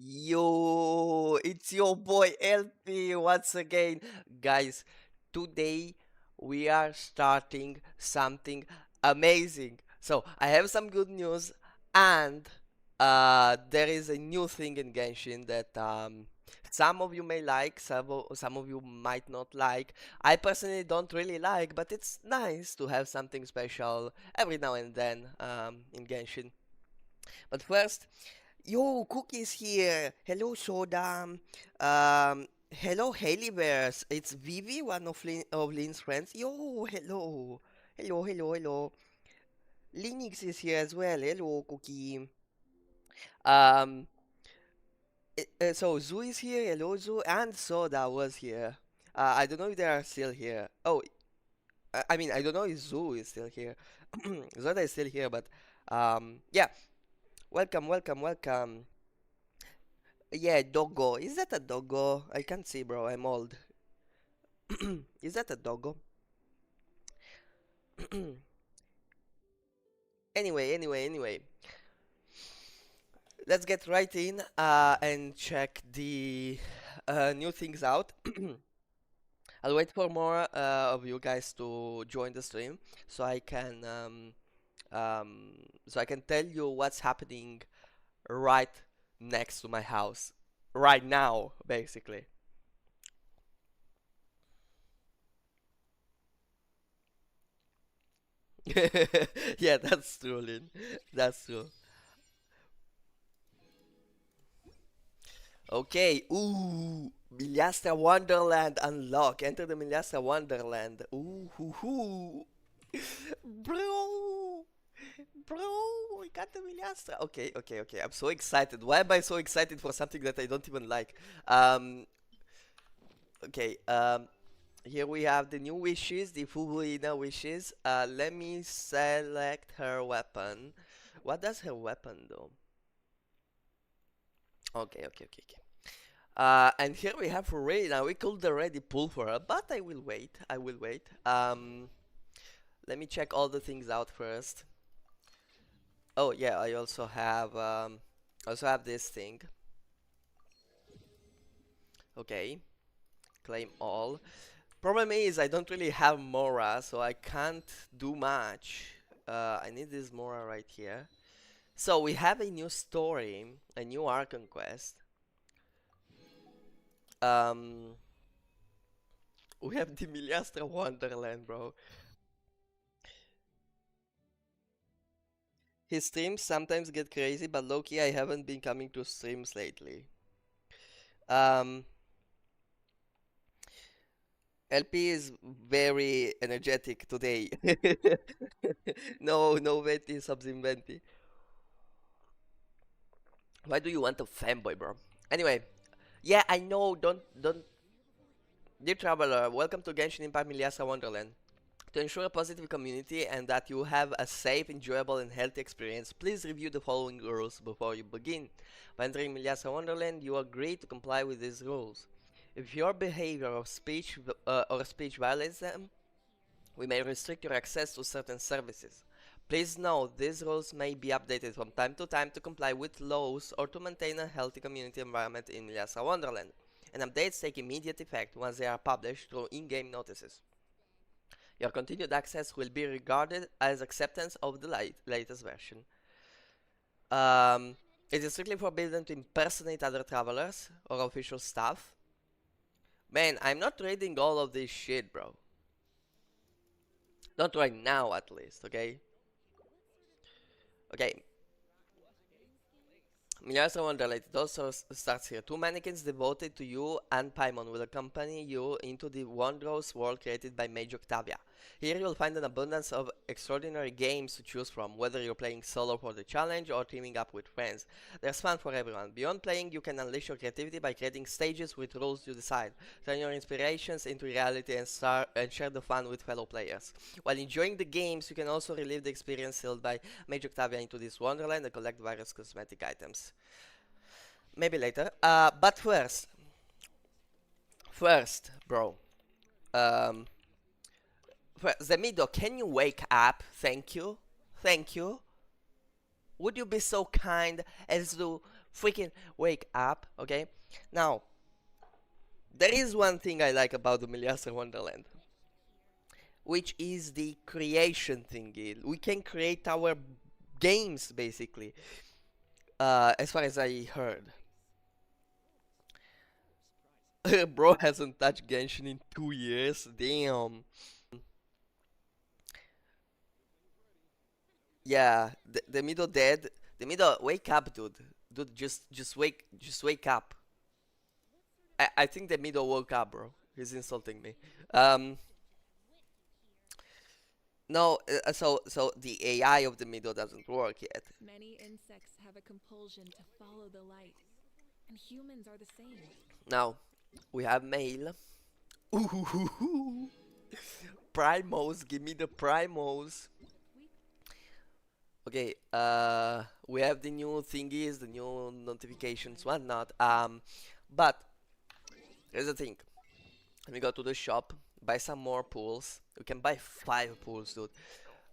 Yo, it's your boy LP once again. Guys, today we are starting something amazing. So, I have some good news, and there is a new thing in Genshin that some of you may like, some of you might not like. I personally don't really like, but it's nice to have something special every now and then in Genshin. But first, yo, Cookie's here. Hello, Soda. Hello, Haley Bears. It's Vivi, one of Lynn's friends. Yo, hello. Hello, hello, hello. Linux is here as well. Hello, Cookie. Um, so Zoo is here. Hello, Zoo. And Soda was here. I don't know if they are still here. Oh, I mean, I don't know if Zoo is still here. Zoda is still here, but yeah. Welcome, welcome, welcome. Yeah, doggo. Is that a doggo? I can't see, bro. I'm old. Is that a doggo? Anyway. Let's get right in and check the new things out. I'll wait for more of you guys to join the stream so so I can tell you what's happening right next to my house right now, basically. Yeah, that's true, Lynn. That's true. Okay. Ooh, Miliastra Wonderland unlock. Enter the Miliastra Wonderland. Ooh, hoo, hoo. Bro, bro, we got the Miliastra. Okay. I'm so excited. Why am I so excited for something that I don't even like? Um, okay. Here we have the new wishes, the Furina wishes. Let me select her weapon. What does her weapon do? Okay. And here we have Furina. We could already pull for her, but I will wait. I will wait. Let me check all the things out first. Oh yeah, I also have this thing. Okay, claim all. Problem is I don't really have Mora, so I can't do much. I need this Mora right here. So we have a new story, a new Archon quest. Um, we have the Miliastra Wonderland, bro. His streams sometimes get crazy, but low-key I haven't been coming to streams lately. Um, LP is very energetic today. No 20 subs in 20. Why do you want a fanboy, bro? Anyway, yeah, I know. Don't. Dear traveler, welcome to Genshin Impact Miliastra Wonderland. To ensure a positive community and that you have a safe, enjoyable, and healthy experience, please review the following rules before you begin. By entering Miliastra Wonderland, you agree to comply with these rules. If your behavior or speech violates them, we may restrict your access to certain services. Please note, these rules may be updated from time to time to comply with laws or to maintain a healthy community environment in Miliastra Wonderland, and updates take immediate effect once they are published through in-game notices. Your continued access will be regarded as acceptance of the latest version. Um, it is strictly forbidden to impersonate other travelers or official staff. Man, I'm not reading all of this shit, bro. Not right now, at least, okay? Okay, Miliastra Wonderland, it also starts here. Two mannequins devoted to you and Paimon will accompany you into the wondrous world created by Mage Octavia. Here you'll find an abundance of extraordinary games to choose from, whether you're playing solo for the challenge or teaming up with friends. There's fun for everyone. Beyond playing, you can unleash your creativity by creating stages with rules you decide. Turn your inspirations into reality and share the fun with fellow players. While enjoying the games, you can also relive the experience held by Mage Octavia into this wonderland and collect various cosmetic items. Maybe later. But first, bro. Um, Zemido, can you wake up? Thank you. Thank you. Would you be so kind as to freaking wake up, okay? Now, there is one thing I like about the Miliastra Wonderland, which is the creation thingy. We can create our games basically, as far as I heard. Bro hasn't touched Genshin in 2 years. Damn. Yeah, the middle dead. The middle, wake up, dude. Dude, just wake up. I think the middle woke up, bro. He's insulting me. Um, no, so the AI of the middle doesn't work yet. Many insects have a compulsion to follow the light, and humans are the same. Now we have male. Ooh, primos, give me the primos. We Okay, we have the new thingies, the new notifications, whatnot. But here's the thing. Let me go to the shop, buy some more pools. We can buy 5 pools, dude.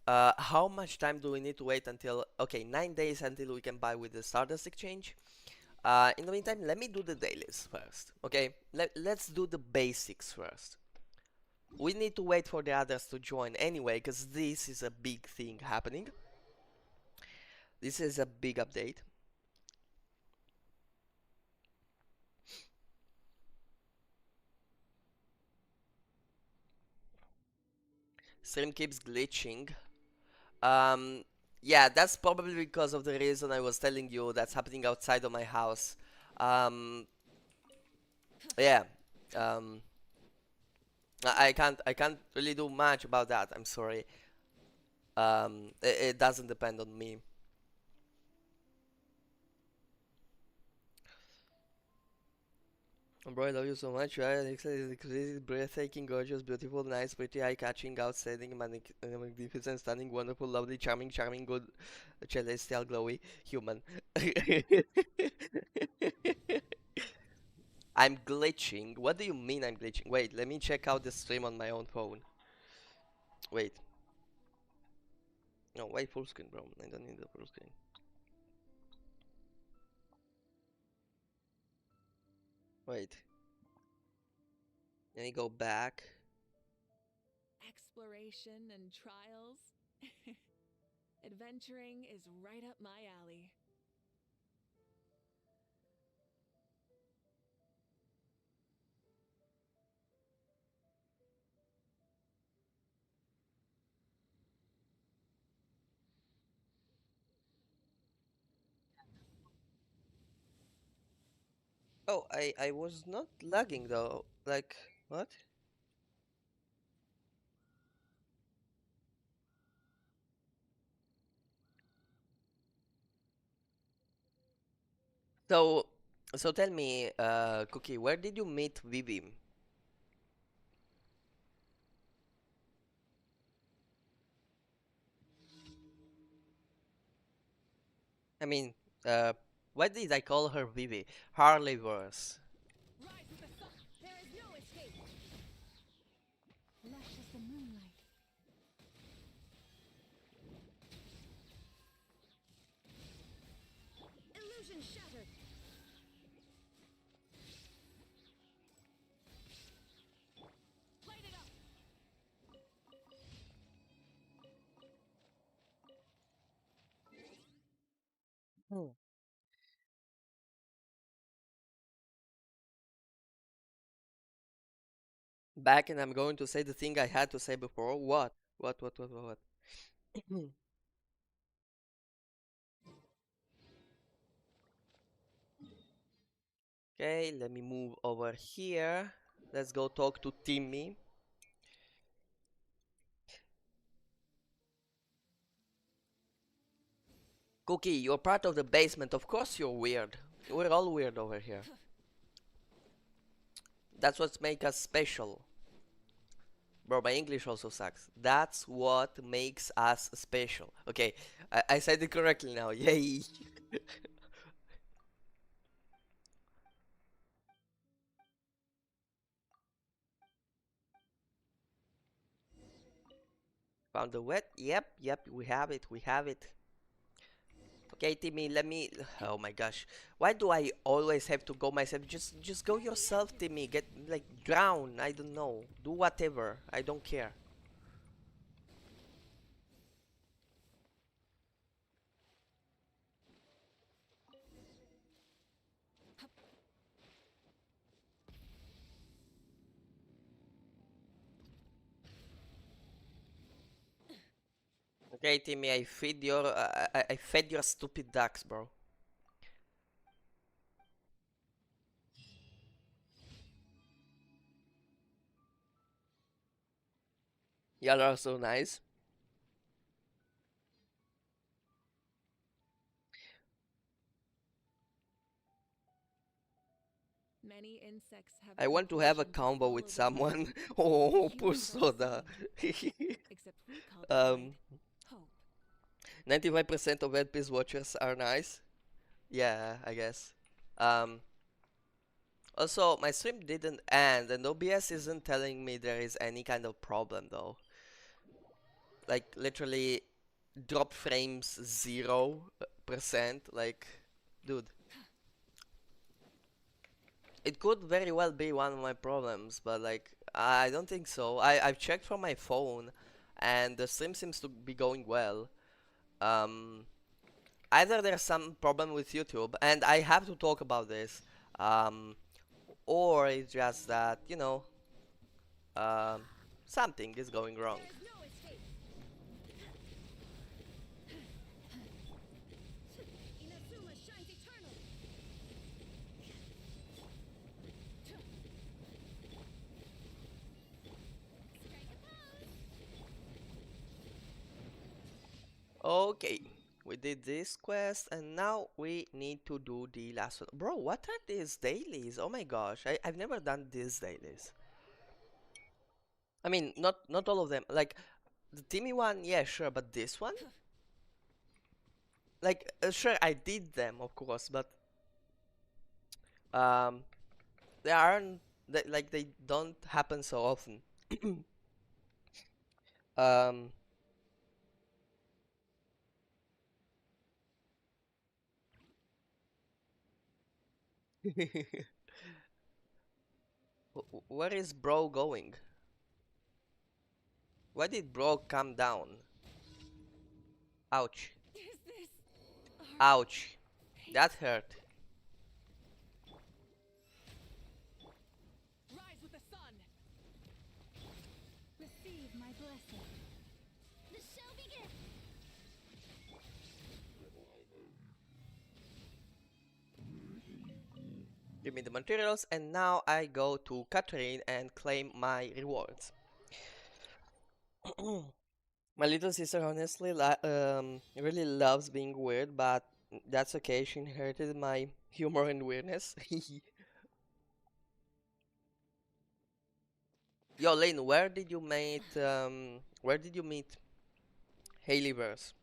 How much time do we need to wait until? Okay, 9 days until we can buy with the Stardust Exchange. In the meantime, let me do the dailies first. Okay, let's do the basics first. We need to wait for the others to join anyway, because this is a big thing happening. This is a big update. Stream keeps glitching. Um, yeah, that's probably because of the reason I was telling you that's happening outside of my house. Um, yeah. Um, I can't really do much about that. I'm sorry. It doesn't depend on me. Bro, I love you so much. You are exquisite, breathtaking, gorgeous, beautiful, nice, pretty, eye-catching, outstanding, magnificent, stunning, wonderful, lovely, charming, charming, good, celestial, glowy, human. I'm glitching. What do you mean I'm glitching? Wait, let me check out the stream on my own phone. Wait. No, wait, full screen, bro. I don't need the full screen. Wait. Let me go back. exploration and trials. Adventuring is right up my alley. Oh, I was not lagging though. Like, what? So, so tell me, Cookie, where did you meet Vivi? I mean, uh, why did I call her Vivi? Harleyverse. Rise with the sun. There is no escape. Lush as the moonlight. Illusion shattered. Light it up. Hmm. Back, and I'm going to say the thing I had to say before. What? What? Okay, let me move over here. Let's go talk to Timmy. Cookie, you're part of the basement. Of course you're weird. We're all weird over here. That's what makes us special. Bro, my English also sucks. That's what makes us special. Okay, I said it correctly now. Yay! Found the wet? Yep, we have it. Okay, Timmy, let me. Oh my gosh, why do I always have to go myself? Just go yourself, Timmy. Get like drown. I don't know. Do whatever. I don't care. Okay, Timmy, I fed your stupid ducks, bro. Y'all are so nice. Many insects have a I want to have a compulsion to combo with follow the light, someone. and Oh, poor humans are the soda. same. Except we call that um, light hope. 95% of NPS watchers are nice. Yeah, I guess. Um, Also, my stream didn't end, and OBS isn't telling me there is any kind of problem though. Like literally, drop frames 0%. Like, dude, it could very well be one of my problems, but like, I don't think so. I've checked from my phone, and the stream seems to be going well. Um, Either there's some problem with YouTube, and I have to talk about this. Um, or it's just that um, something is going wrong. There is no escape. Inazuma shines eternal. Strike a pose. Okay, we did this quest, and now we need to do the last one. Bro, what are these dailies? Oh my gosh, I've never done these dailies. I mean, not all of them. Like the Timmy one, yeah, sure, but this one, like, sure, I did them, of course, but um, they aren't like they don't happen so often. Um, where is bro going? Why did bro come down? Ouch. Is this our Ouch. That fate? hurt. Rise with the sun. Receive my blessing. The show begins. Give me the materials, and now I go to Catherine and claim my rewards. My little sister honestly really loves being weird, but that's okay. She inherited my humor and weirdness. Yo, Lane, where did you meet Hailey Verse?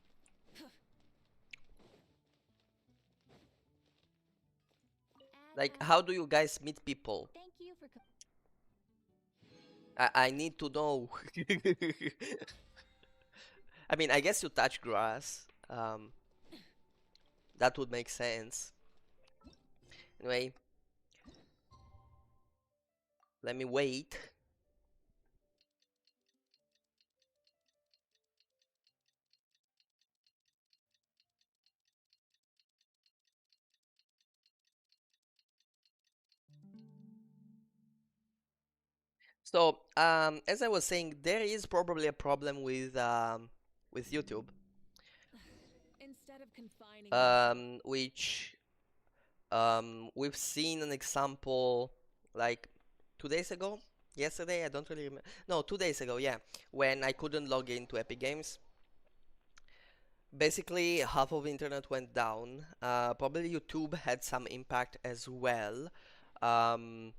Like, how do you guys meet people? Thank you for. I need to know. I mean, I guess you touch grass. That would make sense. Anyway, let me wait. So, as I was saying, there is probably a problem with YouTube, Instead of confining myself. which we've seen an example like 2 days ago, yesterday. I don't really remember. No, 2 days ago, yeah, when I couldn't log into Epic Games. Basically, half of the internet went down. Probably YouTube had some impact as well. Um,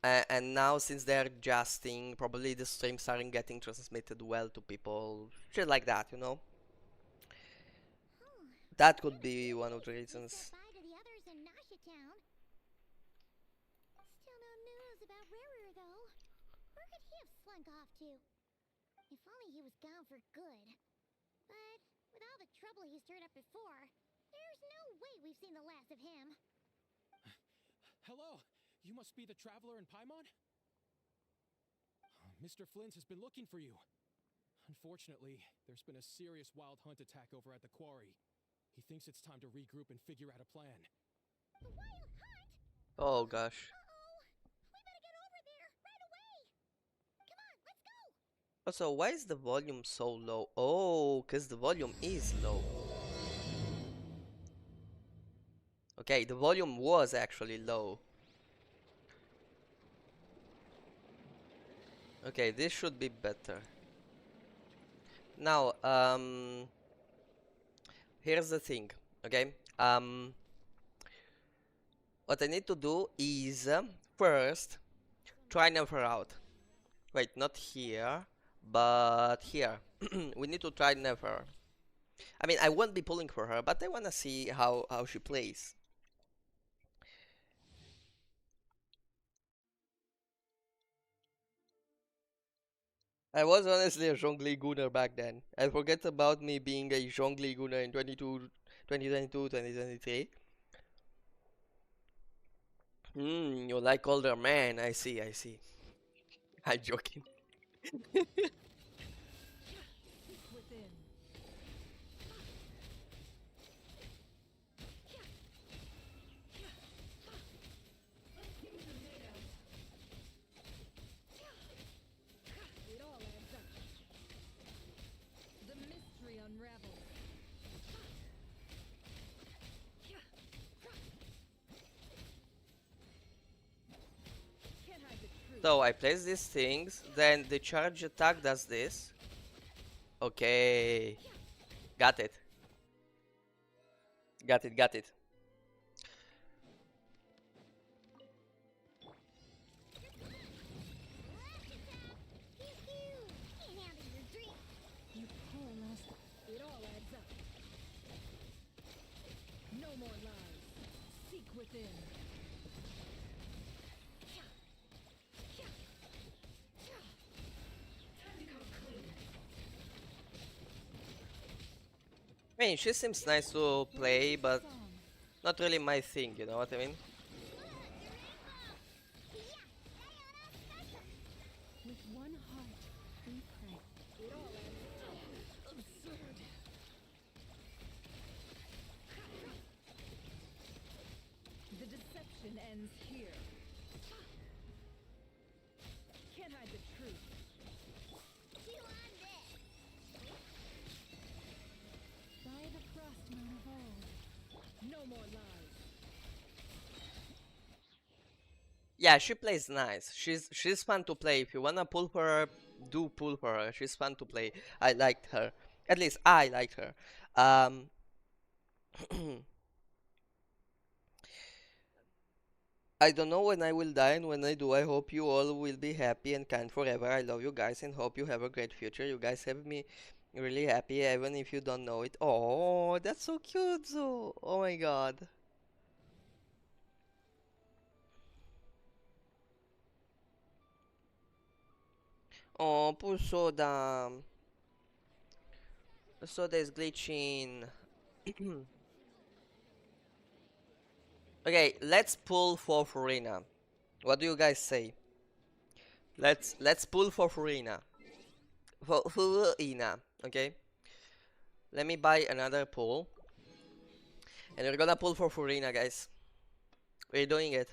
and now since they're adjusting, probably the streams aren't getting transmitted well to people, shit like that, you know. That could be one of the reasons. Bye to the others in Nasha Town. Still no news about Rarer, though. Where could he have slunk off to? If only he was gone for good. But With all the trouble he stirred up before, there's no way we've seen the last of him. Hello, you must be the traveler in Paimon? Mr. Flint has been looking for you. Unfortunately, there's been a serious wild hunt attack over at the quarry. He thinks it's time to regroup and figure out a plan. The wild hunt? Oh gosh. Uh-oh! We better get over there, right away! Come on, let's go! Also, why is the volume so low? Oh, because the volume is low. Okay, the volume was actually low. Okay, this should be better. Now, here's the thing, okay? What I need to do is first try Never out. Wait, not here, but here. We need to try Never. I mean, I won't be pulling for her, but I wanna see how she plays. I was honestly a Zhongli Gunner back then. I forget about me being a Zhongli Gunner in 2022, 2023. You like older men, I see, I see. I'm joking. Within. It all adds up. The mystery unravels. Can't hide the truth. So I place these things, then the charge attack does this. Okay. Got it. Got it, got it. Pew-pew! Can't handle your drink. You poor lost. It all adds up. No more lies. Seek within. I mean, she seems nice to play, but Song. not really my thing, you know what I mean? With one heart, we pray. It all adds up. Absurd. The deception ends here. Can't hide the truth. Chew on this. By the frostmoon of old. No more lies. Yeah, she plays nice. She's fun to play. If you wanna pull for her, do pull for her. She's fun to play. I liked her. At least I liked her. Um, I don't know when I will die, and when I do, I hope you all will be happy and kind forever. I love you guys and hope you have a great future. You guys have me really happy, even if you don't know it. Oh, that's so cute, Zo. Oh my god. Oh, poor Soda. Soda is glitching. Okay, let's pull for Furina. What do you guys say? Let's pull for Furina. For Furina, okay? Let me buy another pull. And we're gonna pull for Furina, guys. We're doing it.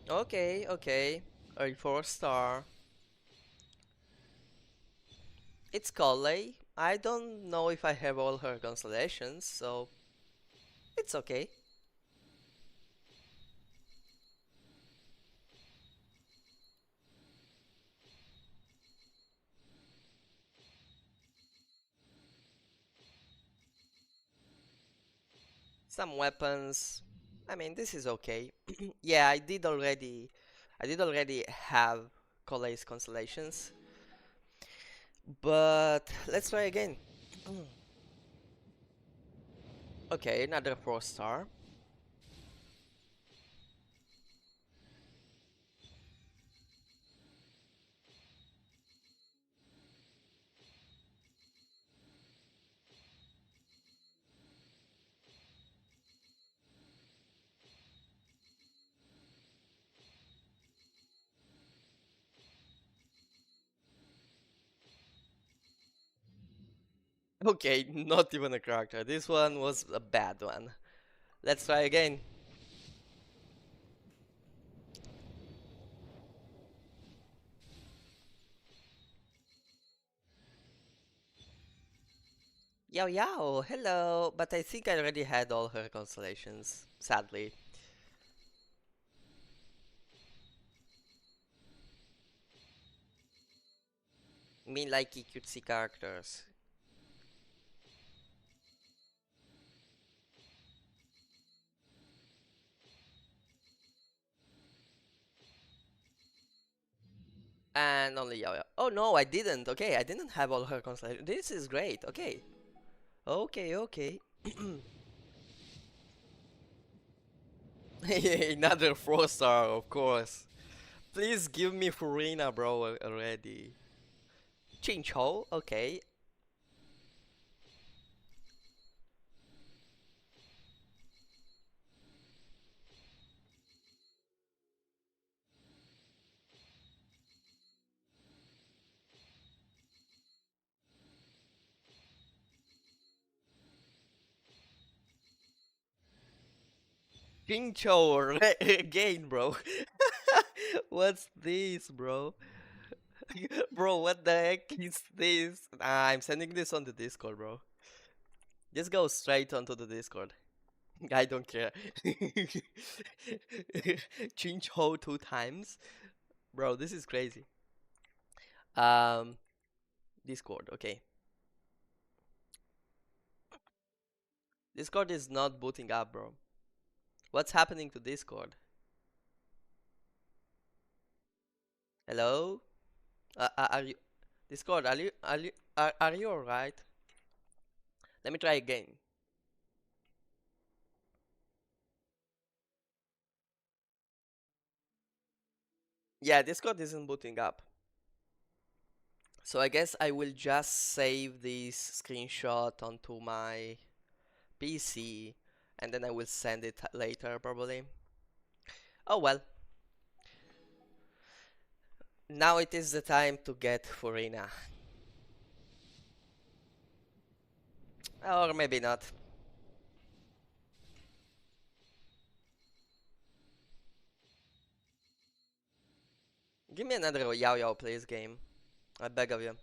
Okay, okay. A 4-star. It's Collei. I don't know if I have all her constellations, so it's okay. Some weapons. I mean, this is okay. Yeah, I did already have Collei's constellations. But let's try again. Okay, another 4-star. Okay, not even a character. This one was a bad one. Let's try again. Yao Yao, hello. But I think I already had all her constellations, sadly. Me likey cutesy characters. And only Yao Yao. Oh no, I didn't. Okay, I didn't have all her constellations. This is great. Okay. Okay, okay. Another 4-star, of course. Please give me Furina, bro, already. Chinchou, okay. Chinchou again, bro. What's this, bro? Bro, what the heck is this? I'm sending this on the Discord, bro. Just go straight onto the Discord. I don't care. Chinchou 2 times? Bro, this is crazy. Um, Discord, okay. Discord is not booting up, bro. What's happening to Discord? Hello? Are you Discord? Are you alright? Let me try again. Yeah, Discord isn't booting up. So I guess I will just save this screenshot onto my PC and then I will send it later probably. Oh well. Now it is the time to get Furina. Or maybe not. Give me another Yao Yao please game. I beg of you.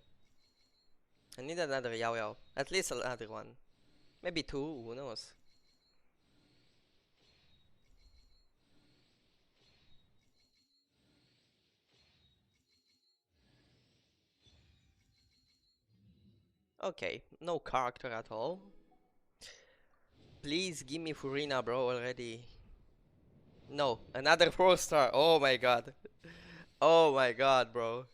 I need another Yao Yao. At least another one. Maybe two, who knows? Okay, no character at all. Please give me Furina, bro, already. No, another 4-star. Oh my god. Oh my god, bro.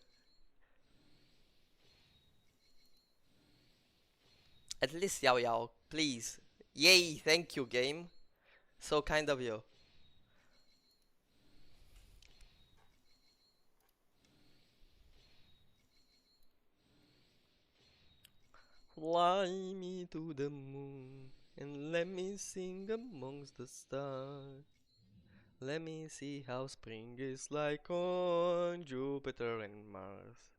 At least Yao Yao, please. Yay, thank you, game. So kind of you. Fly me to the moon and let me sing amongst the stars. Let me see how spring is like on Jupiter and Mars.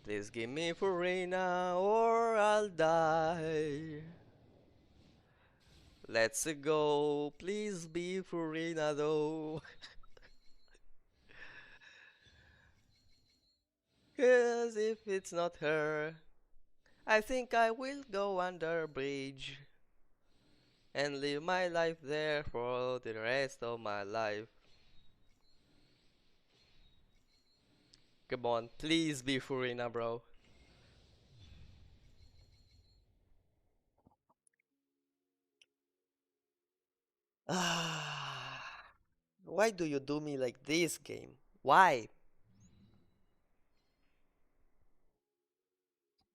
Please give me Furina or I'll die. Let's go, please be Furina though. 'Cause if it's not her, I think I will go under a bridge and live my life there for the rest of my life. Come on, please be Furina, bro. Ah, why do you do me like this, game? Why?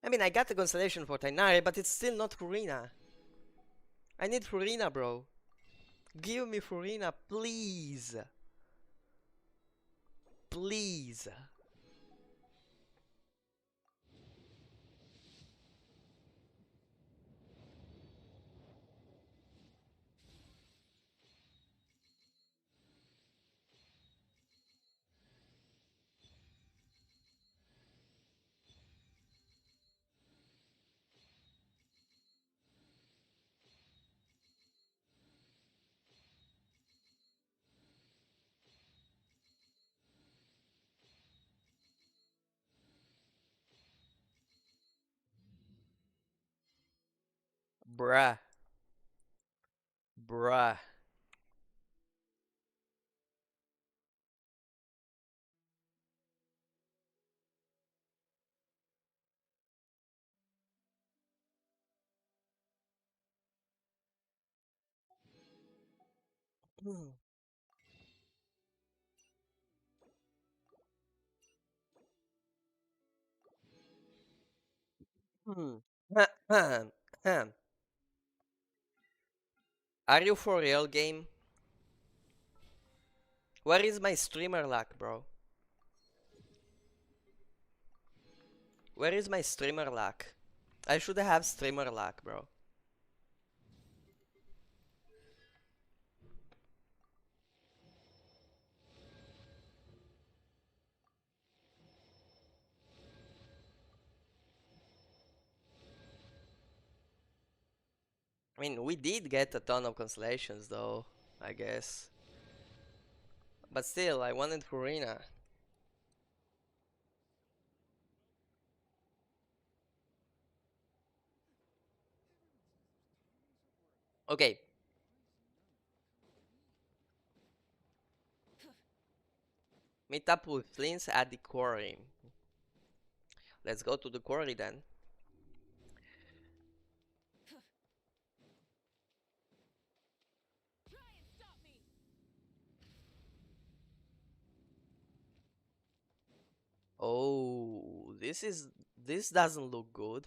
I mean, I got the constellation for Tainari, but it's still not Furina. I need Furina, bro. Give me Furina, please. Please. Bruh. Bruh. Hmm. Hmm. Are you for real, game? Where is my streamer luck, bro? Where is my streamer luck? I should have streamer luck, bro. I mean, we did get a ton of constellations, though, I guess. But still, I wanted Furina. Okay, meet up with Flins at the quarry. Let's go to the quarry then. Try and stop me! Oh, this doesn't look good.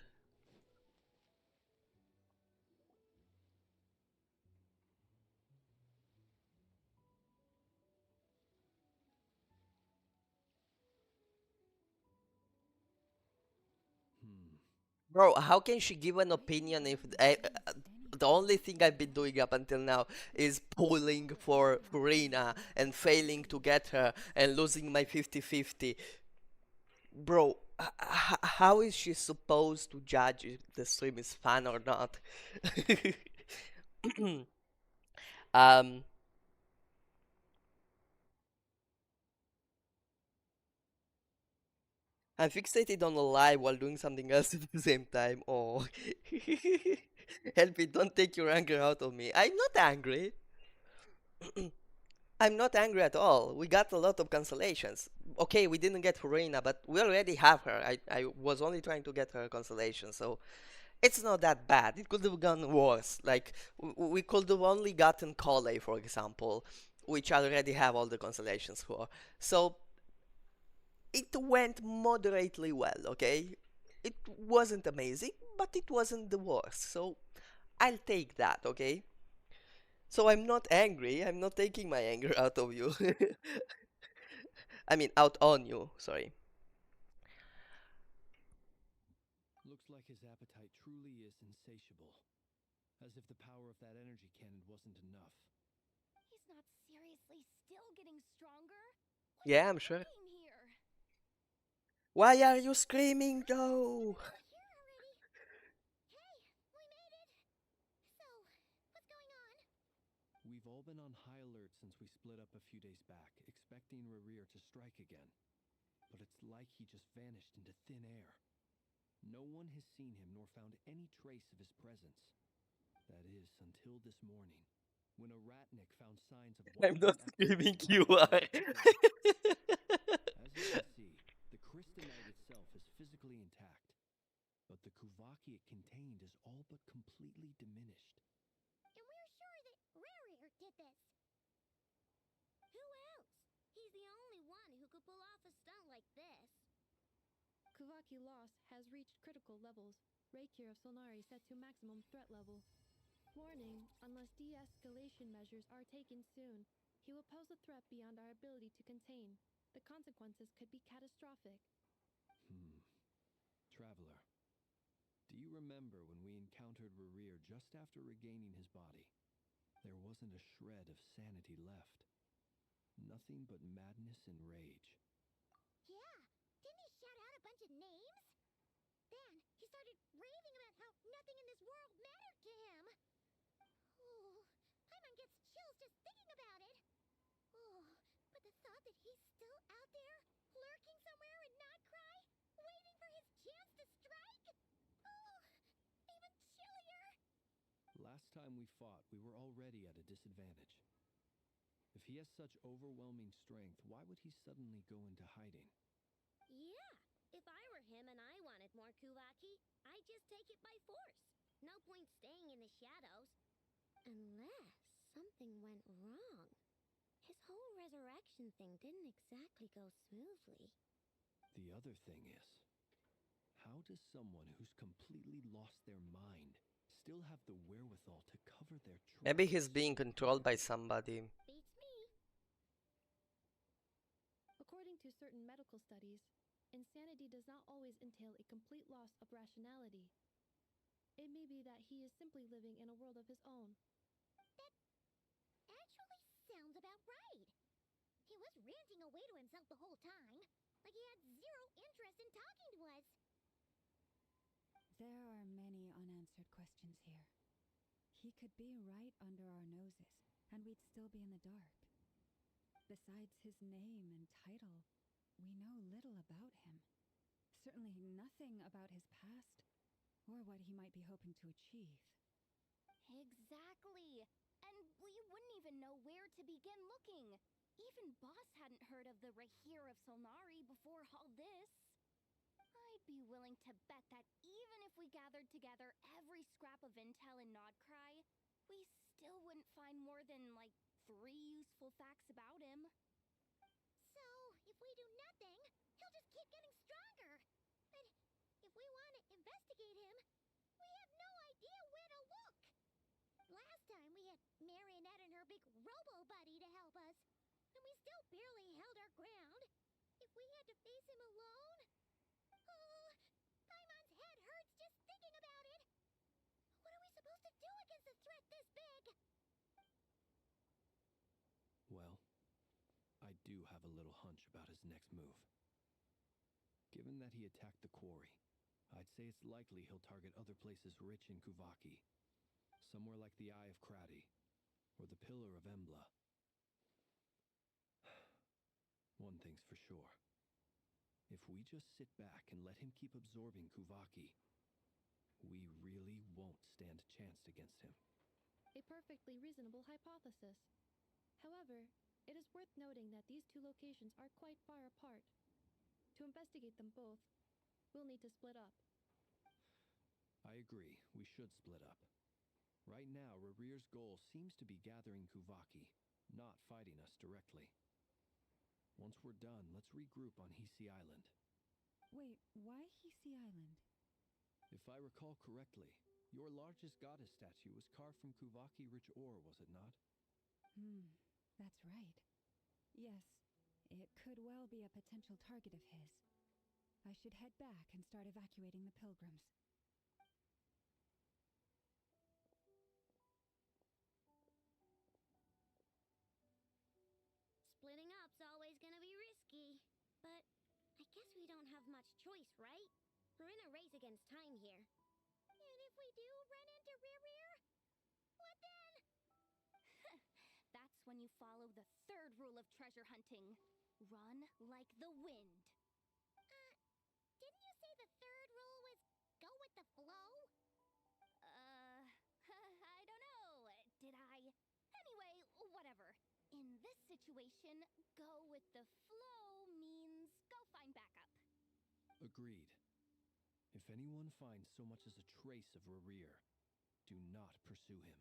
Hmm. Bro, how can she give an opinion if the only thing I've been doing up until now is pulling for Furina and failing to get her and losing my 50-50? Bro, how is she supposed to judge if the stream is fun or not? um, I'm fixated on a live while doing something else at the same time. Oh, help it! Don't take your anger out of me. I'm not angry. I'm not angry at all. We got a lot of cancellations. Okay, we didn't get Furina, but we already have her. I was only trying to get her constellation, so it's not that bad. It could have gone worse. Like, we could have only gotten Kole, for example, which I already have all the constellations for. So, it went moderately well, okay? It wasn't amazing, but it wasn't the worst. So, I'll take that, okay? So I'm not angry. I'm not taking my anger out of you. I mean, out on you. Sorry. Looks like his appetite truly is insatiable. As if the power of that energy cannon wasn't enough. He's not seriously still getting stronger? What's Yeah, he I'm sure. thinking here? Why are you screaming though? We're here already. Hey, we made it. So, what's going on? We've all been on high alert since we split up a few days back, expecting Rerir to strike again. But it's like he just vanished into thin air. No one has seen him nor found any trace of his presence. That is, until this morning, when a ratnik found signs of I'm not wild screaming, activity you near are. the core. As you can see, the crystalite itself is physically intact, but the Kuvaki it contained is all but completely diminished. And we're sure that Rarir did this. Who else? He's the only one who could pull off a stunt like this. Kuvaki loss has reached critical levels. Reikir of Solnari set to maximum threat level. Warning, unless de-escalation measures are taken soon, he will pose a threat beyond our ability to contain. The consequences could be catastrophic. Traveler, do you remember when we encountered Rerir just after regaining his body? There wasn't a shred of sanity left. Nothing but madness and rage. Yeah, didn't he shout out a bunch of names? Then he started raving about how nothing in this world mattered to him. Oh, Paimon gets chills just thinking about it. Oh, but the thought that he's still out there, lurking somewhere in Notcry, waiting for his chance to strike? Oh, even chillier. last time we fought, we were already at a disadvantage. If he has such overwhelming strength, why would he suddenly go into hiding? Yeah, if I were him and I wanted more Kuvaki, I'd just take it by force. No point staying in the shadows. Unless something went wrong. His whole resurrection thing didn't exactly go smoothly. The other thing is, how does someone who's completely lost their mind still have the wherewithal to cover their Maybe tracks he's so being controlled by perfectly? somebody. Beats me. According to certain medical studies, insanity does not always entail a complete loss of rationality. It may be that he is simply living in a world of his own. Actually sounds about right. He was ranting away to himself the whole time, like he had zero interest in talking to us. There are many unanswered questions here. He could be right under our noses, and we'd still be in the dark. Besides his name and title, we know little about him. Certainly nothing about his past, or what he might be hoping to achieve. Exactly. And we wouldn't even know where to begin looking. Even Boss hadn't heard of the Rahir of Solnari before all this. I'd be willing to bet that even if we gathered together every scrap of intel in Nodcry, we still wouldn't find more than, like, 3 useful facts about him. So, if we do nothing, he'll just keep getting stronger. But if we want to investigate him, we have no idea where to look. Last time we had Marionette and her big robo-buddy to help us, and we still barely held our ground. If we had to face him alone... Oh, Paimon's head hurts just thinking about it. What are we supposed to do against a threat this big? Well, I do have a little hunch about his next move. Given that he attacked the quarry, I'd say it's likely he'll target other places rich in Kuvaki. Somewhere like the Eye of Krati, or the Pillar of Embla. One thing's for sure. If we just sit back and let him keep absorbing Kuvaki, we really won't stand a chance against him. A perfectly reasonable hypothesis. However, it is worth noting that these two locations are quite far apart. To investigate them both, we'll need to split up. I agree, we should split up. Right now, Rarir's goal seems to be gathering Kuvaki, not fighting us directly. Once we're done, let's regroup on Hisi Island. Wait, why Hisi Island? If I recall correctly, your largest goddess statue was carved from Kuvaki-rich ore, was it not? That's right. Yes, it could well be a potential target of his. I should head back and start evacuating the pilgrims. Splitting up's always gonna be risky. But I guess we don't have much choice, right? We're in a race against time here. And if we do run into Rarir, what then? That's when you follow the third rule of treasure hunting. Run like the wind. Didn't you say the third rule was go with the flow? I don't know. Did I? Anyway, whatever. In this situation, go with the flow means go find backup. Agreed. If anyone finds so much as a trace of Rarir, do not pursue him.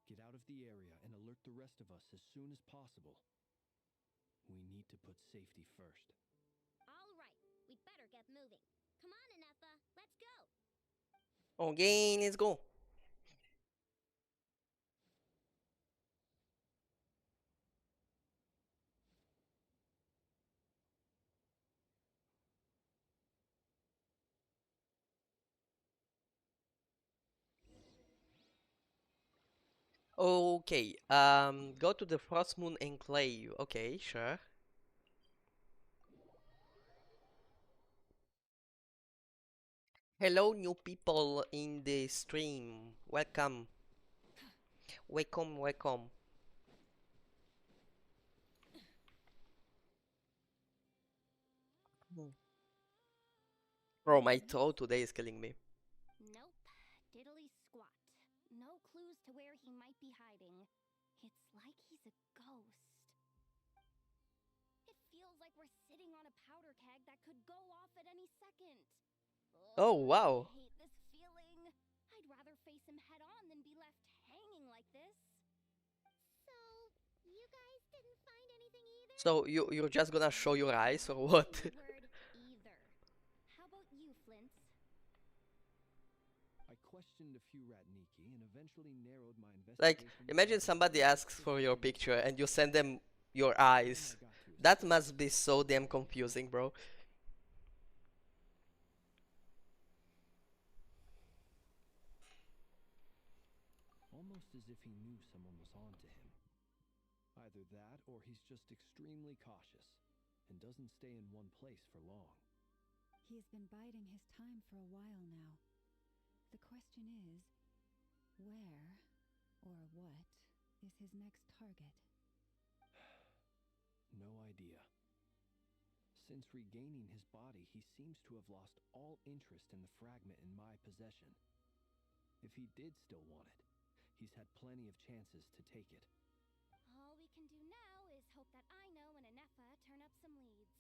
Get out of the area and alert the rest of us as soon as possible. We need to put safety first. All right, we'd better get moving. Come on, Anefa, let's go. Okay, let's go. Okay, go to the Frost Moon Enclave. Okay, sure. Hello, new people in the stream. Welcome. Welcome, welcome. Hmm. Bro, my throat today is killing me. Nope, diddly squat. No clues to where he might be hiding. It's like he's a ghost. It feels like we're sitting on a powder keg that could go off at any second. Oh, Ugh, wow. I hate this feeling. I'd rather face him head on than be left hanging like this. So, you guys didn't find anything either? So you're just gonna show your eyes or what? The word either. How about you, Flint? I questioned a few Ratniki and eventually narrowed my Like, investigation. imagine somebody asks for your picture and you send them your eyes. That must be so damn confusing, bro. Almost as if he knew someone was on to him. Either that or he's just extremely cautious and doesn't stay in one place for long. He has been biding his time for a while now. The question is, where or what is his next target? No idea. Since regaining his body, he seems to have lost all interest in the fragment in my possession. If he did still want it, he's had plenty of chances to take it. All we can do now is hope that Aino and Anefa turn up some leads.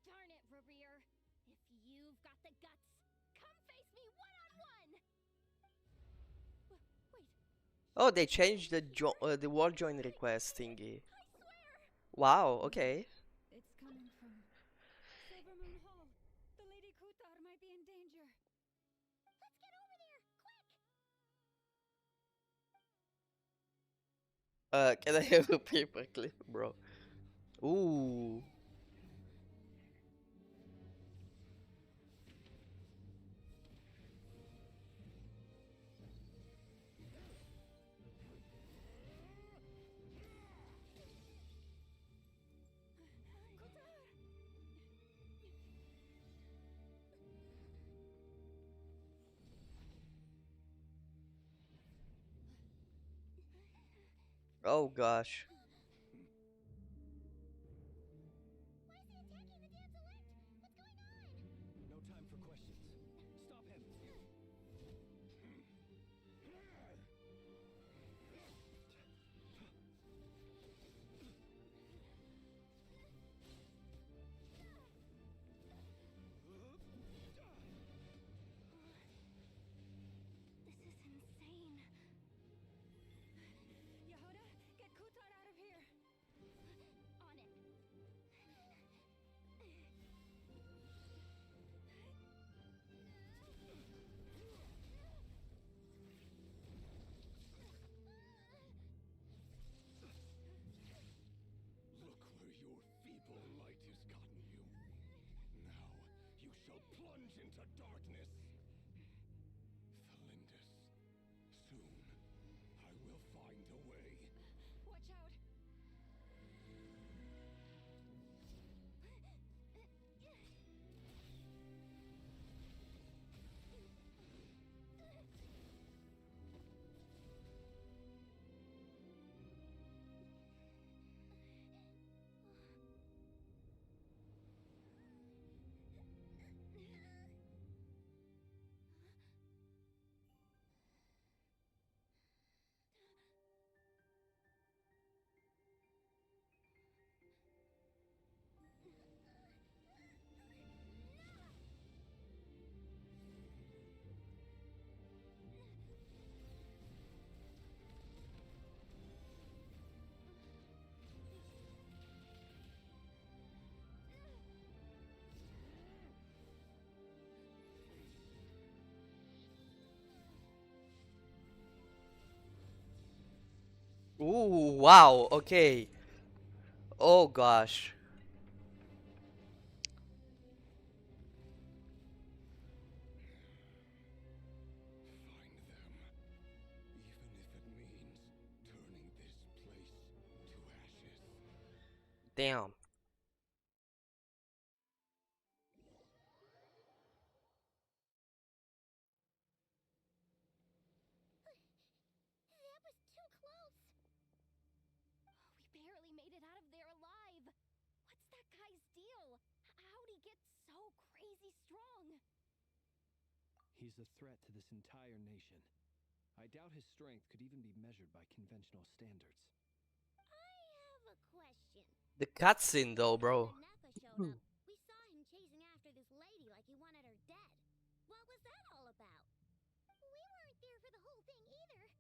Darn it, Rerir! If you've got the guts, come face me one-on-one! Wait. Oh, they changed the wall join request thingy. I swear! Wow, okay. It's coming from Silvermoon Hall. The Lady Kutar might be in danger. Let's get over there, quick! Can I have a paperclip, bro? Ooh. Oh gosh. Why is he attacking the dance elect? What's going on? No time for questions. Stop him! This is insane. Yehuda, get Kutar out of here. On it. Look where your feeble light has gotten you. Now you shall plunge into darkness. Felindus, soon I will find a way. Watch out. Ooh, wow, okay. Oh gosh. Find them. Even if it means turning this place to ashes. Damn. That was too close. We barely made it out of there alive. What's that guy's deal? How'd he get so crazy strong? He's a threat to this entire nation. I doubt his strength could even be measured by conventional standards. I have a question. The cutscene though, bro. When Nefa showed up, we saw him chasing after this lady like he wanted her dead. What was that all about? We weren't there for the whole thing either.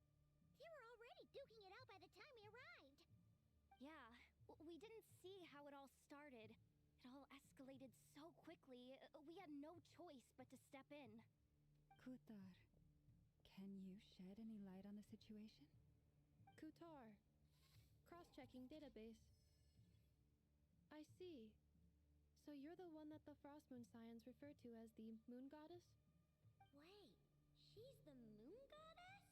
They were already duking it out by the time we arrived. Yeah, we didn't see how it all started. It all escalated so quickly, we had no choice but to step in. Kutar, can you shed any light on the situation? Kutar. Cross-checking database. I see. So you're the one that the Frost Moon Scions refer to as the Moon Goddess? Wait, she's the moon goddess?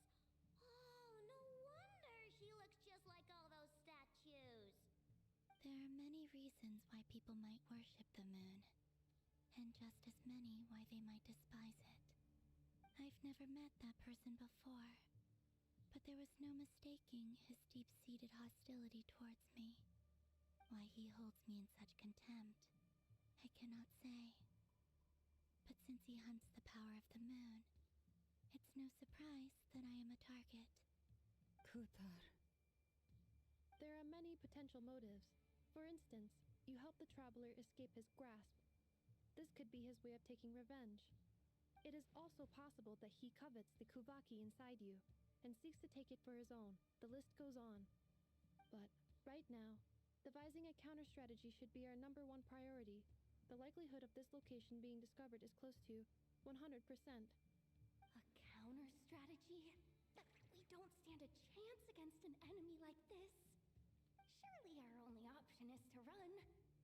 Oh, no wonder she looks just like all those statues. There are many reasons why people might worship the moon, and just as many why they might despise it. I've never met that person before, but there was no mistaking his deep-seated hostility towards me. Why he holds me in such contempt, I cannot say. But since he hunts the power of the moon, it's no surprise that I am a target. Kutar. There are many potential motives. For instance, you help the traveler escape his grasp. This could be his way of taking revenge. It is also possible that he covets the Kuvaki inside you, and seeks to take it for his own. The list goes on. But, right now, devising a counter-strategy should be our #1 priority. The likelihood of this location being discovered is close to 100%. A counter-strategy? We don't stand a chance against an enemy like this. Surely our only option is to run.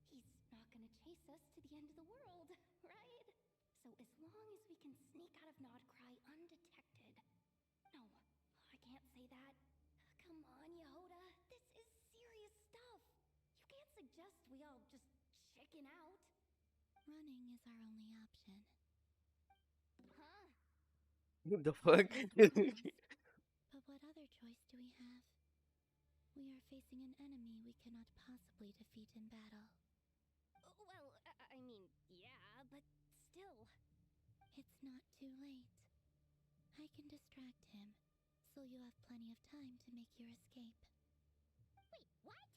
He's not gonna chase us to the end of the world, right? So as long as we can sneak out of Nodcry undetected... No, I can't say that. Come on, Yehoda. This is serious stuff. You can't suggest we all just chicken out. Running is our only option. Huh? What the fuck? But what other choice do we have? We are facing an enemy we cannot possibly defeat in battle. Well, I mean, yeah, but still. It's not too late. I can distract him, so you'll have plenty of time to make your escape. Wait, what?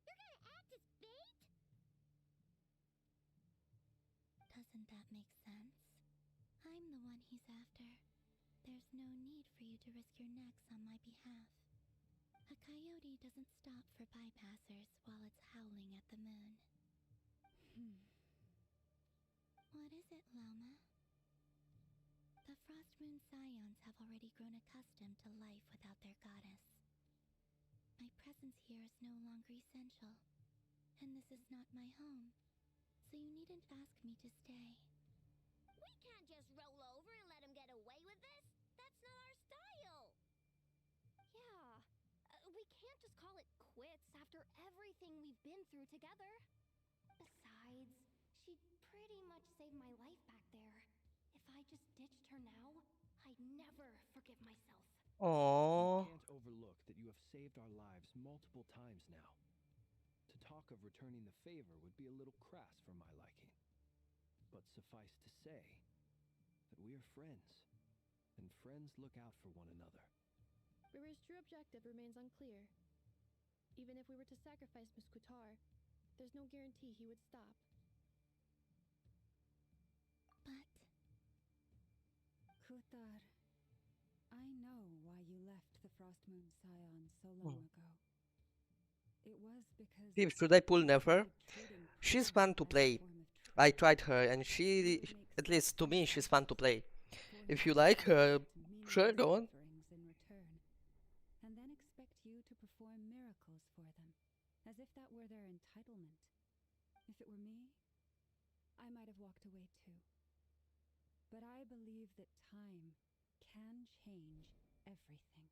You're gonna act as bait? Doesn't that make sense? I'm the one he's after. There's no need for you to risk your necks on my behalf. A coyote doesn't stop for bypassers while it's howling at the moon. What is it, Loma? The Frost Moon Scions have already grown accustomed to life without their goddess. My presence here is no longer essential, and this is not my home, so you needn't ask me to stay. We can't just roll over and let him get away with this. That's not our style. Yeah, we can't just call it quits after everything we've been through together. Besides, she pretty much saved my life back there. If I just ditched her now, I'd never forgive myself. Aww. You can't overlook that you have saved our lives multiple times now. To talk of returning the favor would be a little crass for my liking. But suffice to say that we are friends, and friends look out for one another. Rira's true objective remains unclear. Even if we were to sacrifice Miss Kutar, there's no guarantee he would stop. But Kutar, I know why you left the Frost Moon Scion so long ago. It was because Steve, should I pull you Never? considered trading She's pride fun to as a play. form of truth. I tried her and It she, would make at least to me, she's sense fun to play. for If him you to like her, accept sure, meaningless go on. offerings in return, and then expect you to perform miracles for them, as if that were their entitlement. If it were me, I might have walked away too. But I believe that time can change everything,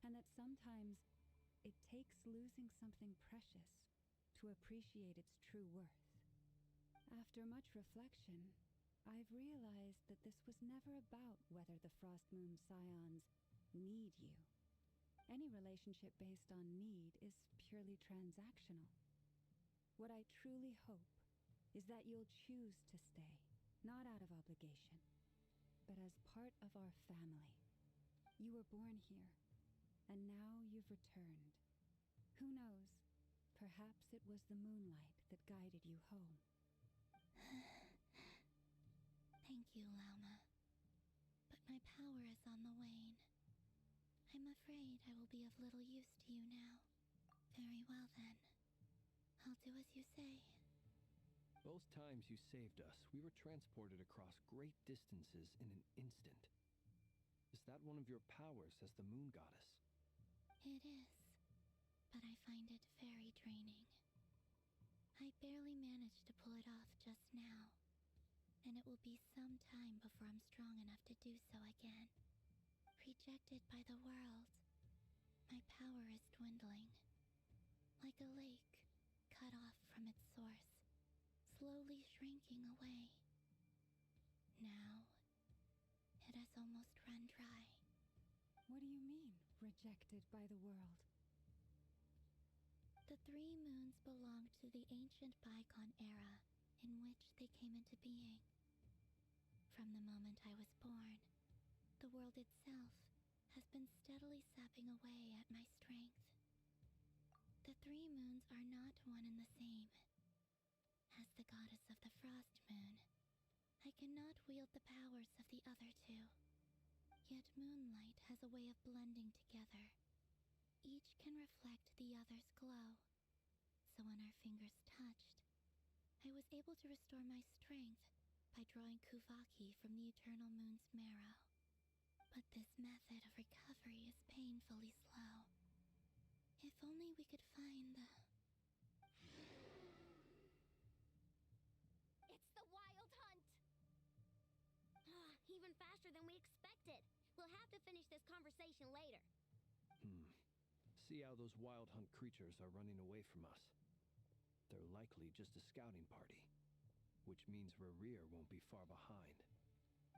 and that sometimes it takes losing something precious to appreciate its true worth. After much reflection, I've realized that this was never about whether the Frost Moon Scions need you. Any relationship based on need is purely transactional. What I truly hope is that you'll choose to stay, not out of obligation, but as part of our family. You were born here, and now you've returned. Who knows? Perhaps it was the moonlight that guided you home. Thank you, Lauma. But my power is on the wane. I'm afraid I will be of little use to you now. Very well then. I'll do as you say. Both times you saved us, we were transported across great distances in an instant. Is that one of your powers as the moon goddess? It is, but I find it very draining. I barely managed to pull it off just now, and it will be some time before I'm strong enough to do so again. Rejected by the world, my power is dwindling. Like a lake, cut off from its source, slowly shrinking away. Now, it has almost run dry. What do you mean, rejected by the world? The 3 moons belonged to the ancient bygone era in which they came into being. From the moment I was born, the world itself has been steadily sapping away at my strength. The 3 moons are not one and the same. As the goddess of the frost moon, I cannot wield the powers of the other 2. Yet moonlight has a way of blending together. Each can reflect the other's glow. So when our fingers touched, I was able to restore my strength by drawing Kuvaki from the eternal moon's marrow. But this method of recovery is painfully slow. If only we could find the... It's the Wild Hunt! Even faster than we expected. We'll have to finish this conversation later. See how those wild hunt creatures are running away from us. They're likely just a scouting party, which means Rerir won't be far behind.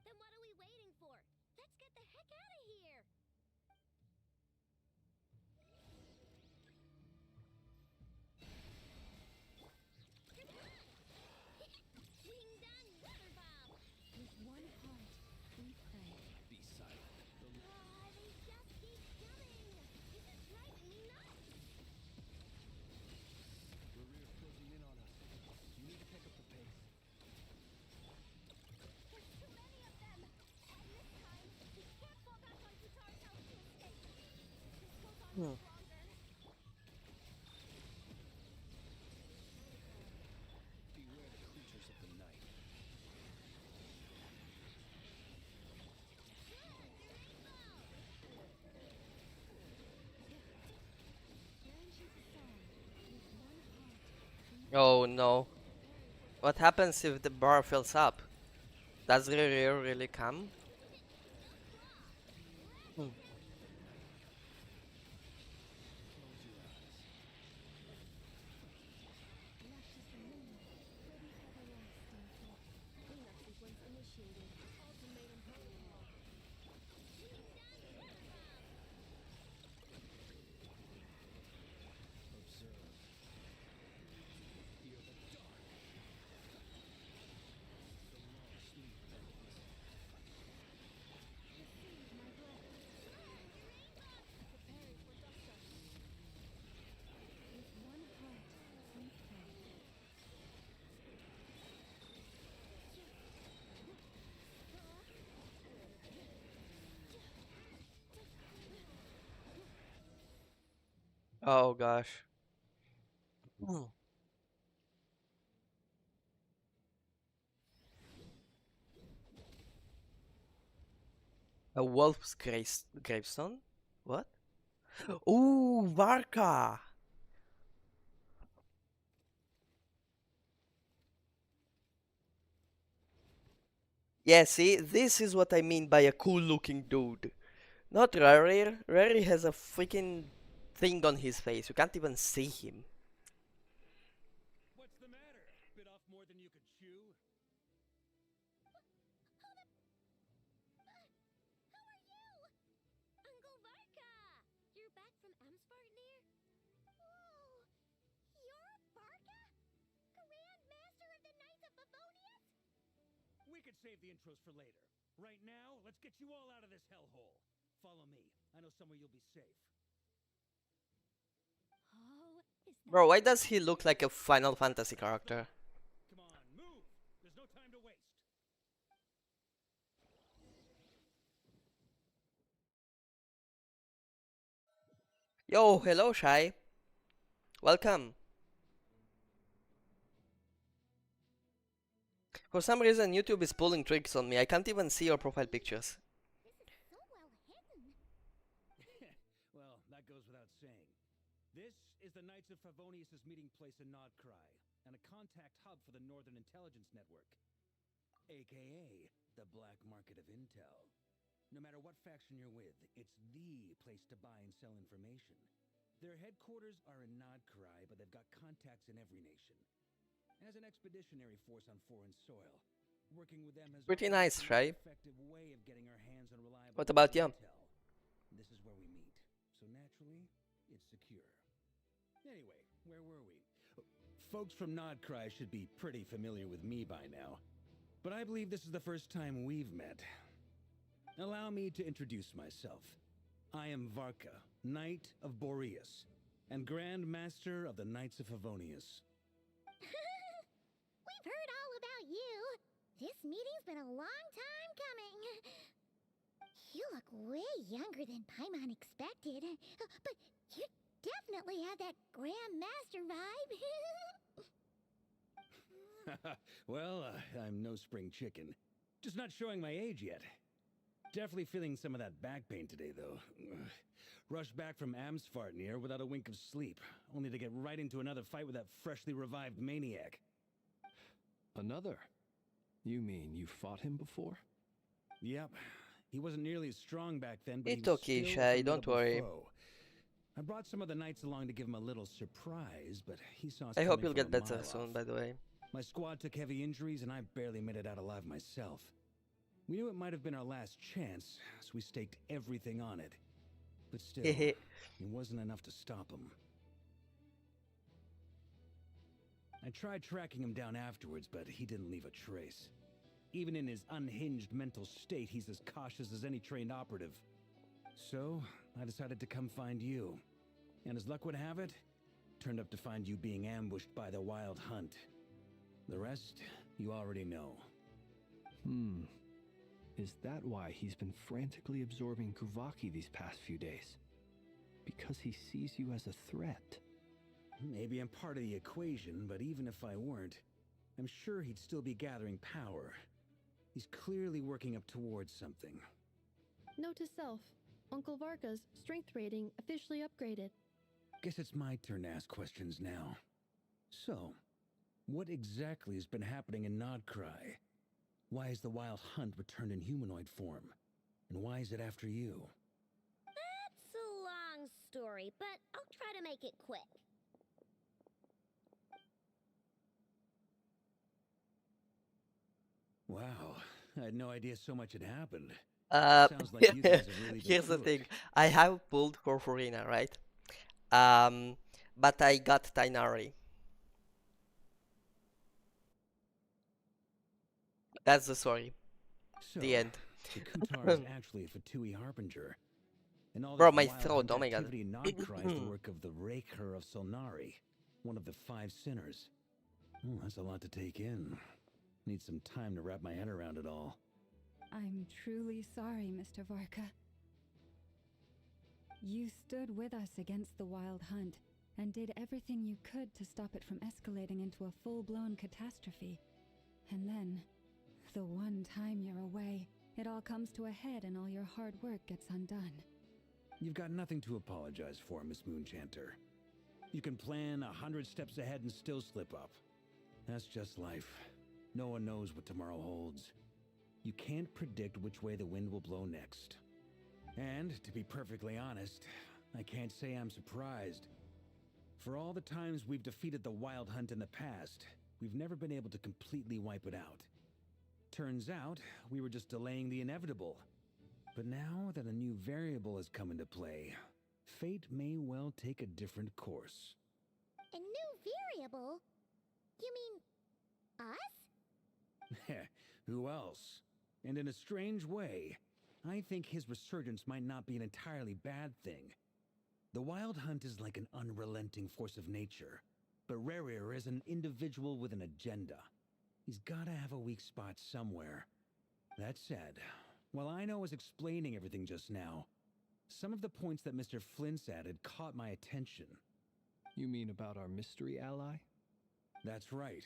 Then what are we waiting for? Let's get the heck out of here! Ding dong, weather bomb! With one heart, we pray. Be silent. They just keep coming! This is driving me nuts! Rerir closing in on us. You need to pick up the pace. There's too many of them! And this time, we can't fall back on Guitar's house to escape! This goes on much longer. Beware the creatures of the night. Oh no. What happens if the bar fills up? Does Rerir really come? Hmm. Oh gosh. Hmm. A wolf's gravestone? What? Ooh, Varka! Yeah, see, this is what I mean by a cool looking dude. Not Rary. Rary has a freaking thing on his face. You can't even see him. What's the matter? Bit off more than you could chew? How are you? Uncle Varka! You're back from Amspartnir? Whoa! You're Varka? Grand Master of the Knights of Favonius? We could save the intros for later. Right now, let's get you all out of this hellhole. Follow me. I know somewhere you'll be safe. Oh, is that Bro, why does he look like a Final Fantasy character? Come on, move! There's no time to waste. Yo, hello, Shy. Welcome. For some reason, YouTube is pulling tricks on me. I can't even see your profile pictures. This is so well hidden. Well, that goes without saying. This is the Knights of Favonius' meeting place in Nodcry, and a contact hub for the Northern Intelligence Network, aka the black market of intel. No matter what faction you're with, it's the place to buy and sell information. Their headquarters are in Nodcry, but they've got contacts in every nation. As an expeditionary force on foreign soil, working with them has Pretty always nice, been an right? effective way of getting our hands on reliable What about you? intel. This is where we meet, so naturally, it's secure. Anyway, where were we? Folks from Nodcry should be pretty familiar with me by now, but I believe this is the first time we've met. Allow me to introduce myself. I am Varka, Knight of Boreas, and Grand Master of the Knights of Favonius. We've heard all about you. This meeting's been a long time coming. You look way younger than Paimon expected, but you definitely have that Grand Master vibe. Well, I'm no spring chicken. Just not showing my age yet. Definitely feeling some of that back pain today, though. Rushed back from Amsfartnir without a wink of sleep, only to get right into another fight with that freshly revived maniac. Another? You mean you fought him before? Yep. He wasn't nearly as strong back then, but It's he was okay, still a Shy, don't formidable worry. foe. I brought some of the knights along to give him a little surprise, but he saw us I hope coming you'll from get a better mile soon, off. by the way. My squad took heavy injuries, and I barely made it out alive myself. We knew it might have been our last chance, so we staked everything on it. But still, it wasn't enough to stop him. I tried tracking him down afterwards, but he didn't leave a trace. Even in his unhinged mental state, he's as cautious as any trained operative. So, I decided to come find you. And as luck would have it, turned up to find you being ambushed by the Wild Hunt. The rest, you already know. Is that why he's been frantically absorbing Kuvaki these past few days? Because he sees you as a threat? Maybe I'm part of the equation, but even if I weren't, I'm sure he'd still be gathering power. He's clearly working up towards something. Note to self, Uncle Varka's strength rating officially upgraded. Guess it's my turn to ask questions now. So, what exactly has been happening in Nodcry? Why has the Wild Hunt returned in humanoid form? And why is it after you? That's a long story, but I'll try to make it quick. Wow, I had no idea so much had happened. Uh, Sounds like you guys have really been here's the through thing. it. I have pulled for Furina, right? But I got Tainari. That's the story. So, The end. the Kutar is actually a Fatui Harbinger. And all Bro, this my Wild throat, Hunt oh my god. activity in Nodcry is the work of the Raker of Solnari, one of the 5 sinners. Oh, that's a lot to take in. Need some time to wrap my head around it all. I'm truly sorry, Mr. Varka. You stood with us against the Wild Hunt and did everything you could to stop it from escalating into a full-blown catastrophe. And then, the one time you're away, it all comes to a head and all your hard work gets undone. You've got nothing to apologize for, Miss Moonchanter. You can plan 100 steps ahead and still slip up. That's just life. No one knows what tomorrow holds. You can't predict which way the wind will blow next. And, to be perfectly honest, I can't say I'm surprised. For all the times we've defeated the Wild Hunt in the past, we've never been able to completely wipe it out. Turns out, we were just delaying the inevitable. But now that a new variable has come into play, fate may well take a different course. A new variable? You mean us? Who else? And in a strange way, I think his resurgence might not be an entirely bad thing. The Wild Hunt is like an unrelenting force of nature, but Rarier is an individual with an agenda. He's gotta have a weak spot somewhere. That said, while I was explaining everything just now, some of the points that Mr. Flint's added caught my attention. You mean about our mystery ally? That's right.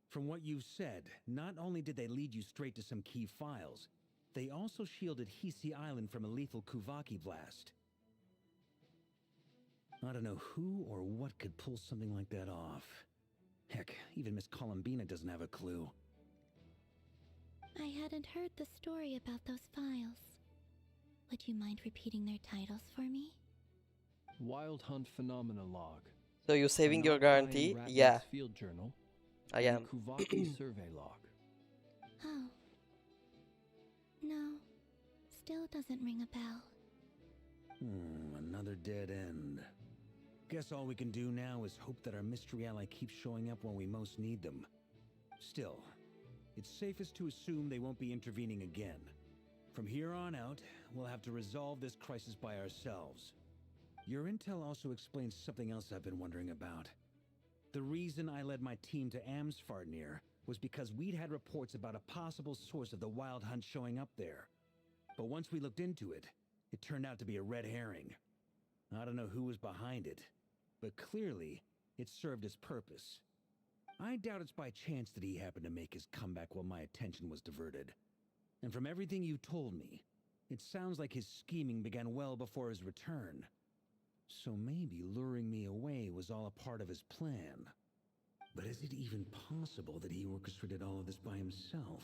From what you've said, not only did they lead you straight to some key files, they also shielded Hisi Island from a lethal Kuvaki blast. I don't know who or what could pull something like that off. Heck, even Miss Columbina doesn't have a clue. I hadn't heard the story about those files. Would you mind repeating their titles for me? Wild Hunt Phenomena Log. So you're saving your Anarchy guarantee? Ratman's Yeah, Field Journal. I and am. Kuvaki Survey Log. Oh. No. Still doesn't ring a bell. Another dead end. Guess all we can do now is hope that our mystery ally keeps showing up when we most need them. Still, it's safest to assume they won't be intervening again. From here on out, we'll have to resolve this crisis by ourselves. Your intel also explains something else I've been wondering about. The reason I led my team to Amsfarnir was because we'd had reports about a possible source of the Wild Hunt showing up there. But once we looked into it, it turned out to be a red herring. I don't know who was behind it, but clearly, it served its purpose. I doubt it's by chance that he happened to make his comeback while my attention was diverted. And from everything you told me, it sounds like his scheming began well before his return. So maybe luring me away was all a part of his plan. But is it even possible that he orchestrated all of this by himself?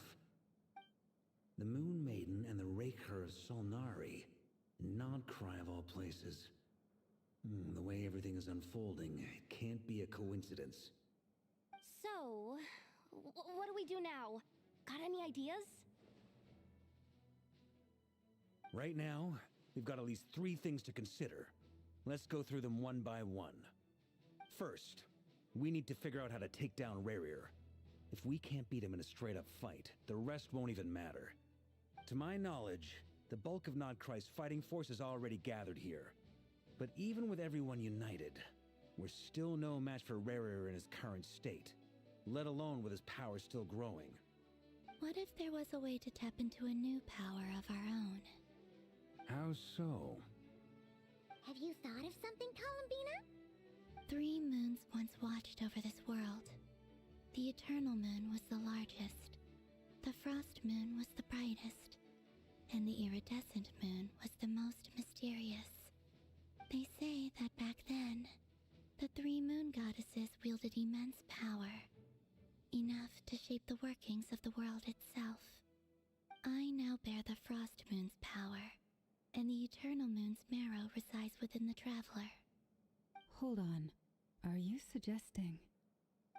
The Moon Maiden and the Raker of Solnari, Nodcry of all places. The way everything is unfolding, it can't be a coincidence. So, what do we do now? Got any ideas? Right now, we've got at least 3 things to consider. Let's go through them one by one. First, we need to figure out how to take down Rarier. If we can't beat him in a straight-up fight, the rest won't even matter. To my knowledge, the bulk of Nodcry's fighting force is already gathered here. But even with everyone united, we're still no match for Rarier in his current state, let alone with his power still growing. What if there was a way to tap into a new power of our own? How so? Have you thought of something, Columbina? 3 moons once watched over this world. The Eternal Moon was the largest. The Frost Moon was the brightest. And the Iridescent Moon was the most mysterious. They say that back then, the 3 moon goddesses wielded immense power. Enough to shape the workings of the world itself. I now bear the Frost Moon's power, and the Eternal Moon's marrow resides within the Traveler. Hold on. Are you suggesting?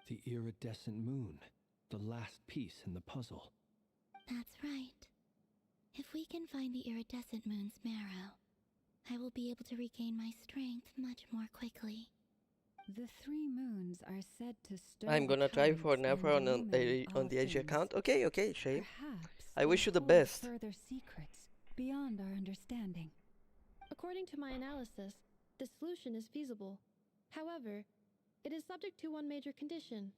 The iridescent moon. The last piece in the puzzle. That's right. If we can find the Iridescent Moon's marrow, I will be able to regain my strength much more quickly. The 3 moons are said to stir I'm gonna try for currents never and on the illuminate all edge things. account. Okay, Shay. Perhaps I wish it you the holds best. Further secrets beyond our understanding. According to my analysis, the solution is feasible. However, it is subject to one major condition.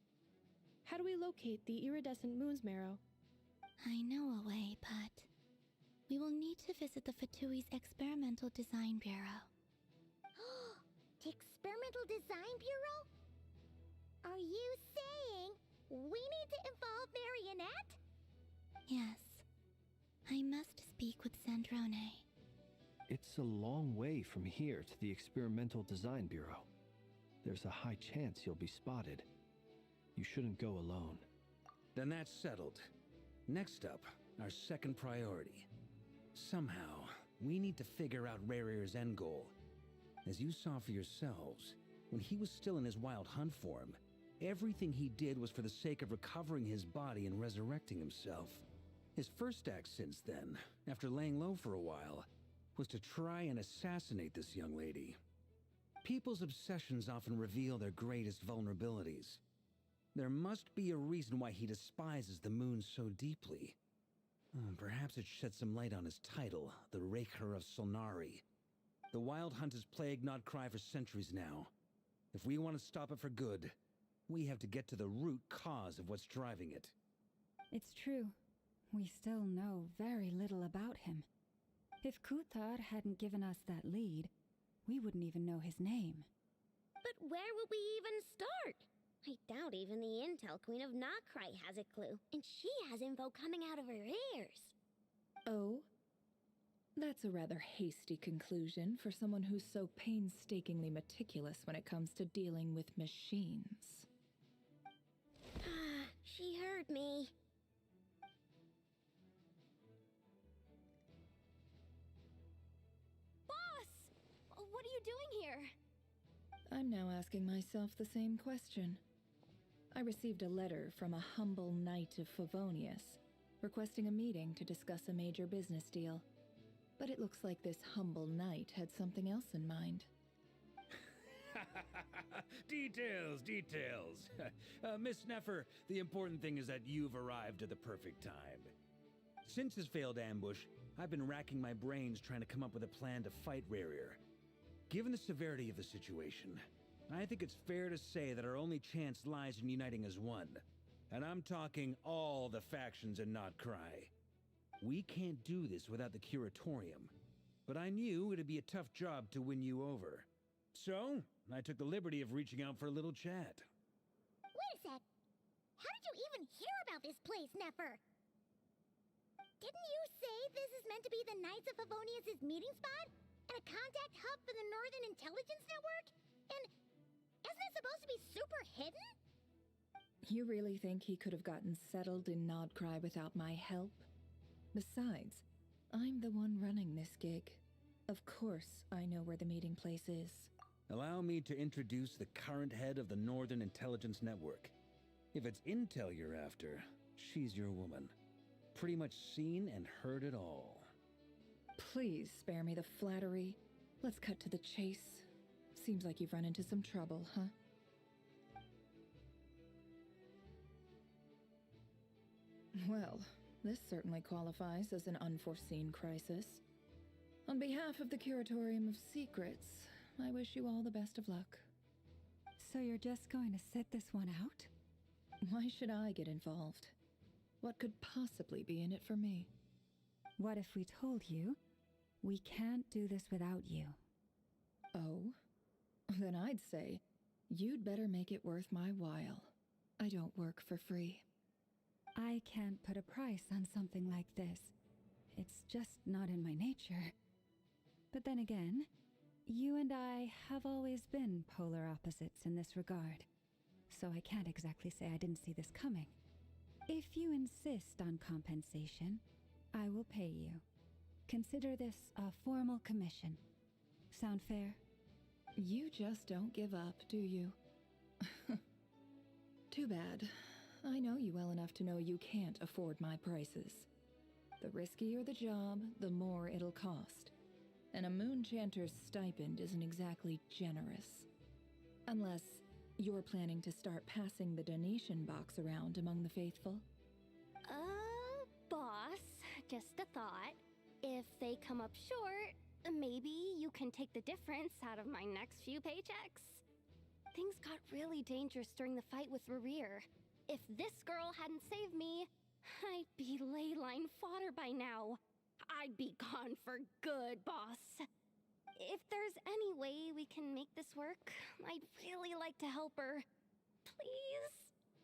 How do we locate the iridescent moon's marrow? I know a way, but we will need to visit the Fatui's Experimental Design Bureau. The Experimental Design Bureau? Are you saying we need to involve Marionette? Yes, I must speak with Sandrone. It's a long way from here to the Experimental Design Bureau. There's a high chance you'll be spotted. You shouldn't go alone. Then that's settled. Next up, our second priority. Somehow, we need to figure out Rarier's end goal. As you saw for yourselves, when he was still in his Wild Hunt form, everything he did was for the sake of recovering his body and resurrecting himself. His first act since then, after laying low for a while, was to try and assassinate this young lady. People's obsessions often reveal their greatest vulnerabilities. There must be a reason why he despises the moon so deeply. Perhaps it sheds some light on his title, the Raker of Solnari. The Wild Hunt has plagued Notcry for centuries now. If we want to stop it for good, we have to get to the root cause of what's driving it. It's true. We still know very little about him. If Kuthar hadn't given us that lead, we wouldn't even know his name. But where would we even start? I doubt even the Intel Queen of Notcry has a clue, and she has info coming out of her ears. Oh? That's a rather hasty conclusion for someone who's so painstakingly meticulous when it comes to dealing with machines. She heard me. Boss! What are you doing here? I'm now asking myself the same question. I received a letter from a humble knight of Favonius, requesting a meeting to discuss a major business deal. But it looks like this humble knight had something else in mind. Details, details. Miss Neffer, the important thing is that you've arrived at the perfect time. Since his failed ambush, I've been racking my brains trying to come up with a plan to fight Rarier. Given the severity of the situation, I think it's fair to say that our only chance lies in uniting as one. And I'm talking all the factions in Notcry. We can't do this without the Curatorium, but I knew it'd be a tough job to win you over. So, I took the liberty of reaching out for a little chat. Wait a sec. How did you even hear about this place, Neffer? Didn't you say this is meant to be the Knights of Favonius' meeting spot? And a contact hub for the Northern Intelligence Network? And isn't it supposed to be super hidden? You really think he could have gotten settled in Nodcry without my help? Besides, I'm the one running this gig. Of course I know where the meeting place is. Allow me to introduce the current head of the Northern Intelligence Network. If it's intel you're after, she's your woman. Pretty much seen and heard it all. Please spare me the flattery. Let's cut to the chase. Seems like you've run into some trouble, huh? Well, this certainly qualifies as an unforeseen crisis. On behalf of the Curatorium of Secrets, I wish you all the best of luck. So you're just going to sit this one out? Why should I get involved? What could possibly be in it for me? What if we told you we can't do this without you? Oh? Then I'd say, you'd better make it worth my while. I don't work for free. I can't put a price on something like this. It's just not in my nature. But then again, you and I have always been polar opposites in this regard, so I can't exactly say I didn't see this coming. If you insist on compensation, I will pay you. Consider this a formal commission. Sound fair? You just don't give up, do you? Too bad. I know you well enough to know you can't afford my prices. The riskier the job, the more it'll cost. And a Moonchanter's stipend isn't exactly generous. Unless you're planning to start passing the donation box around among the faithful. Boss, just a thought. If they come up short, maybe you can take the difference out of my next few paychecks. Things got really dangerous during the fight with Rarier. If this girl hadn't saved me, I'd be ley line fodder by now. I'd be gone for good, boss. If there's any way we can make this work, I'd really like to help her. Please?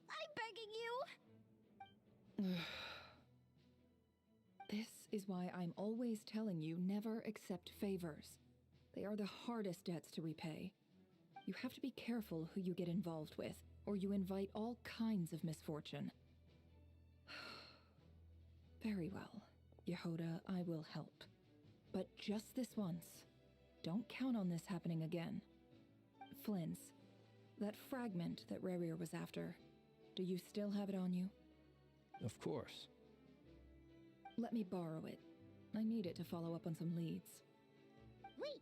I'm begging you. This is why I'm always telling you never accept favors. They are the hardest debts to repay. You have to be careful who you get involved with, or you invite all kinds of misfortune. Very well, Yehoda, I will help. But just this once. Don't count on this happening again. Flins, that fragment that Rarier was after, do you still have it on you? Of course. Let me borrow it. I need it to follow up on some leads. Wait,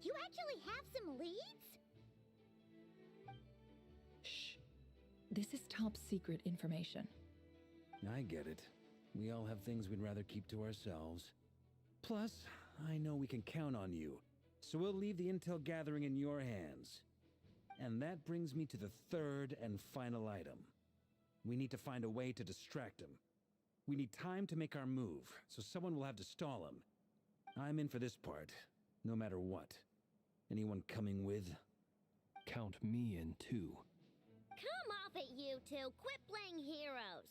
you actually have some leads? Shh. This is top secret information. I get it. We all have things we'd rather keep to ourselves. Plus, I know we can count on you, so we'll leave the intel gathering in your hands. And that brings me to the third and final item. We need to find a way to distract him. We need time to make our move, so someone will have to stall him. I'm in for this part, no matter what. Anyone coming with? Count me in too. Come off it, you two. Quit playing heroes.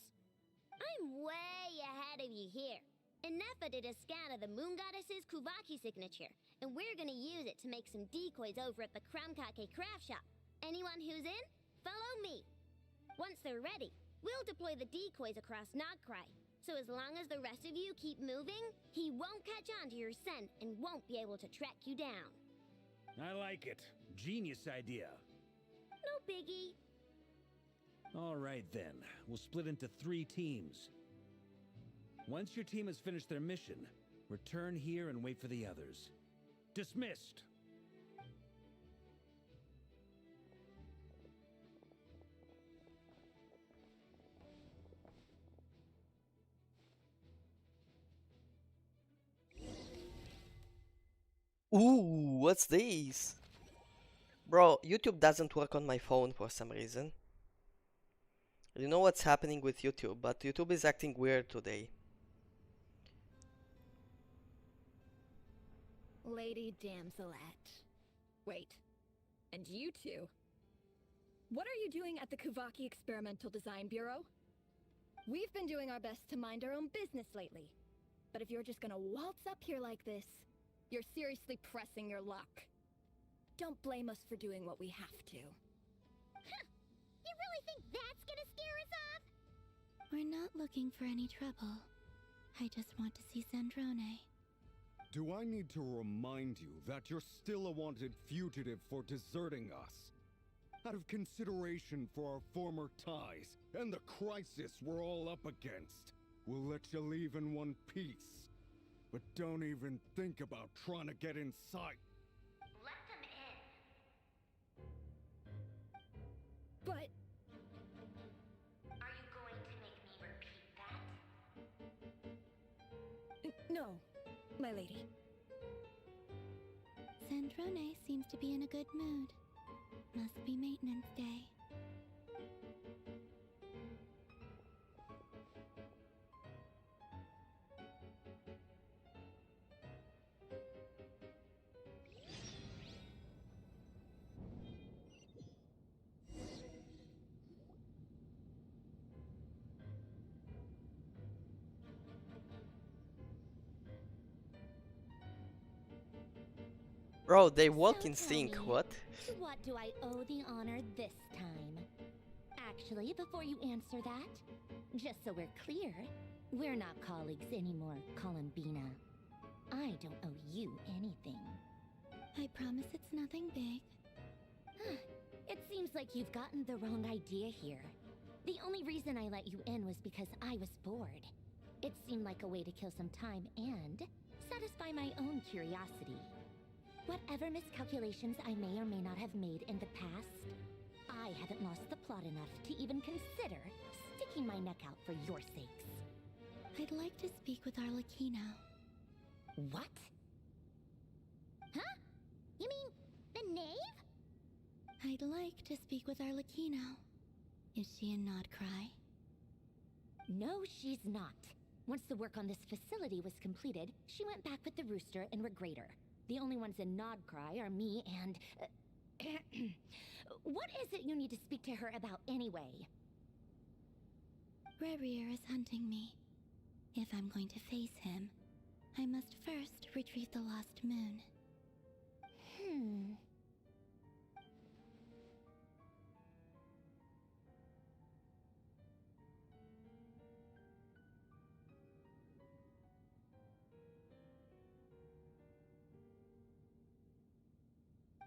I'm way ahead of you here. Nefa did a scan of the Moon Goddess's Kuvaki signature, and we're gonna use it to make some decoys over at the Krumkake craft shop. Anyone who's in, follow me. Once they're ready, we'll deploy the decoys across Nogcry. So as long as the rest of you keep moving, he won't catch on to your scent and won't be able to track you down. I like it. Genius idea. No biggie. All right then, we'll split into 3 teams. Once your team has finished their mission, return here and wait for the others. Dismissed! Ooh, what's this? Bro, YouTube doesn't work on my phone for some reason. I don't know what's happening with YouTube, but YouTube is acting weird today. Lady Damselette. Wait, and you two? What are you doing at the Kuvaki Experimental Design Bureau? We've been doing our best to mind our own business lately. But if you're just gonna waltz up here like this, you're seriously pressing your luck. Don't blame us for doing what we have to. Huh. You really think that's gonna scare us off? We're not looking for any trouble. I just want to see Sandrone. Do I need to remind you that you're still a wanted fugitive for deserting us? Out of consideration for our former ties and the crisis we're all up against, we'll let you leave in one piece. But don't even think about trying to get inside. Let them in. But Are you going to make me repeat that? no, my lady. Sandrone seems to be in a good mood. Must be maintenance day. Bro, they walk So in tell sync, me, what? To what do I owe the honor this time? Actually, before you answer that, just so we're clear, we're not colleagues anymore, Columbina. I don't owe you anything. I promise it's nothing big. It seems like you've gotten the wrong idea here. The only reason I let you in was because I was bored. It seemed like a way to kill some time and satisfy my own curiosity. Whatever miscalculations I may or may not have made in the past, I haven't lost the plot enough to even consider sticking my neck out for your sakes. I'd like to speak with Arlecchino. What? Huh? You mean the knave? I'd like to speak with Arlecchino. Is she in Nodcry? No, she's not. Once the work on this facility was completed, she went back with the Rooster and Regrator. The only ones in Nodcry are me and... what is it you need to speak to her about anyway? Rerir is hunting me. If I'm going to face him, I must first retrieve the lost moon.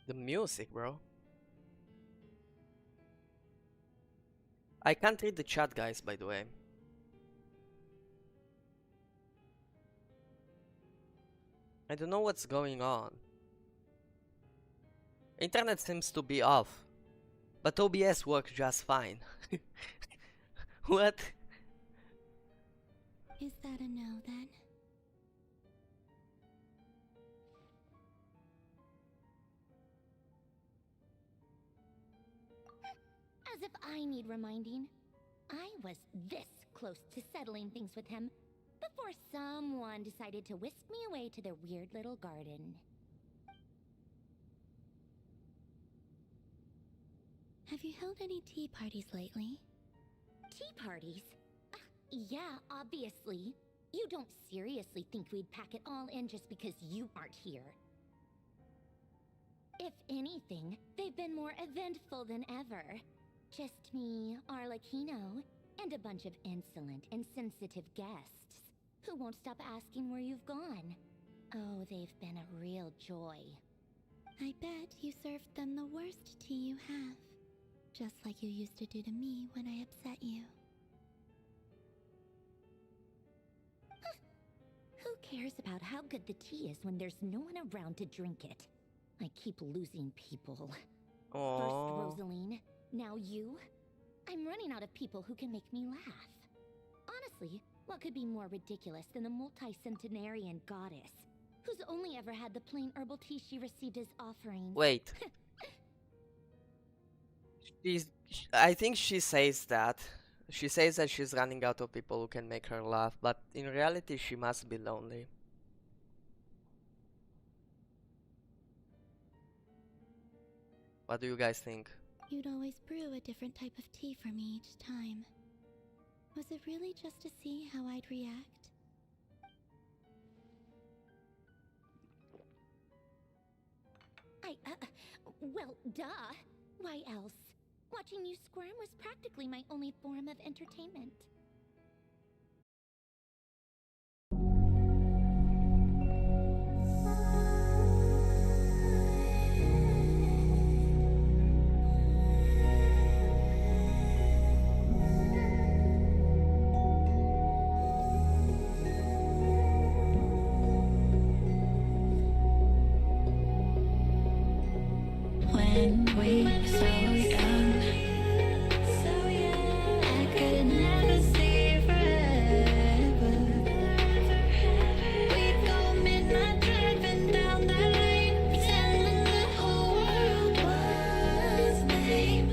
The music, bro. I can't read the chat, guys, by the way. I don't know what's going on. Internet seems to be off, but OBS works just fine. What? Is that a no, then? As if I need reminding. I was this close to settling things with him before someone decided to whisk me away to their weird little garden. Have you held any tea parties lately? Tea parties? Yeah, obviously. You don't seriously think we'd pack it all in just because you aren't here. If anything, they've been more eventful than ever. Just me, Arlecchino, and a bunch of insolent, insensitive guests who won't stop asking where you've gone. Oh, they've been a real joy. I bet you served them the worst tea you have. Just like you used to do to me when I upset you. Who cares about how good the tea is when there's no one around to drink it? I keep losing people. First Oh. Rosaline, now you. I'm running out of people who can make me laugh. Honestly, what could be more ridiculous than the multi-centenarian goddess, who's only ever had the plain herbal tea she received as offerings? Wait. I think she says that. She says that she's running out of people who can make her laugh, but in reality she must be lonely. What do you guys think? You'd always brew a different type of tea for me each time. Was it really just to see how I'd react? Well, duh. Why else? Watching you squirm was practically my only form of entertainment. When we were so young, I could never see forever. We'd go midnight driving down that lane, pretending the whole world was lame.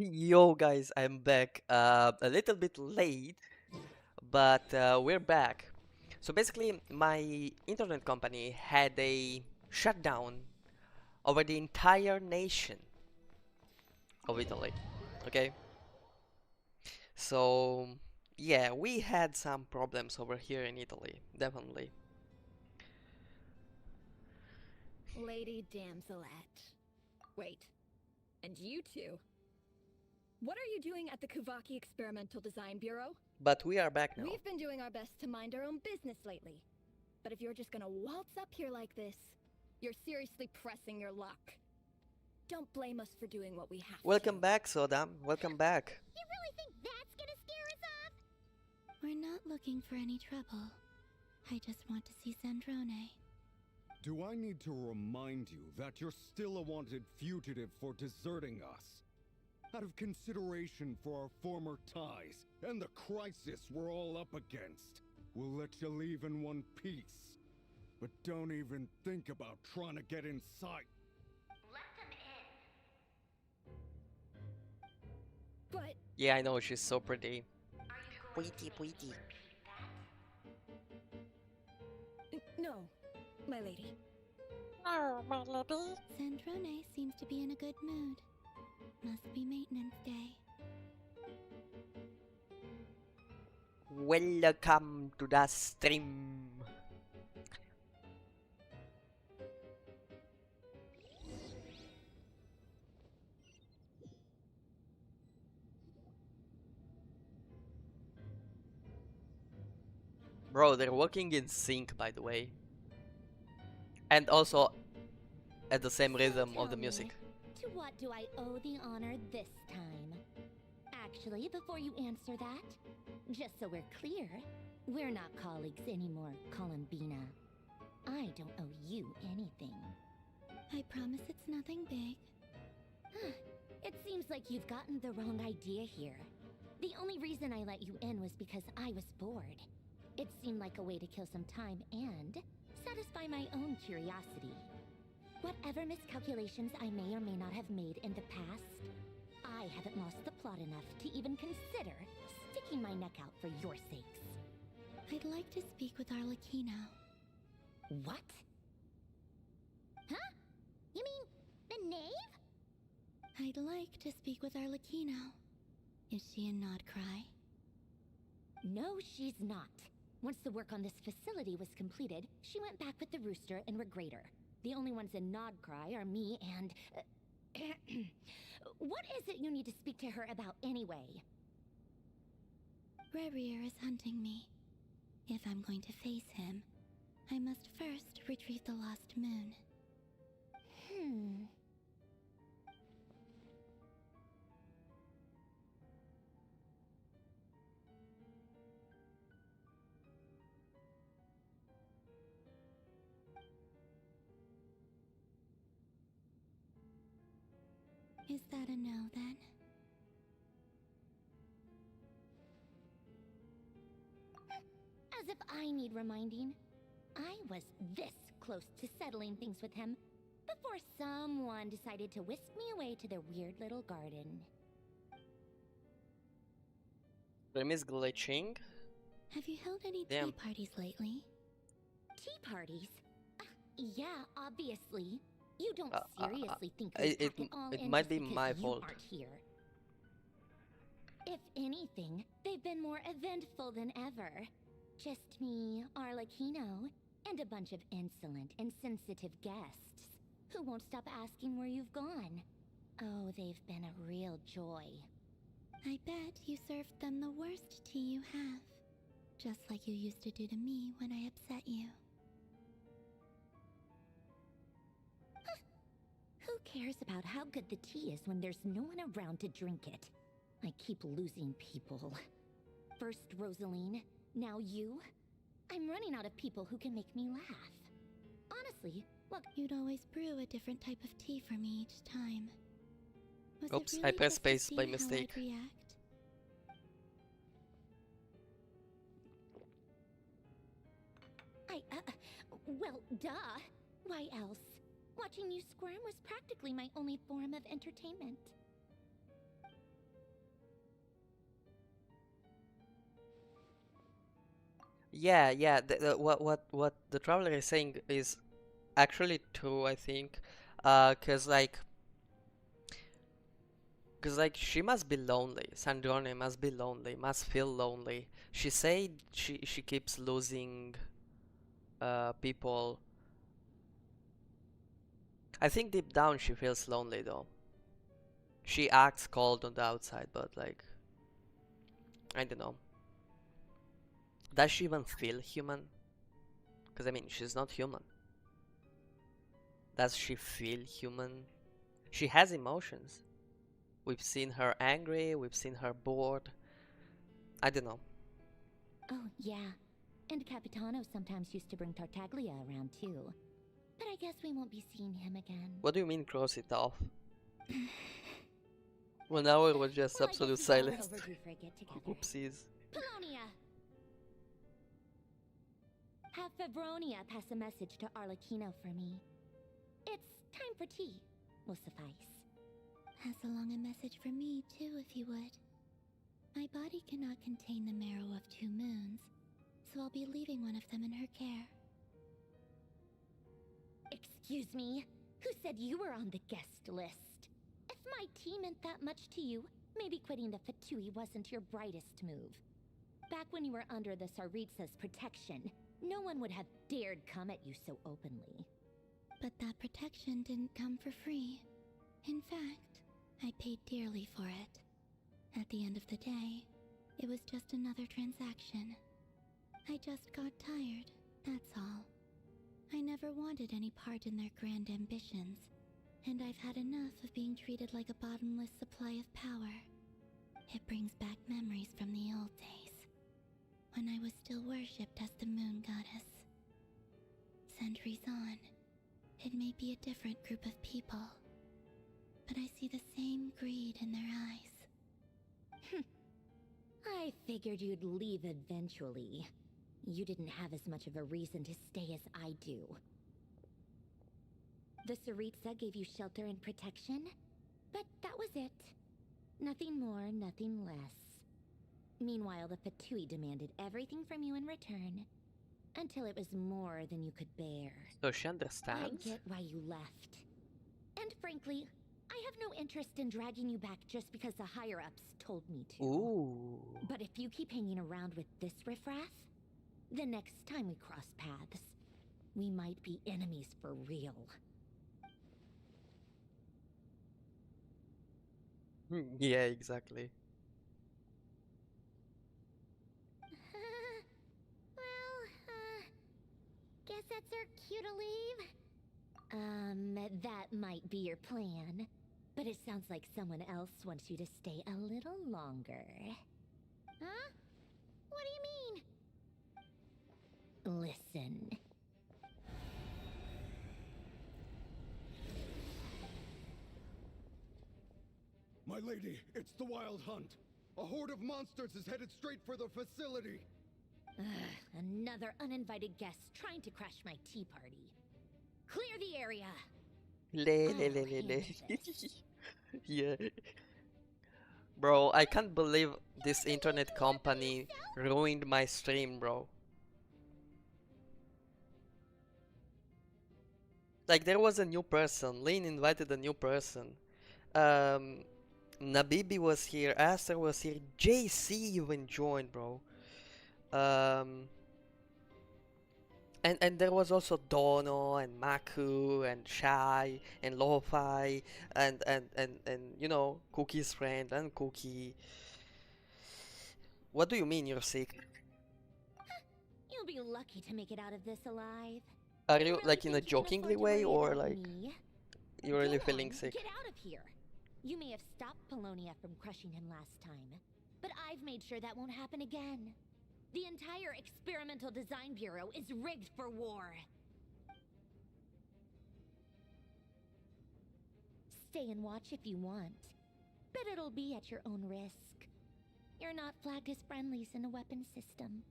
Yo guys, I'm back. A little bit late, but we're back. So basically, my internet company had a shutdown over the entire nation of Italy. Okay, so yeah, we had some problems over here in Italy, definitely. Lady Damselette. Wait, and you two? What are you doing at the Kuvaki Experimental Design Bureau? But we are back now. We've been doing our best to mind our own business lately. But if you're just gonna waltz up here like this, you're seriously pressing your luck. Don't blame us for doing what we have Welcome to. back, Soda. Welcome back. You really think that's gonna scare us off? We're not looking for any trouble. I just want to see Sandrone. Do I need to remind you that you're still a wanted fugitive for deserting us? Out of consideration for our former ties and the crisis we're all up against, we'll let you leave in one piece. But don't even think about trying to get inside. Let them in. But Yeah, I know she's so pretty. Are you going Pretty, to pretty. repeat that? no, my lady. Oh, my lady. Sandrone seems to be in a good mood. Must be maintenance day. Welcome to the stream. Bro, they're working in sync, by the way. And also at the same rhythm of the music. To what do I owe the honor this time? Actually, before you answer that, just so we're clear, we're not colleagues anymore, Columbina. I don't owe you anything. I promise it's nothing big. It seems like you've gotten the wrong idea here. The only reason I let you in was because I was bored. It seemed like a way to kill some time and satisfy my own curiosity. Whatever miscalculations I may or may not have made in the past, I haven't lost the plot enough to even consider sticking my neck out for your sakes. I'd like to speak with Arlecchino. What? Huh? You mean the knave? I'd like to speak with Arlecchino. Is she in Nodcry? No, she's not. Once the work on this facility was completed, she went back with the Rooster and Regrator. The only ones in Nodcry are me and... what is it you need to speak to her about anyway? Rerir is hunting me. If I'm going to face him, I must first retrieve the lost moon. Is that a no, then? As if I need reminding. I was this close to settling things with him before someone decided to whisk me away to their weird little garden. Stream is glitching. Have you held any Damn. tea parties lately? Tea parties? Yeah, obviously. You don't Uh, uh, uh, seriously think it- we it- pack it all it in might just be because my you fault. aren't here. If anything, they've been more eventful than ever. Just me, Arlecchino, and a bunch of insolent and sensitive guests who won't stop asking where you've gone. Oh, they've been a real joy. I bet you served them the worst tea you have. Just like you used to do to me when I upset you. Who cares about how good the tea is when there's no one around to drink it? I keep losing people. First Rosaline, now you. I'm running out of people who can make me laugh. Honestly, look, You'd always brew a different type of tea for me each time. Was Oops, it I really pressed just to space by see how mistake. I'd react? well, duh. Why else? Watching you squirm was practically my only form of entertainment. Yeah, yeah. What the traveler is saying is actually true, I think. 'Cause like she must be lonely. Sandrone must be lonely, must feel lonely. She said she keeps losing people. I think deep down she feels lonely though. She acts cold on the outside, but like I don't know. Does she even feel human? Because I mean, she's not human. Does she feel human? She has emotions. We've seen her angry, we've seen her bored. I don't know. Oh, yeah. And Capitano sometimes used to bring Tartaglia around too. But I guess we won't be seeing him again. What do you mean cross it off? 1 hour was just Well, I guess absolute he's all silence. overdue for a get-together. Oopsies. Polonia! Have Febronia pass a message to Arlecchino for me. It's time for tea. Will suffice. Pass along a message for me, too, if you would. My body cannot contain the marrow of 2 moons, so I'll be leaving one of them in her care. Excuse me? Who said you were on the guest list? If my tea meant that much to you, maybe quitting the Fatui wasn't your brightest move. Back when you were under the Tsaritsa's protection, no one would have dared come at you so openly. But that protection didn't come for free. In fact, I paid dearly for it. At the end of the day, it was just another transaction. I just got tired, that's all. I never wanted any part in their grand ambitions, and I've had enough of being treated like a bottomless supply of power. It brings back memories from the old days, when I was still worshipped as the moon goddess. Centuries on, it may be a different group of people, but I see the same greed in their eyes. I figured you'd leave eventually. You didn't have as much of a reason to stay as I do. The Tsaritsa gave you shelter and protection, but that was it. Nothing more, nothing less. Meanwhile, the Fatui demanded everything from you in return, until it was more than you could bear. So she I understands? get why you left. And frankly, I have no interest in dragging you back just because the higher-ups told me to. Ooh. But if you keep hanging around with this riffraff, the next time we cross paths, we might be enemies for real. Yeah, exactly. Guess that's our cue to leave? That might be your plan. But it sounds like someone else wants you to stay a little longer. Huh? What do you mean? Listen. My lady, it's the Wild Hunt. A horde of monsters is headed straight for the facility. Another uninvited guest trying to crash my tea party. Clear the area! Le le le le le. Yeah. Bro, I can't believe this internet company ruined my stream, bro. Like there was a new person. Lane invited a new person. Um, Nabibi was here. Aster was here. JC even joined, bro. Um, and there was also Dono and Maku and Shy and Lo-Fi and you know Cookie's friend and Cookie. What do you mean you're sick? You'll be lucky to make it out of this alive. Are You you really like in a think you can jokingly afford to way worry or about like me? you're really Go feeling on, sick? Get out of here. You may have stopped Polonia from crushing him last time, but I've made sure that won't happen again. The entire Experimental Design Bureau is rigged for war. Stay and watch if you want, but it'll be at your own risk. You're not flagged as friendlies in the weapon system.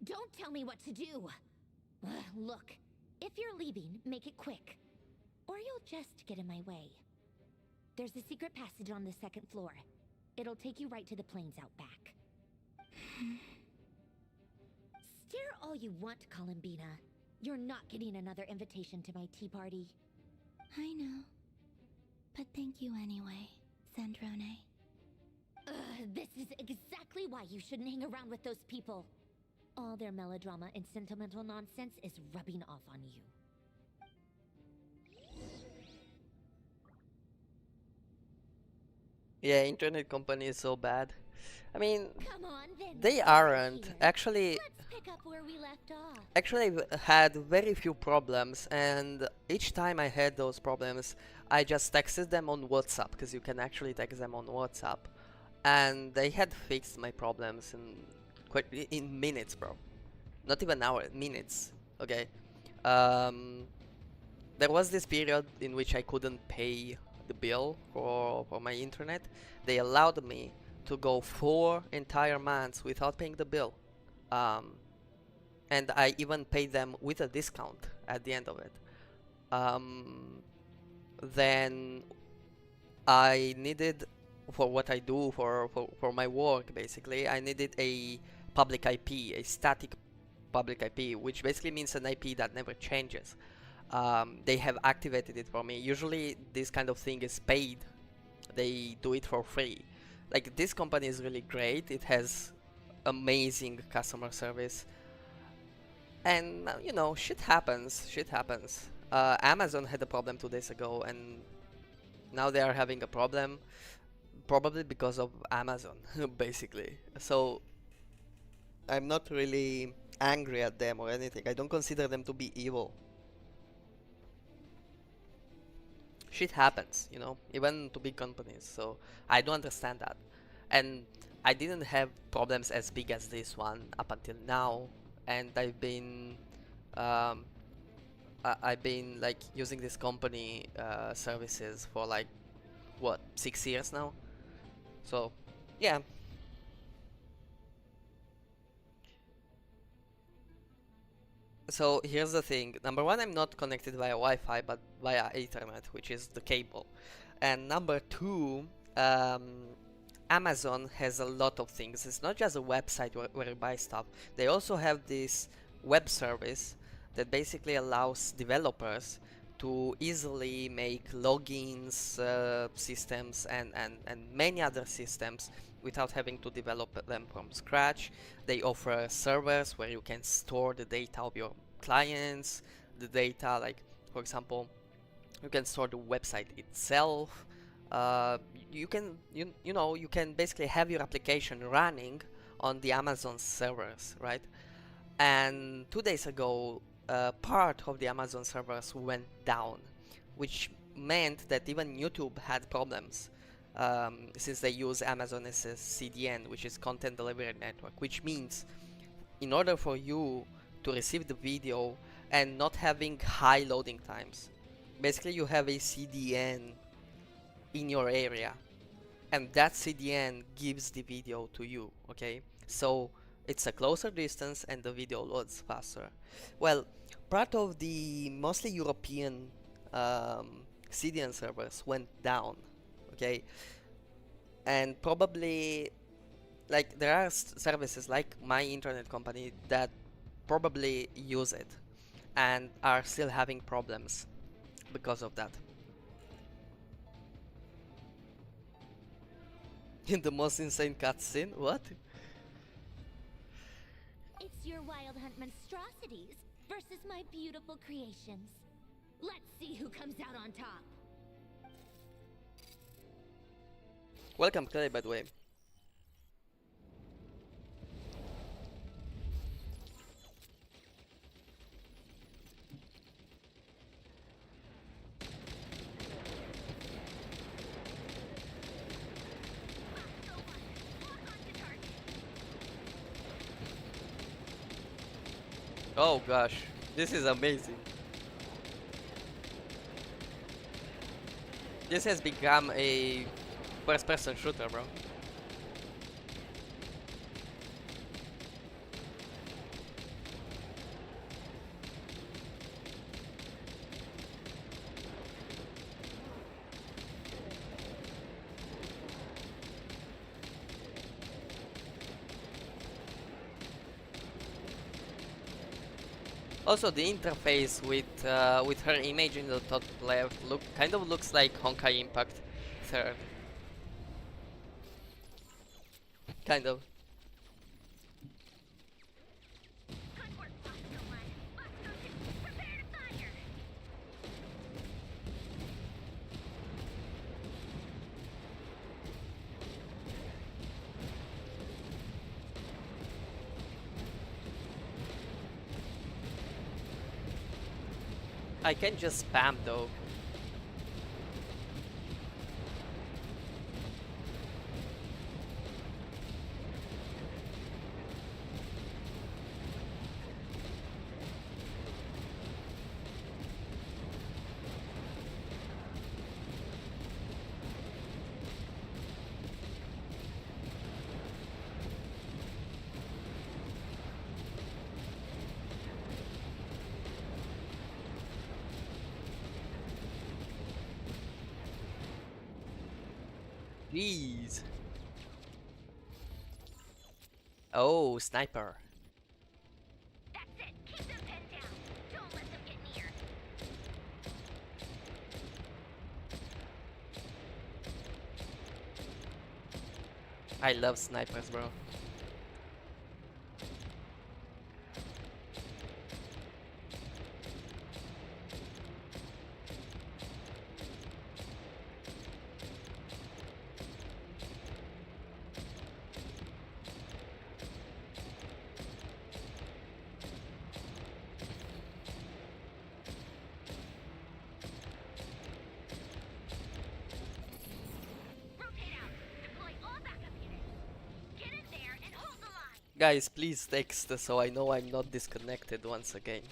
Don't tell me what to do! Look, if you're leaving, make it quick. Or you'll just get in my way. There's a secret passage on the 2nd floor. It'll take you right to the plains out back. Dare all you want, Columbina. You're not getting another invitation to my tea party. I know. But thank you anyway, Sandrone. This is exactly why you shouldn't hang around with those people. All their melodrama and sentimental nonsense is rubbing off on you. Yeah, internet company is so bad. I mean, Come on, then. they stay aren't. here. Actually, Let's pick up where we left off. I've had very few problems, and each time I had those problems, I just texted them on WhatsApp, because you can actually text them on WhatsApp, and they had fixed my problems in minutes, bro. Not even hours, minutes. Okay. Um, there was this period in which I couldn't pay the bill for my internet. They allowed me to go 4 entire months without paying the bill. And I even paid them with a discount at the end of it. Then I needed, for what I do for my work, basically, I needed a public IP, a static public IP, which basically means an IP that never changes. They have activated it for me. Usually this kind of thing is paid. They do it for free. Like, this company is really great. It has amazing customer service. And, you know, shit happens. Amazon had a problem 2 days ago, and now they are having a problem, probably because of Amazon, basically. So, I'm not really angry at them or anything. I don't consider them to be evil. Shit happens, you know, even to big companies. So, I do understand that. And I didn't have problems as big as this one up until now. And I've been like using this company services for like what, 6 years now. So yeah. So here's the thing. Number one, I'm not connected via Wi-Fi, but via Ethernet, which is the cable. And number two, Amazon has a lot of things. It's not just a website where you buy stuff. They also have this web service that basically allows developers to easily make logins, systems, and many other systems without having to develop them from scratch. They offer servers where you can store the data of your clients, the data, like, for example, you can store the website itself. You can you can basically have your application running on the Amazon servers, right? And 2 days ago, part of the Amazon servers went down, which meant that even YouTube had problems, since they use Amazon as a CDN, which is Content Delivery Network, which means in order for you to receive the video and not having high loading times, basically you have a CDN in your area, and that CDN gives the video to you, okay? So it's a closer distance and the video loads faster. Well, part of the mostly European CDN servers went down, okay? And probably, like, there are services like my internet company that probably use it and are still having problems because of that. In the most insane cutscene? What? It's your Wild Hunt monstrosities versus my beautiful creations. Let's see who comes out on top. Welcome, Clay, by the way. Oh gosh, this is amazing. This has become a first-person shooter, bro. Also, the interface with her image in the top left looks like Honkai Impact Third. Kind of. Good work, Bosco 1. Bosco 2, prepare to fire! I can just spam though. Jeez. Oh, sniper. That's it! Keep them pinned down! Don't let them get near! I love snipers, bro. Rotate out! Deploy all backup units! Get in there and hold the line! Guys, please text so I know I'm not disconnected once again.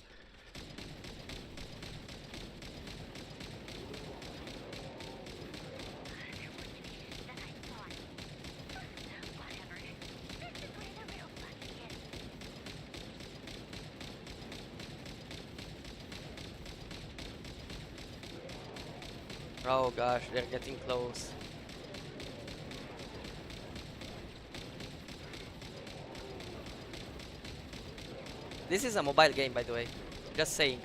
There were indications that I thought. Whatever. This is where the real fun begins. Oh gosh, they're getting close. This is a mobile game, by the way. Just saying.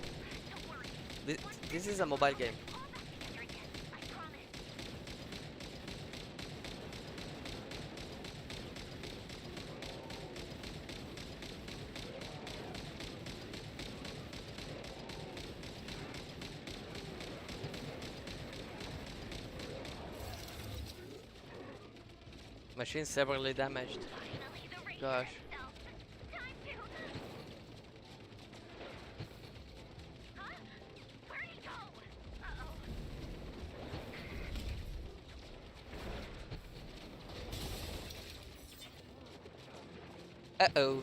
Don't worry. This, this is a mobile game. All back together again. I promise. Machine severely damaged. Finally, the race Gosh. itself. Time to... Huh? Where'd he go? Uh-oh. Uh-oh.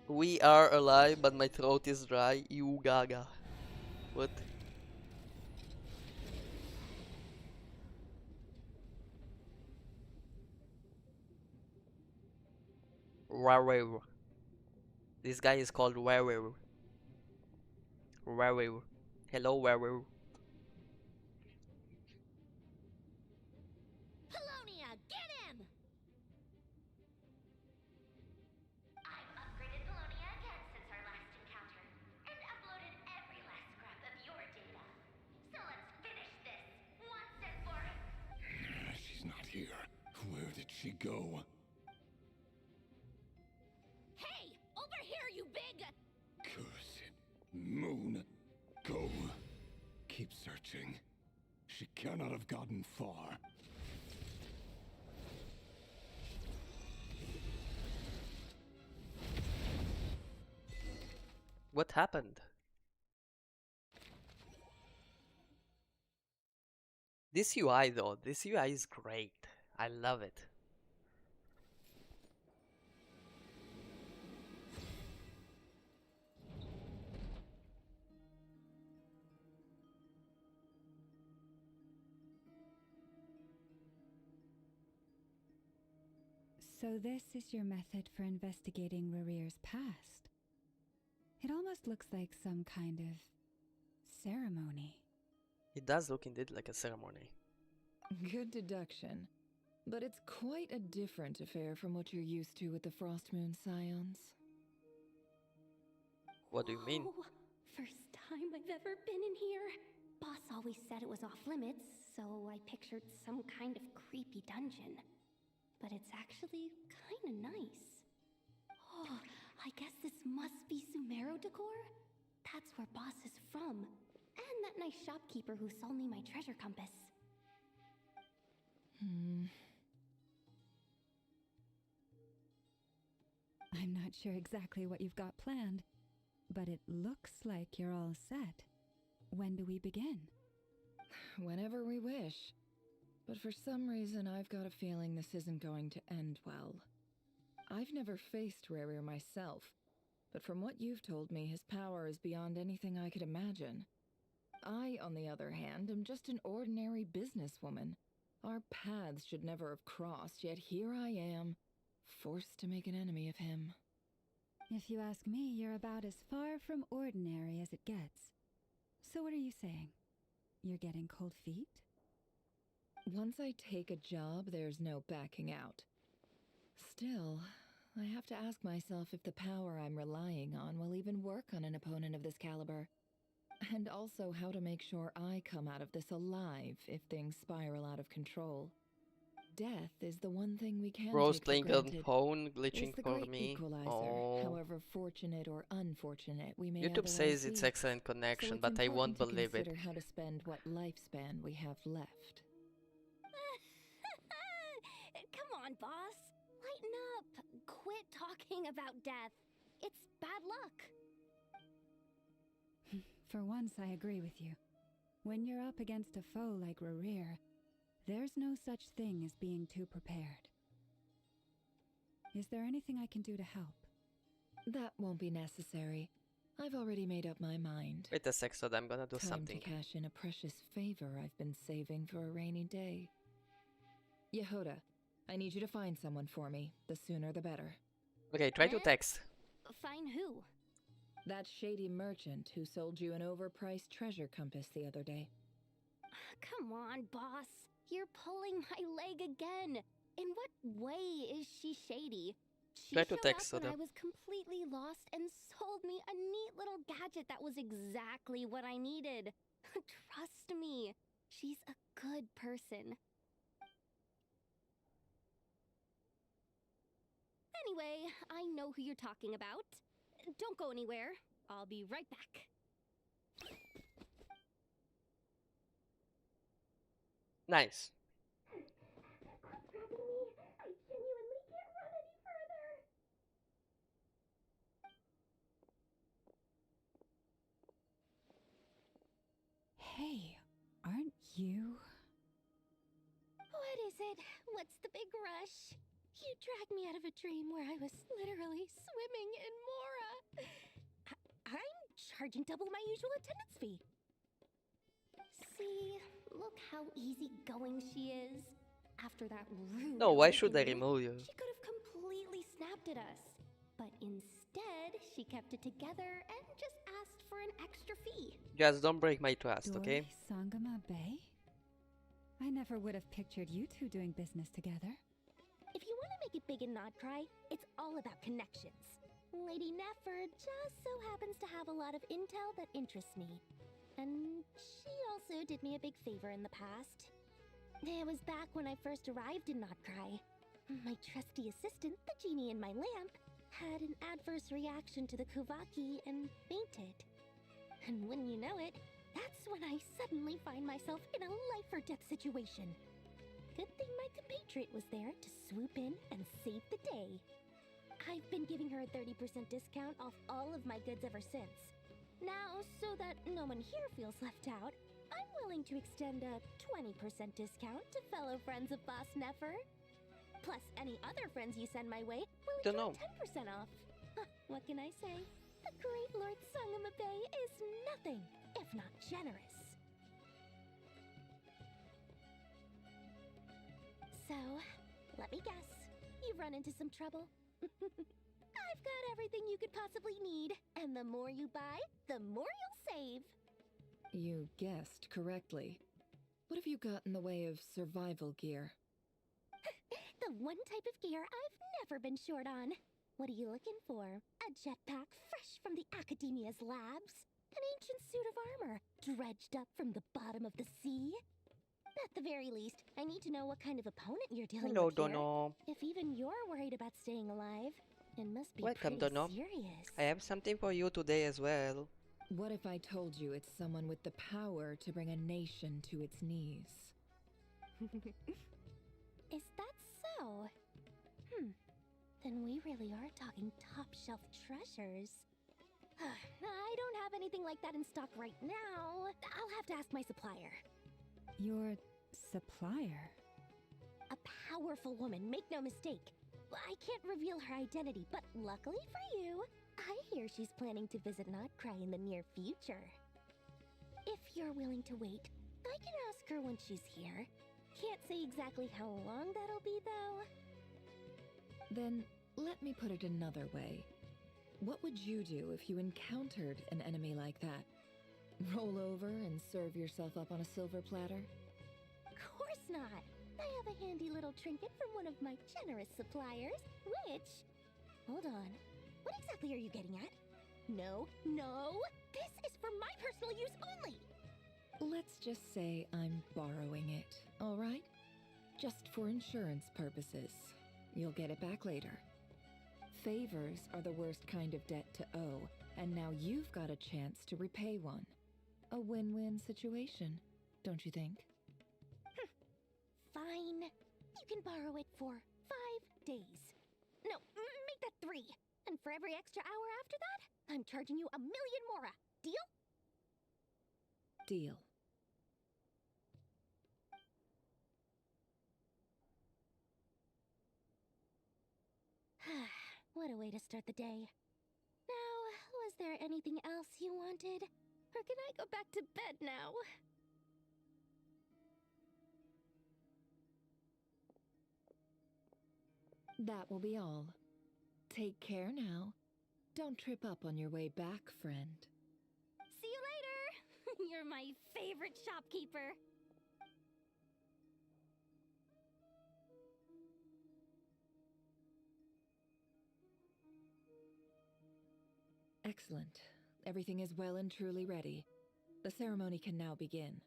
We are alive, but my throat is dry. You gaga. What? Warrior. This guy is called Warrior. Warrior. Hello, Warrior. Polonia, get him! I've upgraded Polonia again since our last encounter, and uploaded every last scrap of your data. So let's finish this, once and for... She's not here. Where did she go? Hey! Over here, you big... Curse it. Moon. Go. Keep searching. She cannot have gotten far. What happened? This UI though, this UI is great. I love it. So this is your method for investigating Rarir's past. It almost looks like some kind of ceremony. It does look indeed like a ceremony. Good deduction. But it's quite a different affair from what you're used to with the Frost Moon Scions. What do you mean? Whoa, first time I've ever been in here. Boss always said it was off limits, so I pictured some kind of creepy dungeon. But it's actually kinda nice. Oh, I guess this must be Sumero decor? That's where Boss is from. And that nice shopkeeper who sold me my treasure compass. I'm not sure exactly what you've got planned, but it looks like you're all set. When do we begin? Whenever we wish. But for some reason, I've got a feeling this isn't going to end well. I've never faced Rerir myself, but from what you've told me, his power is beyond anything I could imagine. I, on the other hand, am just an ordinary businesswoman. Our paths should never have crossed, yet here I am, forced to make an enemy of him. If you ask me, you're about as far from ordinary as it gets. So what are you saying? You're getting cold feet? Once I take a job, there's no backing out. Still, I have to ask myself if the power I'm relying on will even work on an opponent of this caliber. And also how to make sure I come out of this alive if things spiral out of control. Death is the one thing we can't Bro's take for playing on granted. phone, It's glitching the for great me. equalizer, Oh. however fortunate or unfortunate we may YouTube otherwise says it's be. excellent So connection, it's but I won't important to believe it. consider how to spend what lifespan we have left. Come on, boss. Lighten up. Quit talking about death. It's bad luck. For once, I agree with you. When you're up against a foe like Rerir, there's no such thing as being too prepared. Is there anything I can do to help? That won't be necessary. I've already made up my mind. Wait a sec, so I'm gonna do Time something. to cash in a precious favor I've been saving for a rainy day. Yehoda, I need you to find someone for me. The sooner the better. Okay, try to Eh? text. Find who? That shady merchant who sold you an overpriced treasure compass the other day. Come on, boss. You're pulling my leg again. In what way is she shady? She Try to showed text up when her. I was completely lost and sold me a neat little gadget that was exactly what I needed. Trust me, she's a good person. Anyway, I know who you're talking about. Don't go anywhere. I'll be right back. Nice. I genuinely can't run any further. Hey, aren't you? What is it? What's the big rush? You dragged me out of a dream where I was literally swimming in Mora. I'm charging double my usual attendance fee. See, look how easygoing she is. After that rude No, why should I awakening, remove you? she could have completely snapped at us. But instead, she kept it together and just asked for an extra fee. Just don't break my trust, okay? Doi Sangama Bay? I never would have pictured you two doing business together. If you want to make it big and not cry, it's all about connections. Lady Nefer just so happens to have a lot of intel that interests me. And she also did me a big favor in the past. It was back when I first arrived in Notcry. My trusty assistant, the genie in my lamp, had an adverse reaction to the Kuvaki and fainted. And when you know it, that's when I suddenly find myself in a life-or-death situation. Good thing my compatriot was there to swoop in and save the day. I've been giving her a 30% discount off all of my goods ever since. Now, so that no one here feels left out, I'm willing to extend a 20% discount to fellow friends of Boss Nefer. Plus, any other friends you send my way will Dunno. enjoy 10% off. What can I say? The great Lord Sangama Bay is nothing if not generous. So, let me guess. You've run into some trouble? I've got everything you could possibly need, and the more you buy, the more you'll save. You guessed correctly. What have you got in the way of survival gear? The one type of gear I've never been short on. What are you looking for? A jetpack fresh from the Academia's labs? An ancient suit of armor dredged up from the bottom of the sea? At the very least, I need to know what kind of opponent you're dealing Hello, with here. Dono. If even you're worried about staying alive, it must be Welcome, pretty Dono. serious. I have something for you today as well. What if I told you it's someone with the power to bring a nation to its knees? Is that so? Then we really are talking top shelf treasures. I don't have anything like that in stock right now. I'll have to ask my supplier. Your supplier? A powerful woman, make no mistake. I can't reveal her identity, but luckily for you, I hear she's planning to visit Notcry in the near future. If you're willing to wait, I can ask her when she's here. Can't say exactly how long that'll be, though. Then let me put it another way. What would you do if you encountered an enemy like that? Roll over and serve yourself up on a silver platter? Of course not. I have a handy little trinket from one of my generous suppliers, which... Hold on. What exactly are you getting at? No, no! This is for my personal use only! Let's just say I'm borrowing it, all right? Just for insurance purposes. You'll get it back later. Favors are the worst kind of debt to owe, and now you've got a chance to repay one. A win-win situation, don't you think? Fine. You can borrow it for 5 days. No, make that 3. And for every extra hour after that, I'm charging you 1,000,000 mora. Deal? Deal. What a way to start the day. Now, was there anything else you wanted? Or can I go back to bed now? That will be all. Take care now. Don't trip up on your way back, friend. See you later! You're my favorite shopkeeper. Excellent. Everything is well and truly ready. The ceremony can now begin.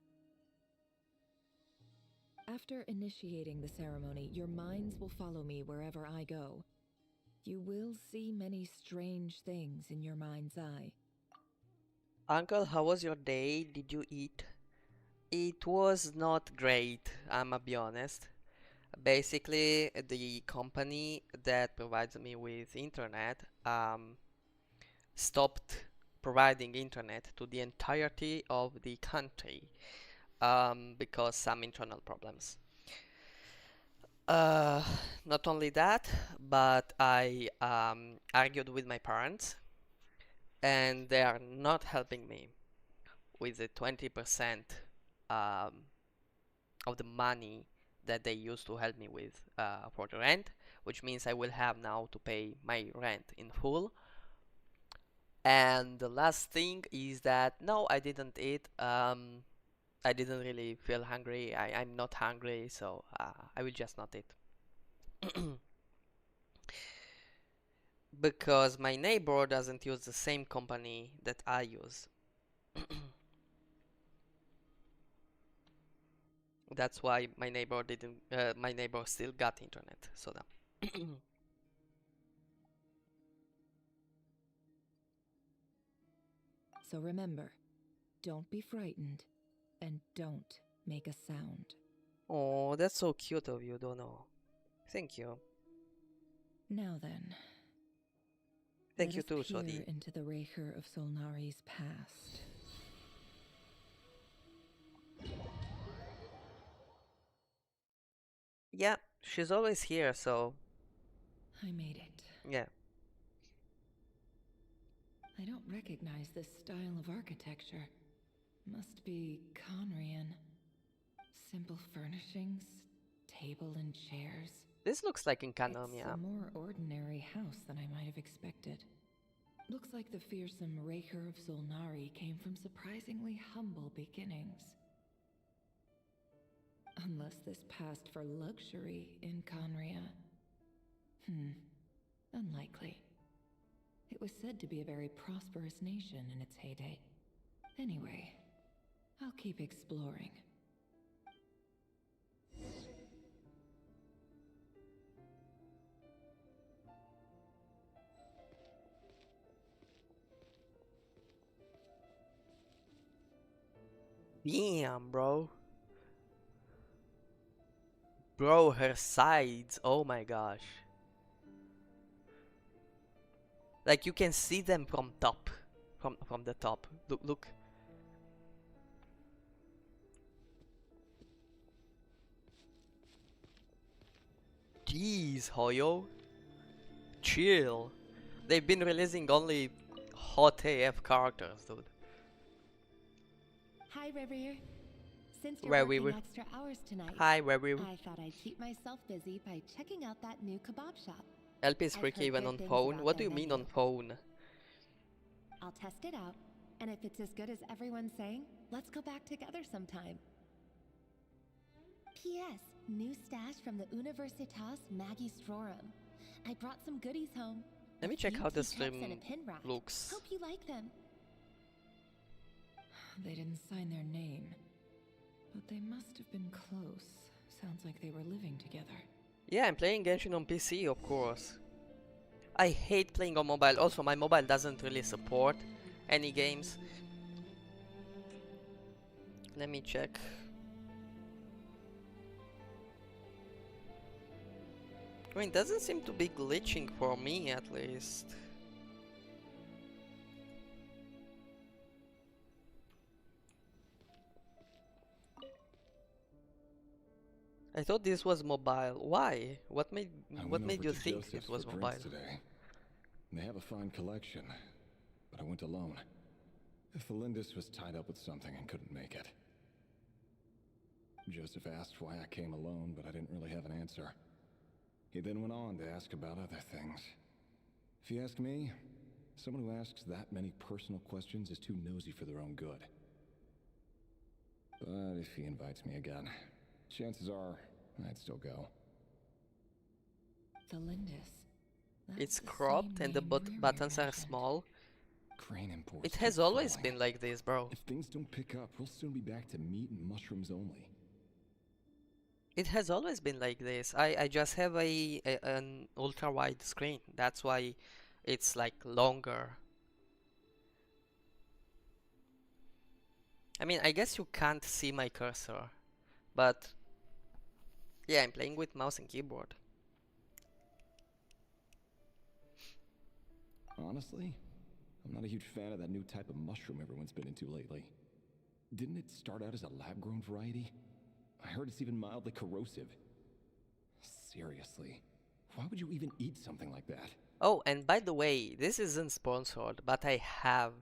After initiating the ceremony, your minds will follow me wherever I go. You will see many strange things in your mind's eye. Uncle, how was your day? Did you eat? It was not great, I'ma be honest. Basically, the company that provides me with internet stopped providing internet to the entirety of the country because some internal problems. Not only that, but I argued with my parents, and they are not helping me with the 20% um, of the money that they used to help me with for the rent, which means I will have now to pay my rent in full. And the last thing is that no, I didn't eat. I didn't really feel hungry. I'm not hungry, so I will just not eat. Because my neighbor doesn't use the same company that I use. That's why my neighbor didn't. My neighbor still got internet. So now. So remember, don't be frightened, and don't make a sound. Oh, that's so cute of you, Dono. Thank you. Now then, Thank you let us too, peer Sodi. into the Raker of Solnari's past. Yeah, she's always here, so I made it. yeah. I don't recognize this style of architecture. Must be Conrian. Simple furnishings, table and chairs. This looks like in It's Kanomia. a more ordinary house than I might have expected. Looks like the fearsome Raker of Solnari came from surprisingly humble beginnings. Unless this passed for luxury in Conria. Unlikely. It was said to be a very prosperous nation in its heyday. Anyway, I'll keep exploring. Damn, bro. Bro, her sides. Oh my gosh. Like you can see them from top. From the top. Look. Jeez, Hoyo. Chill. They've been releasing only hot AF characters, dude. Hi, Reverie. Since you're Where we working were. extra hours tonight, Hi, where we were. I thought I'd keep myself busy by checking out that new kebab shop. LP is I've freaky heard even good on things phone. about What do their you mean menu. on phone? I'll test it out, and if it's as good as everyone's saying, let's go back together sometime. P.S. New stash from the Universitas Magistrorum. I brought some goodies home. Let me A check few how the teacups and stream a pin rack. looks. Hope you like them. They didn't sign their name. But they must have been close. Sounds like they were living together. Yeah, I'm playing Genshin on PC, of course. I hate playing on mobile. Also, my mobile doesn't really support any games. Let me check. I mean, it doesn't seem to be glitching for me, at least. I thought this was mobile. Why? What made you think it was mobile? Today. They have a fine collection, but I went alone. Felindus was tied up with something and couldn't make it. Joseph asked why I came alone, but I didn't really have an answer. He then went on to ask about other things. If you ask me, someone who asks that many personal questions is too nosy for their own good. But if he invites me again, chances are I'd still go. The Lindis. It's cropped and the buttons are small. Crane imports It has keep always falling. been like this, bro. If things don't pick up, we'll soon be back to meat and mushrooms only. It has always been like this. I just have an ultra wide screen. That's why it's like longer. I mean, I guess you can't see my cursor, but yeah, I'm playing with mouse and keyboard. Honestly, I'm not a huge fan of that new type of mushroom everyone's been into lately. Didn't it start out as a lab-grown variety? I heard it's even mildly corrosive. Seriously, why would you even eat something like that? Oh, and by the way, this isn't sponsored, but I have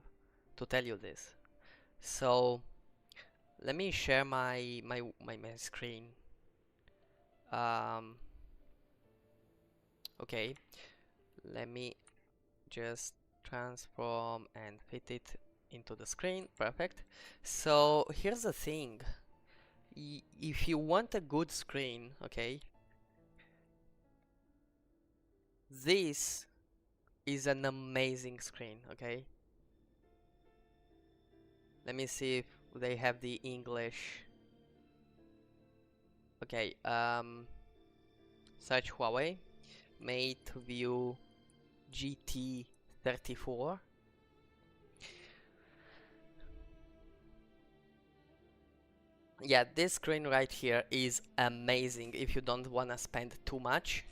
to tell you this. So, let me share my screen. Okay, let me just transform and fit it into the screen. Perfect. So here's the thing. If you want a good screen, okay, this is an amazing screen, okay. Let me see if they have the English. Okay, search Huawei Mate View GT34. Yeah, this screen right here is amazing if you don't wanna spend too much.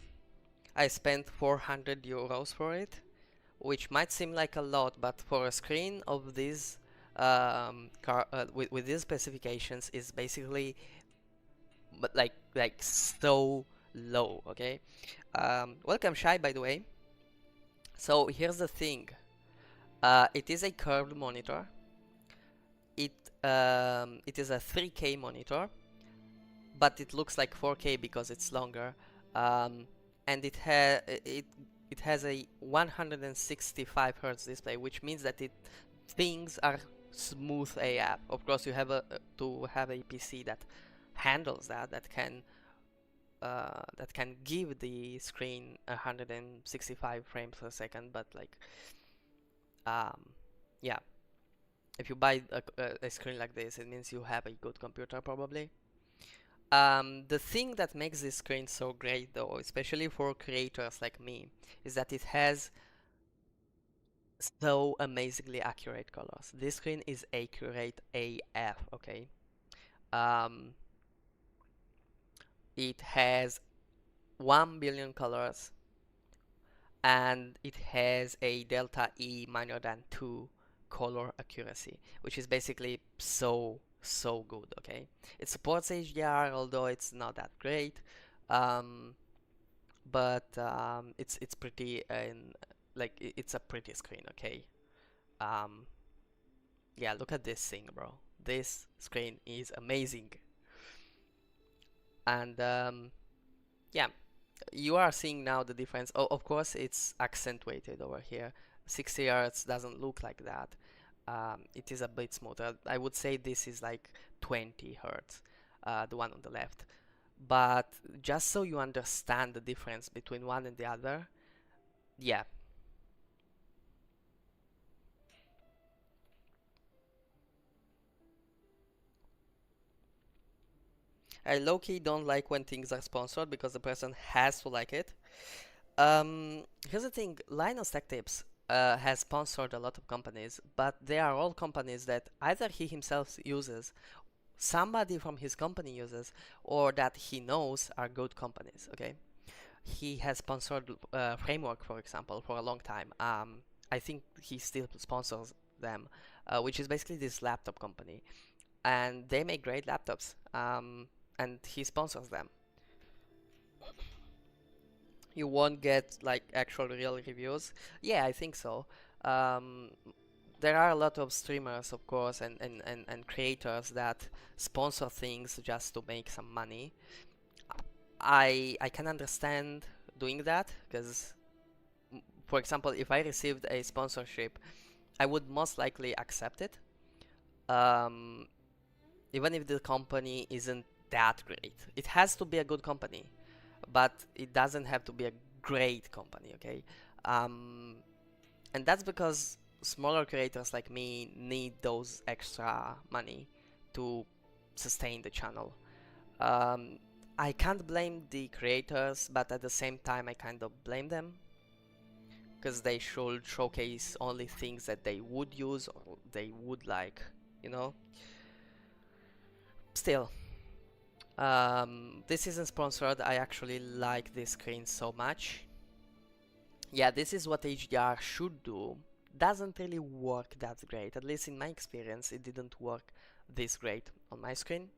I spent 400 euros for it, which might seem like a lot, but for a screen of this with these specifications is basically like so low. Okay. Welcome, Shy, by the way. So here's the thing. It is a curved monitor. It is a 3K monitor, but it looks like 4K because it's longer. And it has a 165 Hz display, which means that things are smooth AF. Of course, you have to have a PC that handles that can that can give the screen 165 frames per second, but like yeah, if you buy a screen like this, it means you have a good computer probably. The thing that makes this screen so great though, especially for creators like me, is that it has so amazingly accurate colors. This screen is accurate AF, okay? Um, it has 1 billion colors and it has a delta E minor than 2 color accuracy, which is basically so good, okay? It supports HDR, although it's not that great, but it's pretty and like it's a pretty screen, okay? Um, yeah, look at this thing, bro. This screen is amazing, and yeah, you are seeing now the difference. Oh, of course, it's accentuated over here. 60 Hz doesn't look like that. It is a bit smoother. I would say this is like 20 Hz, the one on the left. But just so you understand the difference between one and the other, yeah. I low-key don't like when things are sponsored because the person has to like it. Here's the thing, Linus Tech Tips has sponsored a lot of companies, but they are all companies that either he himself uses, somebody from his company uses, or that he knows are good companies, okay? He has sponsored Framework, for example, for a long time. I think he still sponsors them, which is basically this laptop company. And they make great laptops, and he sponsors them. You won't get like actual real reviews. Yeah, I think so. Um, there are a lot of streamers, of course, and creators that sponsor things just to make some money. I can understand doing that because, for example, if I received a sponsorship, I would most likely accept it, um, even if the company isn't that great. It has to be a good company, but it doesn't have to be a great company, okay? And that's because smaller creators like me need those extra money to sustain the channel. Um, I can't blame the creators, but at the same time I kind of blame them because they should showcase only things that they would use or they would like, you know? Still, this isn't sponsored. I actually like this screen so much. Yeah, this is what HDR should do. Doesn't really work that great. At least in my experience, it didn't work this great on my screen.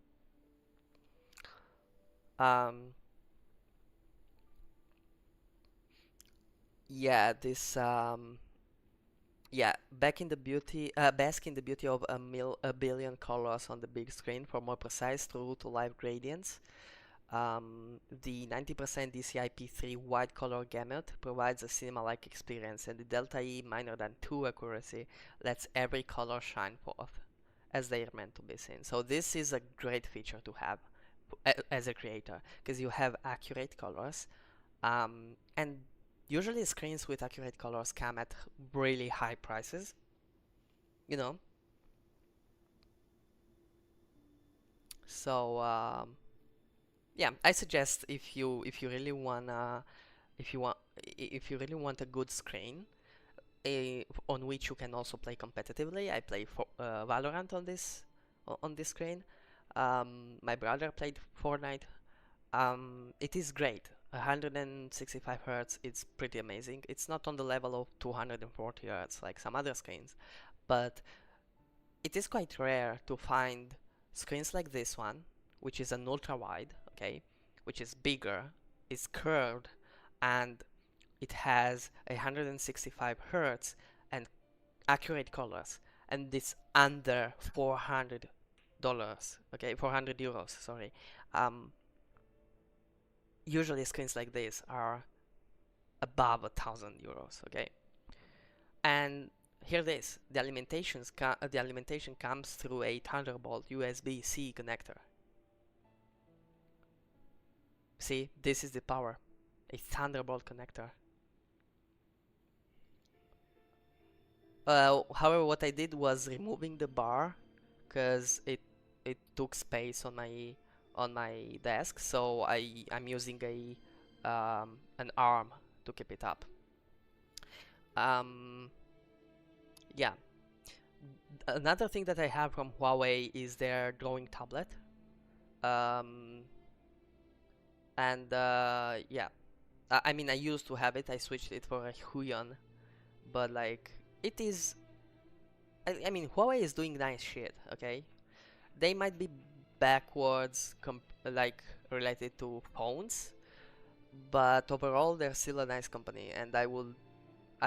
Yeah, this yeah, bask in the beauty of a billion colors on the big screen for more precise true to life gradients. The 90% DCI-P3 wide color gamut provides a cinema-like experience, and the delta E minor than 2 accuracy lets every color shine forth as they are meant to be seen. So this is a great feature to have as a creator because you have accurate colors, and usually screens with accurate colors come at really high prices, you know. So yeah, I suggest if you really wanna if you really want a good screen on which you can also play competitively. I play for, Valorant on this screen. My brother played Fortnite. It is great. 165 Hz, it's pretty amazing. It's not on the level of 240 Hz like some other screens, but it is quite rare to find screens like this one, which is an ultra wide, okay, which is bigger, is curved, and it has 165 Hz and accurate colors, and it's under $400, okay, 400 euros, sorry. Usually screens like this are above 1,000 euros, okay? And here it is. The alimentation comes through a Thunderbolt USB-C connector. See, this is the power. A Thunderbolt connector. However, what I did was removing the bar because it took space on my desk, so I'm using an arm to keep it up. Yeah. Another thing that I have from Huawei is their drawing tablet. And yeah, I mean, I used to have it. I switched it for a Huion, but like it is. I mean, Huawei is doing nice shit. Okay, they might be backwards, like related to phones, but overall they're still a nice company, and I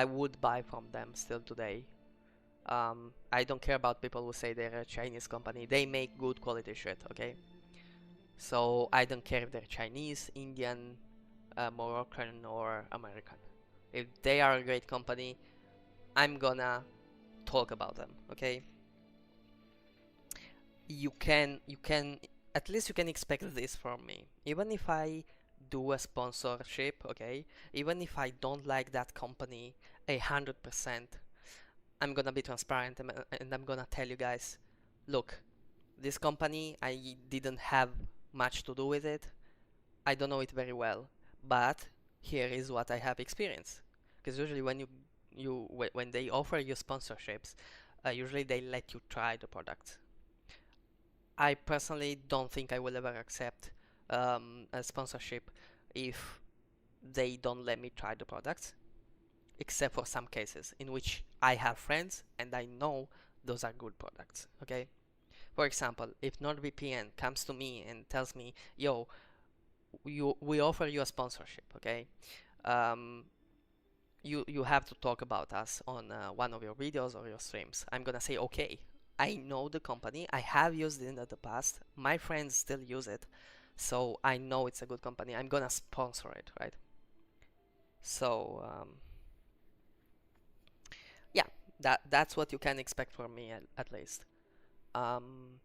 would buy from them still today. I don't care about people who say they're a Chinese company. They make good quality shit. Okay, so I don't care if they're Chinese, Indian, Moroccan, or American. If they are a great company, I'm gonna talk about them. Okay, you can at least you can expect this from me, even if I do a sponsorship. Okay, even if I don't like that company 100%, I'm gonna be transparent, and I'm gonna tell you guys, look, this company, I didn't have much to do with it. I don't know it very well, but here is what I have experienced. Because usually when they offer you sponsorships, usually they let you try the product. I personally don't think I will ever accept a sponsorship if they don't let me try the product, except for some cases in which I have friends and I know those are good products. Okay. For example, if NordVPN comes to me and tells me, "Yo, we offer you a sponsorship, okay? Um, you have to talk about us on one of your videos or your streams." I'm gonna say, "Okay, I know the company. I have used it in the past. My friends still use it, so I know it's a good company. I'm gonna sponsor it, right?" So yeah, that's what you can expect from me at least. Um,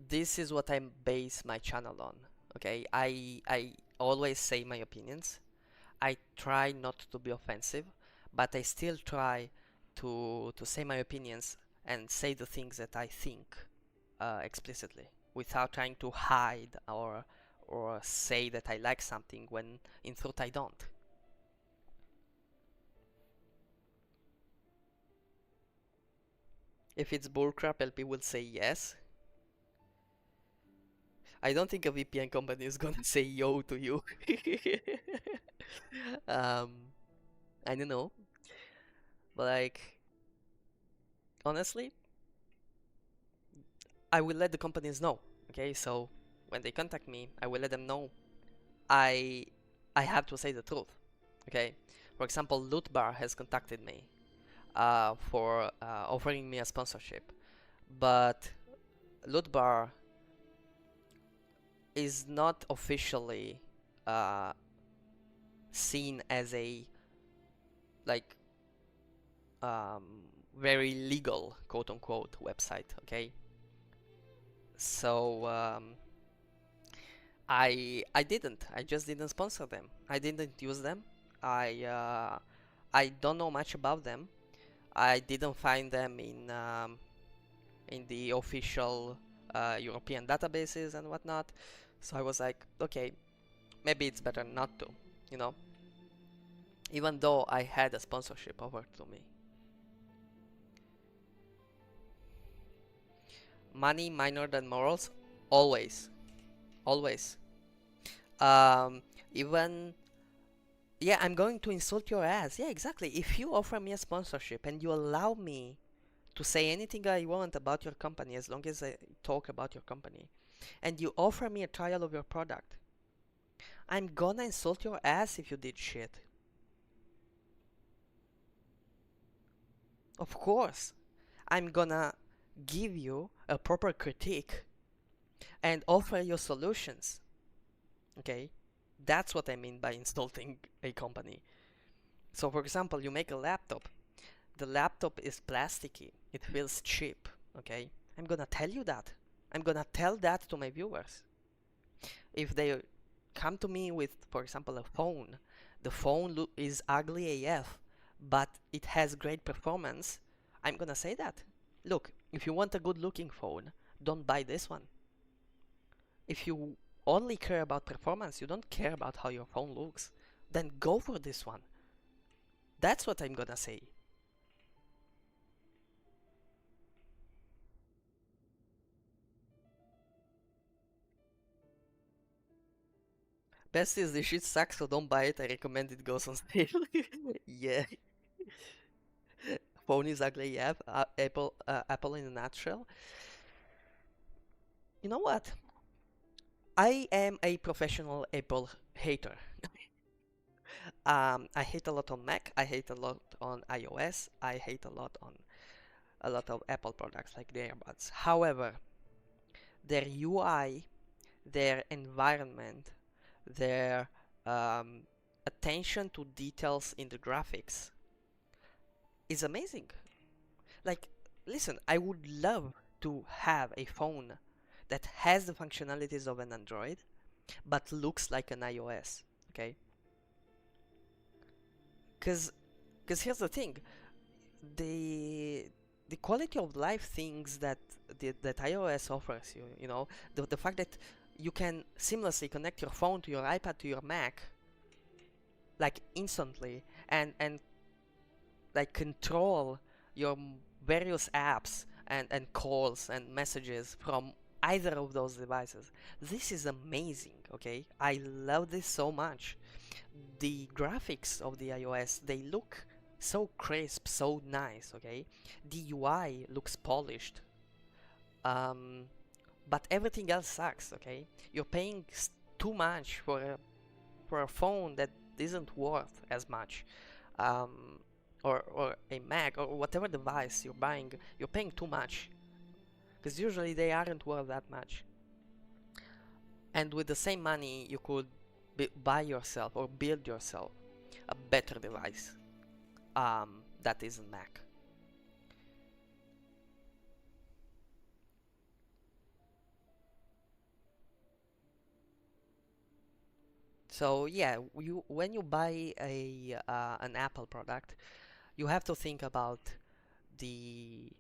this is what I base my channel on. Okay, I always say my opinions. I try not to be offensive, but I still try to say my opinions and say the things that I think explicitly, without trying to hide or say that I like something when in truth I don't. If it's bullcrap, LP will say yes. I don't think a VPN company is gonna say yo to you. um, I don't know, but like honestly, I will let the companies know. Okay, so when they contact me, I will let them know I I have to say the truth. Okay, for example, Lootbar has contacted me for offering me a sponsorship, but Lootbar is not officially uh, seen as a like um, very legal quote unquote website. Okay, so I just didn't sponsor them. I didn't use them. I don't know much about them. I didn't find them in the official European databases and whatnot. So I was like, okay, maybe it's better not to, you know. Even though I had a sponsorship offered to me. Money minor than morals, always, always. Um, even Yeah, I'm going to insult your ass. Yeah, exactly. If you offer me a sponsorship and you allow me to say anything I want about your company, as long as I talk about your company, and you offer me a trial of your product, I'm gonna insult your ass if you did shit. Of course, I'm gonna give you a proper critique and offer you solutions. Okay? That's what I mean by insulting a company. So, for example, you make a laptop. The laptop is plasticky. It feels cheap. Okay? I'm gonna tell you that. I'm gonna tell that to my viewers. if they come to me with, for example, a phone, the phone is ugly AF, but it has great performance, I'm gonna say that. Look, if you want a good looking phone, don't buy this one. If you only care about performance, you don't care about how your phone looks, then go for this one. That's what I'm gonna say. Best is the shit sucks, so don't buy it. I recommend it goes on sale. Yeah, phone is ugly. Yeah, Apple in a nutshell. You know what? I am a professional Apple hater. I hate a lot on Mac. I hate a lot on iOS. I hate a lot on a lot of Apple products like the earbuds. However, their UI, their environment, their attention to details in the graphics is amazing. Like, listen, I would love to have a phone that has the functionalities of an Android but looks like an iOS, okay? Because here's the thing, the the quality of life things that that iOS offers you, you know, the fact that you can seamlessly connect your phone to your iPad to your Mac like instantly and like control your various apps and calls and messages from either of those devices. This is amazing, okay? I love this so much. The graphics of the iOS, they look so crisp, so nice, okay? The UI looks polished. Um, but everything else sucks, okay? You're paying too much for a phone that isn't worth as much. Um, or a Mac or whatever device you're buying, you're paying too much because usually they aren't worth that much. And with the same money, you could buy yourself or build yourself a better device that isn't Mac. So yeah, when you buy a an Apple product, you have to think about the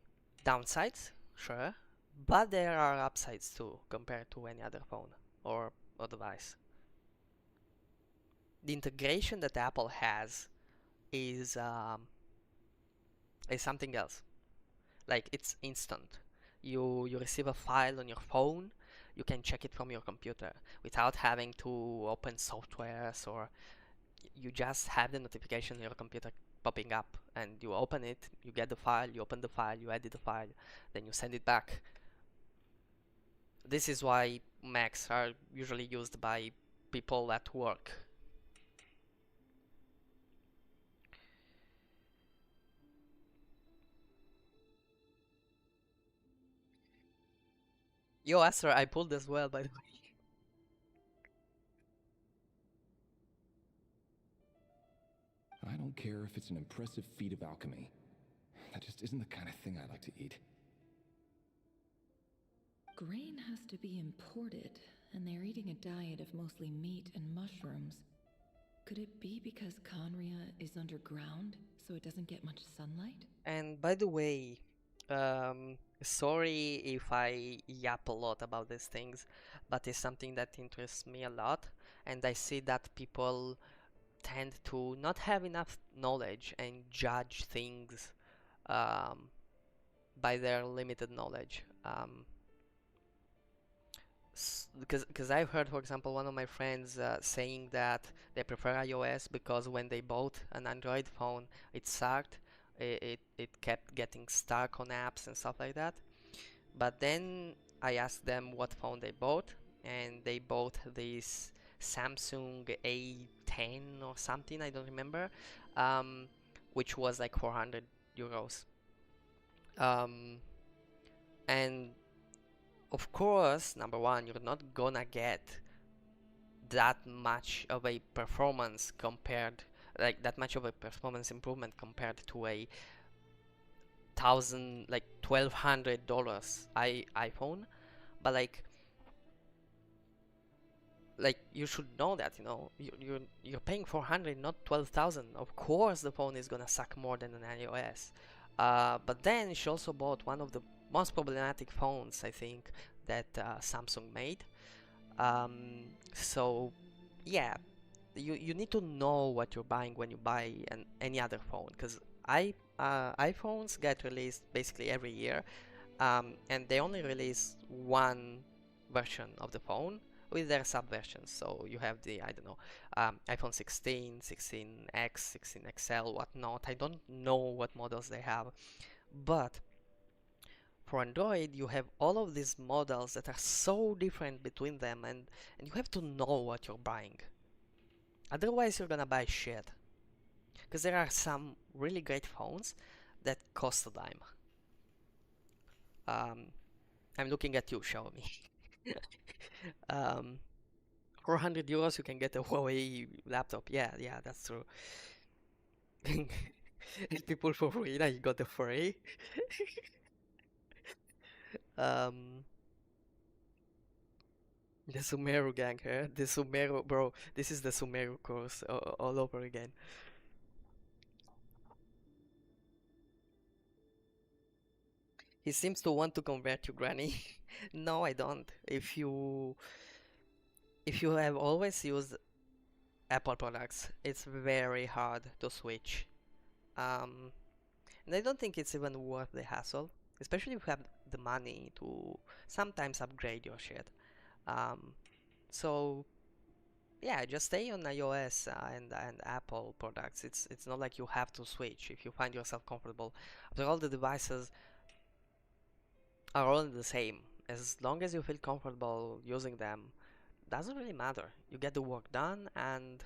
downsides, sure, but there are upsides too compared to any other phone or device. The integration that Apple has is something else. Like it's instant. You receive a file on your phone, you can check it from your computer without having to open softwares, or you just have the notification on your computer popping up and you open it, you get the file, you open the file, you edit the file, then you send it back. This is why Macs are usually used by people at work. Yo, Astra, I pulled as well, by the way. I don't care if it's an impressive feat of alchemy. That just isn't the kind of thing I like to eat. Grain has to be imported, and they're eating a diet of mostly meat and mushrooms. Could it be because Conria is underground, so it doesn't get much sunlight? And by the way, sorry if I yap a lot about these things, but it's something that interests me a lot, and I see that people tend to not have enough knowledge and judge things by their limited knowledge. Because I've heard, for example, one of my friends saying that they prefer iOS because when they bought an Android phone, it sucked. It kept getting stuck on apps and stuff like that. But then I asked them what phone they bought, and they bought this Samsung A10 or something, I don't remember, which was like 400 euros. And of course, number one, you're not gonna get that much of a performance compared, like that much of a performance improvement compared to a like $1,200 iPhone, but like like you should know that, you know, you're paying 400, not 12,000. Of course the phone is gonna suck more than an iOS. But then she also bought one of the most problematic phones, I think, that Samsung made. So yeah, you need to know what you're buying when you buy any other phone, because iPhones get released basically every year, and they only release one version of the phone with their sub-versions. So you have the, I don't know, iPhone 16, 16X, 16 XL, whatnot. I don't know what models they have, but for Android, you have all of these models that are so different between them, and you have to know what you're buying. Otherwise, you're gonna buy shit. Because there are some really great phones that cost a dime. Um, I'm looking at you, Xiaomi. um, 400 euros, you can get a Huawei laptop. Yeah, yeah, that's true. And people for Furina, you got the free. um, the Sumeru gang, huh? The Sumeru, bro. This is the Sumeru course all over again. He seems to want to convert you, Granny. No, I don't. If you have always used Apple products, it's very hard to switch. Um, and I don't think it's even worth the hassle, especially if you have the money to sometimes upgrade your shit. Um, so yeah, just stay on iOS and Apple products. It's not like you have to switch if you find yourself comfortable. After all, the devices are all the same. As long as you feel comfortable using them, doesn't really matter. You get the work done, and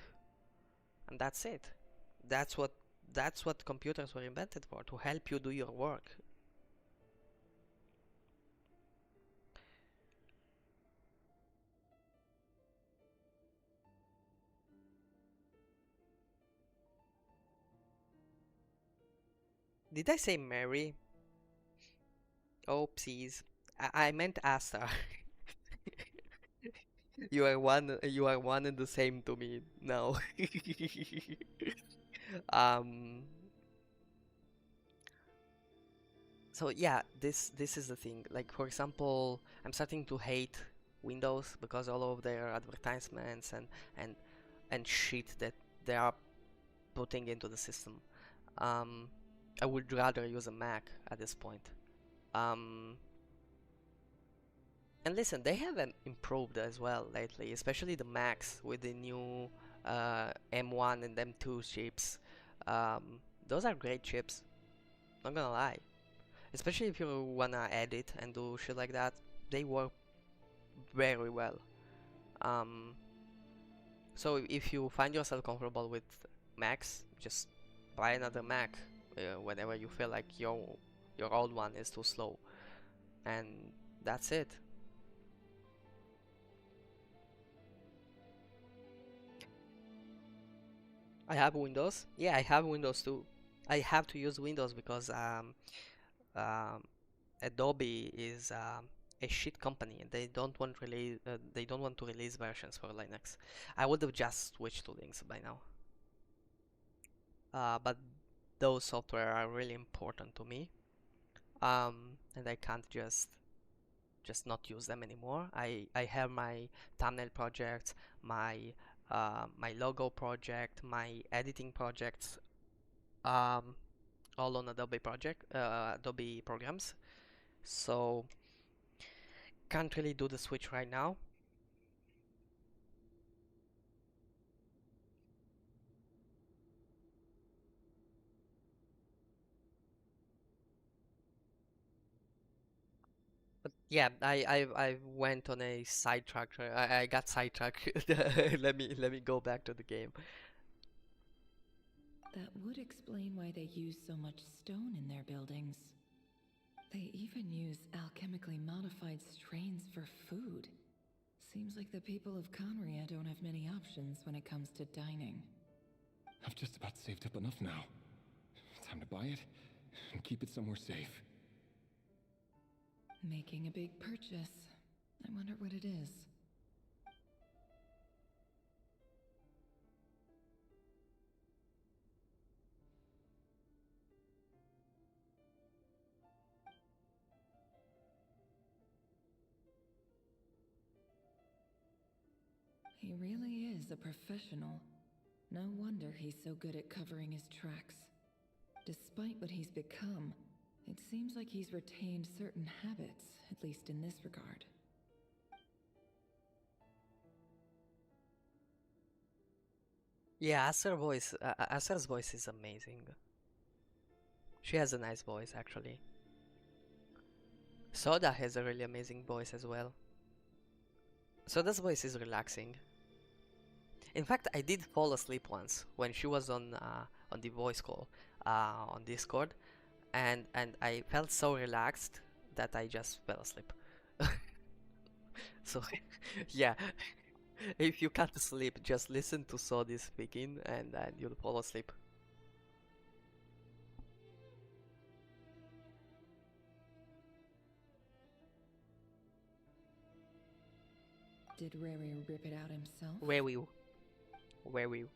that's it. That's what that's what computers were invented for, to help you do your work. Did I say Mary? Oopsies. I meant Asta. You are one and the same to me now. um so yeah, this is the thing. Like, for example, I'm starting to hate Windows because all of their advertisements and and shit that they are putting into the system. Um, I would rather use a Mac at this point. Um, and listen, they have improved as well lately, especially the Macs with the new M1 and M2 chips. Those are great chips, not gonna lie. Especially if you wanna edit and do shit like that, they work very well. Um, so if you find yourself comfortable with Macs, just buy another Mac whenever you feel like your old one is too slow, and that's it. I have Windows. Yeah, I have Windows too. I have to use Windows because um, Adobe is a shit company and they don't want to release versions for Linux. I would have just switched to Linux by now. But those software are really important to me. And I can't just not use them anymore. I have my thumbnail projects, my logo project, my editing projects, um, all on Adobe programs. So can't really do the switch right now. But yeah, I went on a sidetrack. I got sidetracked. Let me go back to the game. That would explain why they use so much stone in their buildings. They even use alchemically modified strains for food. Seems like the people of Conria don't have many options when it comes to dining. I've just about saved up enough now. Time to buy it and keep it somewhere safe. Making a big purchase. I wonder what it is. He really is a professional. No wonder he's so good at covering his tracks. Despite what he's become, it seems like he's retained certain habits, at least in this regard. Yeah, Aser's voice is amazing. She has a nice voice, actually. Soda has a really amazing voice as well. Soda's voice is relaxing. In fact, I did fall asleep once when she was on the voice call on Discord, and I felt so relaxed that I just fell asleep. So yeah, if you can't sleep, just listen to Sodi speaking, and you'll fall asleep. Did Rary rip it out himself? Where you? Where you?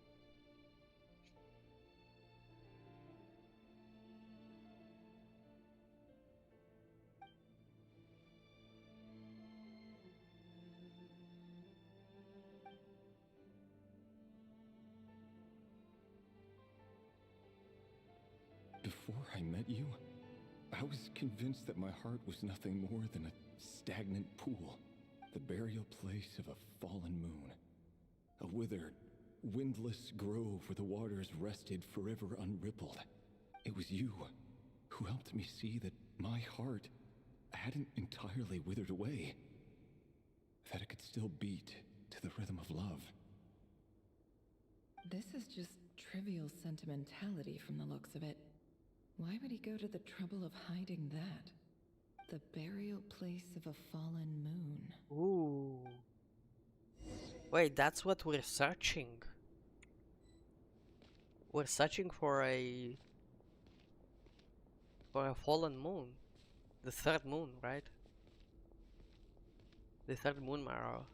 Before I met you, I was convinced that my heart was nothing more than a stagnant pool, the burial place of a fallen moon. A withered, windless grove where the waters rested forever unrippled. It was you who helped me see that my heart hadn't entirely withered away, that it could still beat to the rhythm of love. This is just trivial sentimentality from the looks of it. Why would he go to the trouble of hiding that? The burial place of a fallen moon. Ooh. Wait, that's what we're searching. We're searching for a fallen moon. The third moon, right? The third moon marrow.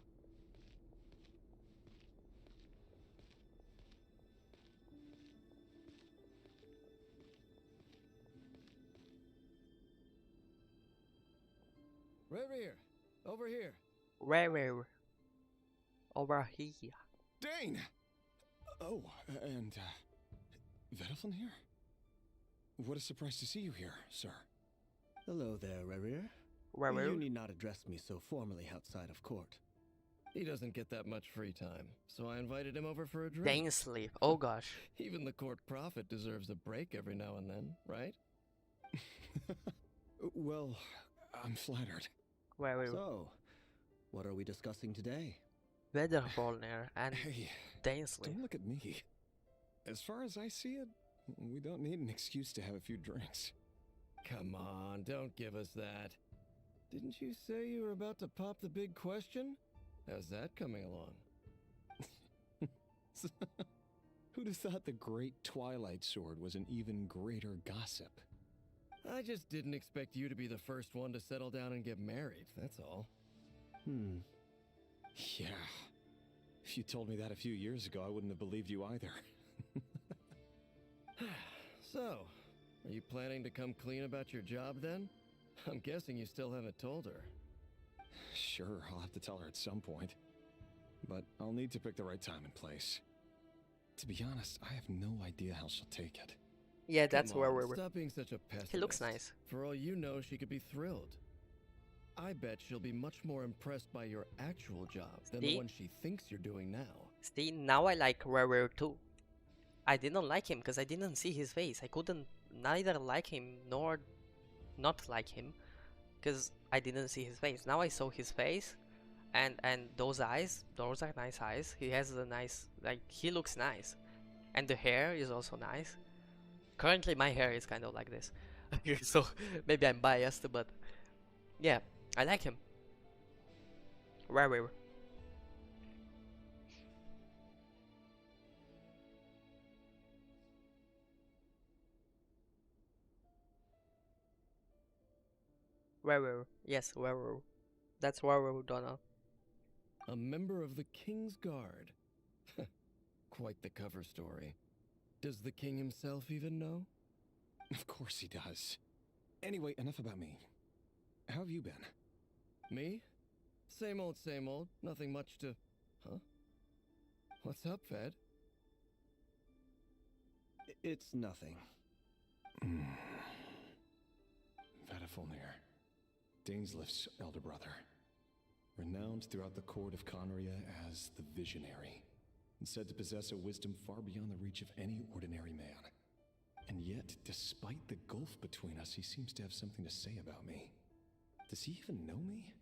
Reverie, over here. Where? Over here. Dane! Oh, and, Vedelfin here? What a surprise to see you here, sir. Hello there, Rerir. Where? You need not address me so formally outside of court. He doesn't get that much free time, so I invited him over for a drink. Dane sleep. Oh gosh. Even the court prophet deserves a break every now and then, right? Well, I'm flattered. Where? So, what are we discussing today? Weatherfallner and Hey, Dane sleep. don't look at me. As far as I see it, we don't need an excuse to have a few drinks. Come on, don't give us that. Didn't you say you were about to pop the big question? How's that coming along? Who'd have thought the great Twilight Sword was an even greater gossip? I just didn't expect you to be the first one to settle down and get married, that's all. Yeah. If you told me that a few years ago, I wouldn't have believed you either. So, are you planning to come clean about your job then? I'm guessing you still haven't told her. Sure, I'll have to tell her at some point. But I'll need to pick the right time and place. To be honest, I have no idea how she'll take it. Yeah, that's Come where on, we were. Stop being such a pessimist. He looks nice. For all you know, she could be thrilled. I bet she'll be much more impressed by your actual job than the See? one she thinks you're doing now. See, now I like Rare too. I didn't like him because I didn't see his face. I couldn't neither like him nor not like him because I didn't see his face. Now I saw his face, and those eyes, those are nice eyes. He has a nice, like, he looks nice, and the hair is also nice. Currently my hair is kind of like this, so maybe I'm biased, but yeah, I like him. Rare. Werewolf. Yes, werewolf. That's werewolf, Donald. A member of the King's Guard. Quite the cover story. Does the king himself even know? Of course he does. Anyway, enough about me. How have you been? Me? Same old, same old. Nothing much to... Huh? What's up, Fed? It's nothing. Vadafulnir, Dainslift's elder brother, renowned throughout the court of Conria as the Visionary, and said to possess a wisdom far beyond the reach of any ordinary man. And yet, despite the gulf between us, he seems to have something to say about me. Does he even know me?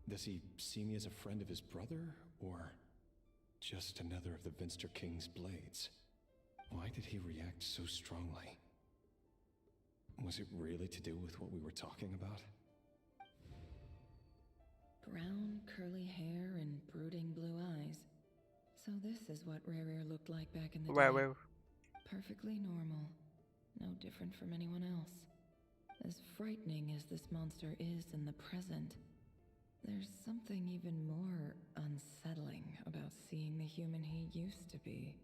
Does he see me as a friend of his brother, or just another of the Vinster King's blades? Why did he react so strongly? Was it really to do with what we were talking about? Brown, curly hair and brooding blue eyes. So this is what Rare looked like back in the day. Where? Perfectly normal. No different from anyone else. As frightening as this monster is in the present, there's something even more unsettling about seeing the human he used to be.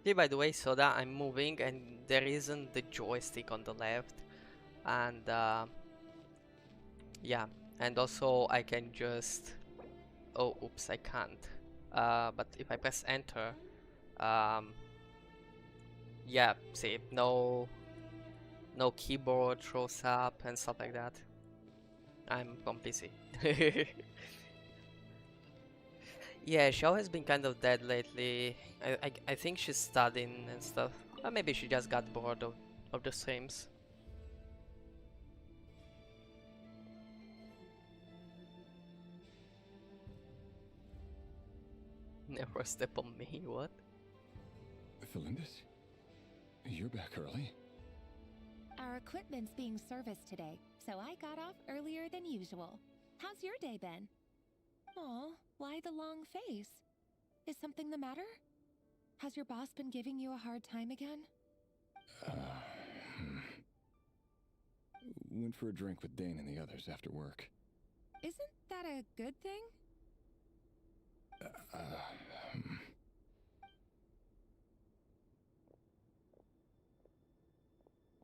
Yeah, by the way, Soda, I'm moving and there isn't the joystick on the left. And yeah, and also I can just... Oh, oops, I can't. But if I press enter, yeah, see, no keyboard shows up and stuff like that. I'm from PC. Yeah, Xiao has been kind of dead lately. I think she's studying and stuff. Or maybe she just got bored of the streams. Never step on me, what? Felindis? You're back early? Our equipment's being serviced today, so I got off earlier than usual. How's your day been? Aw, why the long face? Is something the matter? Has your boss been giving you a hard time again? Went for a drink with Dane and the others after work. Isn't that a good thing?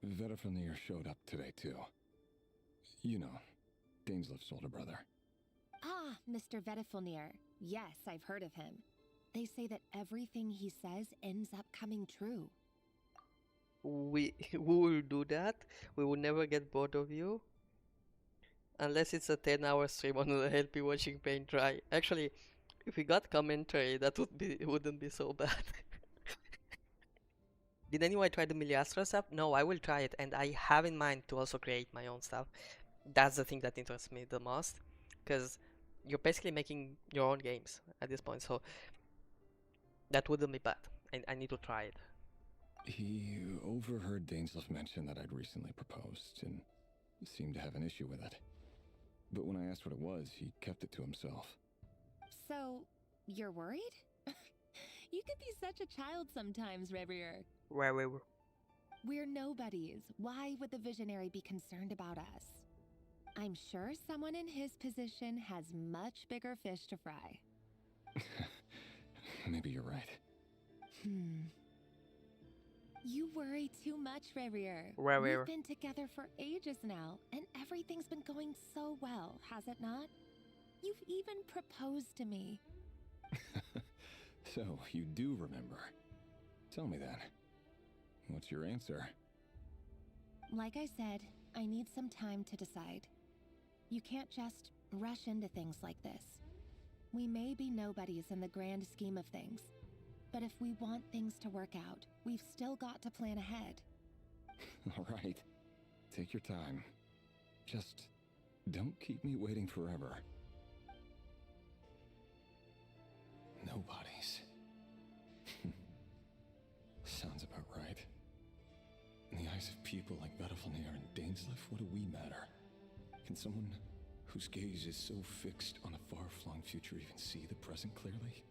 Vedafranir showed up today, too. You know, Dainslift's older brother. Ah, Mr. Vedifulnir. Yes, I've heard of him. They say that everything he says ends up coming true. We will do that. We will never get bored of you. Unless it's a 10-hour stream on the LP watching paint dry. Actually, if we got commentary, that wouldn't be so bad. Did anyone try the Miliastra stuff? No, I will try it, and I have in mind to also create my own stuff. That's the thing that interests me the most, because you're basically making your own games at this point, so that wouldn't be bad. I need to try it. He overheard Dainslift mention that I'd recently proposed, and seemed to have an issue with it. But when I asked what it was, he kept it to himself. So, you're worried? You could be such a child sometimes, Revier. We're nobodies. Why would the Visionary be concerned about us? I'm sure someone in his position has much bigger fish to fry. Maybe you're right. You worry too much, Revier. Revier. We've been together for ages now, and everything's been going so well, has it not? You've even proposed to me. So, you do remember. Tell me then. What's your answer? Like I said, I need some time to decide. You can't just rush into things like this. We may be nobodies in the grand scheme of things, but if we want things to work out, we've still got to plan ahead. All right. Take your time. Just don't keep me waiting forever. Nobodies. Sounds about right. In the eyes of people like Vedafulnir and Dainslift, what do we matter? Can someone whose gaze is so fixed on a far-flung future even see the present clearly?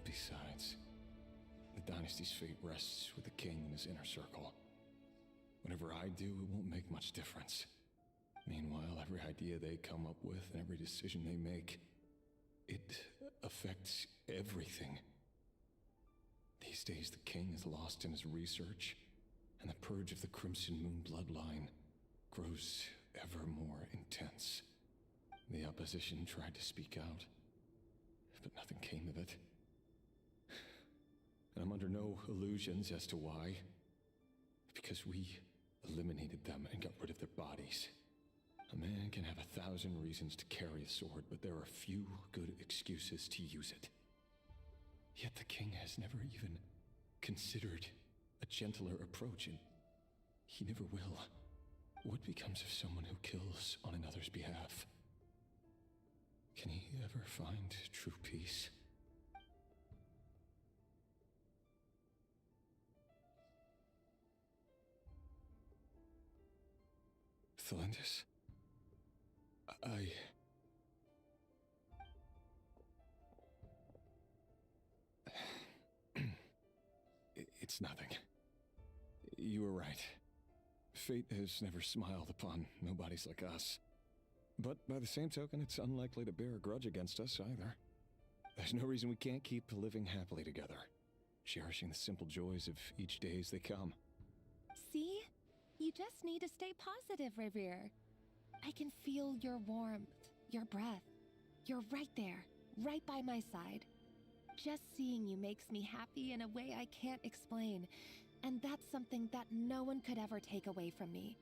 Besides, the dynasty's fate rests with the king and his inner circle. Whatever I do, it won't make much difference. Meanwhile, every idea they come up with and every decision they make, it affects everything. These days, the king is lost in his research, and the purge of the Crimson Moon bloodline grows ever more intense. The opposition tried to speak out, but nothing came of it. And I'm under no illusions as to why. Because we eliminated them and got rid of their bodies. A man can have 1,000 reasons to carry a sword, but there are few good excuses to use it. Yet the king has never even considered a gentler approach, and he never will. What becomes of someone who kills on another's behalf? Can he ever find true peace? Thelindis? It's nothing. You were right. Fate has never smiled upon nobodies like us. But by the same token, it's unlikely to bear a grudge against us either. There's no reason we can't keep living happily together, cherishing the simple joys of each day as they come. See? You just need to stay positive, Revere. I can feel your warmth, your breath. You're right there, right by my side. Just seeing you makes me happy in a way I can't explain. And that's something that no one could ever take away from me.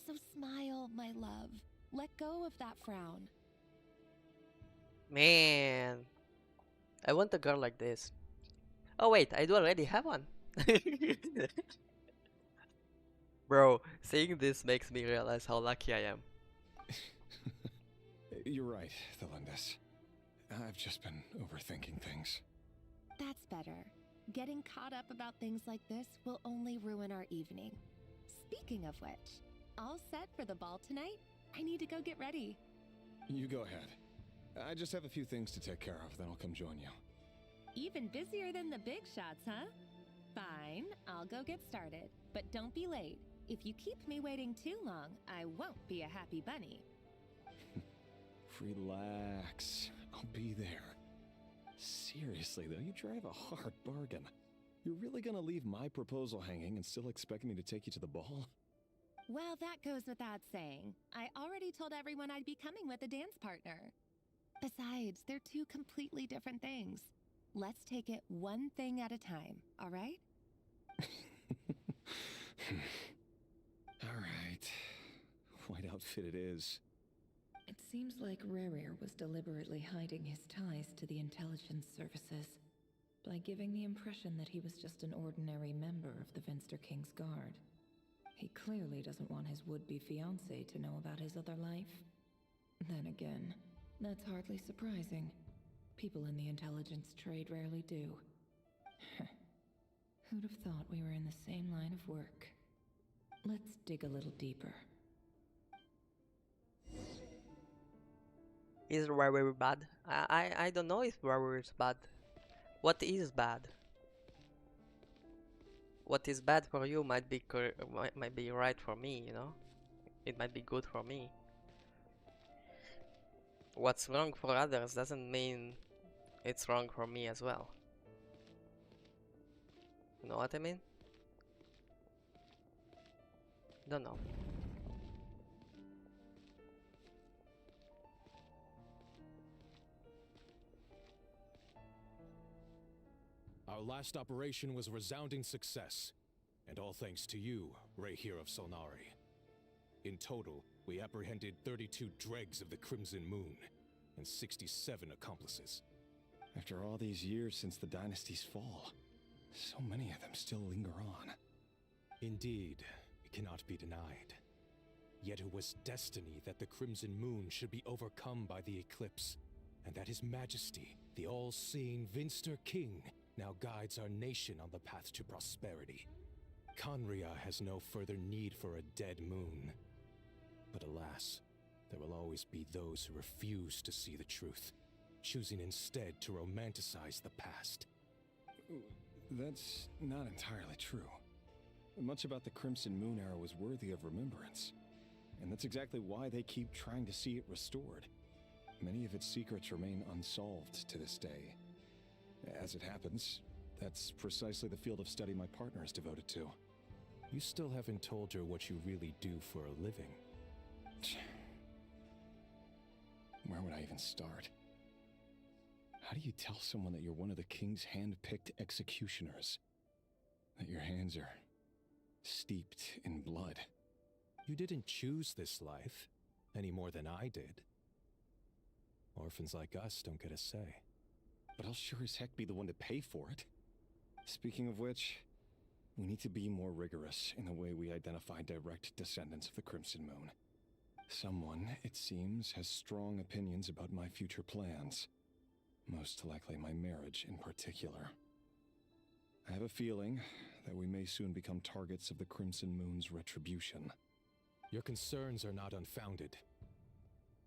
So smile, my love. Let go of that frown. Man, I want a girl like this. Oh wait, I do already have one. Bro, saying this makes me realize how lucky I am. You're right, Thelindis. I've just been overthinking things. That's better. Getting caught up about things like this will only ruin our evening. Speaking of which, all set for the ball tonight? I need to go get ready. You go ahead. I just have a few things to take care of, then I'll come join you. Even busier than the big shots, huh? Fine, I'll go get started. But don't be late. If you keep me waiting too long, I won't be a happy bunny. Relax. I'll be there. Seriously, though, you drive a hard bargain. You're really gonna leave my proposal hanging and still expect me to take you to the ball? Well, that goes without saying. I already told everyone I'd be coming with a dance partner. Besides, they're two completely different things. Let's take it one thing at a time, all right? All right. White outfit it is. It seems like Rerir was deliberately hiding his ties to the intelligence services by giving the impression that he was just an ordinary member of the Finster King's Guard. He clearly doesn't want his would-be fiancée to know about his other life. Then again, that's hardly surprising. People in the intelligence trade rarely do. Who'd have thought we were in the same line of work? Let's dig a little deeper. Is Rerir bad? I don't know if Rerir is bad. What is bad? What is bad for you might be right for me, you know? It might be good for me. What's wrong for others doesn't mean it's wrong for me as well. You know what I mean? Don't know. Our last operation was a resounding success, and all thanks to you, Rehir of Solnari. In total, we apprehended 32 dregs of the Crimson Moon, and 67 accomplices. After all these years since the dynasty's fall, so many of them still linger on. Indeed, it cannot be denied. Yet it was destiny that the Crimson Moon should be overcome by the eclipse, and that His Majesty, the all-seeing Finster King, now guides our nation on the path to prosperity. Conria has no further need for a dead moon. But alas, there will always be those who refuse to see the truth, choosing instead to romanticize the past. That's not entirely true. Much about the Crimson Moon era was worthy of remembrance. and that's exactly why they keep trying to see it restored. Many of its secrets remain unsolved to this day. As it happens, that's precisely the field of study my partner is devoted to. You still haven't told her what you really do for a living. Where would I even start? How do you tell someone that you're one of the king's hand-picked executioners? That your hands are steeped in blood? You didn't choose this life, any more than I did. Orphans like us don't get a say. But I'll sure as heck be the one to pay for it. Speaking of which, we need to be more rigorous in the way we identify direct descendants of the Crimson Moon. Someone, it seems, has strong opinions about my future plans. Most likely my marriage in particular. I have a feeling that we may soon become targets of the Crimson Moon's retribution. Your concerns are not unfounded.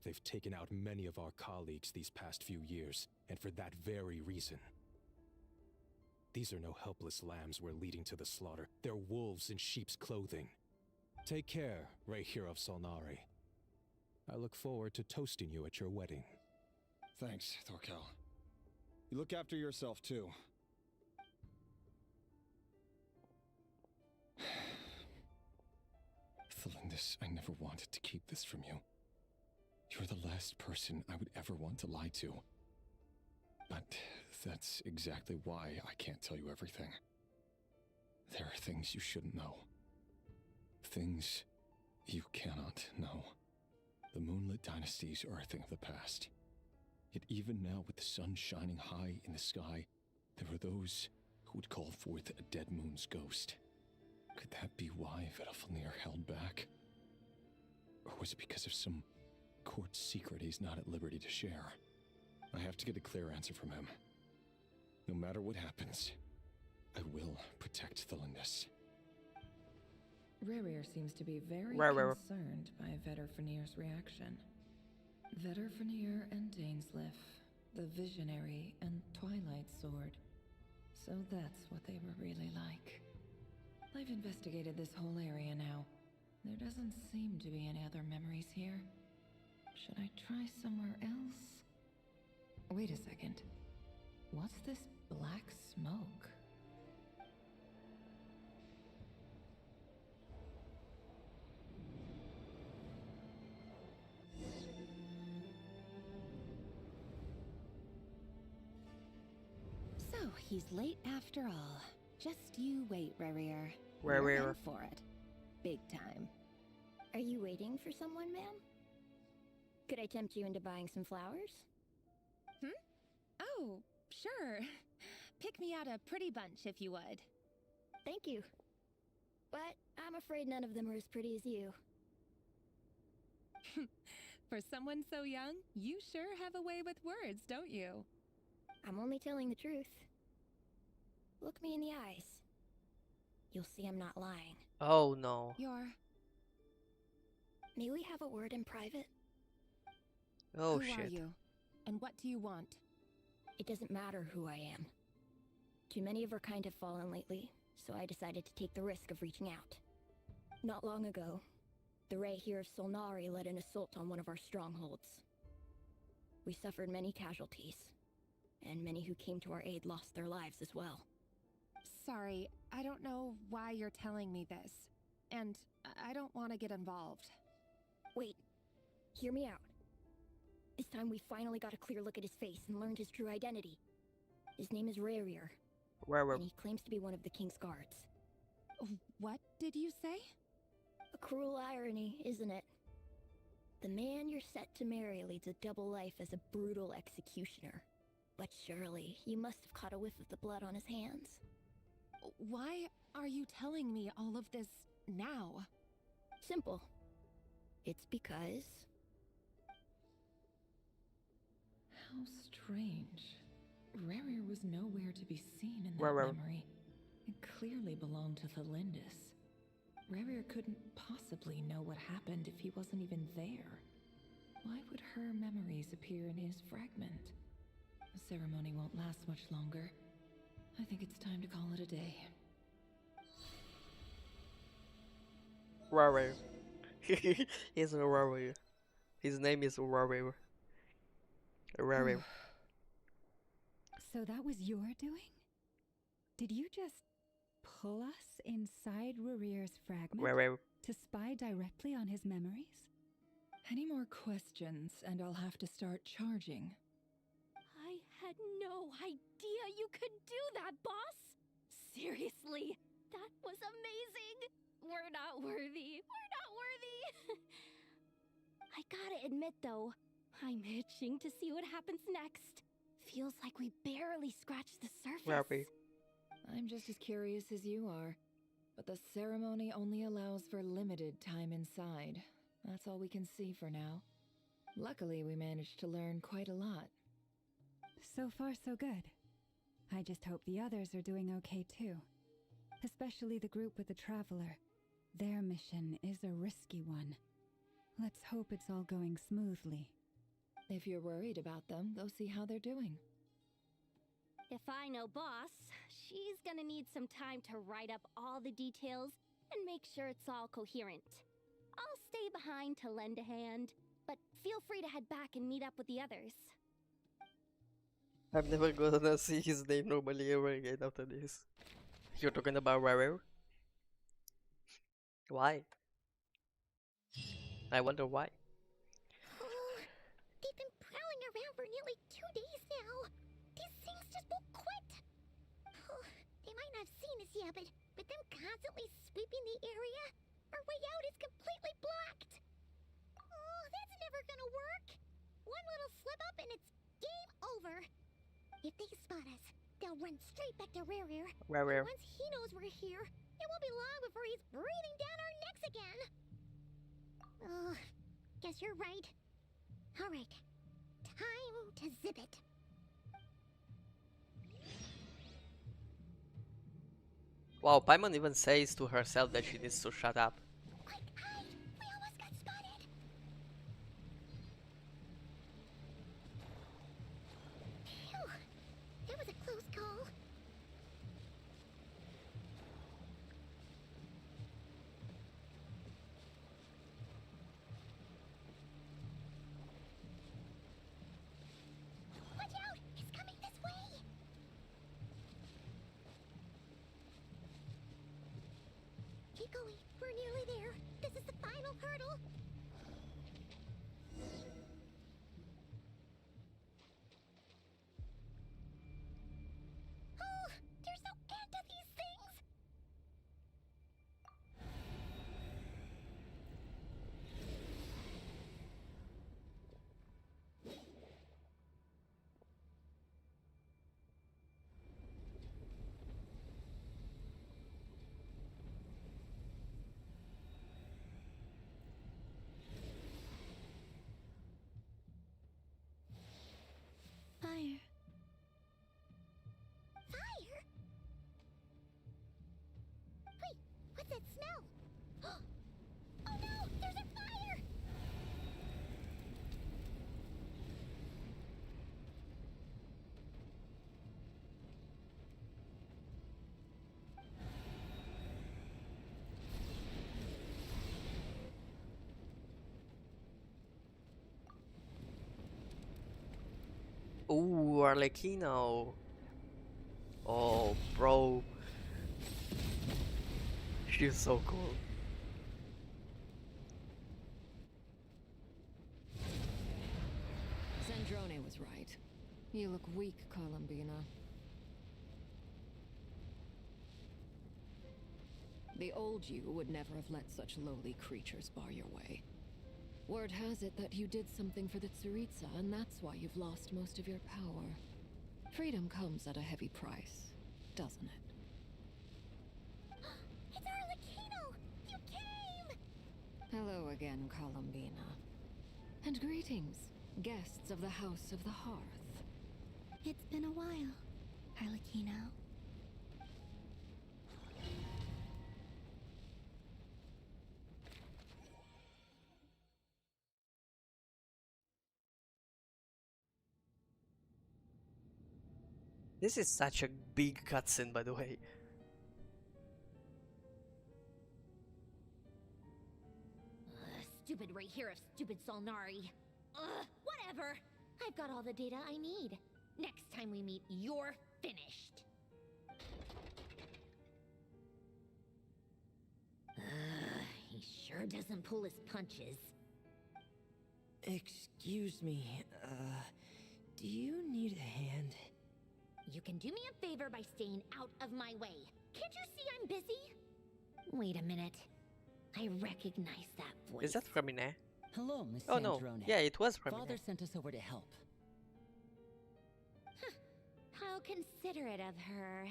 They've taken out many of our colleagues these past few years, and for that very reason. These are no helpless lambs we're leading to the slaughter. They're wolves in sheep's clothing. Take care, Rayhir of Solnari. I look forward to toasting you at your wedding. Thanks, Thorkel. You look after yourself, too. Thelindis, I never wanted to keep this from you. You're the last person I would ever want to lie to. But that's exactly why I can't tell you everything. There are things you shouldn't know. Things you cannot know. The moonlit dynasties are a thing of the past. Yet even now, with the sun shining high in the sky, there are those who would call forth a dead moon's ghost. Could that be why Vedalfnir held back? Or was it because of some court secret he's not at liberty to share? I have to get a clear answer from him. No matter what happens, I will protect Thelindis. Rerir seems to be very concerned by Vedalfnir's reaction. Vedalfnir and Dainsleif, the Visionary and Twilight Sword. So that's what they were really like. I've investigated this whole area now. There doesn't seem to be any other memories here. Should I try somewhere else? Wait a second. What's this black smoke? So, he's late after all. Just you wait, Rerir. Rerir. We're in for it. Big time. Are you waiting for someone, ma'am? Could I tempt you into buying some flowers? Oh, sure. Pick me out a pretty bunch if you would. Thank you. But I'm afraid none of them are as pretty as you. For someone so young, you sure have a way with words, don't you? I'm only telling the truth. Look me in the eyes. You'll see I'm not lying. Oh no. May we have a word in private? Oh Who shit. are you? And what do you want? It doesn't matter who I am. Too many of our kind have fallen lately, so I decided to take the risk of reaching out. Not long ago, the Rayhir of Solnari led an assault on one of our strongholds. We suffered many casualties, and many who came to our aid lost their lives as well. Sorry, I don't know why you're telling me this. And I don't want to get involved. Wait, hear me out. This time we finally got a clear look at his face and learned his true identity. His name is Rerir, and he claims to be one of the king's guards. What did you say? A cruel irony, isn't it? The man you're set to marry leads a double life as a brutal executioner. But surely, you must have caught a whiff of the blood on his hands. Why are you telling me all of this now? Simple. It's because... How strange. Rerir was nowhere to be seen in that memory. It clearly belonged to Thelindis. Rerir couldn't possibly know what happened if he wasn't even there. Why would her memories appear in his fragment? The ceremony won't last much longer. I think it's time to call it a day. Rerir. He's a warrior. His name is Warrior. Warrior. So that was your doing? Did you just pull us inside Rurir's fragment Warrior. to spy directly on his memories? Any more questions, and I'll have to start charging. I had no idea you could do that, boss! Seriously, that was amazing! We're not worthy. We're not worthy! I gotta admit, though, I'm itching to see what happens next. Feels like we barely scratched the surface. Warrior. I'm just as curious as you are, but the ceremony only allows for limited time inside. That's all we can see for now. Luckily, we managed to learn quite a lot. So far, so good. I just hope the others are doing okay too. Especially the group with the Traveler. Their mission is a risky one. Let's hope it's all going smoothly. If you're worried about them, go see how they're doing. If I know boss, she's gonna need some time to write up all the details and make sure it's all coherent. I'll stay behind to lend a hand, but feel free to head back and meet up with the others. I'm never gonna see his name normally ever again after this. You're talking about Warrior? Why? I wonder why. Oh, they've been prowling around for nearly 2 days now. These things just won't quit. Oh, they might not have seen us yet, but them constantly sweeping the area, our way out is completely blocked. Oh, that's never gonna work. One little slip up and it's game over. If they spot us, they'll run straight back to Rare. Warrior. Once he knows we're here, it won't be long before he's breathing down our necks again. Oh, guess you're right. All right, time to zip it. Wow, Paimon even says to herself that she needs to shut up. Quick, hide! We almost got spotted. Phew, that was a close call. Watch out! It's coming this way! Keep going. We're nearly there. This is the final hurdle. Oh, there's no end to these things. Fire. Fire? Wait, what's that smell? Oh no, there's a fire! Ooh, Arlecchino. Oh, bro. She's so cool. Zandrone was right. You look weak, Columbina. The old you would never have let such lowly creatures bar your way. Word has it that you did something for the Tsaritsa, and that's why you've lost most of your power. Freedom comes at a heavy price, doesn't it? It's Arlecchino! You came! Hello again, Columbina. And greetings, guests of the House of the Hearth. It's been a while, Arlecchino. This is such a big cutscene, by the way. stupid right here of stupid Solnari. Ugh, whatever. I've got all the data I need. Next time we meet, you're finished. He sure doesn't pull his punches. Excuse me, do you need a hand? You can do me a favor by staying out of my way. Can't you see I'm busy? Wait a minute. I recognize that voice. Is that Furina? Hello, Miss Oh no, Sandrone. yeah, it was Furina. Father sent us over to help. How considerate of her.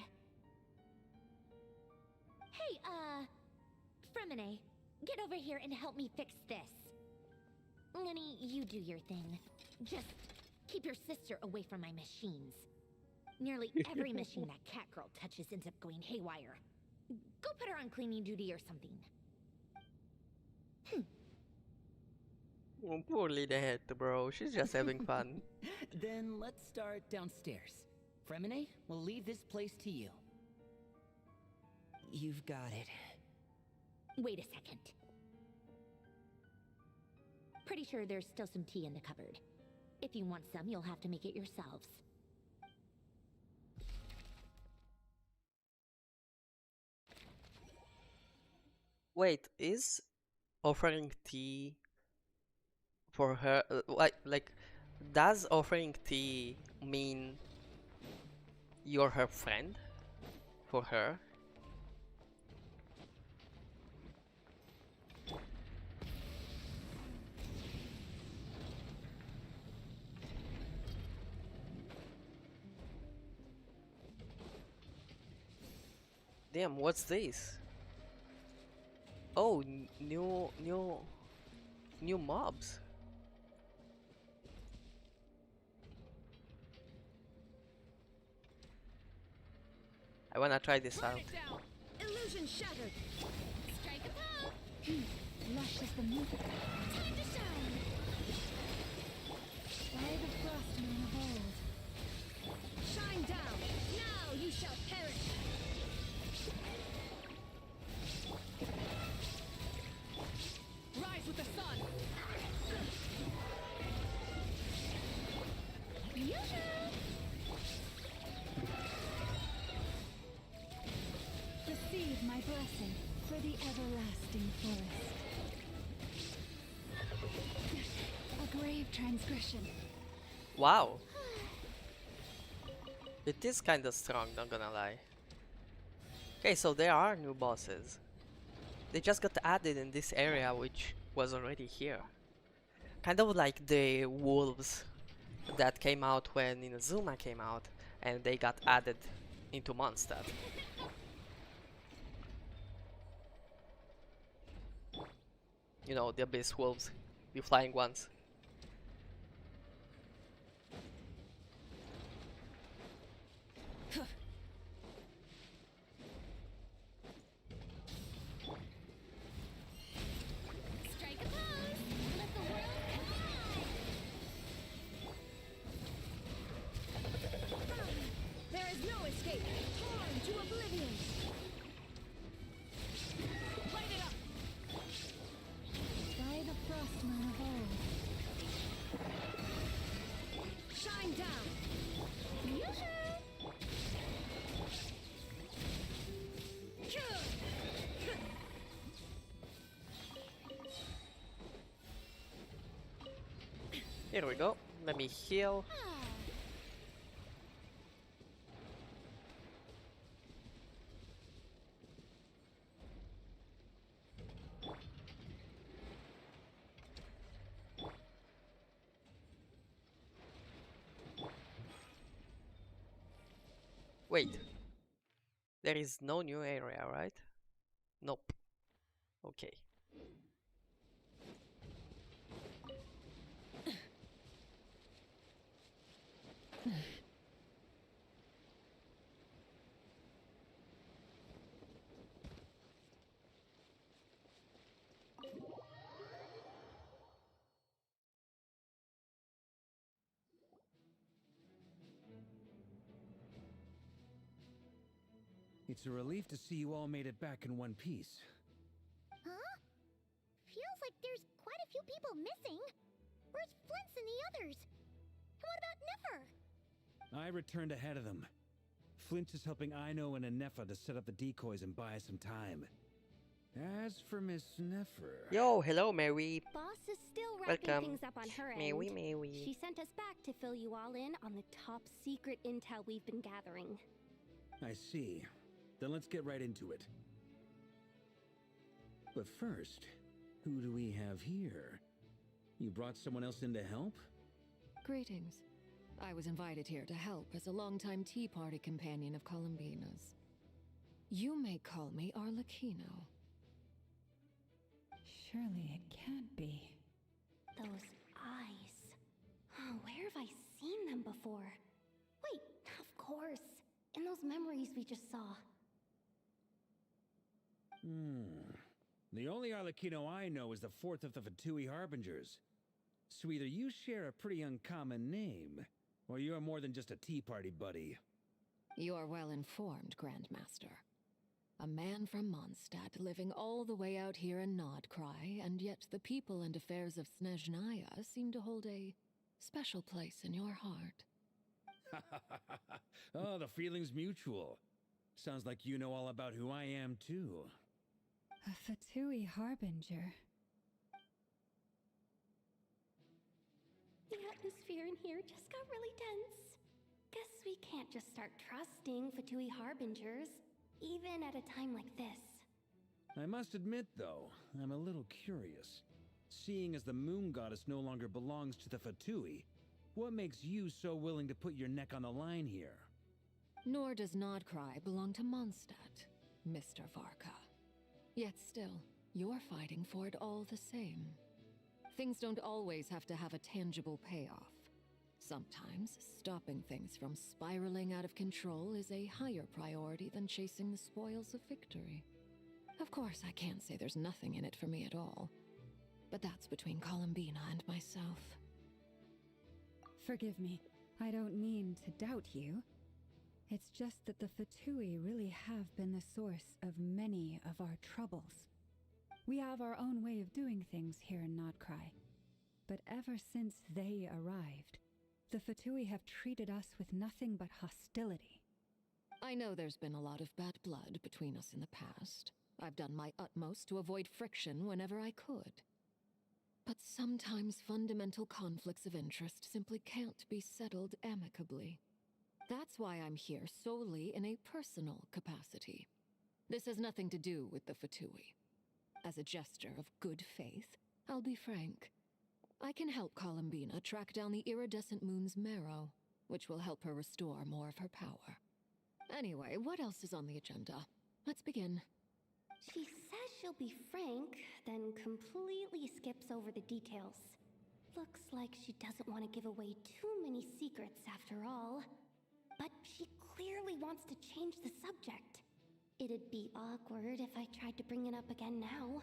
Hey, Fremine, get over here and help me fix this. Nani, you do your thing. Just keep your sister away from my machines. Nearly every machine that cat girl touches ends up going haywire. Go put her on cleaning duty or something. Oh, poor little head, bro. She's just having fun. Then let's start downstairs. Fremine, we'll leave this place to you. You've got it. Wait a second. Pretty sure there's still some tea in the cupboard. If you want some, you'll have to make it yourselves. Wait, is offering tea for her like does offering tea mean you're her friend for her? Damn, what's this? Oh, new mobs. I wanna try this out. Illusion shattered. Strike a pose. Lush is the moon. Time to shine. By the frost moon of old. Shine down. Now you shall perish. Rise with the sun! Receive my blessing for the everlasting forest. A grave transgression. Wow. It is kinda strong, not gonna lie. Okay, so there are new bosses. They just got added in this area, which was already here. Kind of like the wolves that came out when Inazuma came out, and they got added into Mondstadt. You know, the abyss wolves, the flying ones. Strike a pose. Let the world There is no escape. Torn to oblivion. Light it up! By the frost moon of old. shine down. Here we go. Let me heal. Wait. There is no new area, right? Nope. Okay. It's a relief to see you all made it back in one piece. Huh? Feels like there's quite a few people missing. Where's Flint's and the others? And what about Niffer? I returned ahead of them. Flint is helping Ino and Anefa to set up the decoys and buy some time. As for Miss Neffer... Yo, hello, Mary. Boss is still wrapping Welcome. things up on her end. Mary. She sent us back to fill you all in on the top secret intel we've been gathering. I see. Then let's get right into it. But first, who do we have here? You brought someone else in to help? Greetings. I was invited here to help as a longtime Tea Party companion of Columbina's. You may call me Arlecchino. Surely it can't be. Those eyes. Oh, where have I seen them before? Wait, of course. In those memories we just saw. The only Arlecchino I know is the fourth of the Fatui Harbingers. So either you share a pretty uncommon name, or you're more than just a Tea Party buddy. You're well informed, Grandmaster. A man from Mondstadt living all the way out here in Nodcry, and yet the people and affairs of Snezhnaya seem to hold a special place in your heart. Oh, the feeling's mutual. Sounds like you know all about who I am, too. A Fatui Harbinger. The atmosphere in here just got really tense. Guess we can't just start trusting Fatui Harbingers, even at a time like this. I must admit, though, I'm a little curious. Seeing as the Moon Goddess no longer belongs to the Fatui, what makes you so willing to put your neck on the line here? Nor does Nodcry belong to Mondstadt, Mr. Varka. Yet still, you're fighting for it all the same. Things don't always have to have a tangible payoff. Sometimes, stopping things from spiraling out of control is a higher priority than chasing the spoils of victory. Of course, I can't say there's nothing in it for me at all. But that's between Columbina and myself. Forgive me. I don't mean to doubt you. It's just that the Fatui really have been the source of many of our troubles. We have our own way of doing things here in Nodcry. But ever since they arrived, the Fatui have treated us with nothing but hostility. I know there's been a lot of bad blood between us in the past. I've done my utmost to avoid friction whenever I could. But sometimes fundamental conflicts of interest simply can't be settled amicably. That's why I'm here solely in a personal capacity. This has nothing to do with the Fatui. As a gesture of good faith, I'll be frank. I can help Columbina track down the iridescent moon's marrow, which will help her restore more of her power. Anyway, what else is on the agenda? Let's begin. She says she'll be frank, then completely skips over the details. Looks like she doesn't want to give away too many secrets after all. But she clearly wants to change the subject. It'd be awkward if I tried to bring it up again now.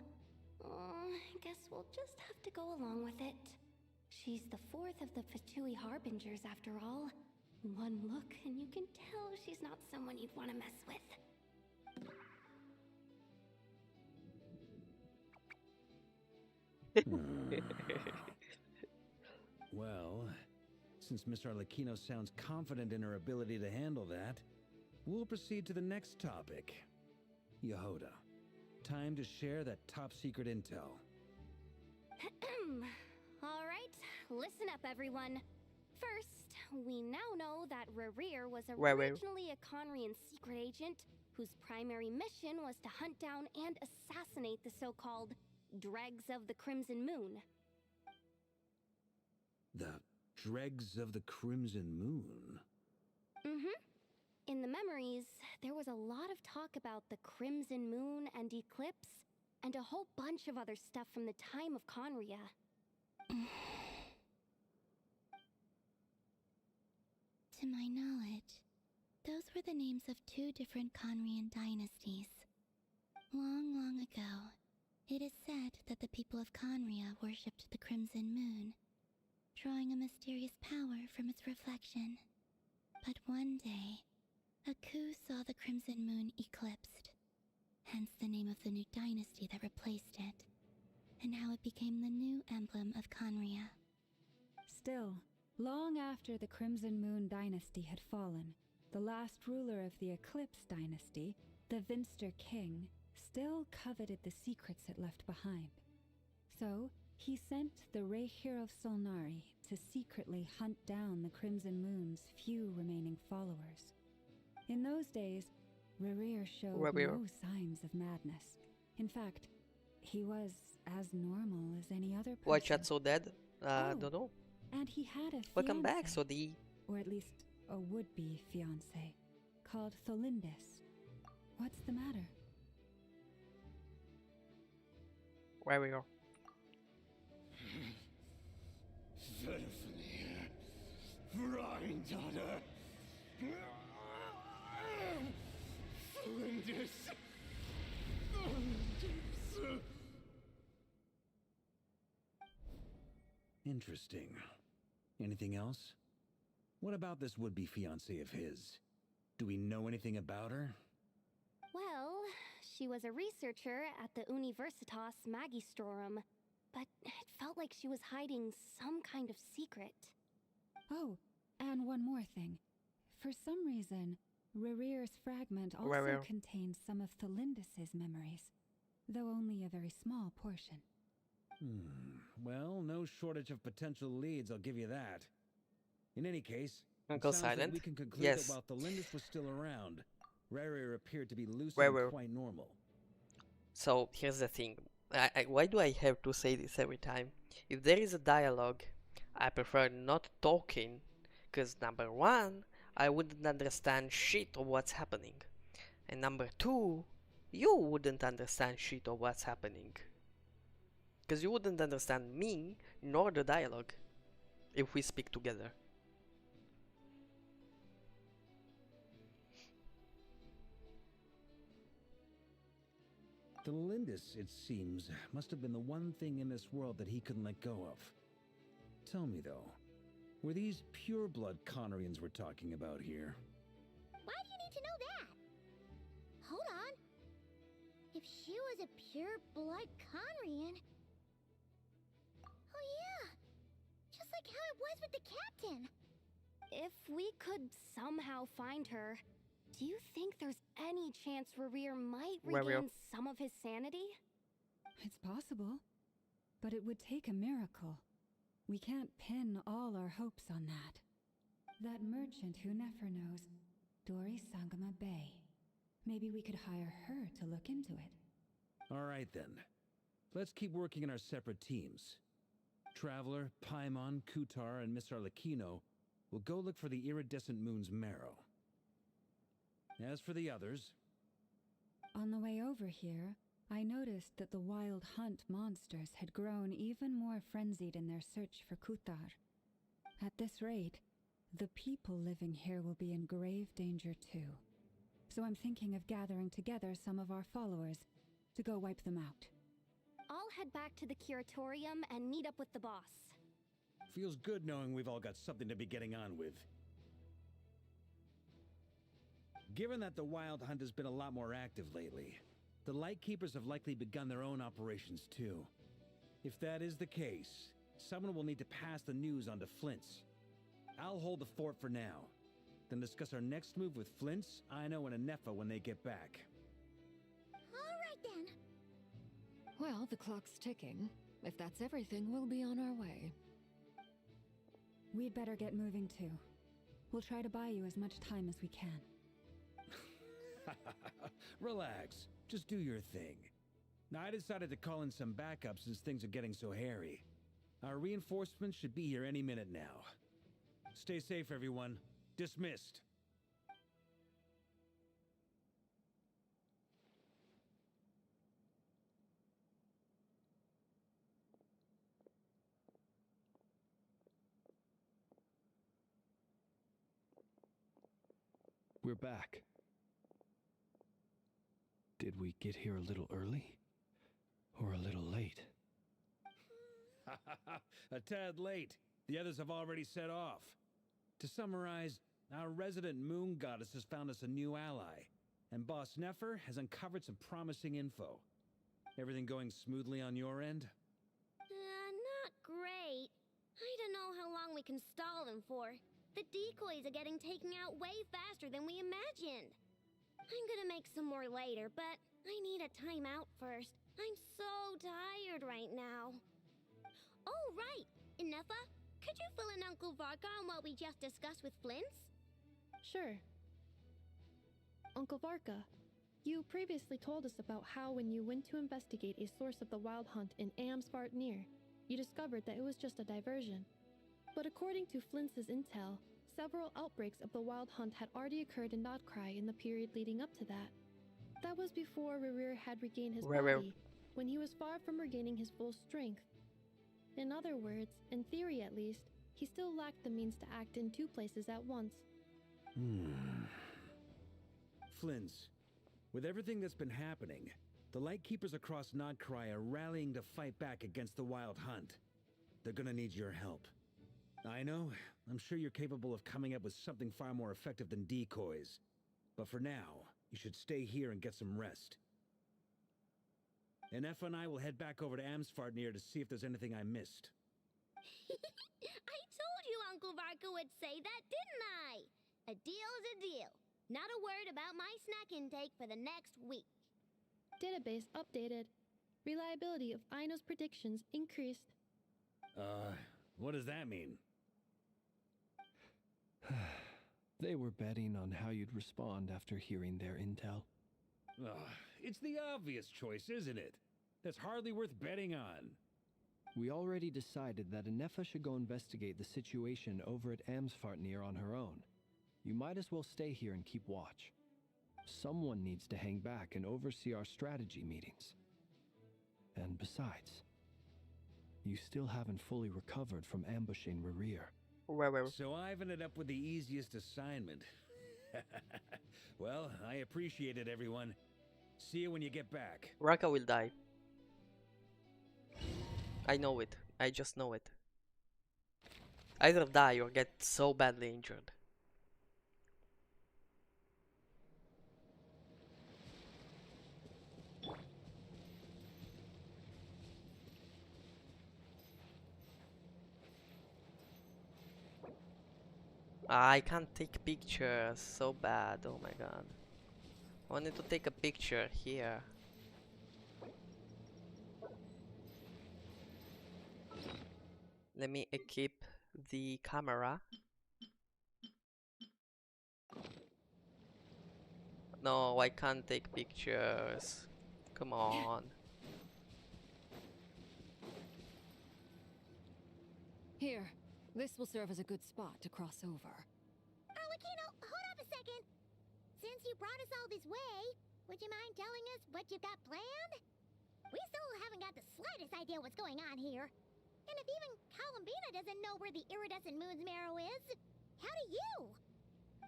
I guess we'll just have to go along with it. She's the fourth of the Fatui Harbingers after all. One look and you can tell she's not someone you'd want to mess with. Well, since Miss Arlecchino sounds confident in her ability to handle that, we'll proceed to the next topic. Yehoda, time to share that top-secret intel. Alright, listen up everyone. First, we now know that Rerir was Right. originally a Conrian secret agent whose primary mission was to hunt down and assassinate the so-called Dregs of the Crimson Moon. The Dregs of the Crimson Moon? In the memories, there was a lot of talk about the Crimson Moon and Eclipse, and a whole bunch of other stuff from the time of Conria. To my knowledge, those were the names of two different Conrian dynasties. Long, long ago, it is said that the people of Conria worshipped the Crimson Moon, drawing a mysterious power from its reflection. But one day, a coup saw the Crimson Moon eclipsed, hence the name of the new dynasty that replaced it. and how it became the new emblem of Conria. Still, long after the Crimson Moon dynasty had fallen, the last ruler of the Eclipse dynasty, the Vinster King, still coveted the secrets it left behind. So, he sent the Rayhir of Solnari to secretly hunt down the Crimson Moon's few remaining followers. In those days, Rerir showed no signs of madness. In fact, he was as normal as any other person. Why chat so dead? Don't know. And he had a Welcome back, fiancé, Sodi. or at least a would-be fiancé, called Tholindis. What's the matter? Where we go? Granddaughter! Flinders! Interesting. Anything else? What about this would-be fiancé of his? Do we know anything about her? Well, she was a researcher at the Universitas Magistrorum, but it felt like she was hiding some kind of secret. Oh, and one more thing. For some reason, Rerir's fragment also contains some of Tholindis' memories, though only a very small portion. Well, no shortage of potential leads, I'll give you that. In any case, Uncle it sounds like Silent? we can conclude Yes. that while Tholindis was still around, Rerir appeared to be lucid and quite normal. So here's the thing. Why do I have to say this every time? If there is a dialogue, I prefer not talking, because number one, I wouldn't understand shit of what's happening. And number two, you wouldn't understand shit of what's happening. Because you wouldn't understand me, nor the dialogue, if we speak together. Tholindis, it seems, must have been the one thing in this world that he couldn't let go of. Tell me, though, were these pure-blood Conrians we're talking about here? Why do you need to know that? Hold on. If she was a pure-blood Conrian... Oh yeah! Just like how it was with the captain! If we could somehow find her, do you think there's any chance Rerir might regain some of his sanity? It's possible, but it would take a miracle. We can't pin all our hopes on that. That merchant who Nefer knows, Dori Sangama Bay. Maybe we could hire her to look into it. All right, then. Let's keep working in our separate teams. Traveler, Paimon, Kutar, and Miss Arlecchino will go look for the iridescent moon's marrow. As for the others... On the way over here, I noticed that the Wild Hunt monsters had grown even more frenzied in their search for Kutar. At this rate, the people living here will be in grave danger too. So I'm thinking of gathering together some of our followers to go wipe them out. I'll head back to the curatorium and meet up with the boss. Feels good knowing we've all got something to be getting on with. Given that the Wild Hunt has been a lot more active lately, the Lightkeepers have likely begun their own operations too. If that is the case, someone will need to pass the news on to Flint's. I'll hold the fort for now, then discuss our next move with Flint's, Aino, and Anefa when they get back. Alright then! Well, the clock's ticking. If that's everything, we'll be on our way. We'd better get moving too. We'll try to buy you as much time as we can. Relax. Just do your thing. Now, I decided to call in some backup since things are getting so hairy. Our reinforcements should be here any minute now. Stay safe, everyone. Dismissed. We're back. Did we get here a little early? Or a little late? A tad late. The others have already set off. To summarize, our resident moon goddess has found us a new ally, and Boss Nefer has uncovered some promising info. Everything going smoothly on your end? I don't know how long we can stall them for. The decoys are getting taken out way faster than we imagined. I'm gonna make some more later, but I need a timeout first. I'm so tired right now. Oh, right! Ineffa, could you fill in Uncle Varka on what we just discussed with Flints? Sure. Uncle Varka, you previously told us about how when you went to investigate a source of the wild hunt in Amsvartnir, you discovered that it was just a diversion. But according to Flints' intel, several outbreaks of the wild hunt had already occurred in Notcry in the period leading up to that. That was before Rerir had regained his body, when he was far from regaining his full strength. In other words, in theory at least, he still lacked the means to act in two places at once. Flints, with everything that's been happening, the Lightkeepers across Notcry are rallying to fight back against the Wild Hunt. They're gonna need your help. I know, I'm sure you're capable of coming up with something far more effective than decoys. But for now, you should stay here and get some rest. Ineffa and I will head back over to Amsvartnir to see if there's anything I missed. I told you Uncle Varka would say that, didn't I? A deal is a deal. Not a word about my snack intake for the next week. Database updated. Reliability of Aino's predictions increased. What does that mean? They were betting on how you'd respond after hearing their intel. It's the obvious choice, isn't it? That's hardly worth betting on. We already decided that Ineffa should go investigate the situation over at Amsvartnir on her own. You might as well stay here and keep watch. Someone needs to hang back and oversee our strategy meetings. And besides, you still haven't fully recovered from ambushing Rerir. So I've ended up with the easiest assignment. Well, I appreciate it, everyone. See you when you get back. Raka will die. I know it. I just know it. Either die or get so badly injured. I can't take pictures. So bad. Oh my god. I wanted to take a picture here. Let me equip the camera. No, I can't take pictures. Come on. Here, this will serve as a good spot to cross over. Arlecchino, hold up a second. Since you brought us all this way, would you mind telling us what you've got planned? We still haven't got the slightest idea what's going on here. And if even Columbina doesn't know where the iridescent moon's marrow is, how do you?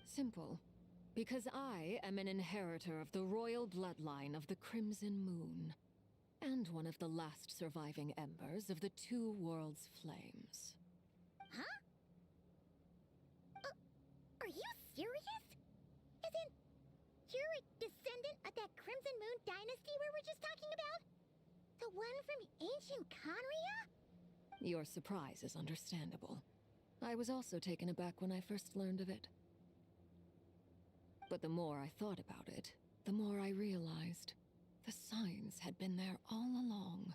Simple. Because I am an inheritor of the royal bloodline of the Crimson Moon, and one of the last surviving embers of the Two Worlds' flames. Huh? Are you serious? As in, you're a descendant of that Crimson Moon dynasty we were just talking about? The one from ancient Conria? Your surprise is understandable. I was also taken aback when I first learned of it. But the more I thought about it, the more I realized the signs had been there all along.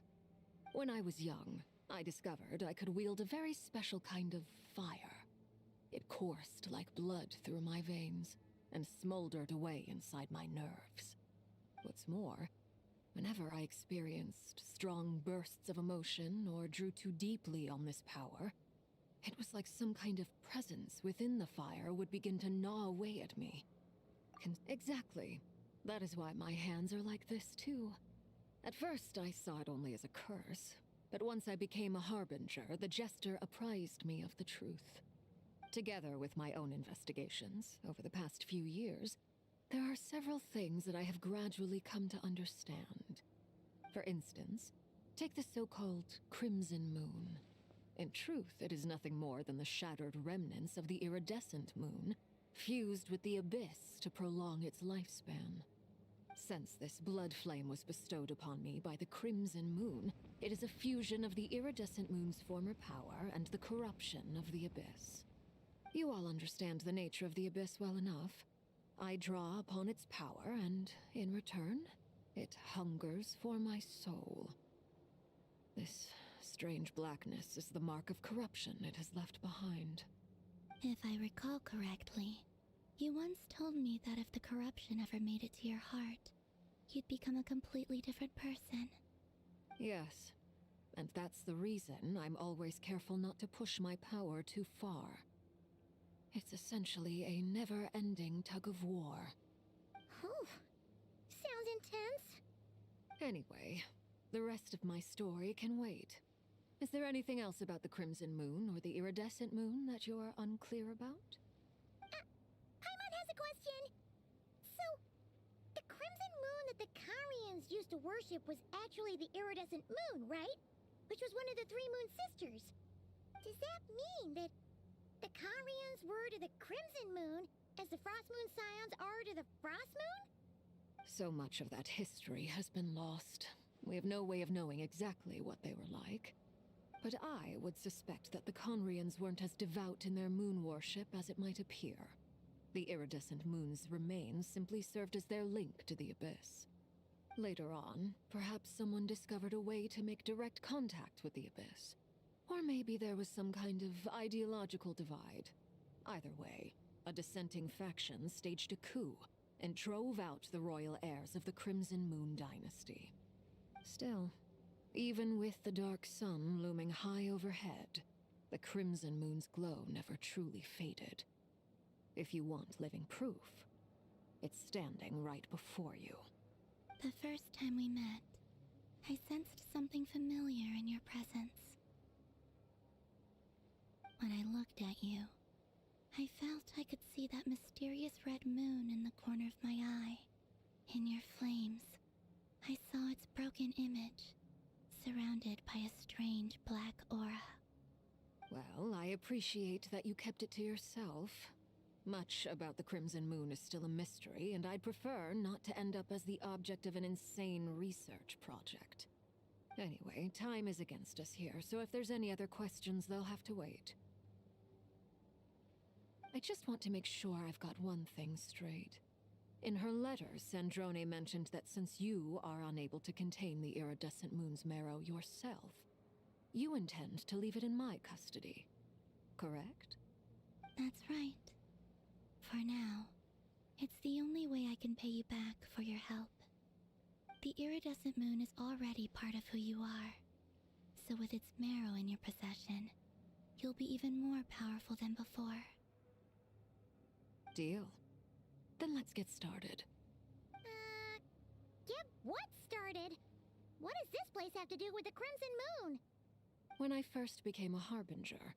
When I was young, I discovered I could wield a very special kind of fire. It coursed like blood through my veins and smoldered away inside my nerves. What's more, whenever I experienced strong bursts of emotion or drew too deeply on this power, it was like some kind of presence within the fire would begin to gnaw away at me. Exactly. That is why my hands are like this too. At first I saw it only as a curse, but once I became a harbinger, the jester apprised me of the truth. Together with my own investigations, over the past few years, there are several things that I have gradually come to understand. For instance, take the so-called Crimson Moon. In truth, it is nothing more than the shattered remnants of the iridescent moon, fused with the abyss to prolong its lifespan. Since this blood flame was bestowed upon me by the Crimson Moon, it is a fusion of the iridescent moon's former power and the corruption of the Abyss. You all understand the nature of the Abyss well enough. I draw upon its power, and in return, it hungers for my soul. This strange blackness is the mark of corruption it has left behind. If I recall correctly, you once told me that if the corruption ever made it to your heart, you'd become a completely different person. Yes, and that's the reason I'm always careful not to push my power too far. It's essentially a never-ending tug-of-war. Whew. Sounds intense. Anyway, the rest of my story can wait. Is there anything else about the Crimson Moon or the Iridescent Moon that you're unclear about? Paimon has a question. So, the crimson moon that the Karians used to worship was actually the iridescent moon, right? Which was one of the three moon sisters. Does that mean that the Karians were to the crimson moon as the frost moon scions are to the frost moon? So much of that history has been lost. We have no way of knowing exactly what they were like. But I would suspect that the Conrians weren't as devout in their moon worship as it might appear. The iridescent moon's remains simply served as their link to the Abyss. Later on, perhaps someone discovered a way to make direct contact with the Abyss. Or maybe there was some kind of ideological divide. Either way, a dissenting faction staged a coup and drove out the royal heirs of the Crimson Moon dynasty. Still, even with the dark sun looming high overhead, the Crimson Moon's glow never truly faded. If you want living proof, it's standing right before you. The first time we met, I sensed something familiar in your presence. When I looked at you, I felt I could see that mysterious red moon in the corner of my eye. In your flames, I saw its broken image, surrounded by a strange black aura. Well, I appreciate that you kept it to yourself. Much about the Crimson Moon is still a mystery, and I'd prefer not to end up as the object of an insane research project. Anyway, time is against us here, so if there's any other questions, they'll have to wait. I just want to make sure I've got one thing straight. In her letter, Sandrone mentioned that since you are unable to contain the iridescent moon's marrow yourself, you intend to leave it in my custody. Correct? That's right. For now, it's the only way I can pay you back for your help. The iridescent moon is already part of who you are, so with its marrow in your possession, you'll be even more powerful than before. Deal. Then let's get started. Get what started? What does this place have to do with the Crimson Moon? When I first became a Harbinger,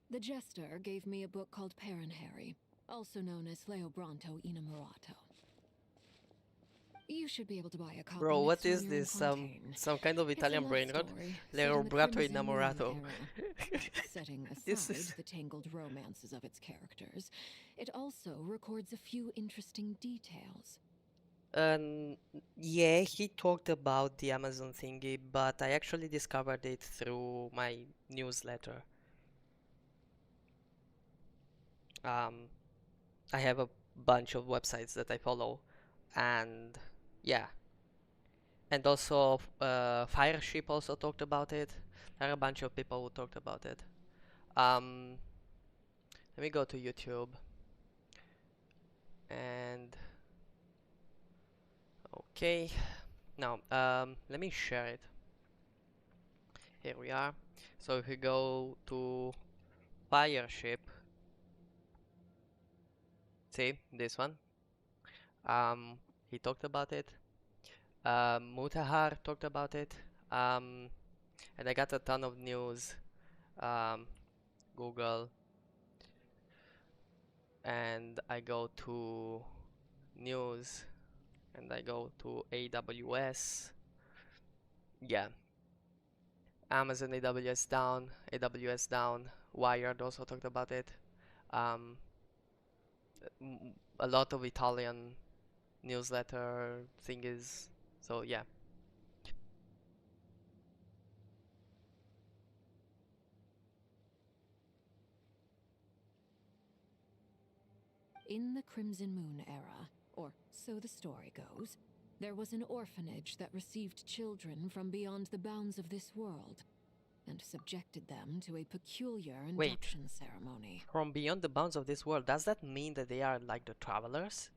the Jester gave me a book called Paranhari, also known as Leobranto Inamorato. You should be able to buy a copy. Bro, next what time is you're in this? Fontaine. Some kind of It's a Italian love brain rot? story set in the Leobranto Crimson Moon Innamorato. era. Setting This aside is- the tangled romances of its characters, it also records a few interesting details. Yeah, he talked about the Amazon thingy, but I actually discovered it through my newsletter. I have a bunch of websites that I follow, and yeah. And also, Fireship also talked about it. There are a bunch of people who talked about it. Let me go to YouTube. And okay, now let me share it. Here we are. So if we go to Fireship, see this one. He talked about it. Mutahar talked about it. And I got a ton of news. Google, and I go to news, and I go to AWS. Yeah. Amazon AWS down, AWS down. Wired also talked about it. A lot of Italian newsletter thing is. So yeah. In the Crimson Moon era, or so the story goes, there was an orphanage that received children from beyond the bounds of this world and subjected them to a peculiar Wait. induction ceremony. From beyond the bounds of this world, does that mean that they are like the travelers?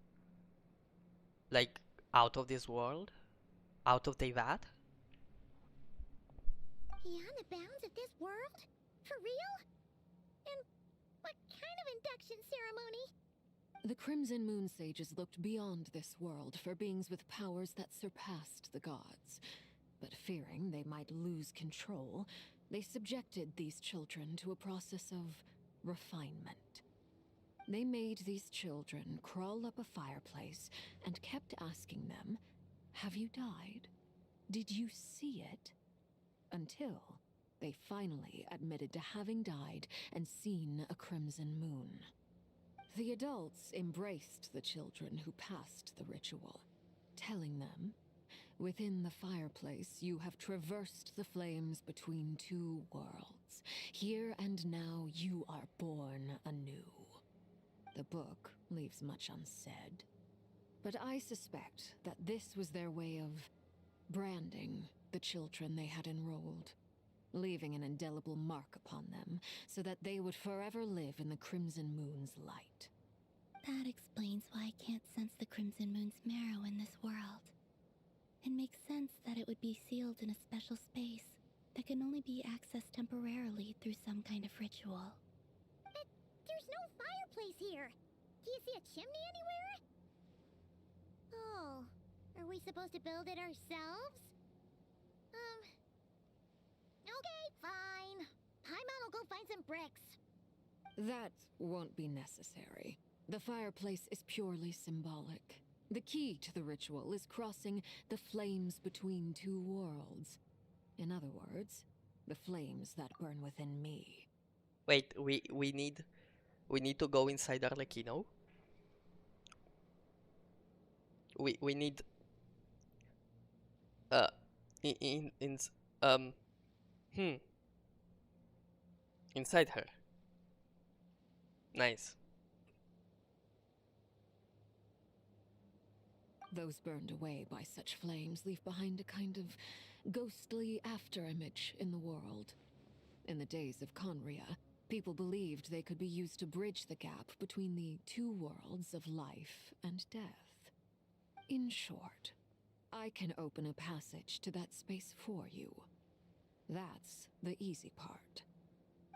Like out of this world? Out of Teyvat? Beyond the bounds of this world? For real? And what kind of induction ceremony? The Crimson Moon sages looked beyond this world for beings with powers that surpassed the gods. But fearing they might lose control, they subjected these children to a process of refinement. They made these children crawl up a fireplace and kept asking them, "Have you died? Did you see it?" Until they finally admitted to having died and seen a crimson moon. The adults embraced the children who passed the ritual, telling them, "Within the fireplace, you have traversed the flames between two worlds. Here and now, you are born anew." The book leaves much unsaid, but I suspect that this was their way of branding the children they had enrolled, leaving an indelible mark upon them so that they would forever live in the Crimson Moon's light. That explains why I can't sense the Crimson Moon's marrow in this world. It makes sense that it would be sealed in a special space that can only be accessed temporarily through some kind of ritual. But there's no fireplace here. Do you see a chimney anywhere? Oh, are we supposed to build it ourselves? Okay, fine. Paimon will go find some bricks. That won't be necessary. The fireplace is purely symbolic. The key to the ritual is crossing the flames between two worlds. In other words, the flames that burn within me. Wait, we need to go inside Arlecchino. We need in inside her. Nice. Those burned away by such flames leave behind a kind of ghostly afterimage in the world. In the days of Conria, people believed they could be used to bridge the gap between the two worlds of life and death. In short, I can open a passage to that space for you. That's the easy part.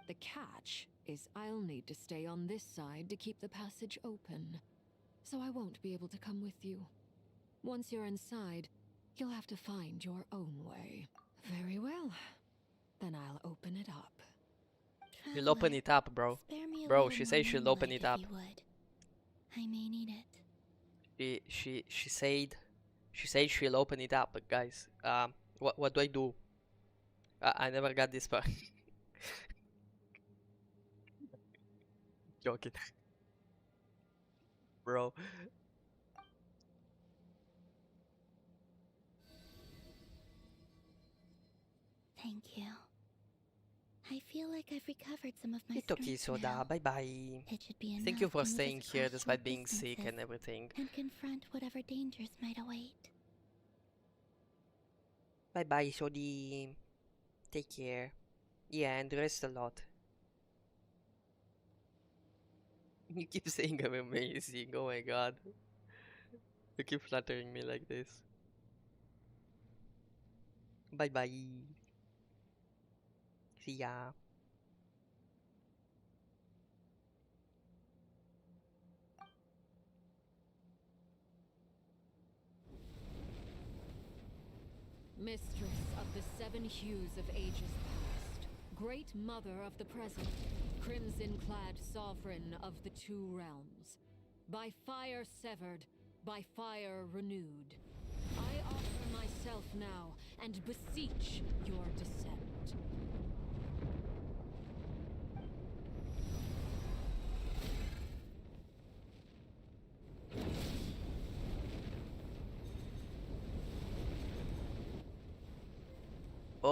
The catch is I'll need to stay on this side to keep the passage open, so I won't be able to come with you. Once you're inside, you'll have to find your own way. Very well. Then I'll open it up. She'll open it up, bro. Spare me a Bro, little she more says she'll open moonlight it up. if you would. I may need it. She said she'll open it up, guys. What do I do? I never got this far. Joking. Bro. Thank you. I feel like I've recovered some of my It's okay, strength Soda. now. Bye bye. It should be Thank you enough for to move staying us here across despite short being sick and distances everything. and confront whatever dangers might await. Bye bye, Sodi. Take care. Yeah, and rest a lot. You keep saying I'm amazing. Oh my god. You keep flattering me like this. Bye bye. See ya. Mistress of the seven hues of ages past, great mother of the present, crimson-clad sovereign of the two realms, by fire severed, by fire renewed, I offer myself now and beseech your descent.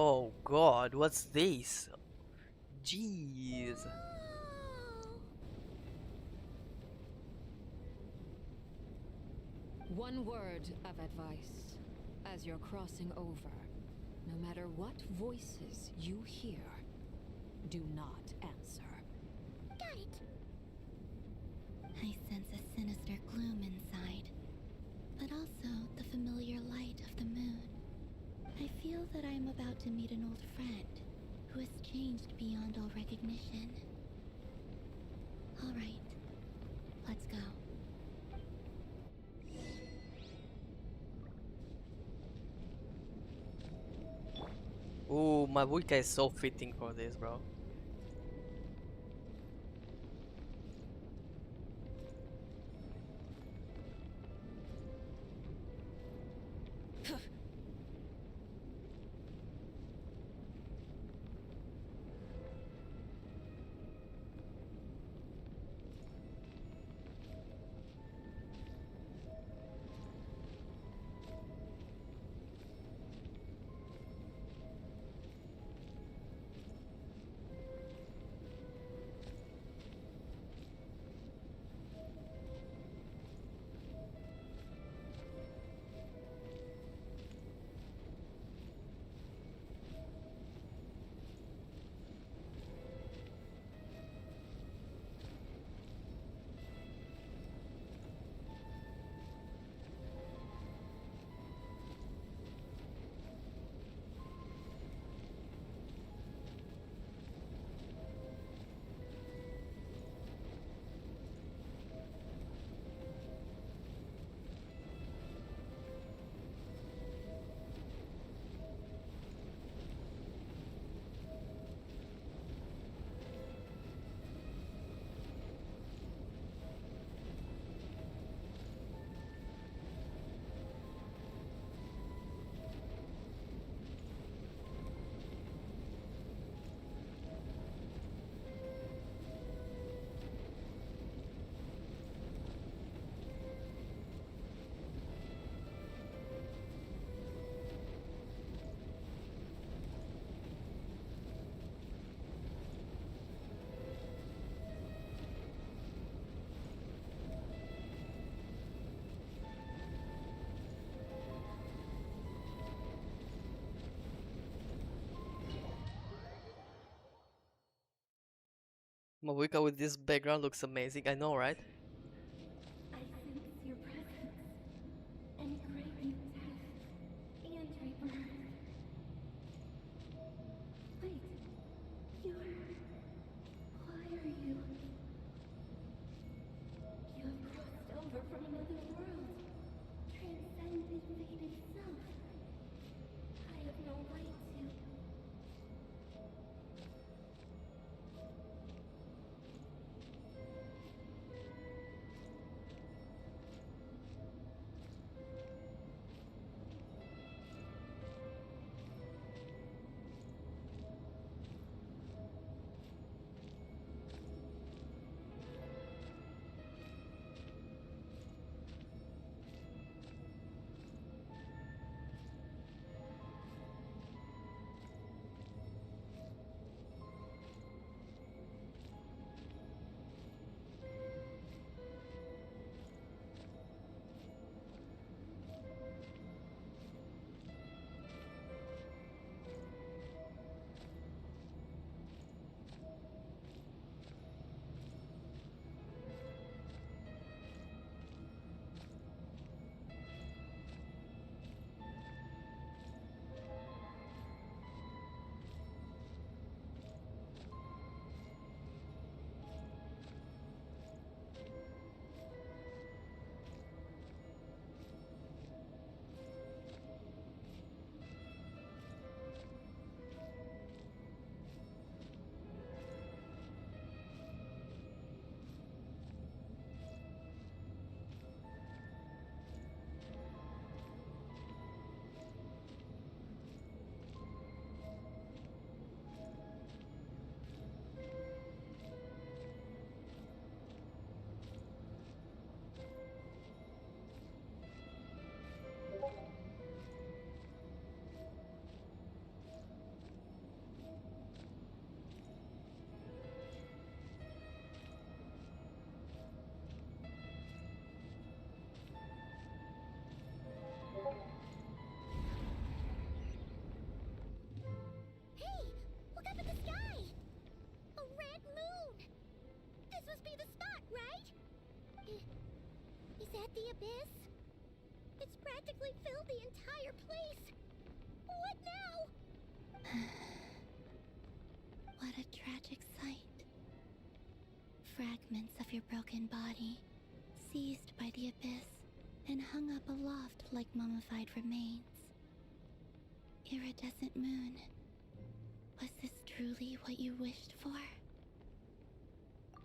Oh God, what's this? Jeez. One word of advice. As you're crossing over, no matter what voices you hear, do not answer. Got it. I sense a sinister gloom inside, but also the familiar light of the moon. I feel that I am about to meet an old friend who has changed beyond all recognition. All right, let's go. Ooh, my Wicca is so fitting for this, bro. My Wicca with this background looks amazing, I know, right? I sense your presence and crave death and rebirth. Wait, you're... Why are you... You have crossed over from another world, transcended fate itself. I have no right to... Is that the abyss? It's practically filled the entire place. What now? What a tragic sight. Fragments of your broken body, seized by the abyss and hung up aloft like mummified remains. Iridescent moon, was this truly what you wished for?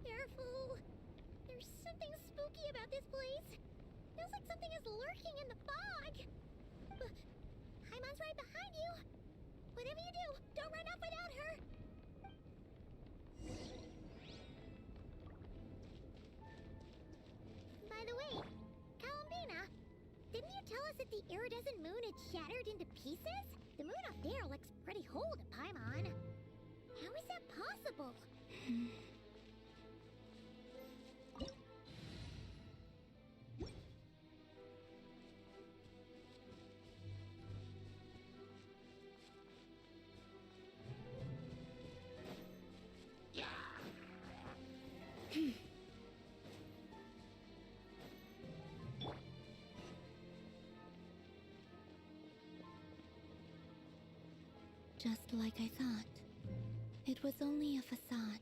Careful! There's something spooky about this place. Feels like something is lurking in the fog. Paimon's right behind you. Whatever you do, don't run off without her. By the way, Columbina, didn't you tell us that the iridescent moon had shattered into pieces? The moon up there looks pretty whole to Paimon. How is that possible? Just like I thought. It was only a facade.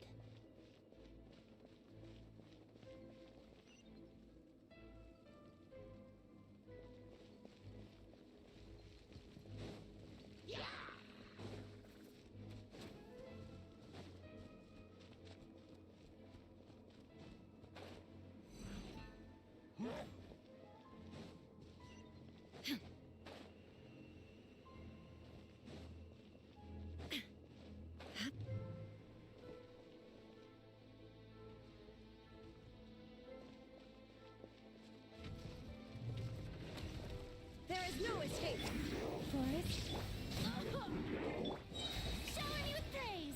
There is no escape! Forest? Shower me with praise!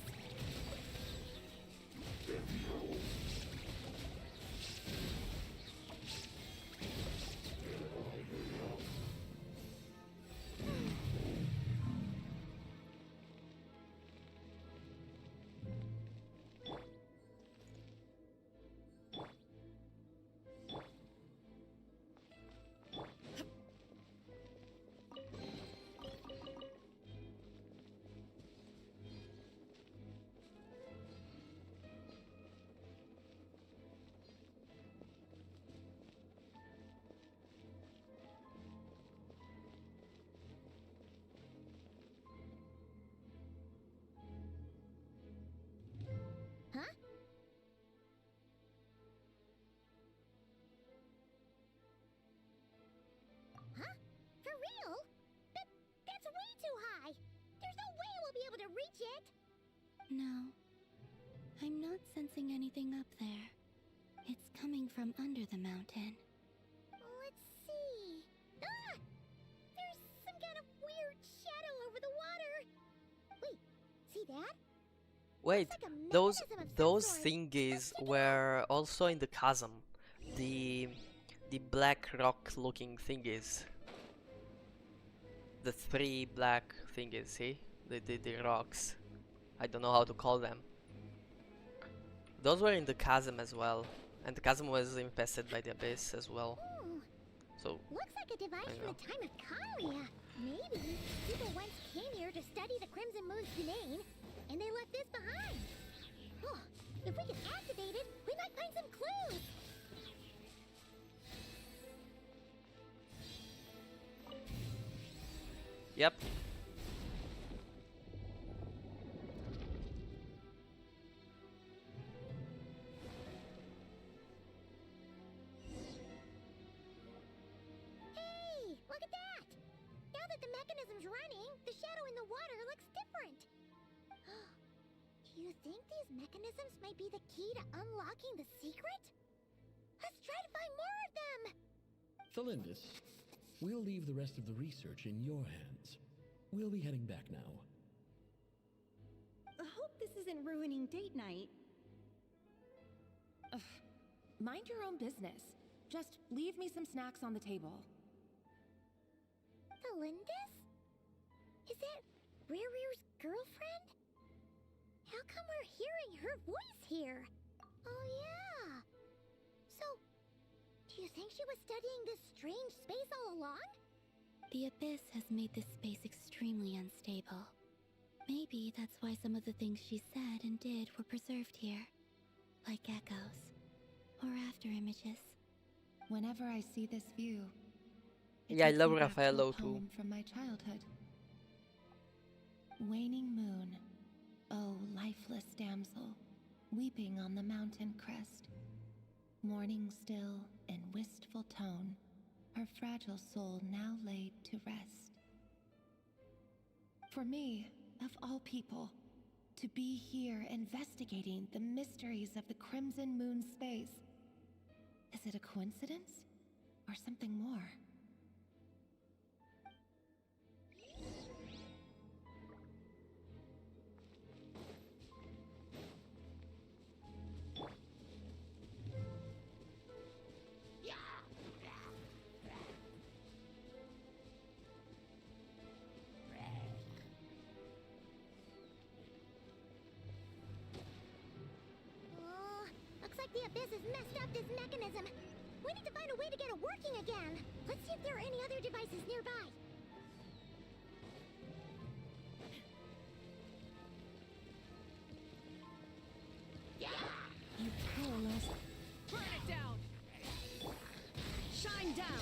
Huh? Huh? For real? That's way too high! There's no way we'll be able to reach it! No. I'm not sensing anything up there. It's coming from under the mountain. Let's see. Ah! There's some kind of weird shadow over the water. Wait, see that? Wait, Looks like a those mechanism of some those sort. thingies were also in the chasm. The black rock looking thingies. The three black thingies, see? The rocks. I don't know how to call them. Those were in the chasm as well. And the chasm was infested by the abyss as well. Ooh, So looks like a device from the time of Kalia. Maybe people once came here to study the Crimson Moon's domain, and they left this behind. Oh, if we can activate it, we might find some clues. yep. Hey, look at that! Now that the mechanism's running, the shadow in the water looks different. Do you think these mechanisms might be the key to unlocking the secret? Let's try to find more of them! Thalindis, we'll leave the rest of the research in your hands. We'll be heading back now. I hope this isn't ruining date night. Ugh. Mind your own business. Just leave me some snacks on the table. Thalindis? Is that Rear's girlfriend? How come we're hearing her voice here? Oh yeah. So, do you think she was studying this strange space all along? The Abyss has made this space extremely unstable. Maybe that's why some of the things she said and did were preserved here. Like echoes. Or after images. Whenever I see this view, it Yeah, I takes love me back to a Raffaello too. poem from my childhood. Waning moon, oh lifeless damsel, weeping on the mountain crest, mourning still in wistful tone, her fragile soul now laid to rest. For me, of all people, to be here investigating the mysteries of the Crimson Moon space, is it a coincidence or something more? Oh, looks like the Abyss has messed up this mechanism. We need to find a way to get it working again. Let's see if there are any other devices nearby. You powerless. Burn it down! Shine down!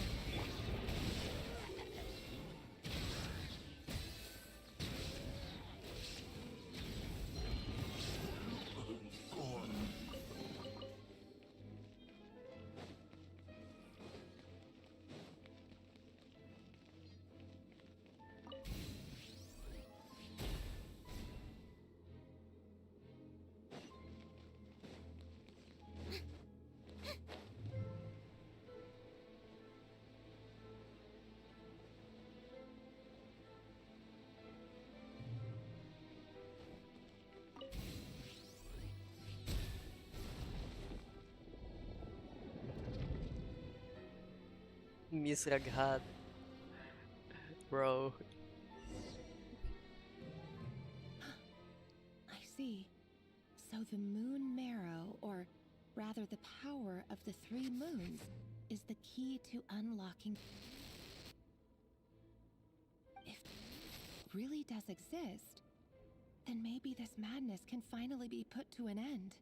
Miss Raghat. Bro. I see. So the moon marrow, or rather the power of the three moons, is the key to unlocking. If it really does exist, then maybe this madness can finally be put to an end.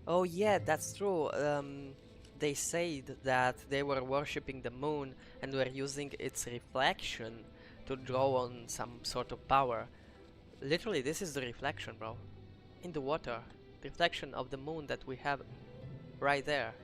Oh yeah, that's true. They said that they were worshipping the moon and were using its reflection to draw on some sort of power. Literally, this is the reflection, bro. In the water. Reflection of the moon that we have right there.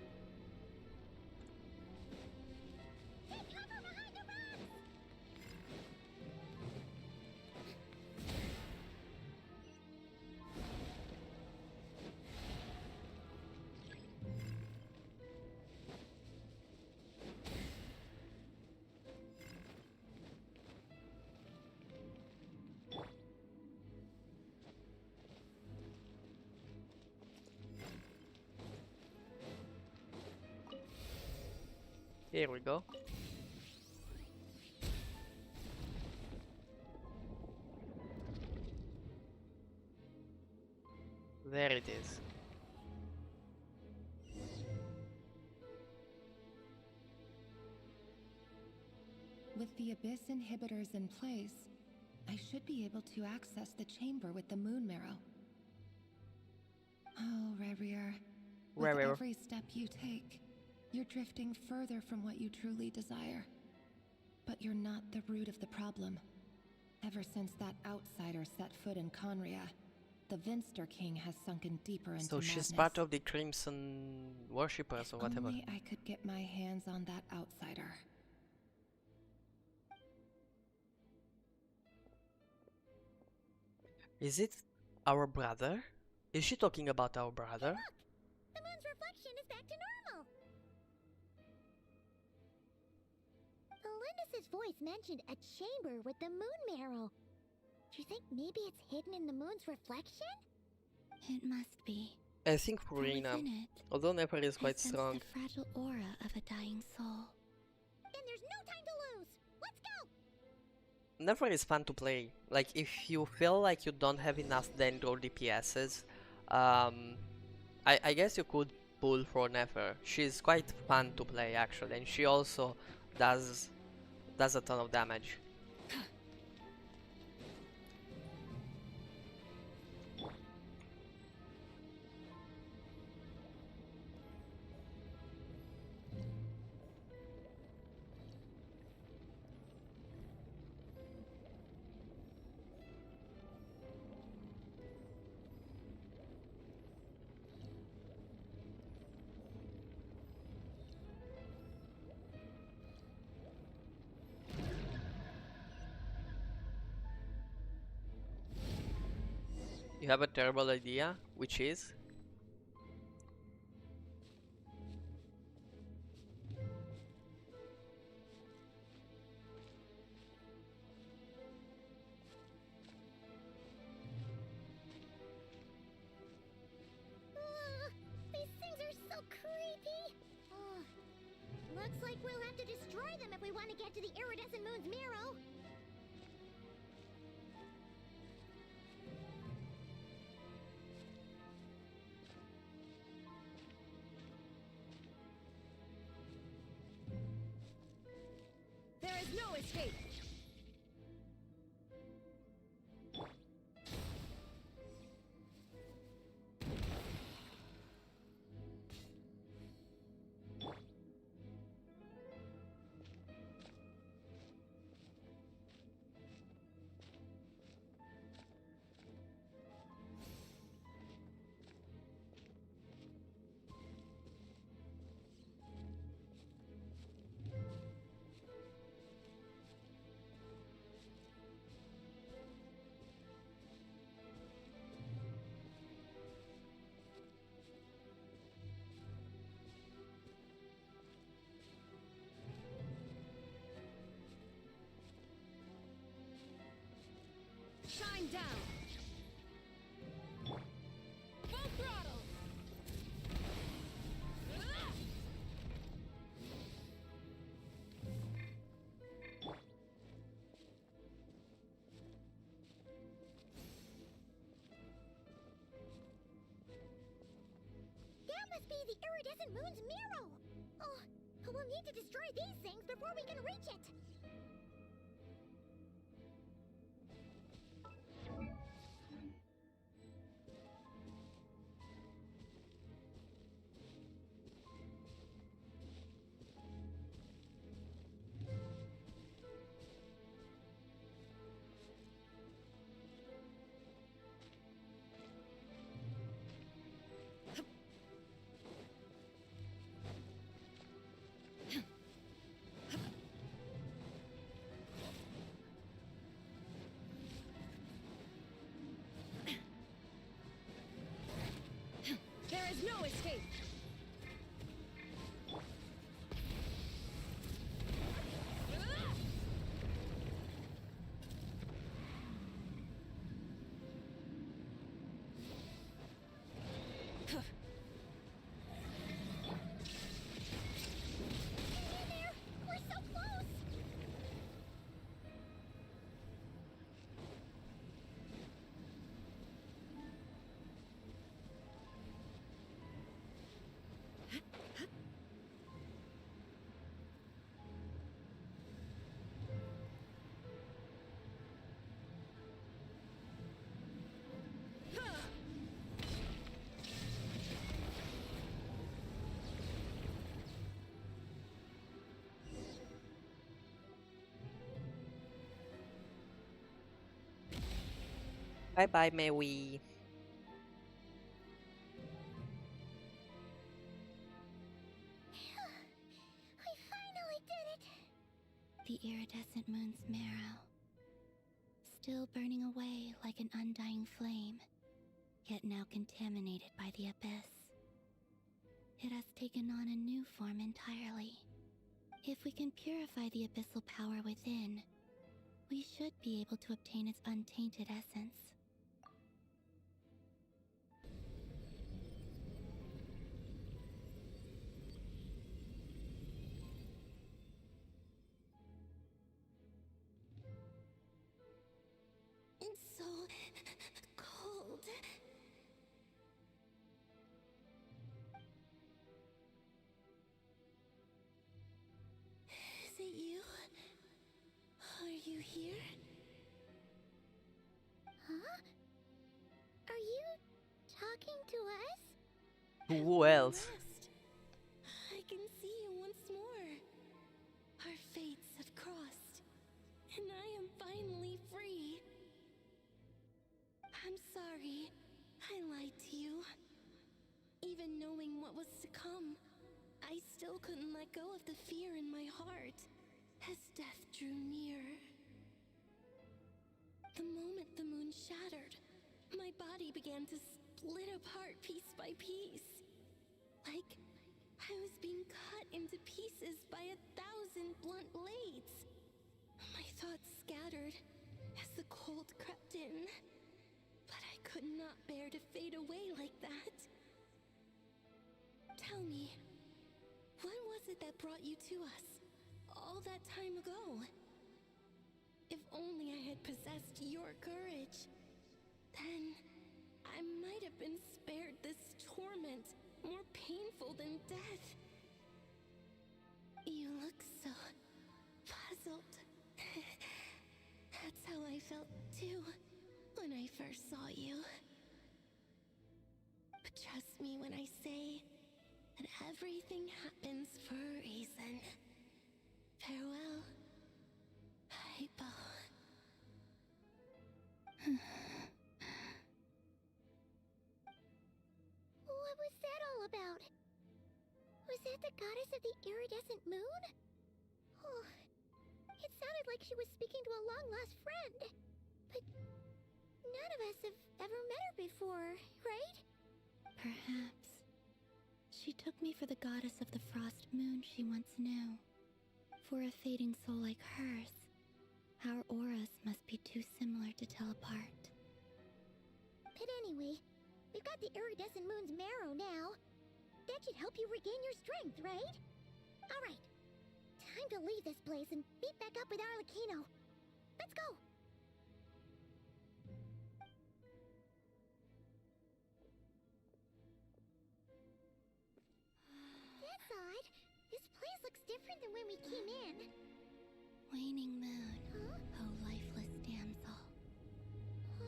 Here we go. There it is. With the Abyss inhibitors in place, I should be able to access the chamber with the moon marrow. Oh, Rebrier. With Rebrier. every step you take, you're drifting further from what you truly desire. But you're not the root of the problem. Ever since that outsider set foot in Conria, the Vinster King has sunken deeper into So she's madness. part of the Crimson Worshippers or whatever. Only I could get my hands on that outsider. Is it our brother? Is she talking about our brother? The moon's reflection is back to normal. Lindis's voice mentioned a chamber with the moon marrow. Do you think maybe it's hidden in the moon's reflection? It must be. I think For Furina, within it, although Nefer is I quite sense strong. the fragile aura of a dying soul. Then there's no time to lose. Let's go. Nefer is fun to play. Like, if you feel like you don't have enough Dendro DPSs, I guess you could pull for Nefer. She's quite fun to play actually, and she also does a ton of damage. You have a terrible idea, which is? These things are so creepy. Looks like we'll have to destroy them if we want to get to the iridescent moon's marrow. There is no escape. Shine down. Full throttle. That must be the iridescent moon's marrow. Oh, we'll need to destroy these things before we can reach it. There is no escape. We're so close. Bye bye, Maui. We finally did it. The iridescent moon's marrow, still burning away like an undying flame, yet now contaminated by the abyss. It has taken on a new form entirely. If we can purify the abyssal power within, we should be able to obtain its untainted essence. here? Huh? Are you talking to us? Who else? Rest. I can see you once more. Our fates have crossed, and I am finally free. I'm sorry. I lied to you. Even knowing what was to come, I still couldn't let go of the fear in my heart as death drew near. The moment the moon shattered, my body began to split apart piece by piece. Like I was being cut into pieces by 1,000 blunt blades. My thoughts scattered as the cold crept in, but I could not bear to fade away like that. Tell me, what was it that brought you to us all that time ago? If only I had possessed your courage, then I might have been spared this torment more painful than death. You look so puzzled. That's how I felt too when I first saw you. But trust me when I say that everything happens for a reason. Farewell, Hypo. What was that all about? Was that the goddess of the iridescent moon? Oh, it sounded like she was speaking to a long-lost friend. But none of us have ever met her before, right? Perhaps. She took me for the goddess of the frost moon she once knew. For a fading soul like hers, our auras must be too similar to tell apart. But anyway, we've got the iridescent moon's marrow now. That should help you regain your strength, right? Alright, time to leave this place and meet back up with Arlecchino. Let's go! That's odd. This place looks different than when we came in. Waning moon, Huh? oh lifeless damsel. Oh.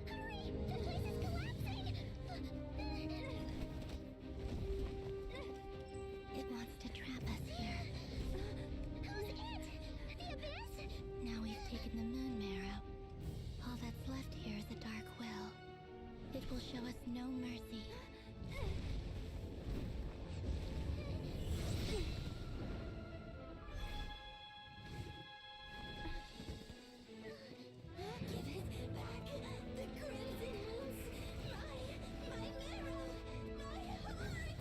Hurry! The place is collapsing! It wants to trap us here. Who's it? The abyss? Now we've taken the moon marrow. All that's left here is a dark will. It will show us no mercy. Give it back! The crimson moons! My marrow! My heart!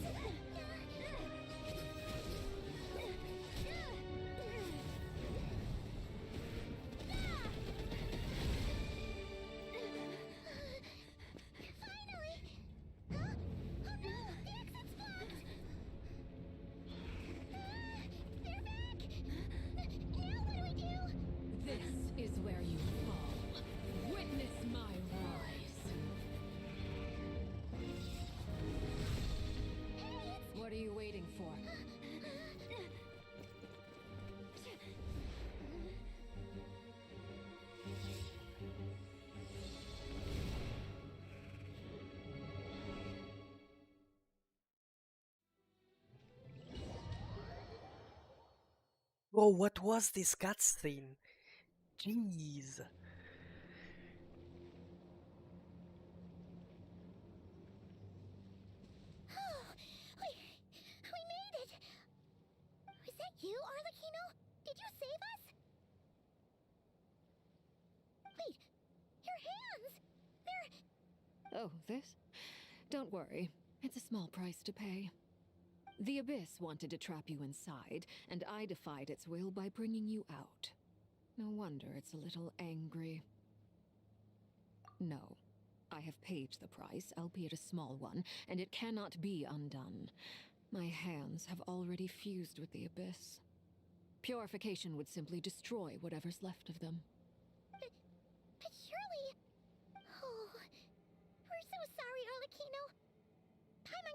Finally! Huh? Oh no! The exit's blocked! They're back! Now what do we do? This is where you fall. Witness my rise. What are you waiting for? Bro, what was this cutscene? Jeez. We made it! Was that you, Arlecchino? Did you save us? Wait, your hands! They're... Oh, this? Don't worry. It's a small price to pay. The Abyss wanted to trap you inside, and I defied its will by bringing you out. No wonder it's a little angry. No. I have paid the price, albeit a small one, and it cannot be undone. My hands have already fused with the Abyss. Purification would simply destroy whatever's left of them. But surely... Oh, we're so sorry,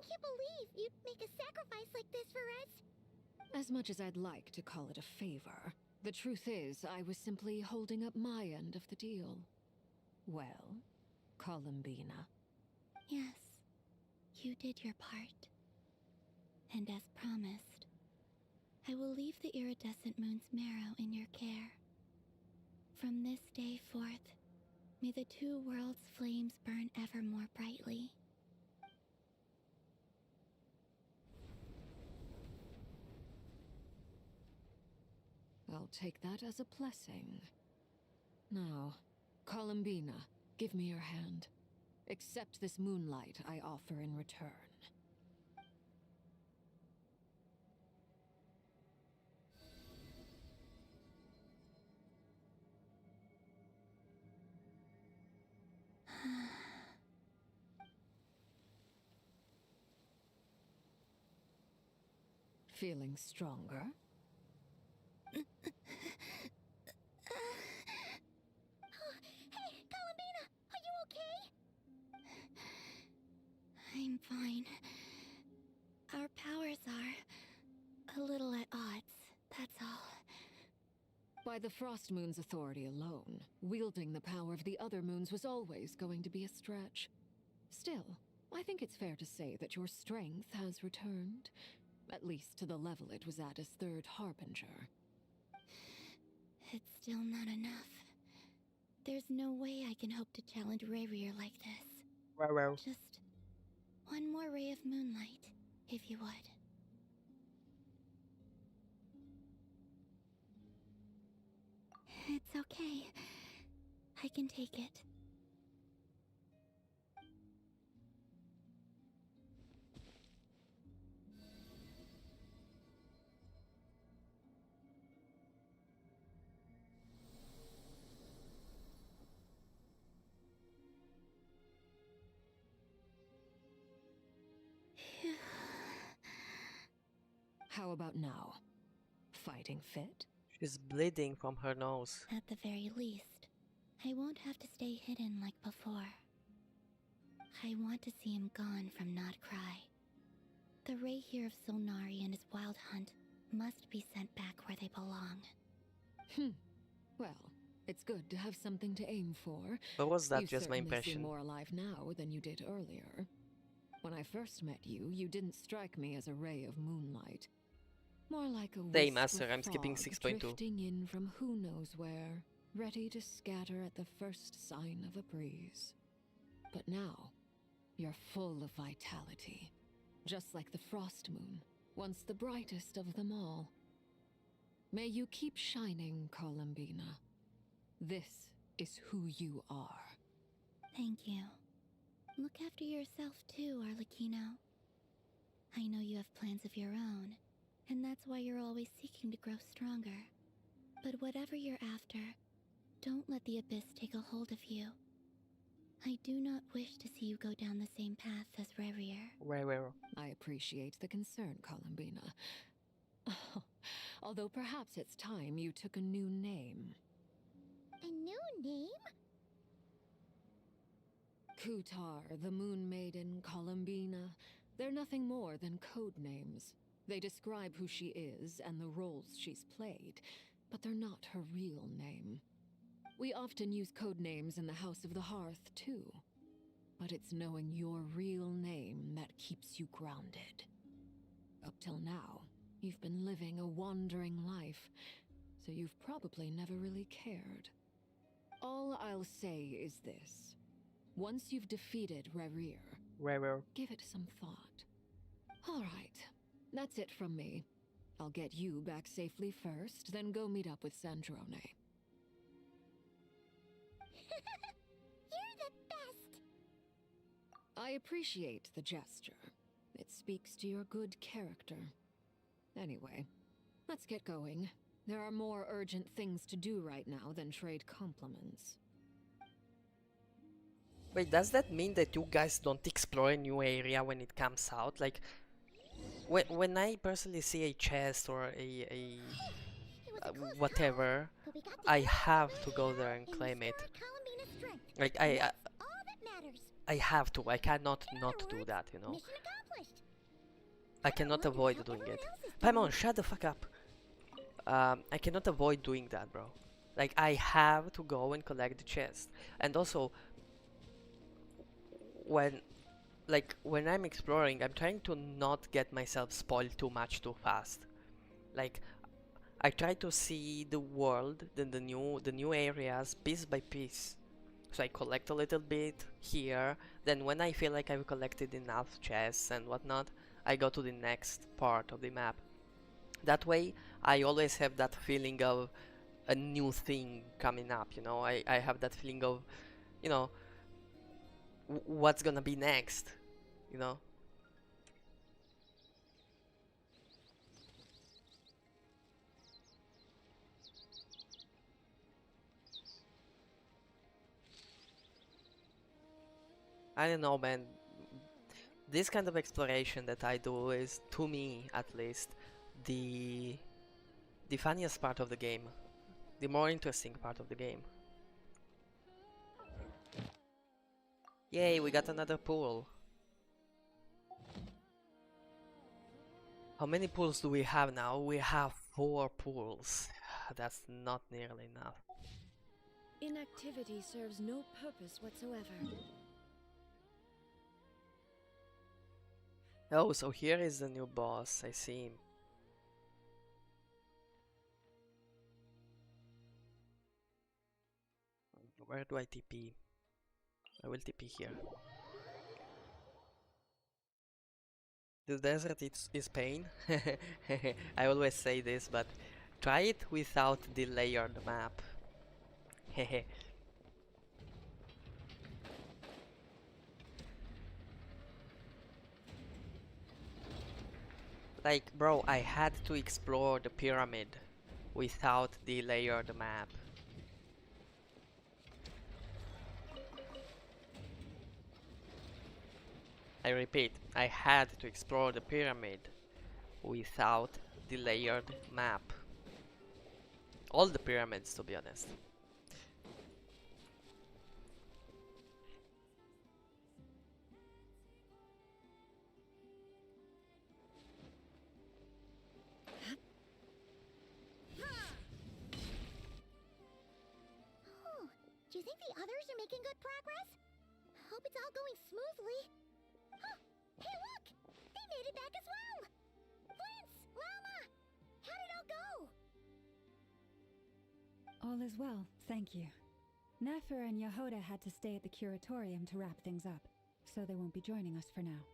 can't believe you'd make a sacrifice like this for us. As much as I'd like to call it a favor, the truth is I was simply holding up my end of the deal. Well, Columbina. Yes, you did your part. And as promised, I will leave the iridescent moon's marrow in your care. From this day forth, may the two worlds' flames burn ever more brightly. I'll take that as a blessing. Now, Columbina, give me your hand. Accept this moonlight I offer in return. Feeling stronger? Hey, Columbina, are you okay? I'm fine. Our powers are a little at odds, that's all. By the Frost Moon's authority alone, wielding the power of the other moons was always going to be a stretch. Still, I think it's fair to say that your strength has returned. At least to the level it was at as Third Harbinger. It's still not enough. There's no way I can hope to challenge Rayrier like this. Just one more ray of moonlight, if you would. It's okay. I can take it. How about now? Fighting fit? She's bleeding from her nose. At the very least, I won't have to stay hidden like before. I want to see him gone from Not Cry. The Ray here of Solnari and his wild hunt must be sent back where they belong. Well, it's good to have something to aim for. Or was that You just my certainly seem impression? more alive now than you did earlier. When I first met you, you didn't strike me as a ray of moonlight. More like a Day wisp Master, of I'm skipping fog 6.2. drifting in from who knows where, ready to scatter at the first sign of a breeze. But now, you're full of vitality, just like the Frost Moon, once the brightest of them all. May you keep shining, Columbina. This is who you are. Thank you. Look after yourself too, Arlecchino. I know you have plans of your own, and that's why you're always seeking to grow stronger. But whatever you're after, don't let the Abyss take a hold of you. I do not wish to see you go down the same path as Rayrier. I appreciate the concern, Columbina. Although perhaps it's time you took a new name. A new name? Kutar, the Moon Maiden, Columbina, they're nothing more than code names. They describe who she is and the roles she's played, but they're not her real name. We often use code names in the House of the Hearth, too. But it's knowing your real name that keeps you grounded. Up till now, you've been living a wandering life, so you've probably never really cared. All I'll say is this. Once you've defeated Rayrier, give it some thought. All right, that's it from me. I'll get you back safely first, then go meet up with Sandrone. You're the best! I appreciate the gesture. It speaks to your good character. Anyway, let's get going. There are more urgent things to do right now than trade compliments. Wait, does that mean that you guys don't explore a new area when it comes out? Like, when I personally see a chest or a whatever, I have to go there and claim it. Like, All that matters. I have to. I cannot not do that, you know. Mission accomplished. I cannot avoid doing it. Paimon, shut the fuck up. I cannot avoid doing that, bro. Like, I have to go and collect the chest. And also, when when I'm exploring, I'm trying to not get myself spoiled too much too fast. Like, I try to see the world, the new areas piece by piece. So I collect a little bit here, then when I feel like I've collected enough chests and whatnot, I go to the next part of the map. That way, I always have that feeling of a new thing coming up, you know? I have that feeling of, you know, what's gonna be next, you know? I don't know, man. This kind of exploration that I do is, to me at least, the funniest part of the game, the more interesting part of the game. Yay, we got another pool. How many pools do we have now? We have 4 pools. That's not nearly enough. Inactivity serves no purpose whatsoever. Oh, so here is the new boss. I see him. Where do I TP? I will TP here. The desert is pain. I always say this, but try it without the layered map. Hehe. Like, bro, I had to explore the pyramid without the layered map. I repeat, I had to explore the pyramid without the layered map. All the pyramids, to be honest. Oh, do you think the others are making good progress? Hope it's all going smoothly. Huh, hey look! They made it back as well! Prince! Lama! How did it all go? All is well, thank you. Nefer and Yehoda had to stay at the curatorium to wrap things up, so they won't be joining us for now.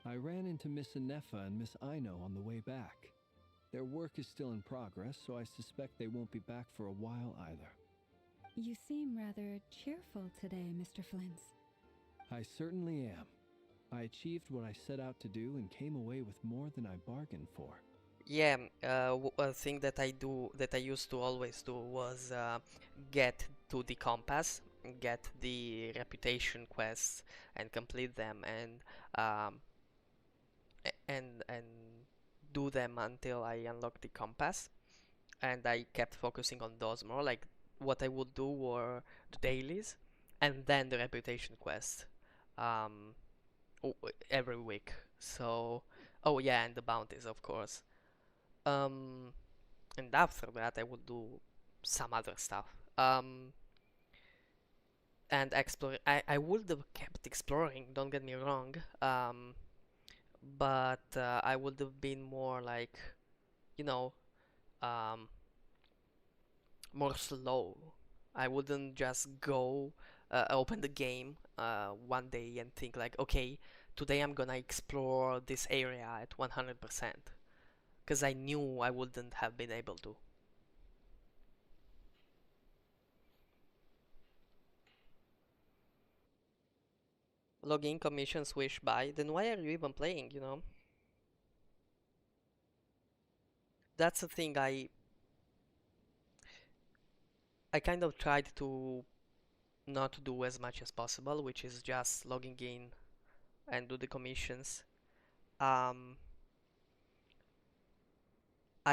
I ran into Miss Anefa and Miss Aino on the way back. Their work is still in progress, so I suspect they won't be back for a while either. You seem rather cheerful today, Mr. Flintz. I certainly am. I achieved what I set out to do and came away with more than I bargained for. Yeah, a thing that I used to always do was get to the compass, get the reputation quests, and complete them, and do them until I unlock the compass. And I kept focusing on those more. Like, what I would do were the dailies, and then the reputation quest, um, every week. So, oh yeah, and the bounties, of course. Um, and after that, I would do some other stuff. And explore. I would have kept exploring. Don't get me wrong. But I would have been more like, you know, um, more slow. I wouldn't just go open the game one day and think like, okay, today I'm gonna explore this area at 100%, because I knew I wouldn't have been able to. Login commission swish by, then why are you even playing, you know? That's the thing I kind of tried to not do as much as possible, which is just logging in and do the commissions. I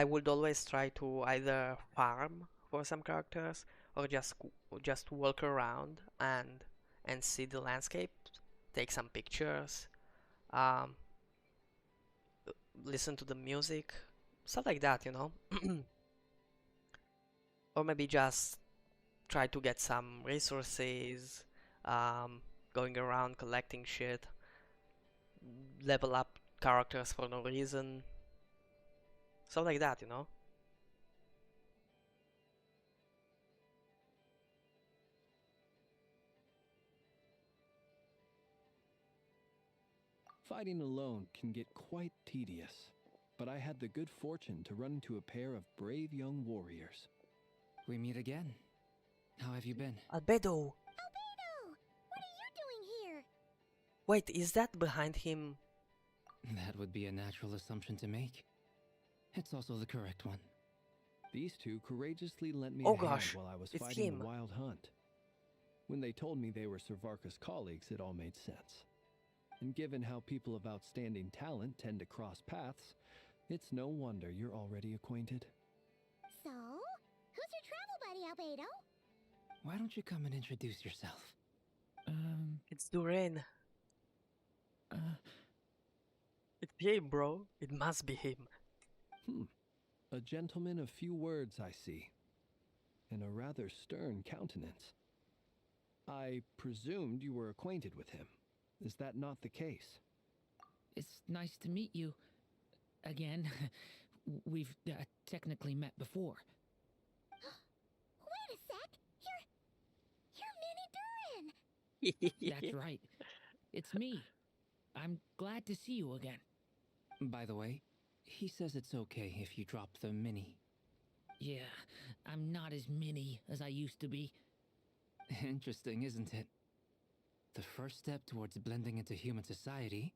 would always try to either farm for some characters or just walk around and and see the landscape, take some pictures, um, listen to the music, stuff like that, you know? Or maybe just try to get some resources, um, going around collecting shit, level up characters for no reason, stuff like that, you know? Fighting alone can get quite tedious, but I had the good fortune to run into a pair of brave young warriors. We meet again. How have you been? Albedo! Albedo! What are you doing here? Wait, is that behind him? That would be a natural assumption to make. It's also the correct one. These two courageously lent me Oh a hand gosh, while I was it's fighting him. the wild hunt. When they told me they were Servarka's colleagues, it all made sense. And given how people of outstanding talent tend to cross paths, it's no wonder you're already acquainted. So, who's your travel buddy, Albedo? Why don't you come and introduce yourself? It's Duran. It's him, bro. It must be him. A gentleman of few words, I see, and a rather stern countenance. I presumed you were acquainted with him. Is that not the case? It's nice to meet you. Again. We've technically met before. Wait a sec! You're Mini Durin! That's right. It's me. I'm glad to see you again. By the way, he says it's okay if you drop the mini. Yeah, I'm not as mini as I used to be. Interesting, isn't it? The first step towards blending into human society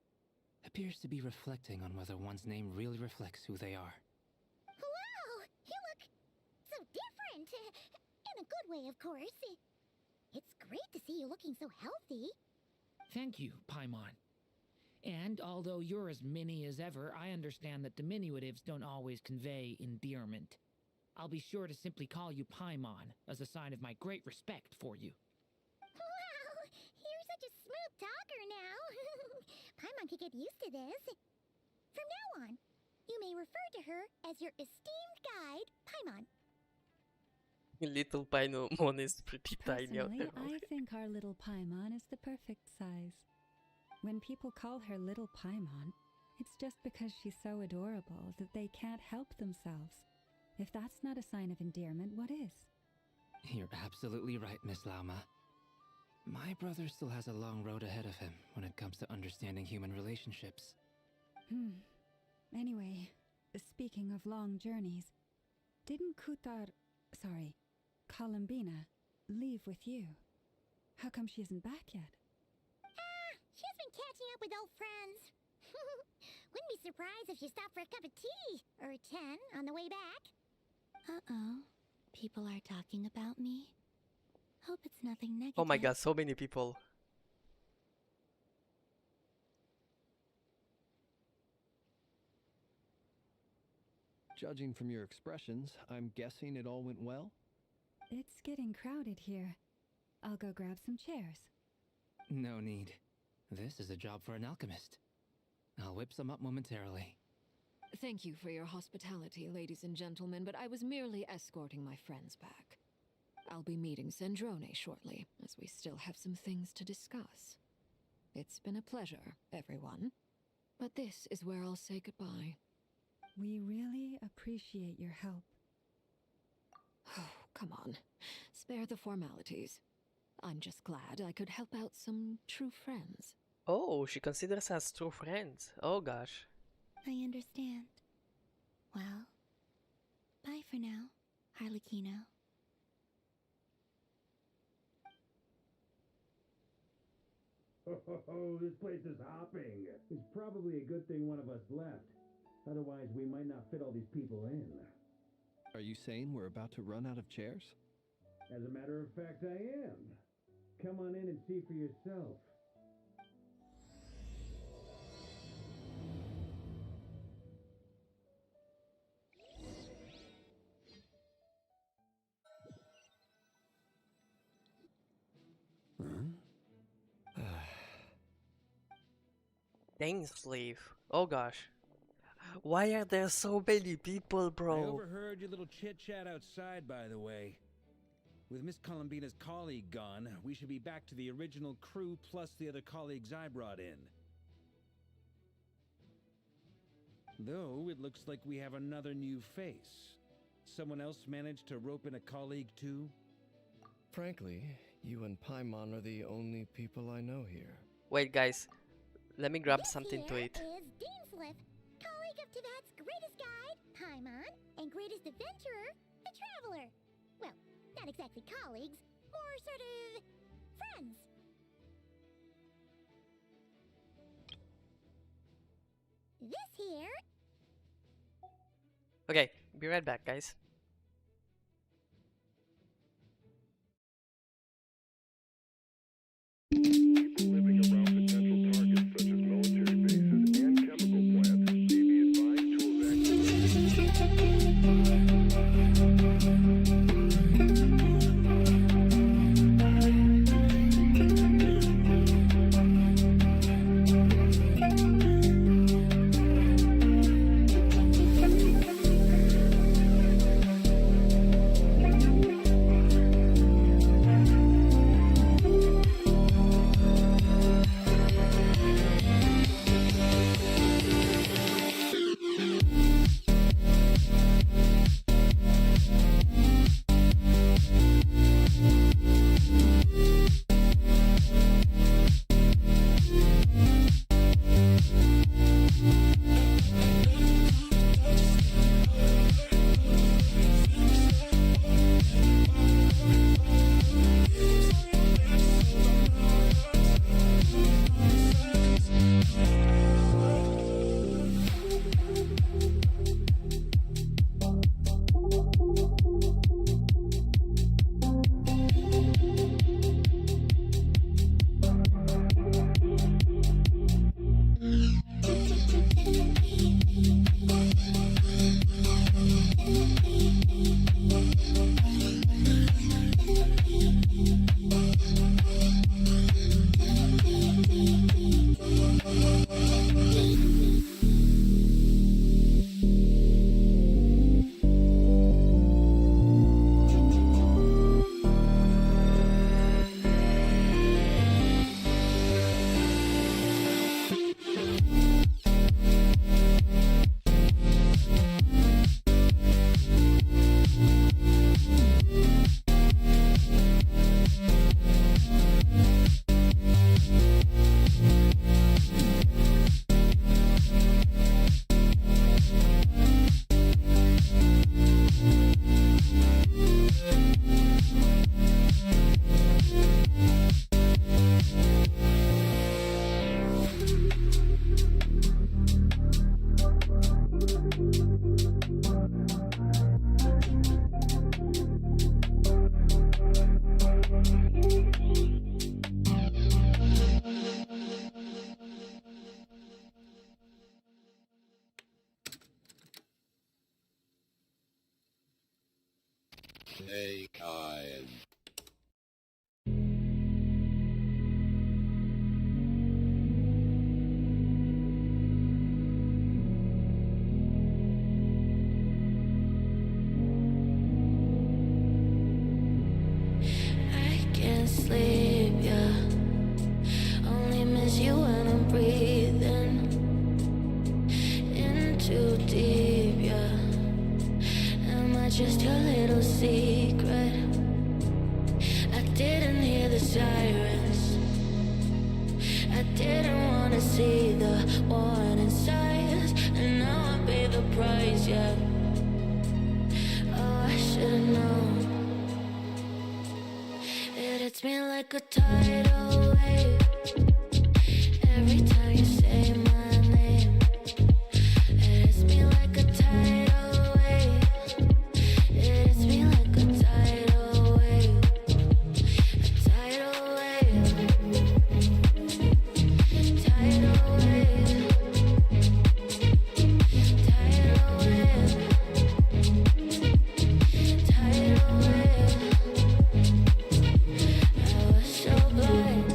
appears to be reflecting on whether one's name really reflects who they are. Wow! You look so different! In a good way, of course. It's great to see you looking so healthy. Thank you, Paimon. And although you're as mini as ever, I understand that diminutives don't always convey endearment. I'll be sure to simply call you Paimon as a sign of my great respect for you. Wow! You're such a smooth talker now. Paimon could get used to this. From now on, you may refer to her as your esteemed guide, Paimon. Little Paimon is pretty tiny out Personally, there. I think our little Paimon is the perfect size. When people call her Little Paimon, it's just because she's so adorable that they can't help themselves. If that's not a sign of endearment, what is? You're absolutely right, Miss Lauma. My brother still has a long road ahead of him when it comes to understanding human relationships. Anyway, speaking of long journeys, didn't Columbina, leave with you? How come she isn't back yet? She's been catching up with old friends. Wouldn't be surprised if she stopped for a cup of tea or 10 on the way back. Uh-oh. People are talking about me. Hope it's nothing negative. Oh my god, so many people. Judging from your expressions, I'm guessing it all went well? It's getting crowded here. I'll go grab some chairs. No need. This is a job for an alchemist. I'll whip some up momentarily. Thank you for your hospitality, ladies and gentlemen, but I was merely escorting my friends back. I'll be meeting Sandrone shortly, as we still have some things to discuss. It's been a pleasure, everyone. But this is where I'll say goodbye. We really appreciate your help. Oh, come on. Spare the formalities. I'm just glad I could help out some true friends. Oh, she considers us true friends. Oh gosh. I understand. Well, bye for now, Harlequino. Oh, this place is hopping. It's probably a good thing one of us left. Otherwise, we might not fit all these people in. Are you saying we're about to run out of chairs? As a matter of fact, I am. Come on in and see for yourself. Thanks, Leaf. Oh gosh. Why are there so many people, I bro? overheard your little chit-chat outside, by the way. With Miss Columbina's colleague gone, we should be back to the original crew plus the other colleagues I brought in. Though, it looks like we have another new face. Someone else managed to rope in a colleague too? Frankly, you and Paimon are the only people I know here. Wait, guys. Let me grab something to eat. Is Deanslip, colleague of Tivat's greatest guide, Paimon, and greatest adventurer, the Traveler. Well, not exactly colleagues, more sort of friends. This here. Okay, be right back, guys. Stay kind. I can't sleep, yeah. Only miss you when I'm breathing in too deep, yeah. Am I just your little secret? I didn't hear the sirens. I didn't wanna see the warning signs, and now I pay the price, yeah. Oh, I should've known. It hits me like a tidal wave every time you say my name. It hits me like a tidal wave. It hits me like a tidal wave. A tidal wave. Tidal wave. Tidal wave. Tidal wave. I was so blind.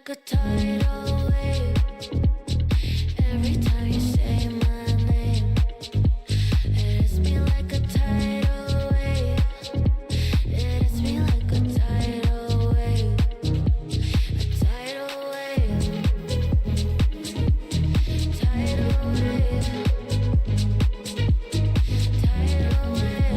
like a tidal wave. Every time you say my name, it hits me like a tidal wave. It hits me like a tidal wave. A tidal wave. Tidal wave. Tidal wave. Tidal wave.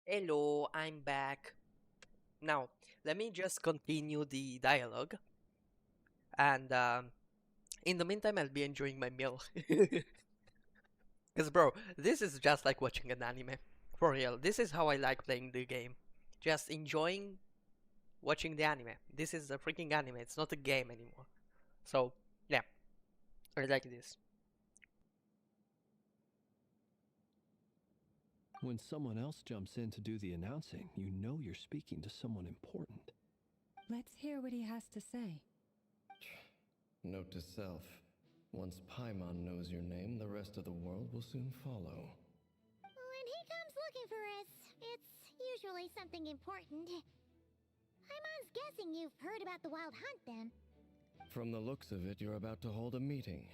Hello, I'm back. Now, let me just continue the dialogue. And in the meantime, I'll be enjoying my meal. Because, bro, this is just like watching an anime. For real, this is how I like playing the game. Just enjoying watching the anime. This is a freaking anime, it's not a game anymore. So, yeah, I like this. When someone else jumps in to do the announcing, you know you're speaking to someone important. Let's hear what he has to say. Note to self. Once Paimon knows your name, the rest of the world will soon follow. When he comes looking for us, it's usually something important. Paimon's guessing you've heard about the Wild Hunt, then. From the looks of it, you're about to hold a meeting.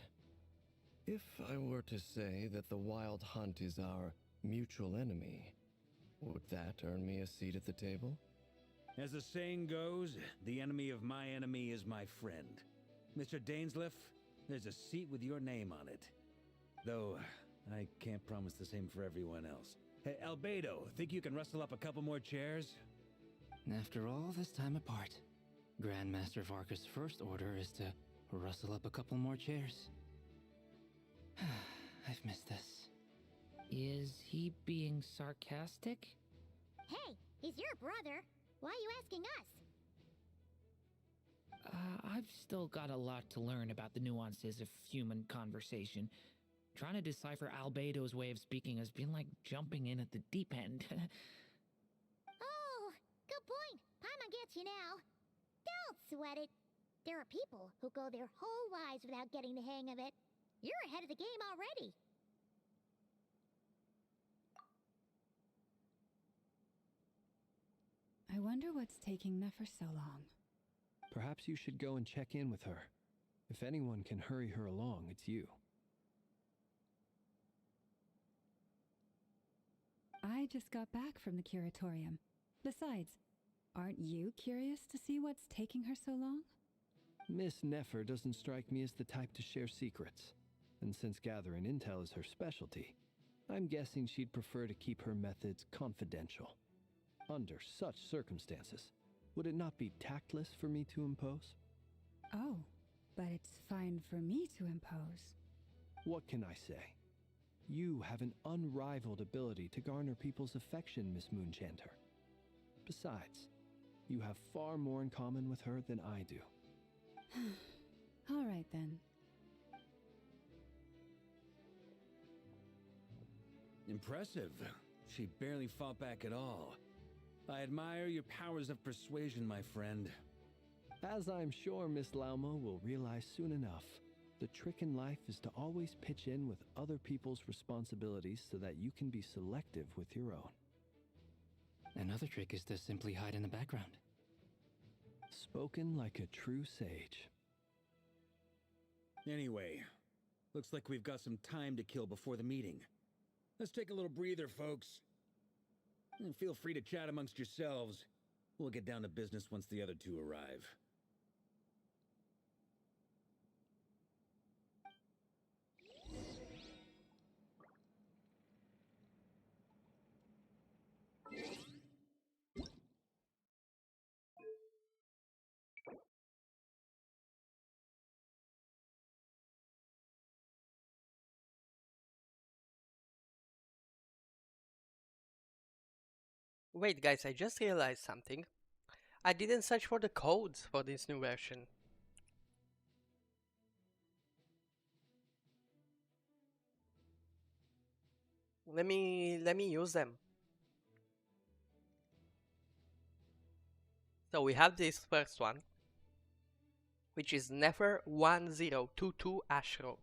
If I were to say that the Wild Hunt is our mutual enemy, would that earn me a seat at the table? As the saying goes, the enemy of my enemy is my friend. Mr. Dainsleif, there's a seat with your name on it. Though, I can't promise the same for everyone else. Hey, Albedo, think you can rustle up a couple more chairs? After all this time apart, Grandmaster Varka's first order is to rustle up a couple more chairs. I've missed this. Is he being sarcastic? Hey, he's your brother. Why are you asking us? I've still got a lot to learn about the nuances of human conversation. Trying to decipher Albedo's way of speaking has been like jumping in at the deep end. Oh, good point. Paimon gets you now. Don't sweat it. There are people who go their whole lives without getting the hang of it. You're ahead of the game already. I wonder what's taking Nefer so long. Perhaps you should go and check in with her. If anyone can hurry her along, it's you. I just got back from the curatorium. Besides, aren't you curious to see what's taking her so long? Miss Nefer doesn't strike me as the type to share secrets. And since gathering intel is her specialty, I'm guessing she'd prefer to keep her methods confidential. Under such circumstances, would it not be tactless for me to impose? Oh, but it's fine for me to impose. What can I say? You have an unrivaled ability to garner people's affection, Miss Moonchanter. Besides, you have far more in common with her than I do. All right then. Impressive. She barely fought back at all. I admire your powers of persuasion, my friend. As I'm sure Miss Lauma will realize soon enough, the trick in life is to always pitch in with other people's responsibilities so that you can be selective with your own. Another trick is to simply hide in the background. Spoken like a true sage. Anyway, looks like we've got some time to kill before the meeting. Let's take a little breather, folks. And feel free to chat amongst yourselves. We'll get down to business once the other two arrive. Wait, guys, I just realized something. I didn't search for the codes for this new version. Let me use them. So we have this first one. which is Nefer 1022 Ashro,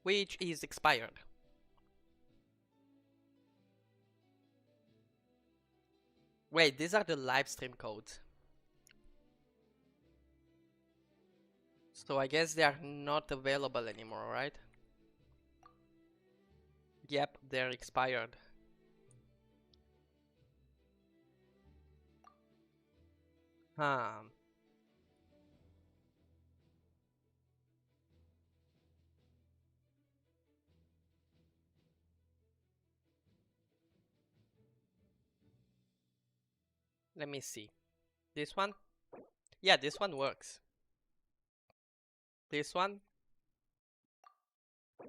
which is expired. Wait, these are the live stream codes. So I guess they are not available anymore, right? Yep, they're expired. Huh. Let me see. This one? Yeah, this one works. This one?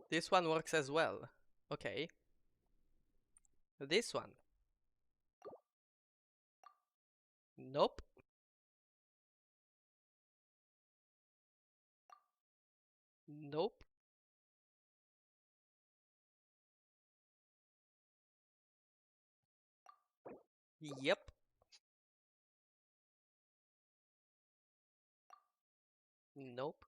This one works as well. Okay. This one? Nope. Nope. Yep. Nope.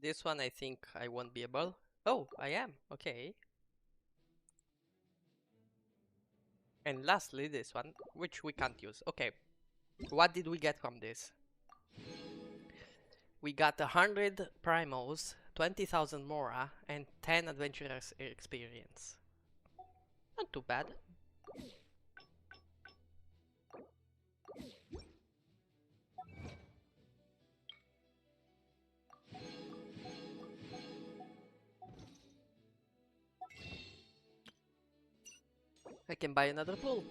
This one I think I won't be able. Oh, I am. Okay. And lastly, this one, which we can't use. Okay. What did we get from this? We got 100 primals, 20,000 mora, and 10 adventurers experience. Not too bad. I can buy another pool,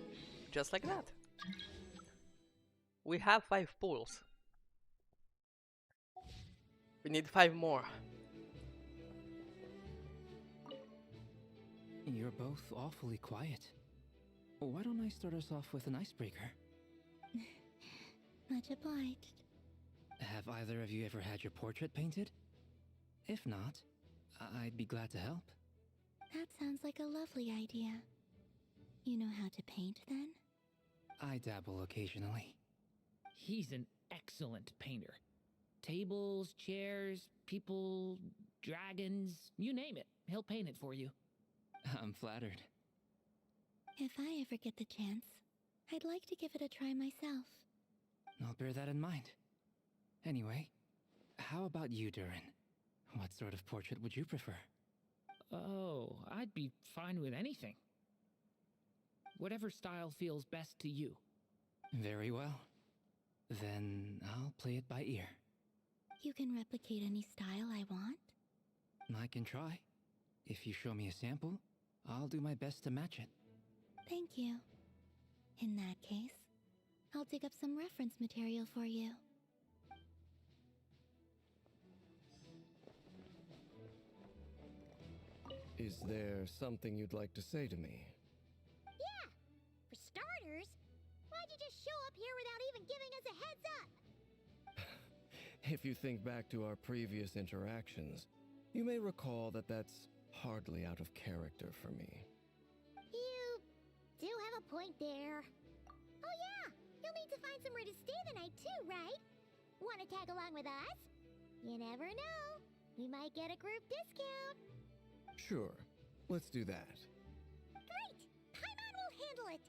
just like that. We have 5 pools. We need 5 more. You're both awfully quiet. Why don't I start us off with an icebreaker? Much obliged. Have either of you ever had your portrait painted? If not, I'd be glad to help. That sounds like a lovely idea. You know how to paint, then? I dabble occasionally. He's an excellent painter. Tables, chairs, people, dragons, you name it. He'll paint it for you. I'm flattered. If I ever get the chance, I'd like to give it a try myself. I'll bear that in mind. Anyway, how about you, Durin? What sort of portrait would you prefer? Oh, I'd be fine with anything. Whatever style feels best to you. Very well. Then I'll play it by ear. You can replicate any style I want? I can try. If you show me a sample, I'll do my best to match it. Thank you. In that case, I'll dig up some reference material for you. Is there something you'd like to say to me? Yeah! For starters, why'd you just show up here without even giving us a heads up? If you think back to our previous interactions, you may recall that that's hardly out of character for me. You do have a point there. Oh yeah, you'll need to find somewhere to stay the night too, right? Want to tag along with us? You never know. We might get a group discount. Sure, let's do that. Great! Paimon will handle it!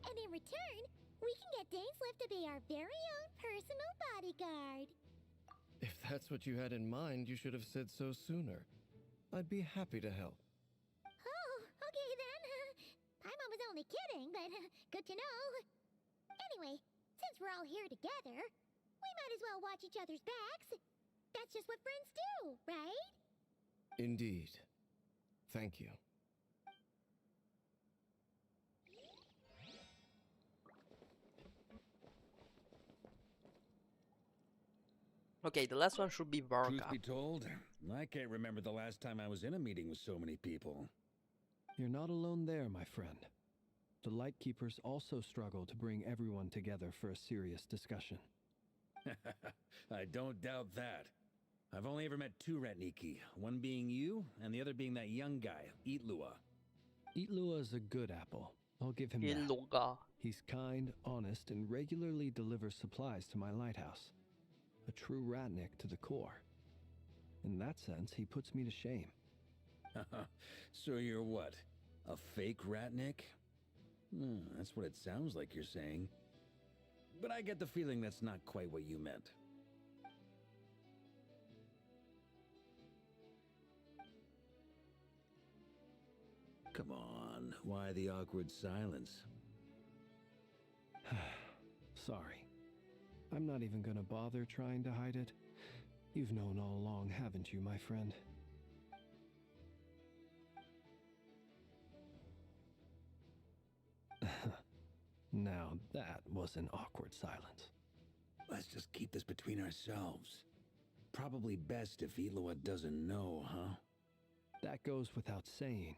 And in return, we can get Dainslift to be our very own personal bodyguard. If that's what you had in mind, you should have said so sooner. I'd be happy to help. Oh, okay then. Paimon was only kidding, but good to know. Anyway, since we're all here together, we might as well watch each other's backs. That's just what friends do, right? Indeed. Thank you. Okay, the last one should be Varka. Truth be told, I can't remember the last time I was in a meeting with so many people. You're not alone there, my friend. The Lightkeepers also struggle to bring everyone together for a serious discussion. I don't doubt that. I've only ever met 2 Ratniki, one being you, and the other being that young guy, Eatlua. Eatlua is a good apple, I'll give him Il that. lugar. He's kind, honest, and regularly delivers supplies to my lighthouse. A true ratnik to the core. In that sense, he puts me to shame. So you're what? A fake ratnik? That's what it sounds like you're saying. But I get the feeling that's not quite what you meant. Come on, why the awkward silence? Sorry. I'm not even gonna bother trying to hide it. You've known all along, haven't you, my friend? Now that was an awkward silence. Let's just keep this between ourselves. Probably best if Eloa doesn't know, huh? That goes without saying.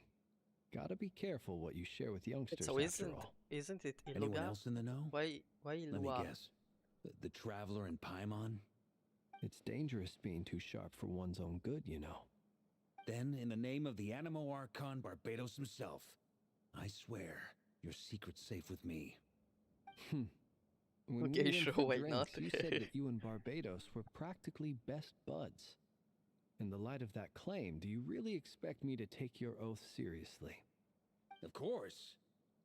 Gotta be careful what you share with youngsters So after all. isn't it Anyone Iluga? else in the know? Why Let me Ilua? guess. The Traveler and Paimon? It's dangerous being too sharp for one's own good, you know. Then, in the name of the Animo Archon Barbados himself, I swear your secret's safe with me. When Okay, we went sure, for why drinks, not? You said that you and Barbados were practically best buds. In the light of that claim, do you really expect me to take your oath seriously? Of course.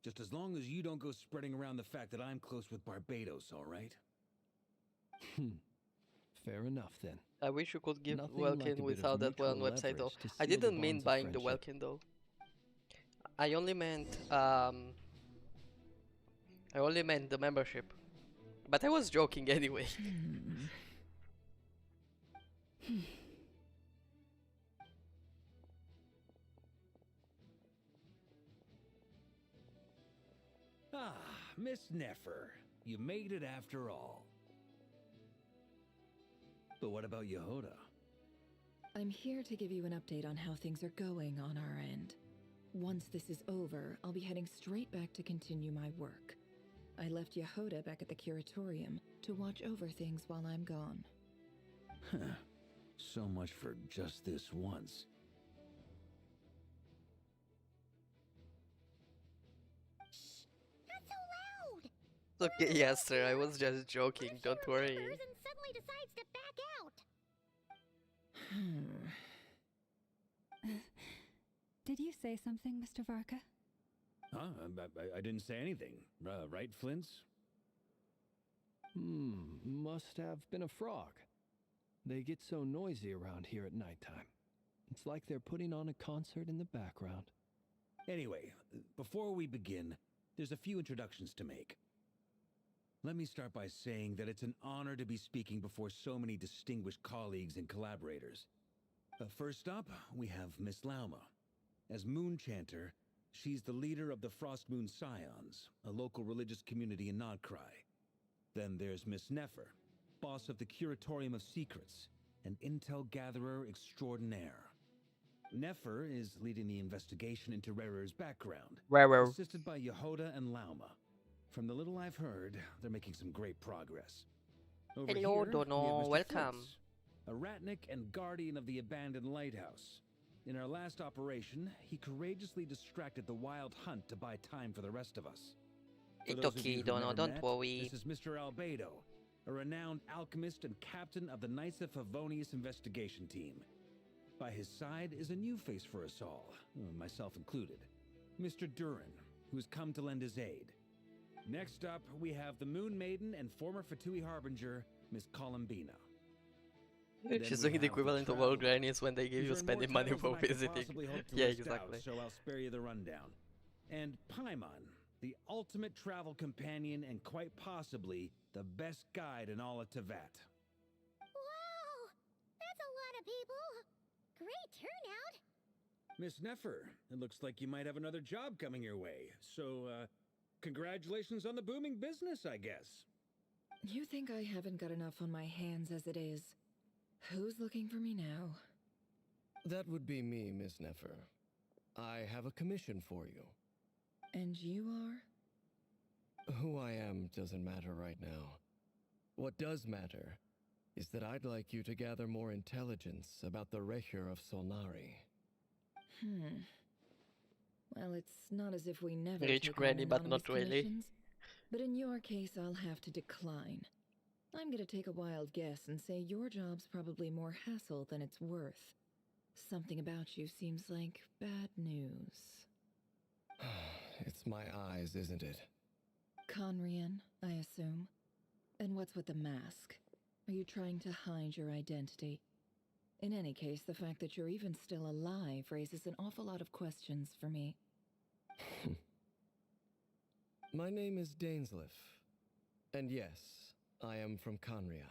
Just as long as you don't go spreading around the fact that I'm close with Barbados, all right? Fair enough then. I wish you could give Nothing like a Welkin bit of without that one mutual website though. leverage to I seal the didn't mean bonds of buying the friendship. Welkin though. I only meant the membership. But I was joking anyway. Ah, Miss Nefer. You made it after all. But what about Yehoda? I'm here to give you an update on how things are going on our end. Once this is over, I'll be heading straight back to continue my work. I left Yehoda back at the Curatorium to watch over things while I'm gone. Huh. So much for just this once. Not so loud! Okay, yes sir, I was just joking, don't worry. And suddenly decides to back out. Did you say something, Mr. Varka? Huh? I didn't say anything. Right, Flints? Must have been a frog. They get so noisy around here at nighttime. It's like they're putting on a concert in the background. Anyway, before we begin, there's a few introductions to make. Let me start by saying that it's an honor to be speaking before so many distinguished colleagues and collaborators. First up, we have Miss Lauma. As Moon Chanter, she's the leader of the Frost Moon Scions, a local religious community in Nodcry. Then there's Miss Nefer, boss of the Curatorium of Secrets, an intel gatherer extraordinaire. Nefer is leading the investigation into Rerer's background, assisted by Yehoda and Lauma. From the little I've heard, they're making some great progress. Over Hello, here, Dono, we have Mr. welcome. Fritz, a ratnik and guardian of the abandoned lighthouse. In our last operation, he courageously distracted the wild hunt to buy time for the rest of us. For It's those of okay, you who've Dono, never don't met, worry. This is Mr. Albedo, a renowned alchemist and captain of the Knights of Favonius investigation team. By his side is a new face for us all, myself included, Mr. Durin, who has come to lend his aid. Next up, we have the Moon Maiden and former Fatui Harbinger, Miss Columbina. She's Then we doing the have equivalent of Traveler. old grannies when they give He's you earned more spending money titles for than I could visiting. possibly hope to Yeah, list exactly. out, so I'll spare you the rundown. And Paimon, the ultimate travel companion and quite possibly the best guide in all of Tevat. Wow! That's a lot of people! Great turnout! Miss Nefer, it looks like you might have another job coming your way. So, congratulations on the booming business, I guess. You think I haven't got enough on my hands as it is? Who's looking for me now? That would be me, Miss Nefer. I have a commission for you. And you are? Who I am doesn't matter right now. What does matter is that I'd like you to gather more intelligence about the Recher of Solnari. Well, it's not as if we never Rich take granny, on but anonymous not really. commissions, but in your case, I'll have to decline. I'm gonna take a wild guess and say your job's probably more hassle than it's worth. Something about you seems like bad news. It's my eyes, isn't it? Conrian, I assume. And what's with the mask? Are you trying to hide your identity? In any case, the fact that you're even still alive raises an awful lot of questions for me. My name is Dainsleif, and yes, I am from Conria.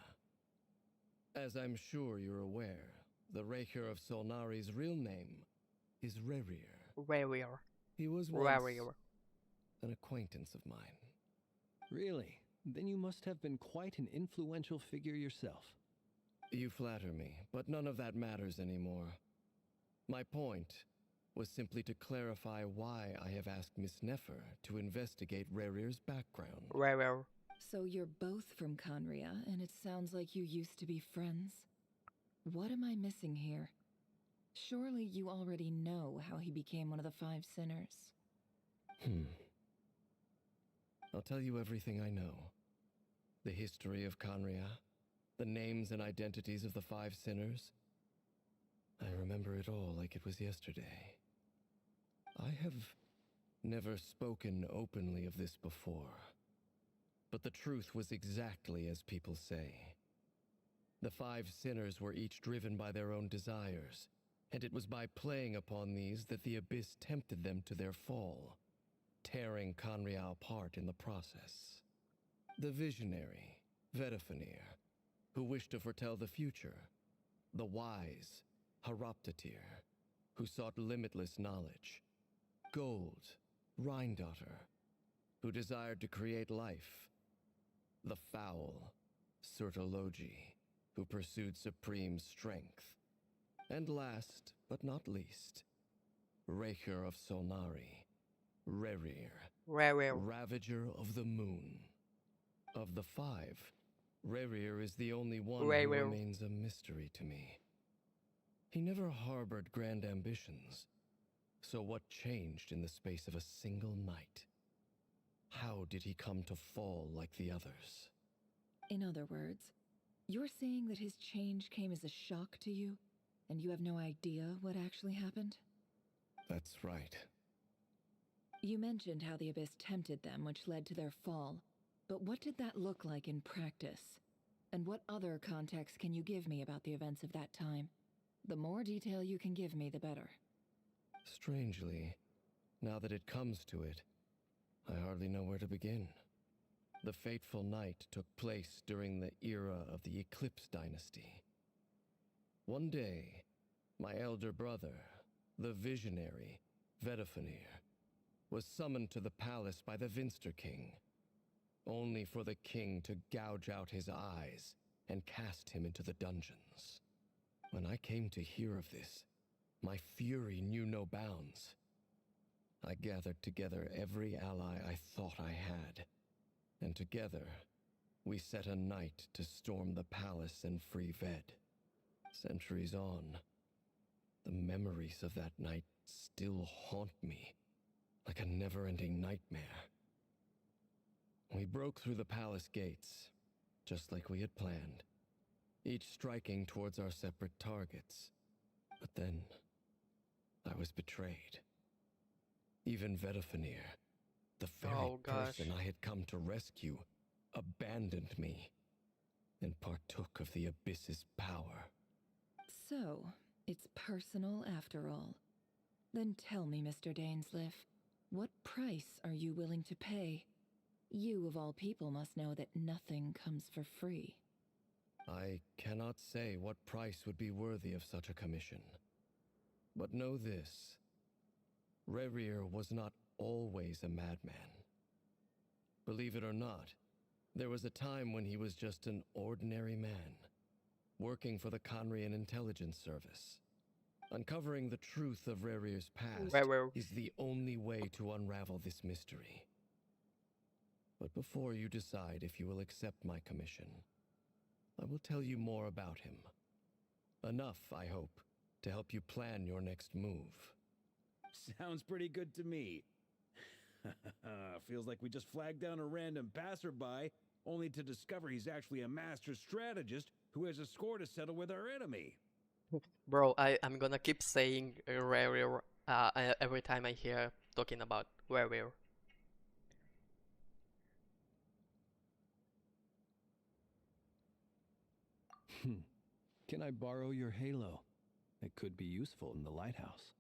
As I'm sure you're aware, the Raker of Solnari's real name is Rerir. Rerir. He was once an acquaintance of mine. Really? Then you must have been quite an influential figure yourself. You flatter me, but none of that matters anymore. My point was simply to clarify why I have asked Miss Nefer to investigate Rerir's background. Rerir. So you're both from Conria, and it sounds like you used to be friends? What am I missing here? Surely you already know how he became one of the Five Sinners. I'll tell you everything I know. The history of Conria, the names and identities of the Five Sinners. I remember it all like it was yesterday. I have never spoken openly of this before, but the truth was exactly as people say. The Five Sinners were each driven by their own desires, and it was by playing upon these that the Abyss tempted them to their fall, tearing Conria apart in the process. The visionary, Vedifenir, who wished to foretell the future. The wise, Haroptatir, who sought limitless knowledge. Gold, Rhindaughter, who desired to create life. The foul, Sertologi, who pursued supreme strength. And last, but not least, Raker of Solnari, Rerir, Ravager of the Moon. Of the five, Rerir is the only one who remains a mystery to me. He never harbored grand ambitions, so what changed in the space of a single night? How did he come to fall like the others? In other words, you're saying that his change came as a shock to you, and you have no idea what actually happened? That's right. You mentioned how the Abyss tempted them, which led to their fall. But what did that look like in practice? And what other context can you give me about the events of that time? The more detail you can give me, the better. Strangely, now that it comes to it, I hardly know where to begin. The fateful night took place during the era of the Eclipse Dynasty. One day, my elder brother, the visionary, Vedifenir, was summoned to the palace by the Vinster King, only for the king to gouge out his eyes and cast him into the dungeons. When I came to hear of this, my fury knew no bounds. I gathered together every ally I thought I had, and together we set a night to storm the palace and free Ved. Centuries on, the memories of that night still haunt me like a never-ending nightmare. We broke through the palace gates, just like we had planned, each striking towards our separate targets. But then, I was betrayed. Even Vedifenir, the very person I had come to rescue, abandoned me and partook of the Abyss's power. So, it's personal after all. Then tell me, Mr. Dainsleif, what price are you willing to pay? You, of all people, must know that nothing comes for free. I cannot say what price would be worthy of such a commission. But know this. Rerir was not always a madman. Believe it or not, there was a time when he was just an ordinary man, working for the Conrian Intelligence Service. Uncovering the truth of Rerir's past is the only way to unravel this mystery. But before you decide if you will accept my commission, I will tell you more about him. Enough, I hope, to help you plan your next move. Sounds pretty good to me. Feels like we just flagged down a random passerby, only to discover he's actually a master strategist who has a score to settle with our enemy. Bro, I'm gonna keep saying rare every time I hear talking about rare. Can I borrow your halo? It could be useful in the lighthouse.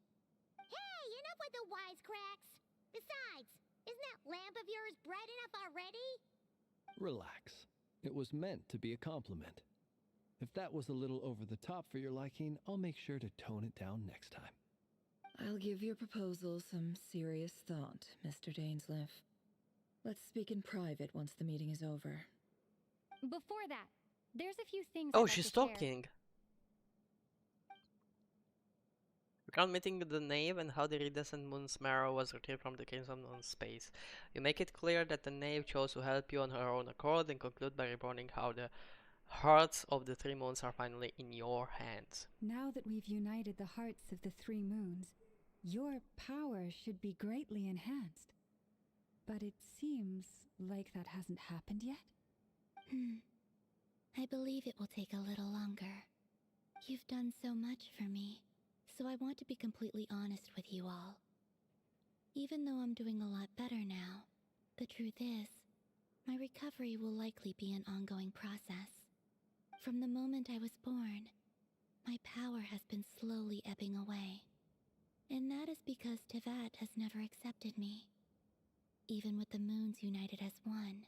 Hey, enough with the wisecracks! Besides, isn't that lamp of yours bright enough already? Relax. It was meant to be a compliment. If that was a little over the top for your liking, I'll make sure to tone it down next time. I'll give your proposal some serious thought, Mr. Dainsleif. Let's speak in private once the meeting is over. Before that, there's a few things Oh, I'd like she's to share. talking. Recall meeting the knave and how the iridescent moon's marrow was retrieved from the crimson on space. You make it clear that the knave chose to help you on her own accord and conclude by reporting how the hearts of the three moons are finally in your hands. Now that we've united the hearts of the three moons, your power should be greatly enhanced. But it seems like that hasn't happened yet. I believe it will take a little longer. You've done so much for me, so I want to be completely honest with you all. Even though I'm doing a lot better now, the truth is, my recovery will likely be an ongoing process. From the moment I was born, my power has been slowly ebbing away. And that is because Tevat has never accepted me. Even with the moons united as one,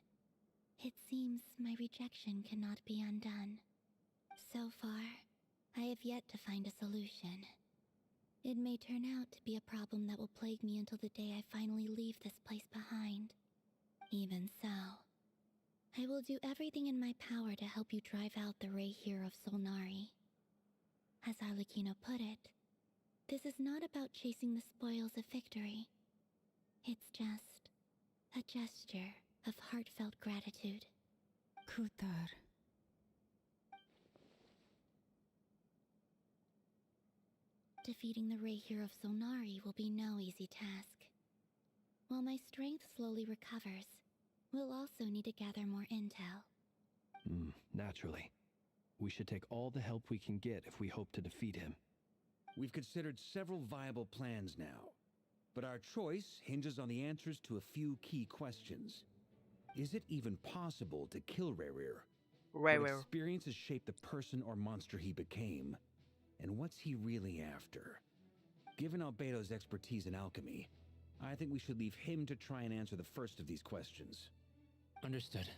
it seems my rejection cannot be undone. So far, I have yet to find a solution. It may turn out to be a problem that will plague me until the day I finally leave this place behind. Even so, I will do everything in my power to help you drive out the Ray here of Solnari. As Arlecchino put it, this is not about chasing the spoils of victory. It's just a gesture of heartfelt gratitude. Kutar. Defeating the Ray here of Solnari will be no easy task. While my strength slowly recovers, we'll also need to gather more intel. Naturally. We should take all the help we can get if we hope to defeat him. We've considered several viable plans now, but our choice hinges on the answers to a few key questions. Is it even possible to kill Rerir? What experiences shaped the person or monster he became? And what's he really after? Given Albedo's expertise in alchemy, I think we should leave him to try and answer the first of these questions. Understood.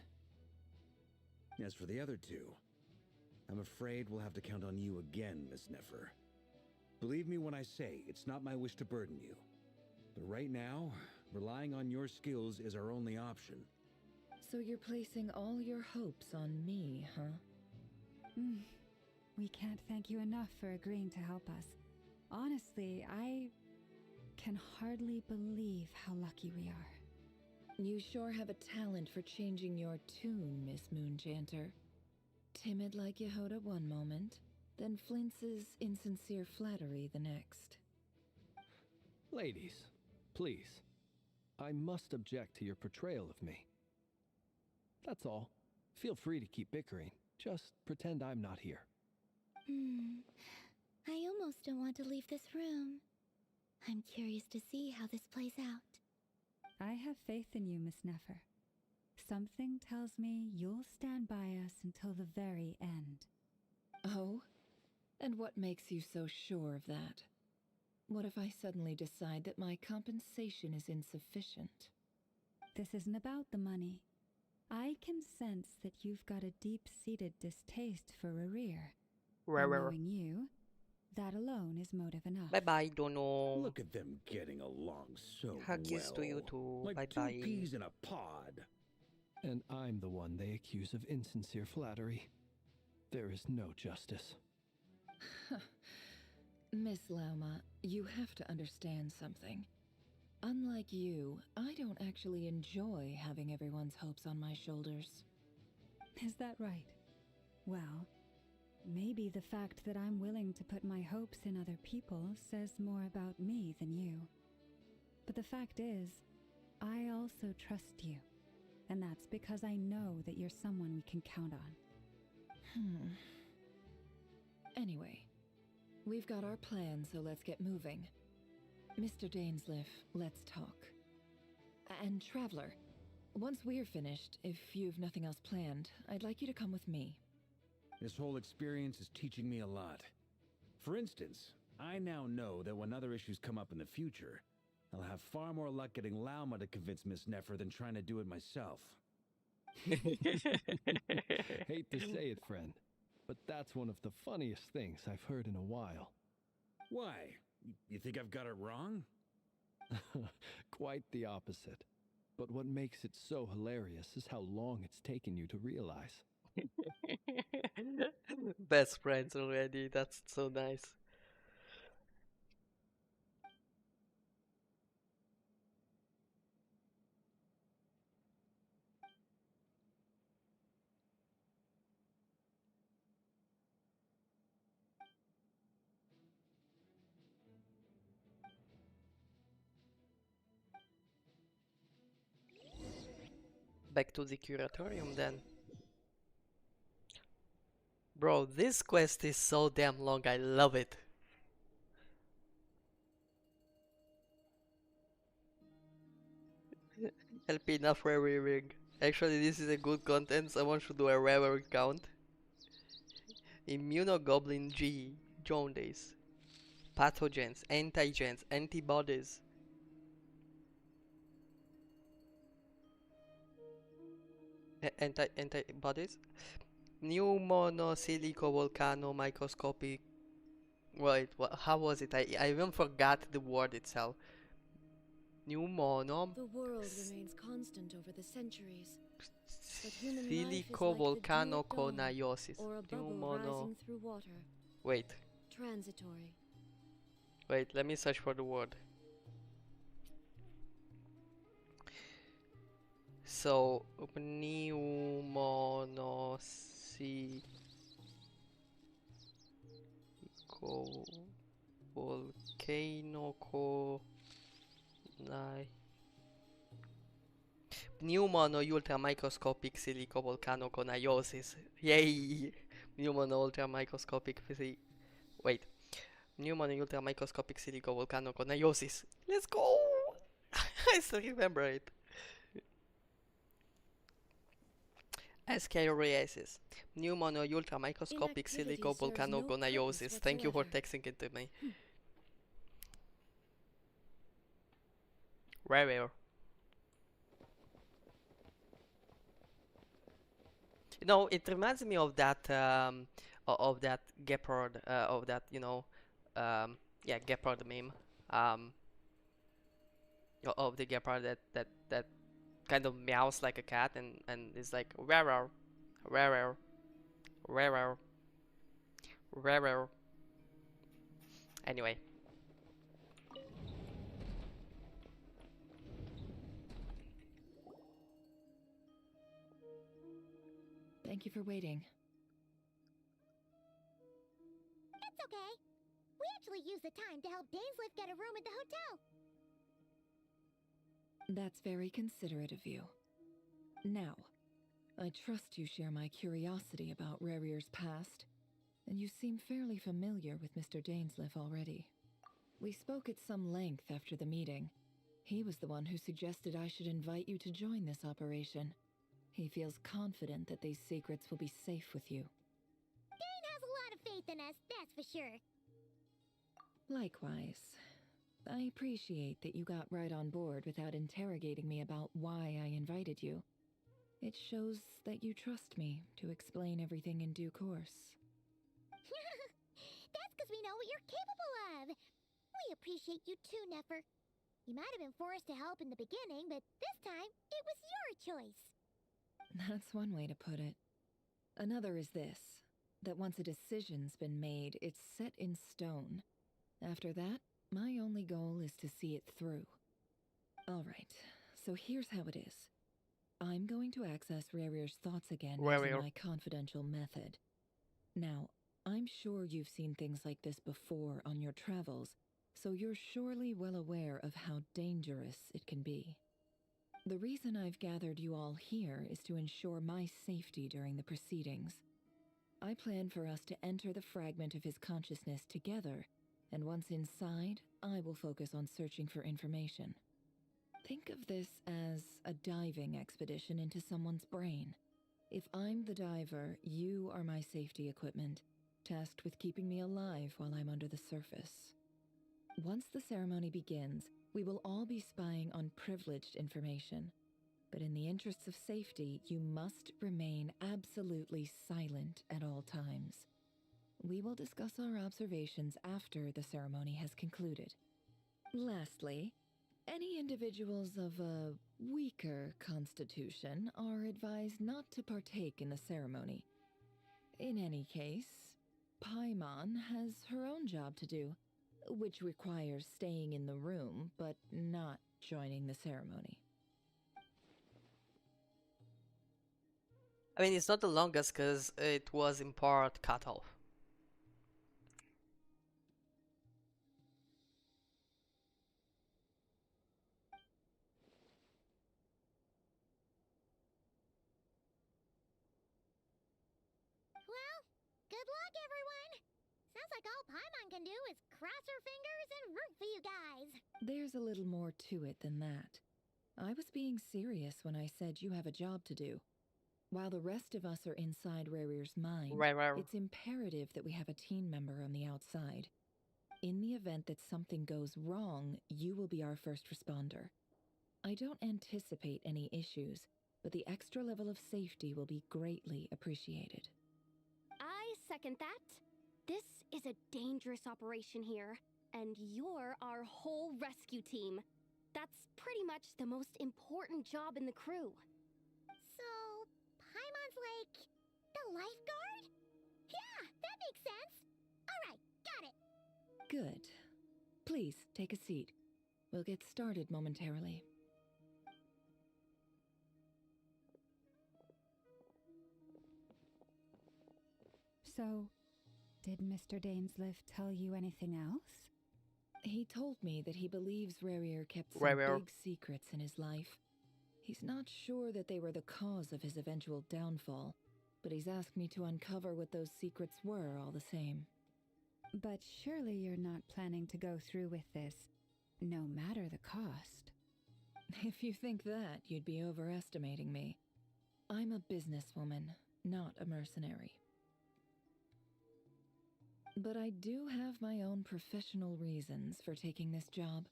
As for the other two, I'm afraid we'll have to count on you again, Miss Nefer. Believe me when I say it's not my wish to burden you. But right now, relying on your skills is our only option. So you're placing all your hopes on me, huh? We can't thank you enough for agreeing to help us. Honestly, I can hardly believe how lucky we are. You sure have a talent for changing your tune, Miss Moonchanter. Timid like Yehoda one moment, then flinches insincere flattery the next. Ladies, please. I must object to your portrayal of me. That's all. Feel free to keep bickering. Just pretend I'm not here. I almost don't want to leave this room. I'm curious to see how this plays out. I have faith in you, Miss Nefer. Something tells me you'll stand by us until the very end. Oh? And what makes you so sure of that? What if I suddenly decide that my compensation is insufficient? This isn't about the money. I can sense that you've got a deep-seated distaste for Rerir. And knowing you, that alone is motive enough. Bye-bye, Dono. Look at them getting along so Huggies well. to you too. Like Bye-bye. two peas in a pod. And I'm the one they accuse of insincere flattery. There is no justice. Miss Lauma, you have to understand something. Unlike you, I don't actually enjoy having everyone's hopes on my shoulders. Is that right? Well, Maybe the fact that I'm willing to put my hopes in other people says more about me than you. But the fact is, I also trust you. And that's because I know that you're someone we can count on. Anyway, we've got our plan, so let's get moving. Mr. Dainsleif, let's talk. And Traveler, once we're finished, if you've nothing else planned, I'd like you to come with me. This whole experience is teaching me a lot. For instance, I now know that when other issues come up in the future, I'll have far more luck getting Lauma to convince Miss Nefer than trying to do it myself. Hate to say it, friend, but that's one of the funniest things I've heard in a while. Why? You think I've got it wrong? Quite the opposite. But what makes it so hilarious is how long it's taken you to realize. Best friends already. That's so nice. Back to the curatorium then. Bro, this quest is so damn long, I love it. LP enough reviewing. Actually, this is a good content, someone should do a rare count. Immunoglobulin G, jaundice. Pathogens, antigens, antibodies. Antibodies? Pneumonosilico volcano microscopic. Wait, how was it? I even forgot the word itself. Pneumono. The world remains constant over the centuries. But human life is Silico like volcano the dew at dawn, coniosis. or a bubble Pneumono. rising through water. Wait, Transitory. wait, let me search for the word. So, pneumonosilico volcano Pneumono ultramicroscopic silicovolcanoconiosis. Yay! Pneumono ultramicroscopic wait. Pneumono ultramicroscopic silicovolcanoconiosis. Let's go! I still remember it. Ascariasis. Pneumono ultramicroscopic silicovolcanoconiosis. Thank you for texting it to me. Rare. No, it reminds me of that Gepard, of that, yeah, Gepard meme, of the Gepard that kind of meows like a cat and is like rarer, rarer, rarer, rarer. Anyway. Thank you for waiting. It's okay. We actually used the time to help Dainsleif get a room at the hotel. That's very considerate of you. Now, I trust you share my curiosity about Rerir's past, and you seem fairly familiar with Mr. Dainsleif already. We spoke at some length after the meeting. He was the one who suggested I should invite you to join this operation. He feels confident that these secrets will be safe with you. Dane has a lot of faith in us, that's for sure. Likewise. I appreciate that you got right on board without interrogating me about why I invited you. It shows that you trust me to explain everything in due course. That's because we know what you're capable of. We appreciate you too, Nefer. You might have been forced to help in the beginning, but this time, it was your choice. That's one way to put it. Another is this, that once a decision's been made, it's set in stone. After that, my only goal is to see it through. Alright, so here's how it is. I'm going to access Rerir's thoughts again using my confidential method. Now, I'm sure you've seen things like this before on your travels, so you're surely well aware of how dangerous it can be. The reason I've gathered you all here is to ensure my safety during the proceedings. I plan for us to enter the fragment of his consciousness together, and once inside, I will focus on searching for information. Think of this as a diving expedition into someone's brain. If I'm the diver, you are my safety equipment, tasked with keeping me alive while I'm under the surface. Once the ceremony begins, we will all be spying on privileged information. But in the interests of safety, you must remain absolutely silent at all times. We will discuss our observations after the ceremony has concluded. Lastly, any individuals of a weaker constitution are advised not to partake in the ceremony. In any case, Paimon has her own job to do, which requires staying in the room but not joining the ceremony. I mean, it's not the longest because it was in part cut off. Well, good luck, everyone. Sounds like all Paimon can do is cross her fingers and root for you guys. There's a little more to it than that. I was being serious when I said you have a job to do. While the rest of us are inside Rarier's mind, it's imperative that we have a team member on the outside. In the event that something goes wrong, you will be our first responder. I don't anticipate any issues, but the extra level of safety will be greatly appreciated. I second that. This is a dangerous operation here, and you're our whole rescue team. That's pretty much the most important job in the crew. So, Paimon's like the lifeguard? Yeah, that makes sense. Alright, got it. Good. Please, take a seat. We'll get started momentarily. So, did Mr. Dainsliff tell you anything else? He told me that he believes Rarier kept some big secrets in his life. He's not sure that they were the cause of his eventual downfall, but he's asked me to uncover what those secrets were all the same. But surely you're not planning to go through with this, no matter the cost. If you think that, you'd be overestimating me. I'm a businesswoman, not a mercenary. But I do have my own professional reasons for taking this job.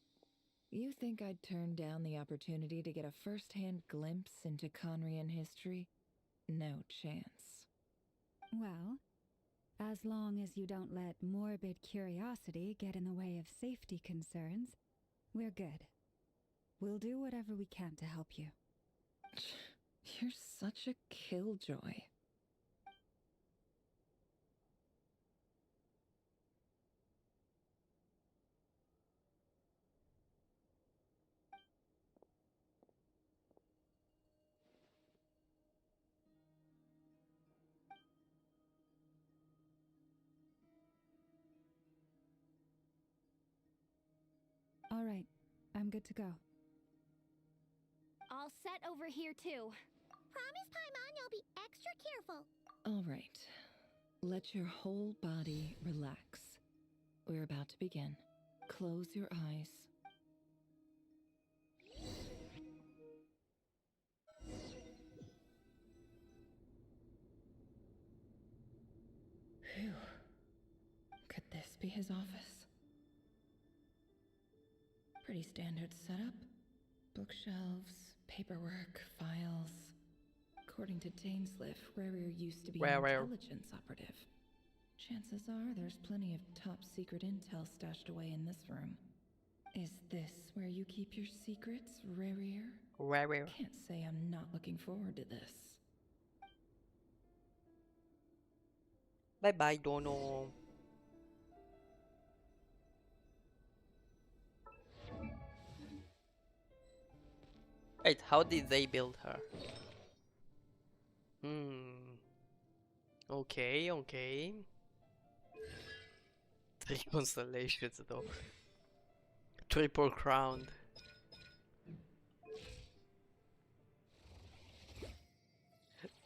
You think I'd turn down the opportunity to get a first-hand glimpse into Conrian history? No chance. Well, as long as you don't let morbid curiosity get in the way of safety concerns, we're good. We'll do whatever we can to help you. You're such a killjoy. All right, I'm good to go. All set over here, too. Promise, Paimon, you'll be extra careful. All right. Let your whole body relax. We're about to begin. Close your eyes. Phew. Could this be his office? Pretty standard setup. Bookshelves, paperwork, files. According to Dainsliff, Rarier used to be an intelligence operative. Chances are there's plenty of top secret intel stashed away in this room. Is this where you keep your secrets, Rarier? Rarier. Can't say I'm not looking forward to this. Bye-bye, Dono. Wait, how did they build her? Okay, okay. 3 constellations though. Triple crown.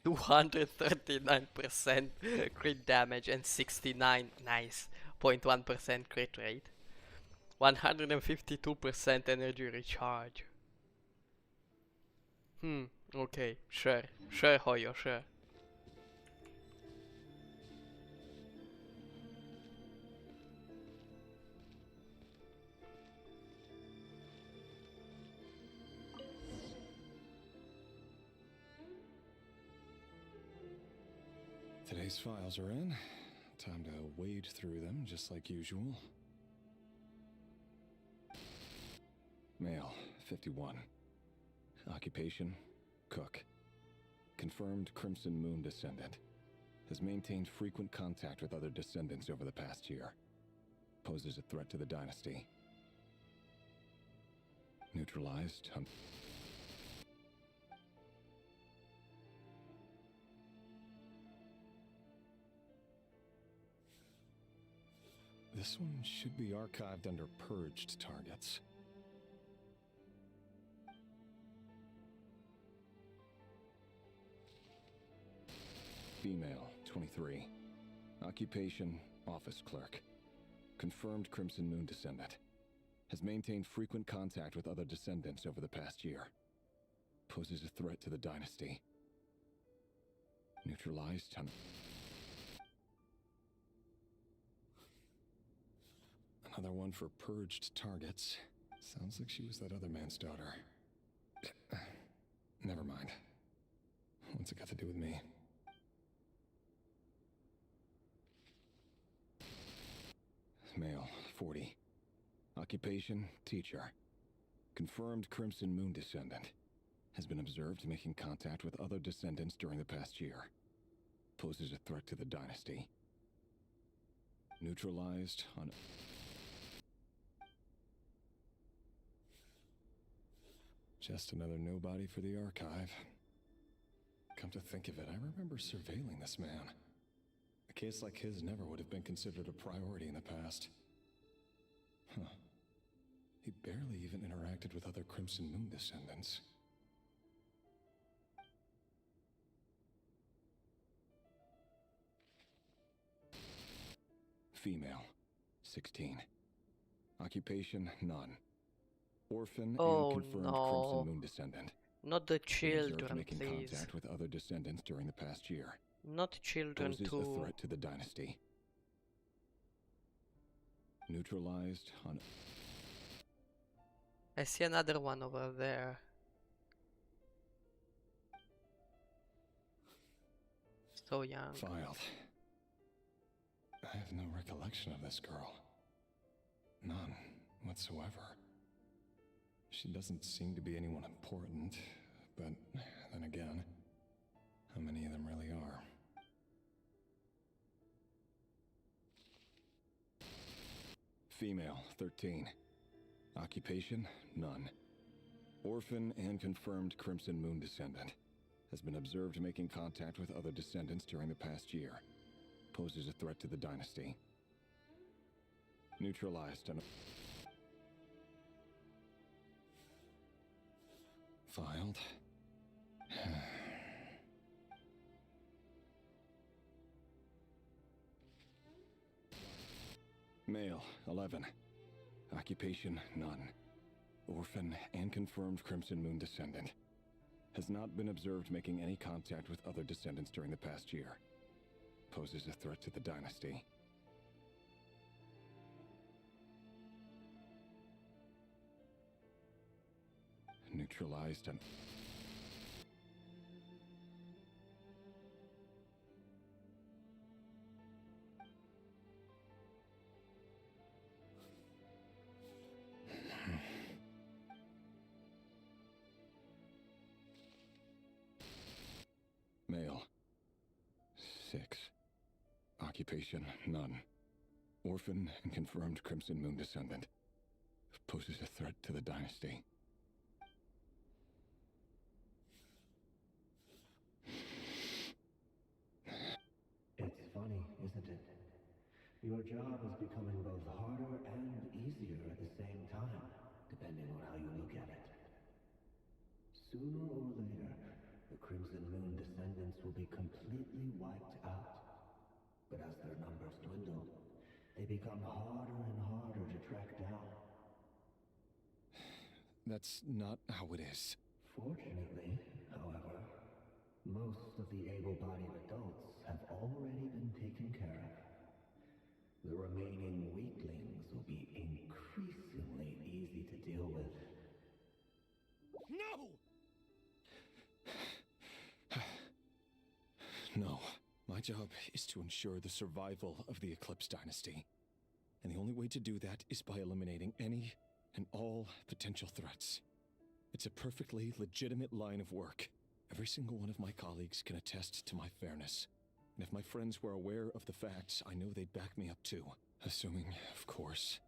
%239% crit damage and 69 nice 0.1% crit rate. 152% energy recharge. Okay, sure. Sure, Hoyo, sure. Today's files are in. Time to wade through them just like usual. Male, 51. Occupation, cook. Confirmed Crimson Moon descendant. Has maintained frequent contact with other descendants over the past year. Poses a threat to the dynasty. Neutralized. This one should be archived under purged targets. Female, 23. Occupation, office clerk. Confirmed Crimson Moon descendant. Has maintained frequent contact with other descendants over the past year. Poses a threat to the dynasty. Neutralized. Another one for purged targets. Sounds like she was that other man's daughter. Never mind. What's it got to do with me? Male, 40. Occupation, teacher. Confirmed Crimson Moon descendant. Has been observed making contact with other descendants during the past year. Poses a threat to the dynasty. Neutralized on... Just another nobody for the archive. Come to think of it, I remember surveilling this man. A case like his never would have been considered a priority in the past. Huh. He barely even interacted with other Crimson Moon descendants. Female, 16. Occupation, none. Orphan and confirmed Crimson Moon descendant. Not the children, making please. Contact with other descendants during the past year. Not children Poses too. a threat to the dynasty. Neutralized on... I see another one over there. So young. Filed. I have no recollection of this girl. None whatsoever. She doesn't seem to be anyone important, but then again, how many of them really are? Female, 13. Occupation, none. Orphan and confirmed Crimson Moon descendant. Has been observed making contact with other descendants during the past year. Poses a threat to the dynasty. Neutralized on... Filed. Male, 11. Occupation, none. Orphan and confirmed Crimson Moon descendant. Has not been observed making any contact with other descendants during the past year. Poses a threat to the dynasty. Neutralized and... Male, 6. Occupation, none. Orphan and confirmed Crimson Moon descendant. Poses a threat to the dynasty. It's funny, isn't it? Your job is becoming both harder and easier at the same time, depending on how you look at it. Sooner or later, the Crimson Moon descendants will be completely wiped out. But as their numbers dwindle, they become harder and harder to track down. That's not how it is. Fortunately, however, most of the able-bodied adults have already been taken care of. The remaining weaklings will be increasingly easy to deal with. No! No. My job is to ensure the survival of the Eclipse Dynasty. And the only way to do that is by eliminating any and all potential threats. It's a perfectly legitimate line of work. Every single one of my colleagues can attest to my fairness. And if my friends were aware of the facts, I know they'd back me up too. Assuming, of course,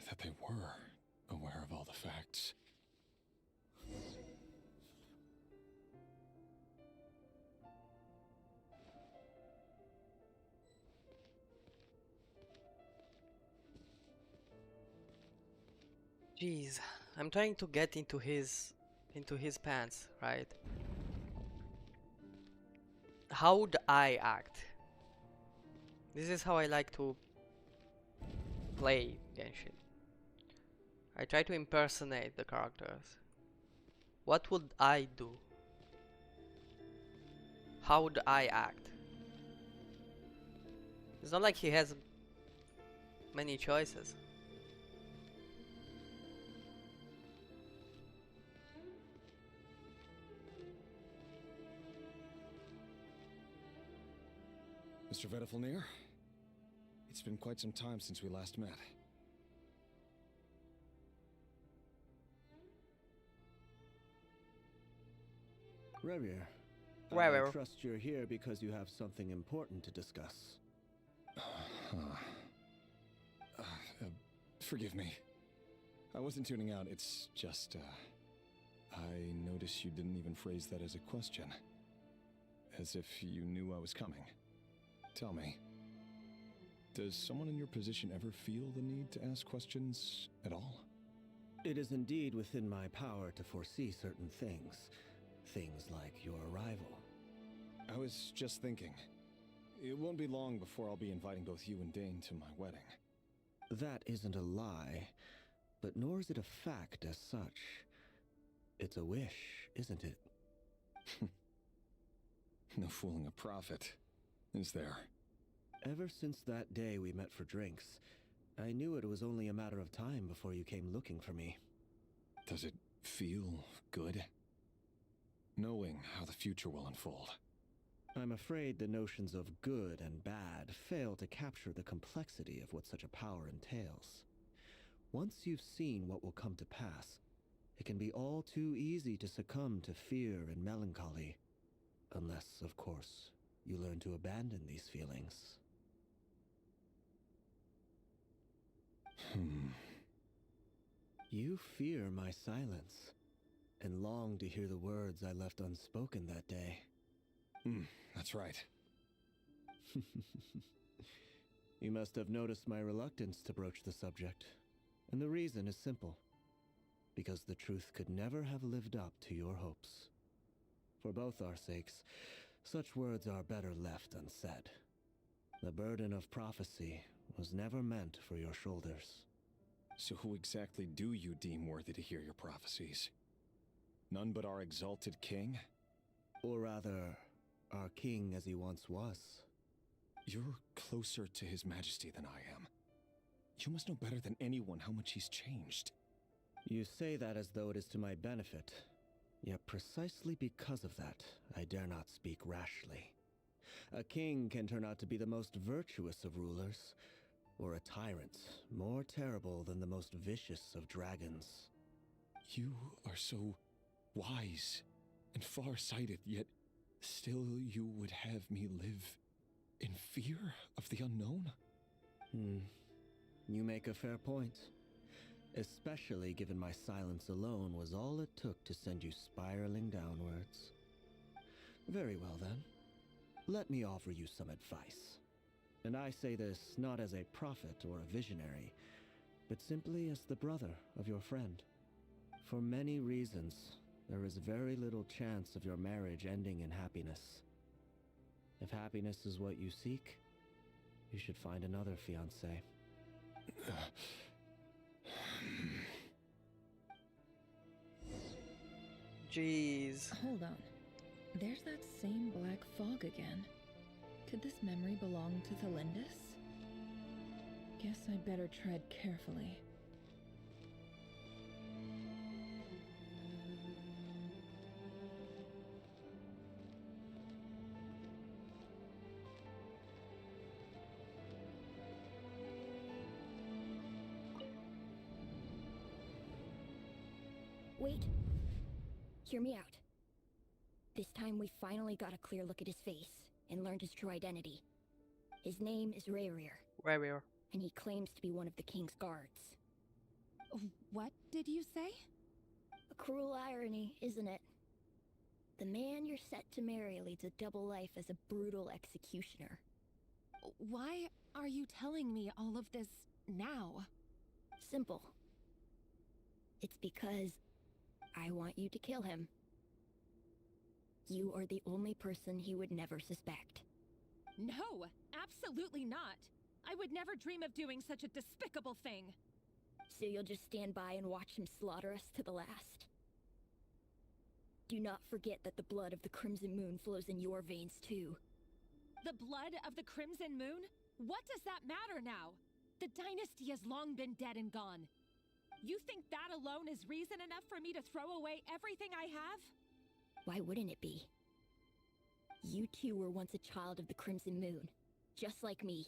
that they were aware of all the facts. Jeez, I'm trying to get into his pants, right? How would I act? This is how I like to play Genshin. I try to impersonate the characters. What would I do? How would I act? It's not like he has many choices. Mr. Vedifalnir, it's been quite some time since we last met. Revier, Revier. I trust you're here because you have something important to discuss. Forgive me. I wasn't tuning out, it's just, I noticed you didn't even phrase that as a question. As if you knew I was coming. Tell me, does someone in your position ever feel the need to ask questions at all? It is indeed within my power to foresee certain things. Things like your arrival. I was just thinking. It won't be long before I'll be inviting both you and Dane to my wedding. That isn't a lie, but nor is it a fact as such. It's a wish, isn't it? No fooling a prophet, is there? Ever since that day we met for drinks, I knew it was only a matter of time before you came looking for me. Does it feel good? Knowing how the future will unfold. I'm afraid the notions of good and bad fail to capture the complexity of what such a power entails. Once you've seen what will come to pass, it can be all too easy to succumb to fear and melancholy. Unless, of course, you learn to abandon these feelings. You fear my silence, and long to hear the words I left unspoken that day. That's right. You must have noticed my reluctance to broach the subject, and the reason is simple. Because the truth could never have lived up to your hopes. For both our sakes, such words are better left unsaid. The burden of prophecy was never meant for your shoulders. So who exactly do you deem worthy to hear your prophecies? None but our exalted king? Or rather, our king as he once was. You're closer to his majesty than I am. You must know better than anyone how much he's changed. You say that as though it is to my benefit. Yet precisely because of that, I dare not speak rashly. A king can turn out to be the most virtuous of rulers, or a tyrant more terrible than the most vicious of dragons. You are so wise and far-sighted, yet still you would have me live in fear of the unknown? You make a fair point. Especially given my silence alone was all it took to send you spiraling downwards. Very well then. Let me offer you some advice. And I say this not as a prophet or a visionary, but simply as the brother of your friend. For many reasons, there is very little chance of your marriage ending in happiness. If happiness is what you seek, you should find another fiancé. Jeez. Hold on. There's that same black fog again. Could this memory belong to Thelindis? Guess I'd better tread carefully. Wait. Hear me out. This time we finally got a clear look at his face and learned his true identity. His name is Rayrir. Rayrir. And he claims to be one of the king's guards. What did you say? A cruel irony, isn't it? The man you're set to marry leads a double life as a brutal executioner. Why are you telling me all of this now? Simple. It's because I want you to kill him. You are the only person he would never suspect. No, absolutely not. I would never dream of doing such a despicable thing. So you'll just stand by and watch him slaughter us to the last? Do not forget that the blood of the Crimson Moon flows in your veins too. The blood of the Crimson Moon? What does that matter now? The dynasty has long been dead and gone. You think that alone is reason enough for me to throw away everything I have? Why wouldn't it be? You two were once a child of the Crimson Moon, just like me.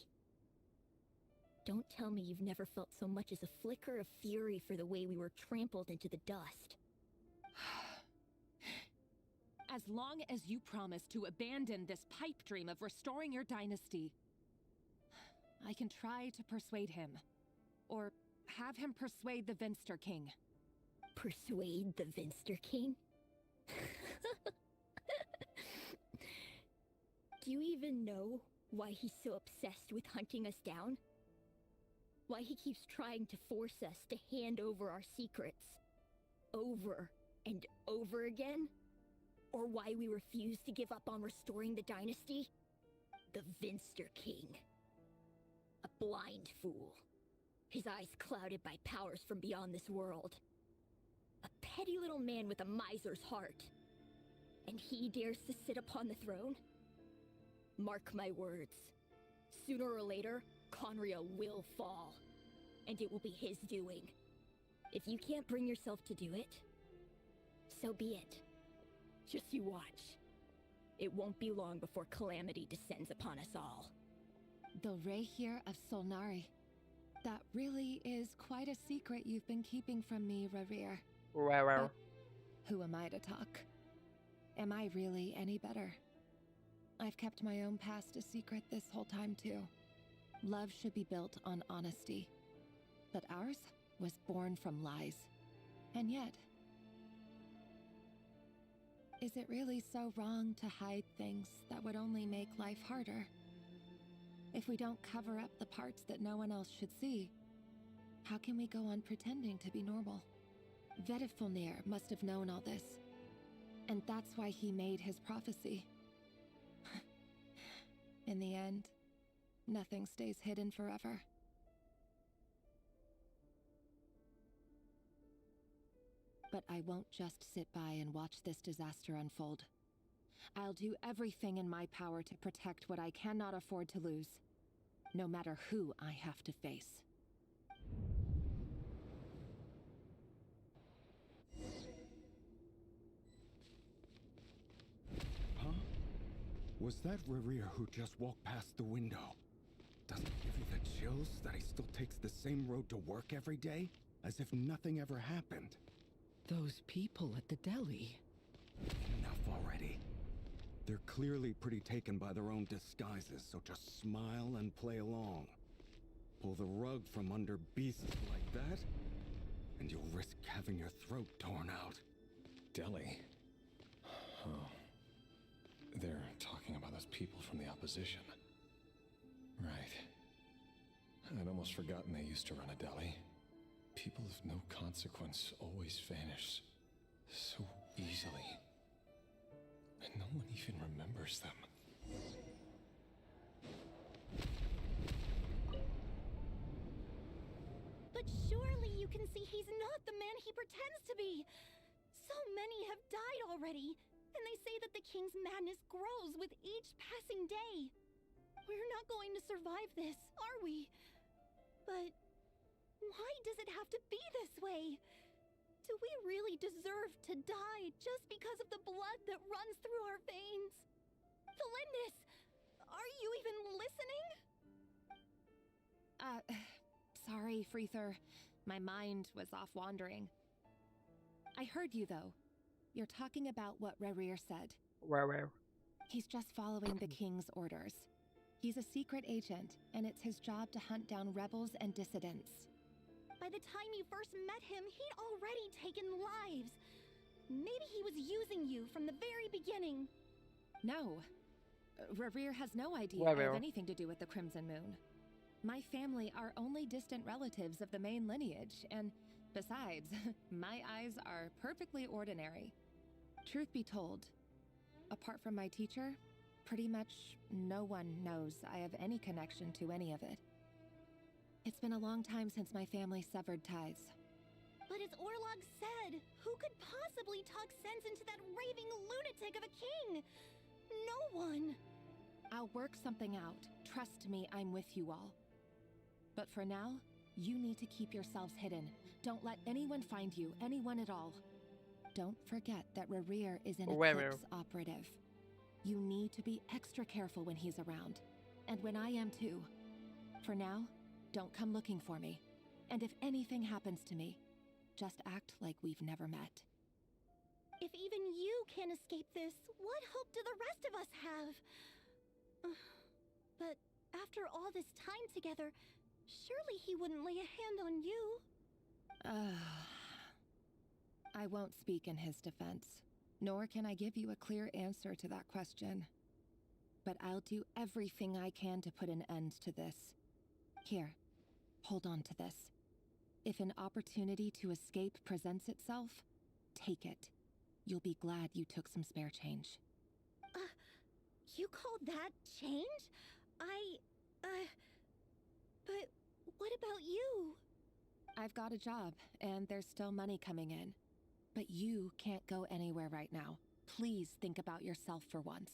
Don't tell me you've never felt so much as a flicker of fury for the way we were trampled into the dust. As long as you promise to abandon this pipe dream of restoring your dynasty, I can try to persuade him. Or have him persuade the Vinster King. Persuade the Vinster King? Do you even know why he's so obsessed with hunting us down? Why he keeps trying to force us to hand over our secrets? Over and over again? Or why we refuse to give up on restoring the dynasty? The Vinster King. A blind fool. His eyes clouded by powers from beyond this world. A petty little man with a miser's heart. And he dares to sit upon the throne? Mark my words. Sooner or later, Conria will fall. And it will be his doing. If you can't bring yourself to do it, so be it. Just you watch. It won't be long before calamity descends upon us all. The Rayrir of Solnari. That really is quite a secret you've been keeping from me, Rayrir. Rayrir. Who am I to talk? Am I really any better? I've kept my own past a secret this whole time too. Love should be built on honesty. But ours was born from lies. And yet, is it really so wrong to hide things that would only make life harder? If we don't cover up the parts that no one else should see, how can we go on pretending to be normal? Vedifulnir must have known all this. And that's why he made his prophecy. In the end, nothing stays hidden forever. But I won't just sit by and watch this disaster unfold. I'll do everything in my power to protect what I cannot afford to lose, no matter who I have to face. Huh? Was that Rayrir who just walked past the window? Doesn't it give you the chills that he still takes the same road to work every day? As if nothing ever happened. Those people at the deli. Enough already. They're clearly pretty taken by their own disguises, so just smile and play along. Pull the rug from under beasts like that, and you'll risk having your throat torn out. Deli? Oh. They're talking about those people from the opposition. Right. I'd almost forgotten they used to run a deli. People of no consequence always vanish so easily. And no one even remembers them. But surely you can see he's not the man he pretends to be. So many have died already, and they say that the king's madness grows with each passing day. We're not going to survive this, are we? But why does it have to be this way? Do we really deserve to die just because of the blood that runs through our veins? Felindis, are you even listening? Sorry, Freether. My mind was off wandering. I heard you, though. You're talking about what Rerir said. Rerir. He's just following the king's orders. He's a secret agent, and it's his job to hunt down rebels and dissidents. By the time you first met him, he'd already taken lives. Maybe he was using you from the very beginning. No. Rerir has no idea I have anything to do with the Crimson Moon. My family are only distant relatives of the main lineage, and besides, my eyes are perfectly ordinary. Truth be told, apart from my teacher, pretty much no one knows I have any connection to any of it. It's been a long time since my family severed ties. But as Orlog said, who could possibly talk sense into that raving lunatic of a king? No one. I'll work something out. Trust me, I'm with you all. But for now, you need to keep yourselves hidden. Don't let anyone find you, anyone at all. Don't forget that Rerir is an Eclipse operative. You need to be extra careful when he's around. And when I am too. For now, don't come looking for me. And if anything happens to me, just act like we've never met. If even you can't escape this, what hope do the rest of us have? But after all this time together, surely he wouldn't lay a hand on you. I won't speak in his defense, nor can I give you a clear answer to that question. But I'll do everything I can to put an end to this. Here, hold on to this. If an opportunity to escape presents itself, take it. You'll be glad you took some spare change. You call that change? But what about you? I've got a job, and there's still money coming in. But you can't go anywhere right now. Please think about yourself for once.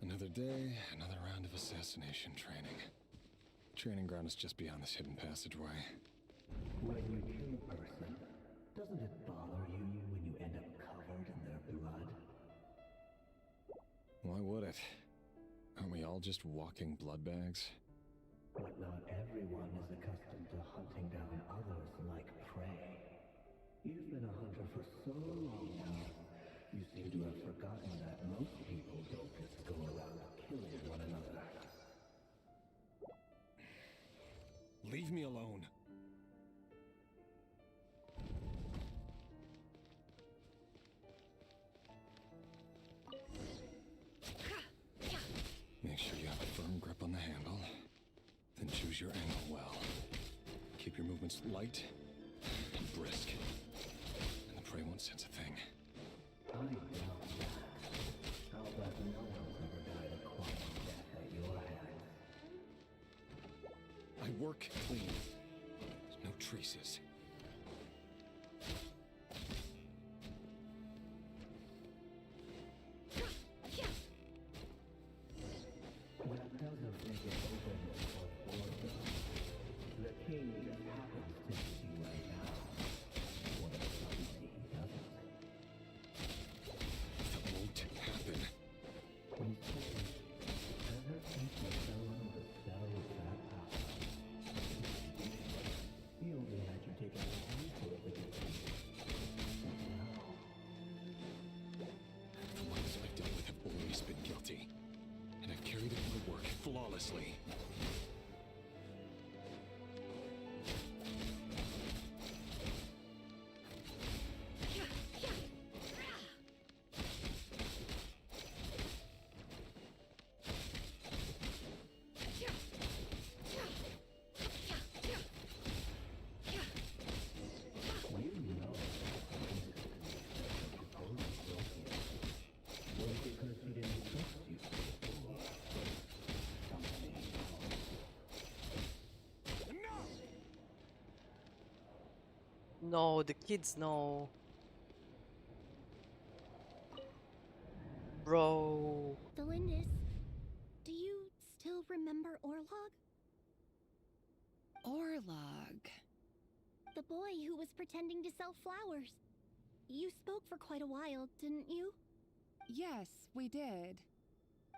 Another day, another round of assassination training. Training ground is just beyond this hidden passageway. When you kill a person, doesn't it bother you when you end up covered in their blood? Why would it? Aren't we all just walking blood bags? But not everyone is accustomed to hunting down others like prey. You've been a hunter for so long now, you seem to have forgotten that most people don't just go around killing one another. Leave me alone. Make sure you have a firm grip on the handle. Then choose your angle well. Keep your movements light and brisk. And the prey won't sense a thing. I doubt that. How about no one's ever died a quiet death at your hands? I work clean. No traces. That doesn't make it openness or boredom. The king just happens to see you right now. What if obviously he doesn't? That won't happen. Ever since the fellow was so fat out, he only had you take mercilessly. No, the kids know. Bro. Felindis, do you still remember Orlog? Orlog. The boy who was pretending to sell flowers. You spoke for quite a while, didn't you? Yes, we did.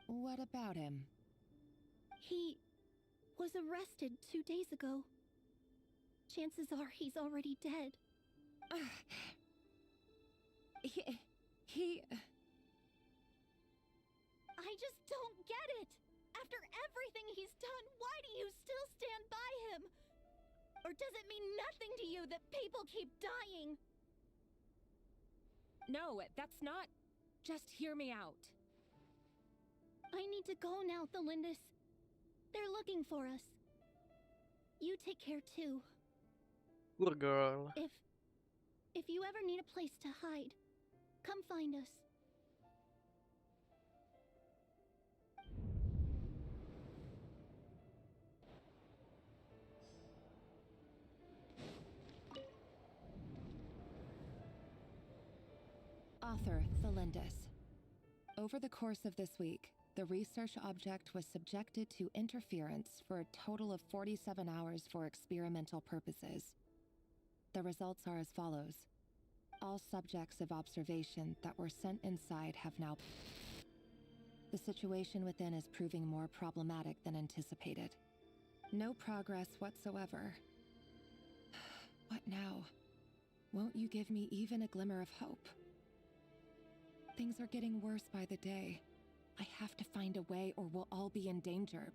What about him? He was arrested 2 days ago. Chances are he's already dead. He... I just don't get it! After everything he's done, why do you still stand by him? Or does it mean nothing to you that people keep dying? No, that's not... Just hear me out. I need to go now, Thelindis. They're looking for us. You take care too. Good girl. If you ever need a place to hide, come find us. Author Thelindis. Over the course of this week, the research object was subjected to interference for a total of 47 hours for experimental purposes. The results are as follows. All subjects of observation that were sent inside have now... The situation within is proving more problematic than anticipated. No progress whatsoever. What now? Won't you give me even a glimmer of hope? Things are getting worse by the day. I have to find a way or we'll all be in danger.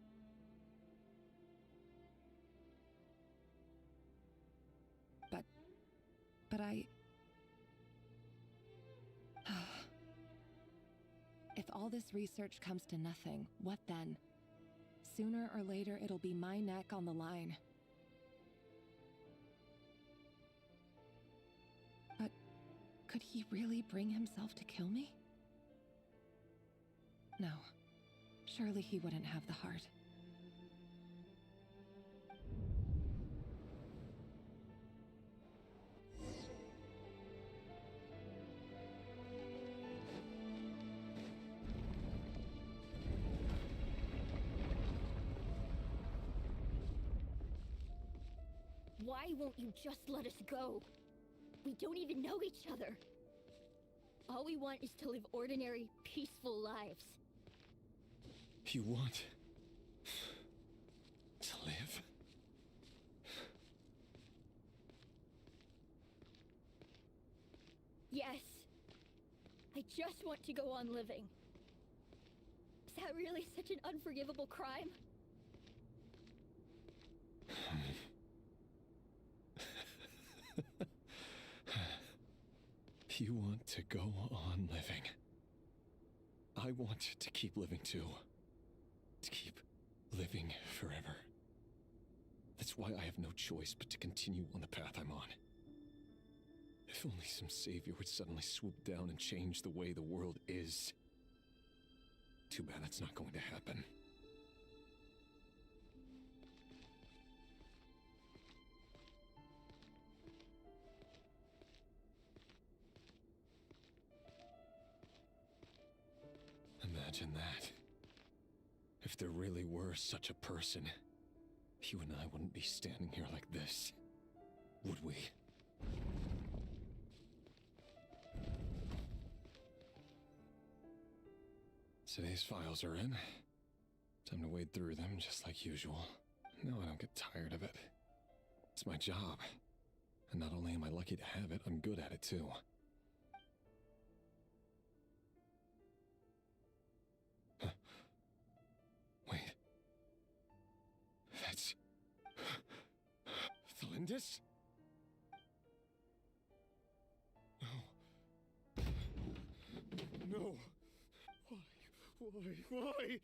But I... If all this research comes to nothing, what then? Sooner or later, it'll be my neck on the line. But could he really bring himself to kill me? No. Surely he wouldn't have the heart. Why won't you just let us go? We don't even know each other. All we want is to live ordinary, peaceful lives. You want to live? Yes. I just want to go on living. Is that really such an unforgivable crime? You want to go on living. I want to keep living too. To keep living forever. That's why I have no choice but to continue on the path I'm on. If only some savior would suddenly swoop down and change the way the world is. Too bad that's not going to happen. Imagine that. If there really were such a person, you and I wouldn't be standing here like this, would we? Today's files are in. Time to wade through them just like usual. No, I don't get tired of it. It's my job. And not only am I lucky to have it, I'm good at it too. Wait. Lindis? No. No. Why?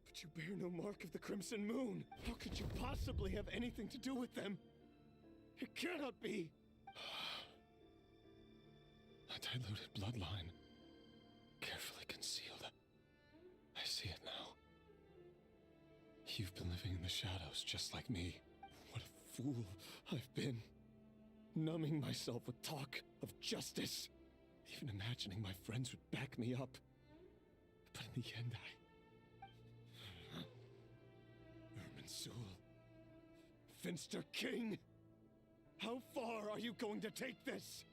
But you bear no mark of the Crimson Moon. How could you possibly have anything to do with them? It cannot be. A diluted bloodline. Carefully concealed. I see it now. You've been living in the shadows just like me. What a fool I've been. Numbing myself with talk of justice. Even imagining my friends would back me up. But in the end, Irminsul. Finster King! How far are you going to take this?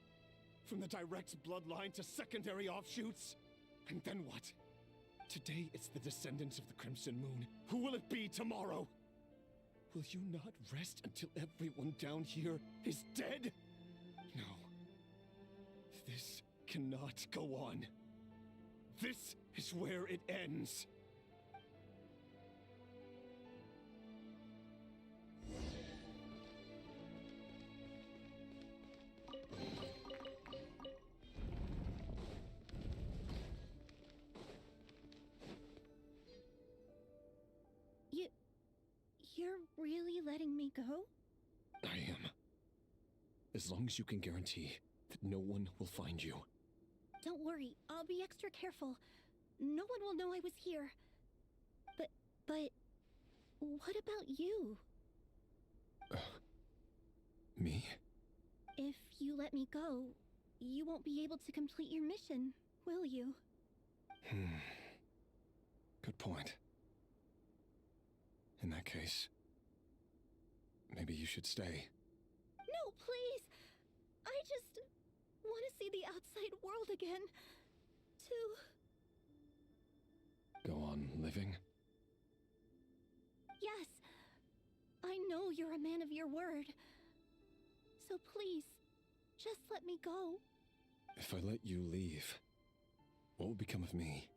From the direct bloodline to secondary offshoots? And then what? Today it's the descendants of the Crimson Moon. Who will it be tomorrow? Will you not rest until everyone down here is dead? No. This cannot go on. This is where it ends. You're really letting me go? I am. As long as you can guarantee that no one will find you. Don't worry, I'll be extra careful. No one will know I was here. But what about you? Me? If you let me go, you won't be able to complete your mission, will you? Good point. In that case, maybe you should stay. No, please! I just want to see the outside world again. Go on living? Yes. I know you're a man of your word. So please, just let me go. If I let you leave, what will become of me?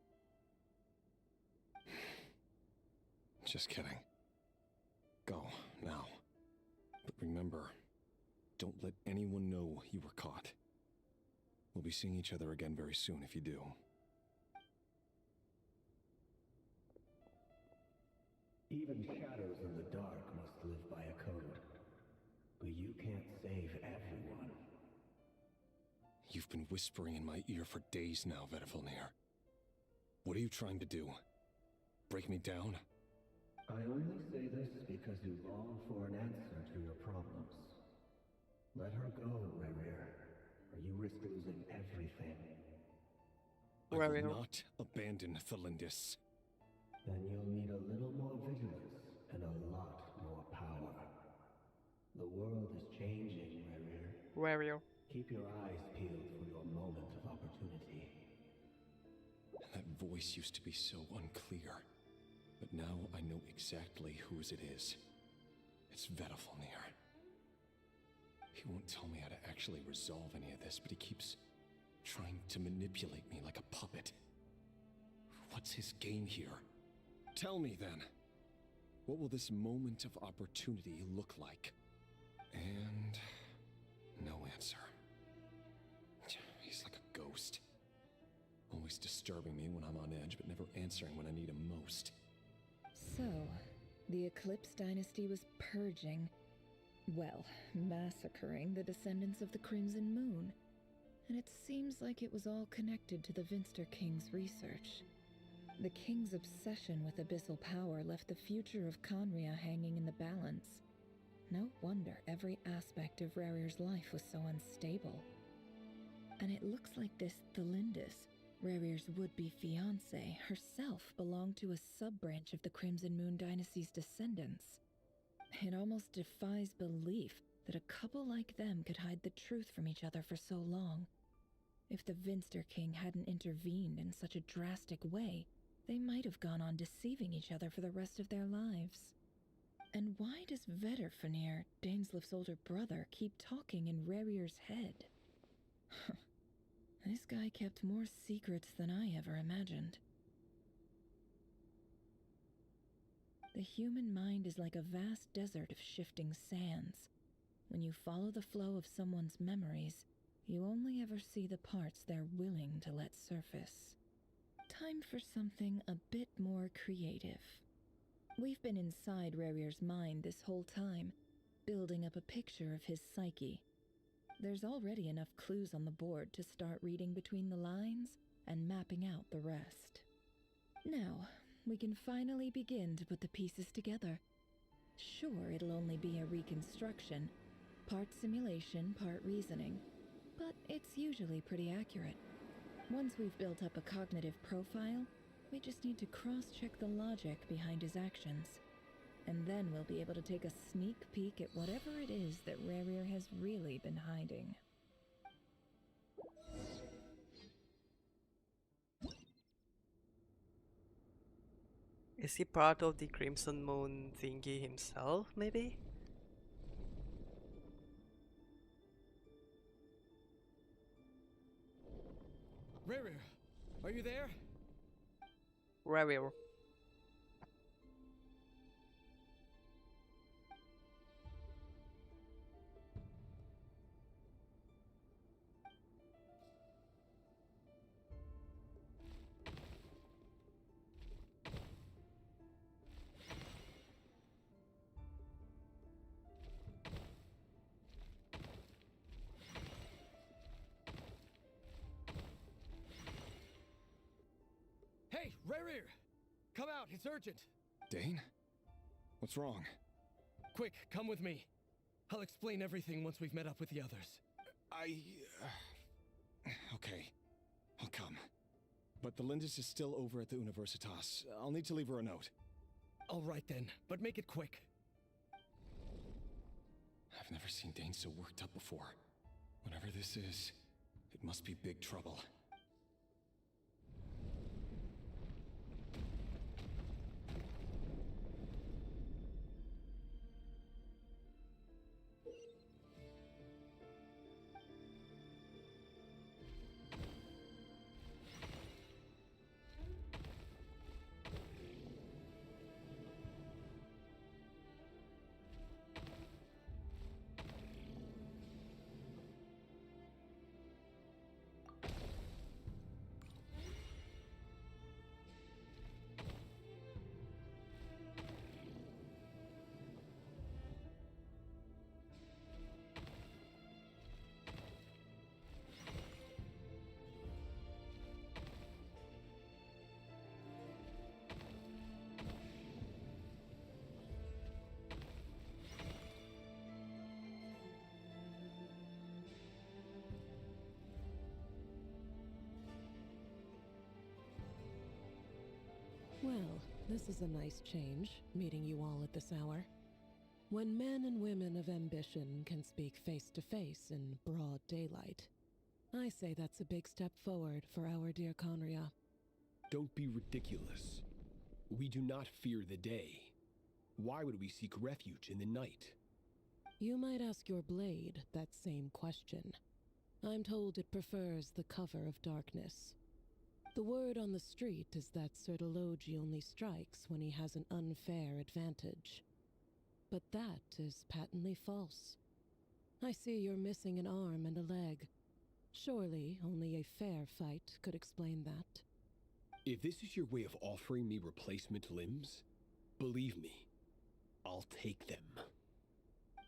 Just kidding. Go, now. But remember, don't let anyone know you were caught. We'll be seeing each other again very soon if you do. Even shadows in the dark must live by a code. But you can't save everyone. You've been whispering in my ear for days now, Vedifilnir. What are you trying to do? Break me down? I only say this because you long for an answer to your problems. Let her go, Rerir, or you risk losing everything. I will not abandon Thelindis. Then you'll need a little more vigilance and a lot more power. The world is changing, Rerir. Keep your eyes peeled for your moment of opportunity. That voice used to be so unclear. But now I know exactly whose it is. It's Vedifilnir. He won't tell me how to actually resolve any of this, but he keeps trying to manipulate me like a puppet. What's his game here? Tell me then. What will this moment of opportunity look like? And no answer. He's like a ghost. Always disturbing me when I'm on edge, but never answering when I need him most. So, the Eclipse Dynasty was purging, well, massacring the descendants of the Crimson Moon. And it seems like it was all connected to the Vinster King's research. The King's obsession with abyssal power left the future of Conria hanging in the balance. No wonder every aspect of Rerir's life was so unstable. And it looks like this Thelindis, Rerir's would-be fiancée, herself belonged to a sub-branch of the Crimson Moon Dynasty's descendants. It almost defies belief that a couple like them could hide the truth from each other for so long. If the Vinster King hadn't intervened in such a drastic way, they might have gone on deceiving each other for the rest of their lives. And why does Vedifilnir, Dainslif's older brother, keep talking in Rerir's head? This guy kept more secrets than I ever imagined. The human mind is like a vast desert of shifting sands. When you follow the flow of someone's memories, you only ever see the parts they're willing to let surface. Time for something a bit more creative. We've been inside Rarier's mind this whole time, building up a picture of his psyche. There's already enough clues on the board to start reading between the lines and mapping out the rest. Now, we can finally begin to put the pieces together. Sure, it'll only be a reconstruction, part simulation, part reasoning, but it's usually pretty accurate. Once we've built up a cognitive profile, we just need to cross-check the logic behind his actions. And then we'll be able to take a sneak peek at whatever it is that Rarier has really been hiding. Is he part of the Crimson Moon thingy himself, maybe? Rarier, are you there? Rarier. Hey, Rarier! Come out, it's urgent! Dane? What's wrong? Quick, come with me. I'll explain everything once we've met up with the others. Okay, I'll come. But the Lindis is still over at the Universitas. I'll need to leave her a note. All right then, but make it quick. I've never seen Dane so worked up before. Whatever this is, it must be big trouble. Well, this is a nice change, meeting you all at this hour. When men and women of ambition can speak face to face in broad daylight, I say that's a big step forward for our dear Conria. Don't be ridiculous. We do not fear the day. Why would we seek refuge in the night? You might ask your blade that same question. I'm told it prefers the cover of darkness. The word on the street is that Sir Delogi only strikes when he has an unfair advantage. But that is patently false. I see you're missing an arm and a leg. Surely only a fair fight could explain that. If this is your way of offering me replacement limbs, believe me, I'll take them.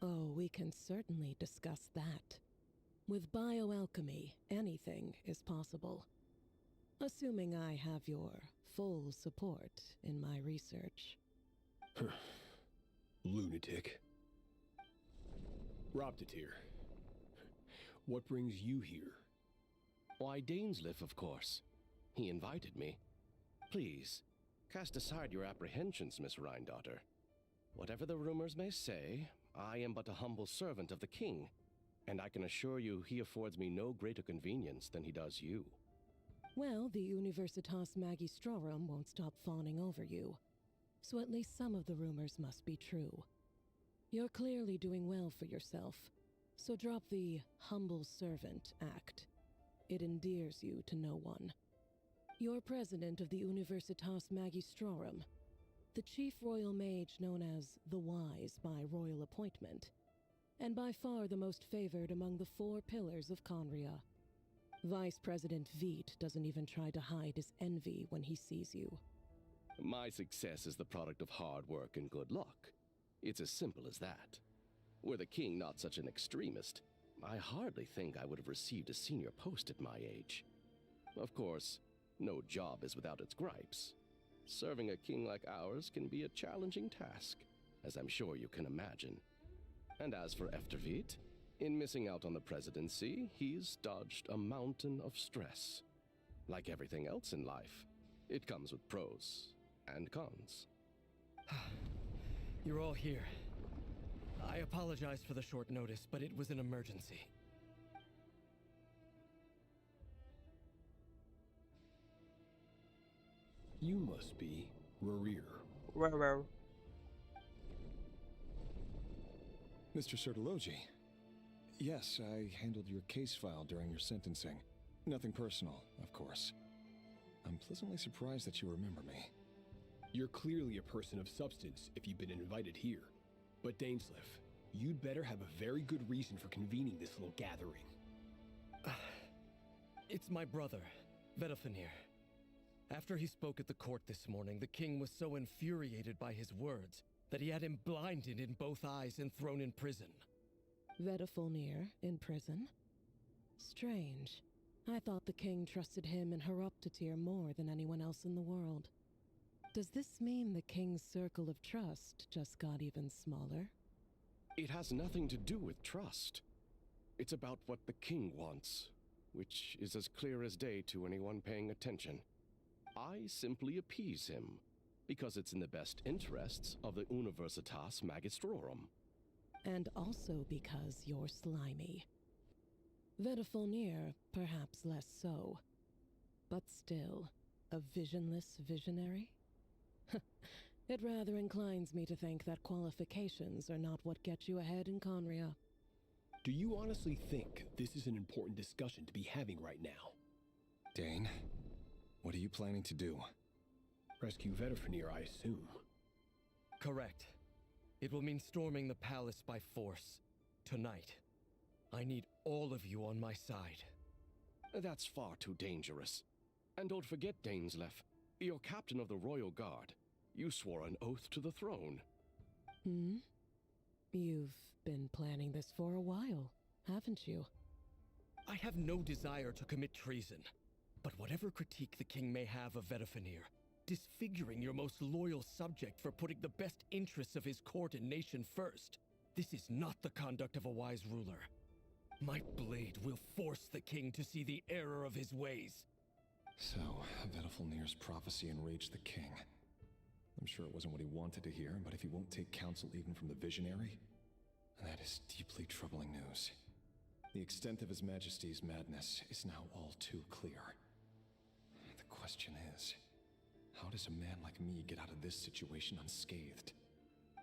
Oh, we can certainly discuss that. With bioalchemy, anything is possible. Assuming I have your full support in my research. Lunatic. Robtatir, what brings you here? Why, Dainsleif, of course. He invited me. Please, cast aside your apprehensions, Miss Rhindaughter. Whatever the rumors may say, I am but a humble servant of the king, and I can assure you he affords me no greater convenience than he does you. Well, the Universitas Magistrorum won't stop fawning over you, so at least some of the rumors must be true. You're clearly doing well for yourself, so drop the humble servant act. It endears you to no one. You're president of the Universitas Magistrorum. the chief royal mage known as the Wise by royal appointment, and by far the most favored among the 4 pillars of Conria. Vice President Veet doesn't even try to hide his envy when he sees you. My success is the product of hard work and good luck. It's as simple as that. Were the king not such an extremist, I hardly think I would have received a senior post at my age. Of course, no job is without its gripes. Serving a king like ours can be a challenging task, as I'm sure you can imagine. And as for Eftervit, in missing out on the presidency, he's dodged a mountain of stress. Like everything else in life, it comes with pros and cons. You're all here. I apologize for the short notice, but it was an emergency. You must be Rerir. Mr. Sertologi. Yes, I handled your case file during your sentencing. Nothing personal, of course. I'm pleasantly surprised that you remember me. You're clearly a person of substance if you've been invited here. But Dainsleif, you'd better have a very good reason for convening this little gathering. It's my brother, Vedafenir. After he spoke at the court this morning, the king was so infuriated by his words that he had him blinded in both eyes and thrown in prison. Vedafenir in prison? Strange. I thought the king trusted him and Heroptatir more than anyone else in the world. Does this mean the king's circle of trust just got even smaller? It has nothing to do with trust. It's about what the king wants, which is as clear as day to anyone paying attention. I simply appease him, because it's in the best interests of the Universitas Magistrorum. And also because you're slimy. Vedafenir, perhaps less so. But still, a visionless visionary? It rather inclines me to think that qualifications are not what get you ahead in Conria. Do you honestly think this is an important discussion to be having right now? Dane, what are you planning to do? Rescue Vedafenir, I assume. Correct. It will mean storming the palace by force. Tonight. I need all of you on my side. That's far too dangerous. And don't forget, Dainsleif, you're captain of the Royal Guard. You swore an oath to the throne. You've been planning this for a while, haven't you? I have no desire to commit treason. But whatever critique the king may have of Vedafenir, disfiguring your most loyal subject for putting the best interests of his court and nation first, this is not the conduct of a wise ruler. My blade will force the king to see the error of his ways. So, Vedafenir's prophecy enraged the king. I'm sure it wasn't what he wanted to hear, but if he won't take counsel even from the visionary, that is deeply troubling news. The extent of His Majesty's madness is now all too clear. The question is, how does a man like me get out of this situation unscathed?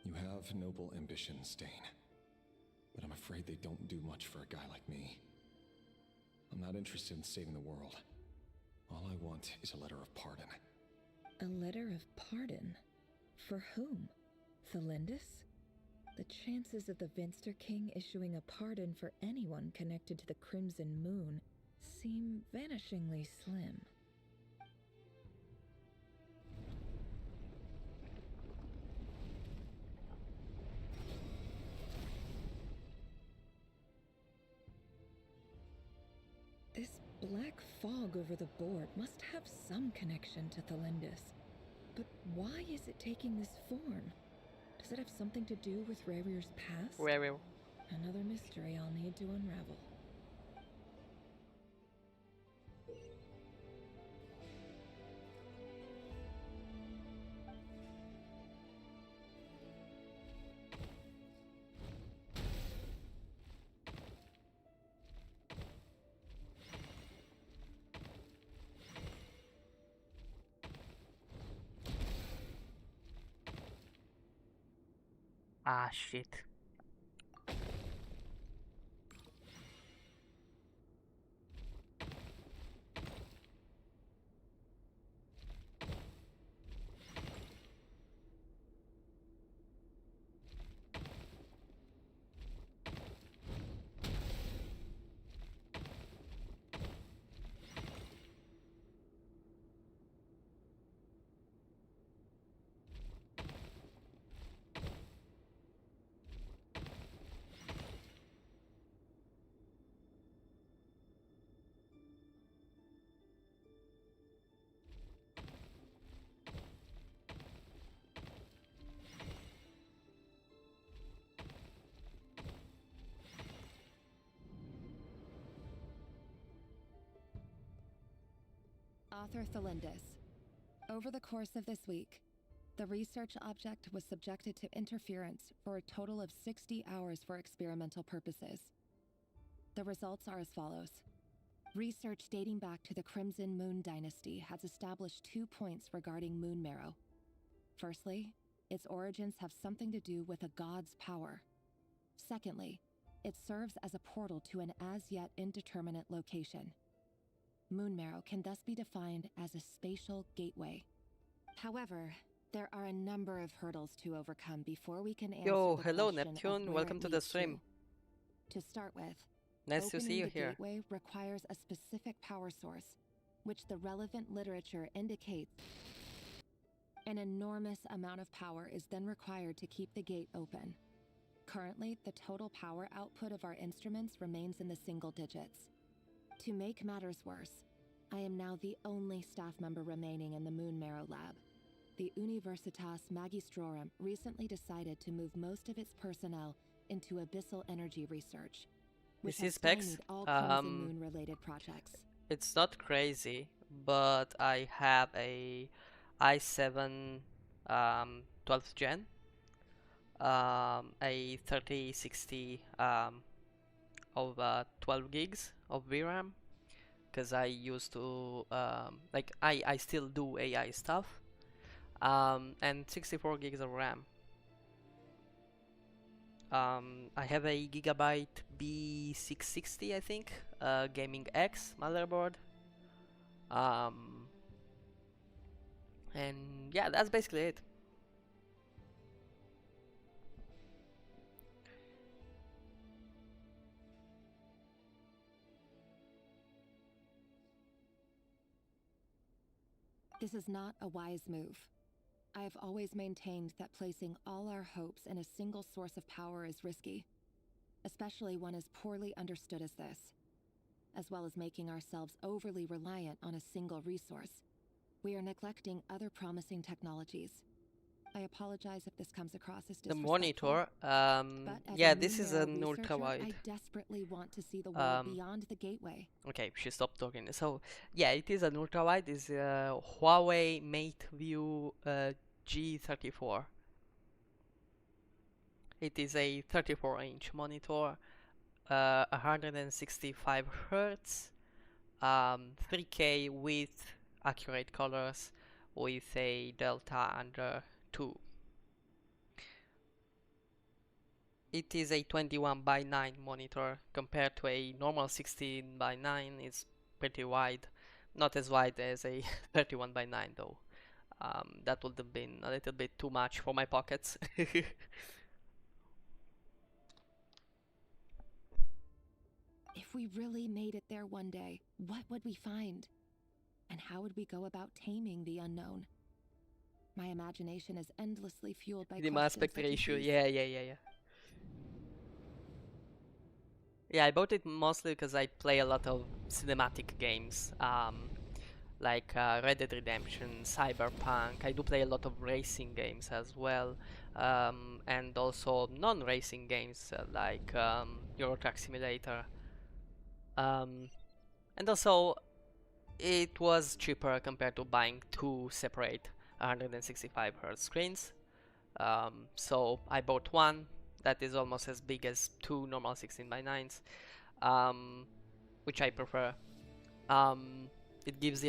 You have noble ambitions, Dane, but I'm afraid they don't do much for a guy like me. I'm not interested in saving the world. All I want is a letter of pardon. A letter of pardon? For whom? Thelindis? The chances of the Vinster King issuing a pardon for anyone connected to the Crimson Moon seem vanishingly slim. This black fog over the board must have some connection to Thelindis. But why is it taking this form? Does it have something to do with Rerir's past? Another mystery I'll need to unravel. Ah, shit. Author Thalindis. Over the course of this week, the research object was subjected to interference for a total of 60 hours for experimental purposes. The results are as follows. Research dating back to the Crimson Moon Dynasty has established 2 points regarding moon marrow. Firstly, its origins have something to do with a god's power. Secondly, it serves as a portal to an as-yet indeterminate location. Moon marrow can thus be defined as a spatial gateway. However, there are a number of hurdles to overcome before we can answer Yo, the hello question of Neptune, where welcome it to the leads stream. To start with, Nice to see opening you the here. gateway requires a specific power source, which the relevant literature indicates. An enormous amount of power is then required to keep the gate open. Currently, the total power output of our instruments remains in the single digits. To make matters worse, I am now the only staff member remaining in the Moon Marrow lab. The Universitas Magistrorum recently decided to move most of its personnel into abyssal energy research, which This has is specs. stymied all Crimson Moon-related projects. It's not crazy, but I have a i7 12th gen, a 3060 of 12 gigs of VRAM, because I used to like I still do AI stuff, and 64 gigs of RAM. I have a Gigabyte B660, I think, Gaming X motherboard. And yeah, that's basically it. This is not a wise move. I have always maintained that placing all our hopes in a single source of power is risky, especially one as poorly understood as this, as well as making ourselves overly reliant on a single resource. We are neglecting other promising technologies. I apologize if this comes across as The disrespectful. monitor, But as yeah, a this Moon is Marrow an researcher, ultra wide. I desperately want to see the world beyond the gateway. Okay, she stopped talking. So yeah, it is an ultra wide. It's a Huawei MateView G34. It is a 34-inch monitor, 165 Hertz, 3K with accurate colors, with a delta under 2. It is a 21:9 monitor compared to a normal 16:9. It's pretty wide, not as wide as a 31:9 though. That would have been a little bit too much for my pockets. If we really made it there one day, what would we find? And how would we go about taming the unknown? My imagination is endlessly fueled by The questions aspect such as ratio, these. yeah. Yeah, I bought it mostly because I play a lot of cinematic games, like Red Dead Redemption, Cyberpunk. I do play a lot of racing games as well, and also non-racing games like Euro Truck Simulator. And also, it was cheaper compared to buying two separate 165 Hz screens. So I bought one that is almost as big as two normal 16:9s, which I prefer. It gives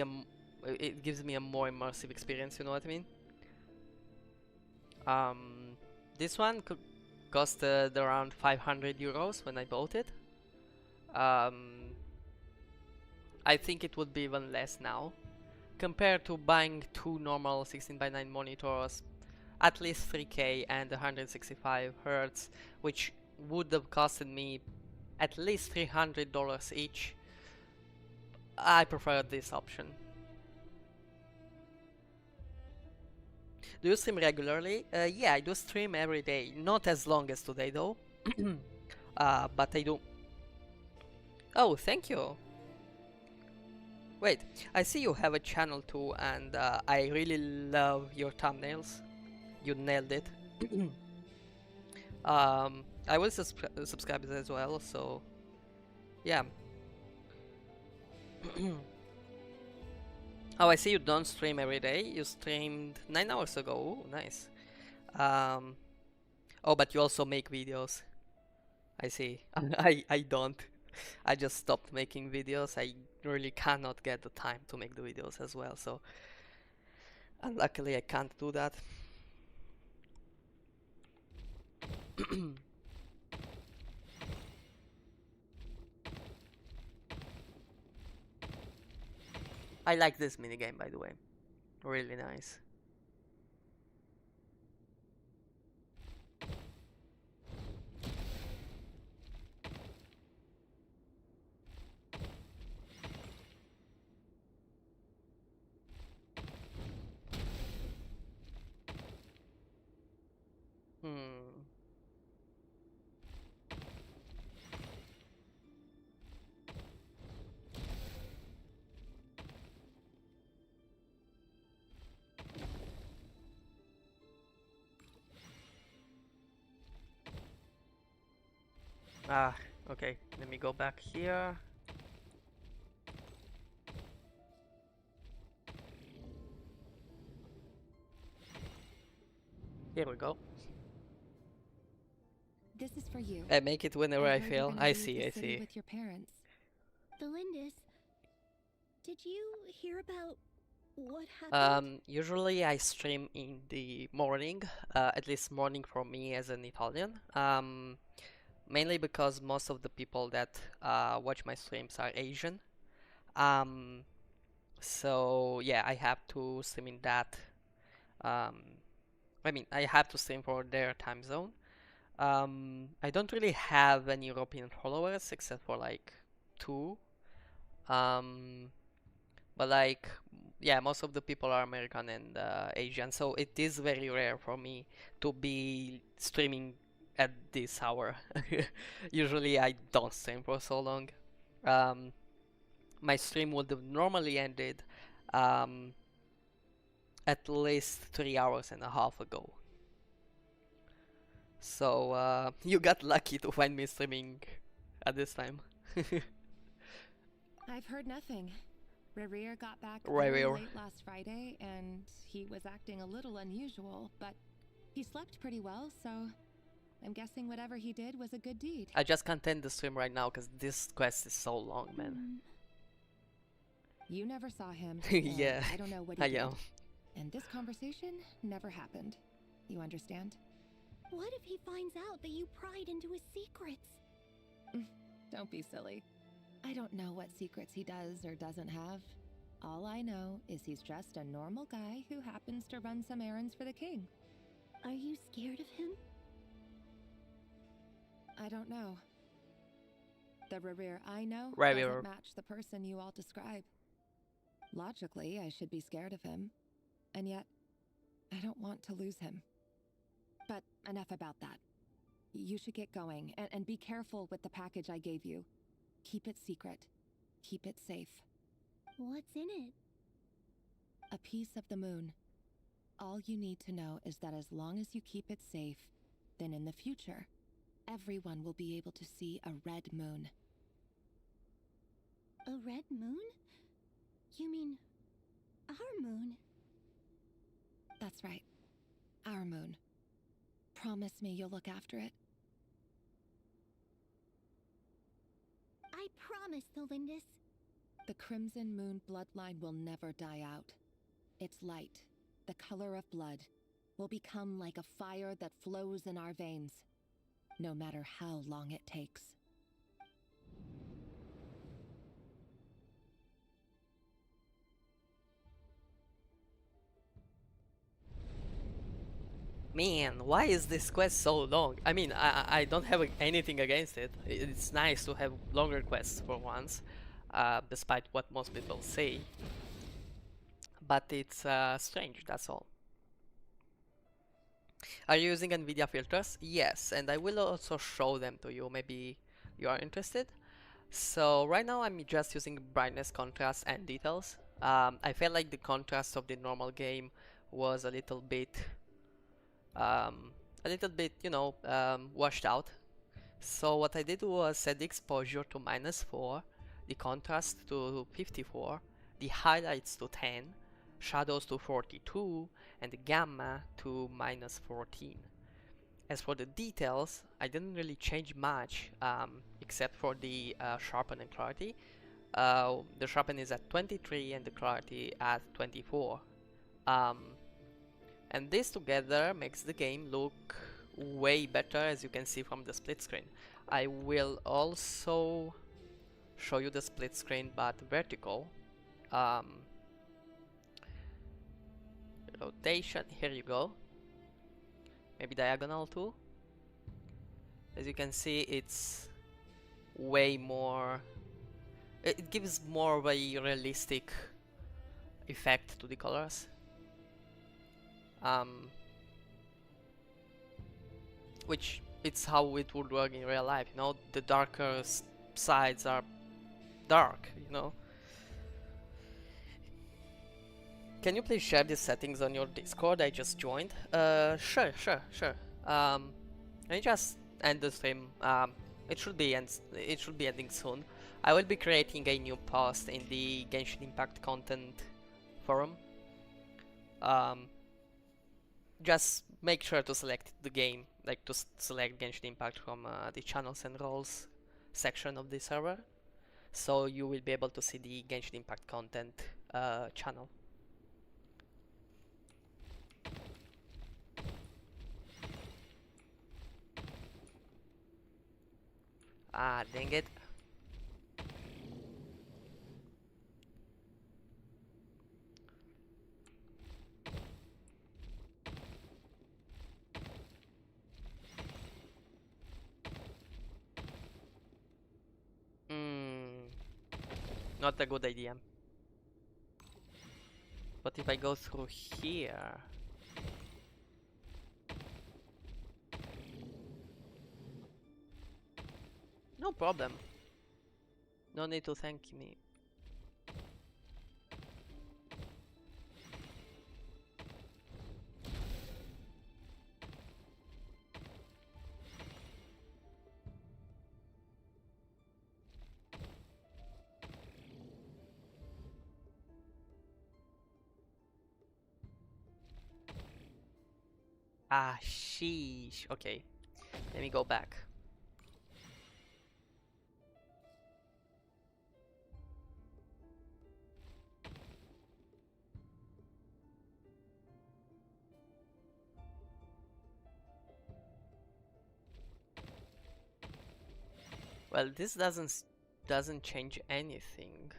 me a more immersive experience. You know what I mean? This one costed around 500 euros when I bought it. I think it would be even less now, compared to buying two normal 16:9 monitors, at least 3K and 165 Hz, which would have costed me at least $300 each. I prefer this option. Do you stream regularly? Yeah, I do stream every day. Not as long as today though. But I do. Oh, thank you. Wait, I see you have a channel too, and I really love your thumbnails. You nailed it. I will subscribe as well, so yeah. Oh, I see you don't stream every day. You streamed 9 hours ago. Ooh, nice. Oh, but you also make videos. I see. I don't. I just stopped making videos. I really cannot get the time to make the videos as well. So, unluckily, I can't do that. I like this minigame, by the way. Really nice. Hmm. Ah, okay. Let me go back here. Here we go. This is for you. I make it whenever I heard you're feel. gonna I leave see, the I city see. with your parents. Felindis, did you hear about what happened? Usually I stream in the morning, at least morning for me as an Italian. Mainly because most of the people that watch my streams are Asian. Um, so yeah, I have to stream in that. Um, I mean, I have to stream for their time zone. I don't really have any European followers except for like two. Um, but like, yeah, most of the people are American and Asian, so it is very rare for me to be streaming at this hour. Usually I don't stream for so long. Um, my stream would have normally ended um, at least 3 hours and a half ago. So you got lucky to find me streaming at this time. I've heard nothing. Rerir got back very Rerir. late last Friday, and he was acting a little unusual, but he slept pretty well, so I'm guessing whatever he did was a good deed. I just can't end the stream right now because this quest is so long, man. You never saw him. Yeah, and I don't know what he I did. am. And this conversation never happened. You understand? What if he finds out that you pried into his secrets? Don't be silly. I don't know what secrets he does or doesn't have. All I know is he's just a normal guy who happens to run some errands for the king. Are you scared of him? I don't know. The Rerir I know Rerir. doesn't match the person you all describe. Logically, I should be scared of him. And yet, I don't want to lose him. But enough about that. You should get going, and be careful with the package I gave you. Keep it secret. Keep it safe. What's in it? A piece of the moon. All you need to know is that as long as you keep it safe, then in the future, everyone will be able to see a red moon. A red moon? You mean our moon? That's right. Our moon. Promise me you'll look after it. I promise, Felindis. The Crimson Moon bloodline will never die out. Its light, the color of blood, will become like a fire that flows in our veins, no matter how long it takes. Man, why is this quest so long? I mean, I don't have anything against it. It's nice to have longer quests for once, despite what most people say. But it's strange, that's all. Are you using NVIDIA filters? Yes, and I will also show them to you, maybe you are interested. So right now I'm just using brightness, contrast, and details. I felt like the contrast of the normal game was a little bit, you know, washed out. So what I did was set the exposure to -4, the contrast to 54, the highlights to 10, shadows to 42, and the gamma to -14. As for the details, I didn't really change much, except for the sharpen and clarity. The sharpen is at 23 and the clarity at 24. And this together makes the game look way better, as you can see from the split screen. I will also show you the split screen but vertical. Rotation, here you go. Maybe diagonal too. As you can see, it's way more, it gives more of a realistic effect to the colors. Which it's how it would work in real life, you know, the darker sides are dark, you know. Can you please share these settings on your Discord? I just joined. Sure. Let me just end the stream. It should be ending soon. I will be creating a new post in the Genshin Impact content forum. Just make sure to select the game, like to select Genshin Impact from the channels and roles section of the server, so you will be able to see the Genshin Impact content channel. Ah, dang it. Not a good idea. But if I go through here... No problem. No need to thank me. Ah, sheesh. Okay, let me go back. Well, this doesn't change anything.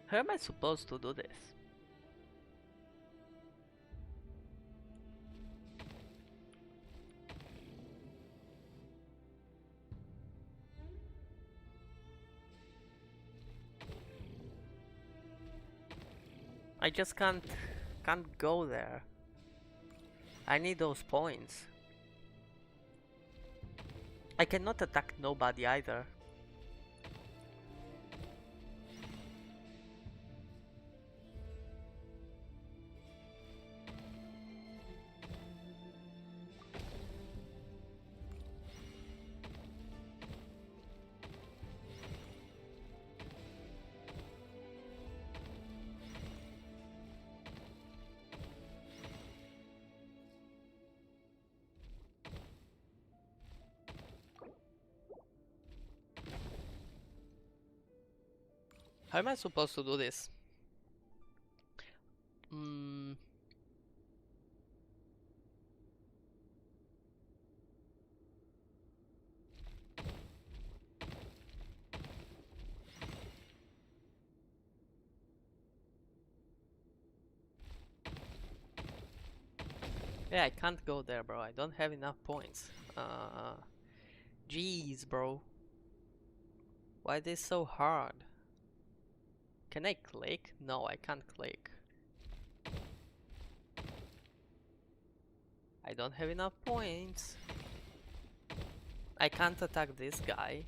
How am I supposed to do this? I just can't go there. I need those points. I cannot attack nobody either. How am I supposed to do this? Yeah, I can't go there, bro. I don't have enough points. Jeez, bro. Why are they so hard? Can I click? No, I can't click. I don't have enough points. I can't attack this guy.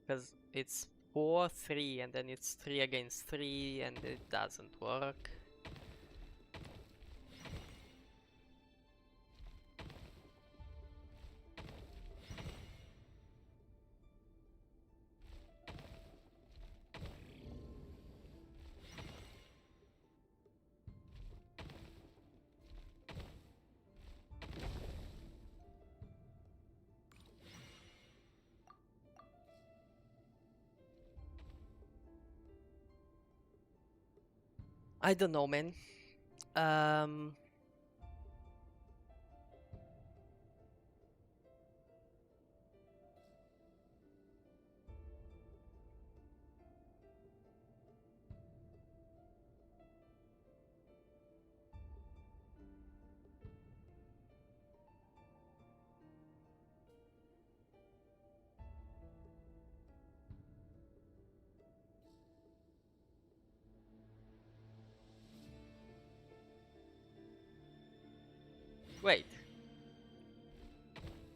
Because it's 4-3 and then it's 3 against 3 and it doesn't work. I don't know, man. Wait.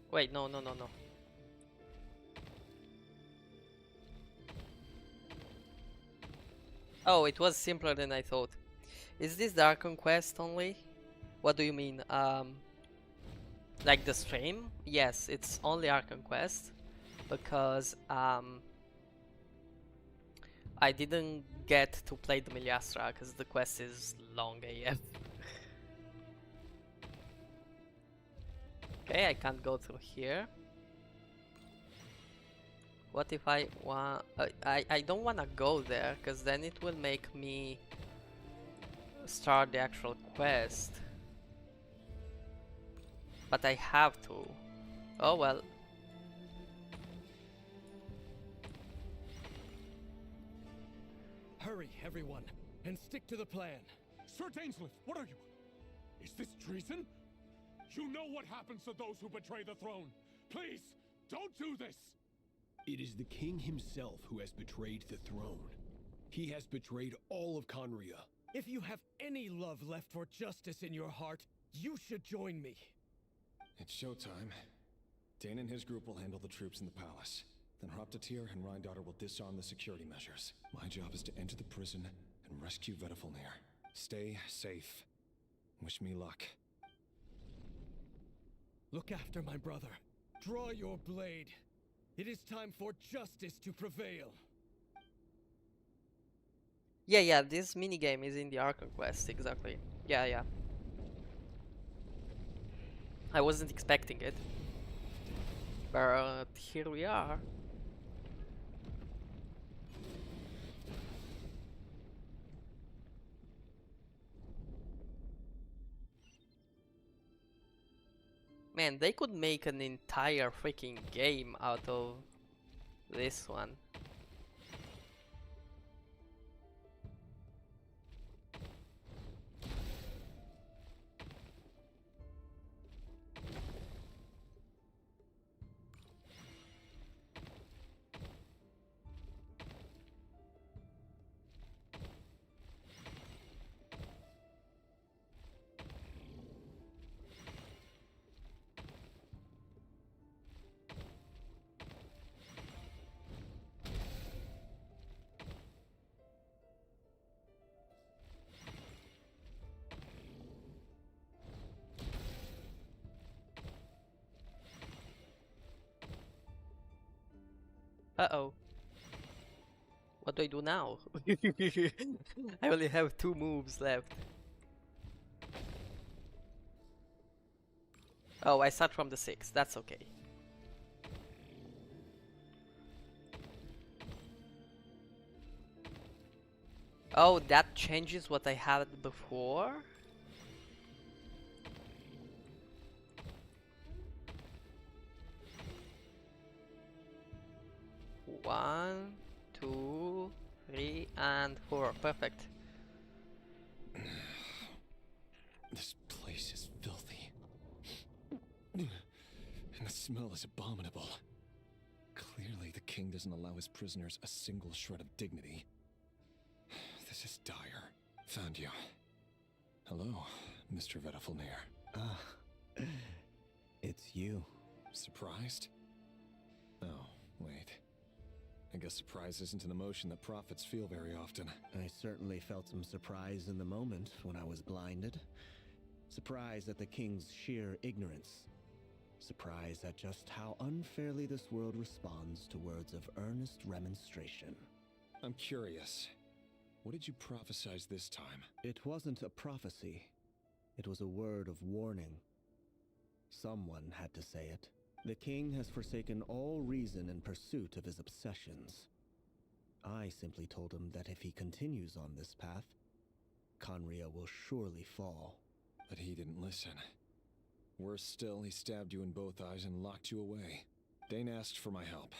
Wait, no. Oh, it was simpler than I thought. Is this Dark Conquest only? What do you mean? Like the stream? Yes, it's only Archon Quest because I didn't get to play the Miliastra because the quest is long AF. Okay, I can't go through here. What if I want... I don't want to go there because then it will make me start the actual quest. But I have to. Oh well. Hurry, everyone, and stick to the plan. Sir Dainsleif, what are you? Is this treason? You know what happens to those who betray the throne. Please, don't do this! It is the king himself who has betrayed the throne. He has betrayed all of Conria. If you have any love left for justice in your heart, you should join me. It's showtime. Dane and his group will handle the troops in the palace. Then Hraptatir and Rhindaughter will disarm the security measures. My job is to enter the prison and rescue Vedifalnir. Stay safe. Wish me luck. Look after my brother. Draw your blade. It is time for justice to prevail. Yeah, this minigame is in the Archon Quest, exactly. Yeah. I wasn't expecting it. But here we are. Man, they could make an entire freaking game out of this one. Uh-oh. What do I do now? I only have 2 moves left. Oh, I start from the 6. That's okay. Oh, that changes what I had before? One, 2, 3, and 4. Perfect. This place is filthy. And the smell is abominable. king doesn't allow his prisoners a single shred of dignity. This is dire. Found you. Hello, Mr. Vedafulnir. Ah, it's you. Surprised? Oh, wait. I guess surprise isn't an emotion that prophets feel very often. I certainly felt some surprise in the moment when I was blinded. Surprise at the king's sheer ignorance. Surprise at just how unfairly this world responds to words of earnest remonstration. I'm curious. What did you prophesize this time? It wasn't a prophecy. It was a word of warning. Someone had to say it. The king has forsaken all reason in pursuit of his obsessions. I simply told him that if he continues on this path, Conria will surely fall. But he didn't listen. Worse still, he stabbed you in both eyes and locked you away. Dane asked for my help.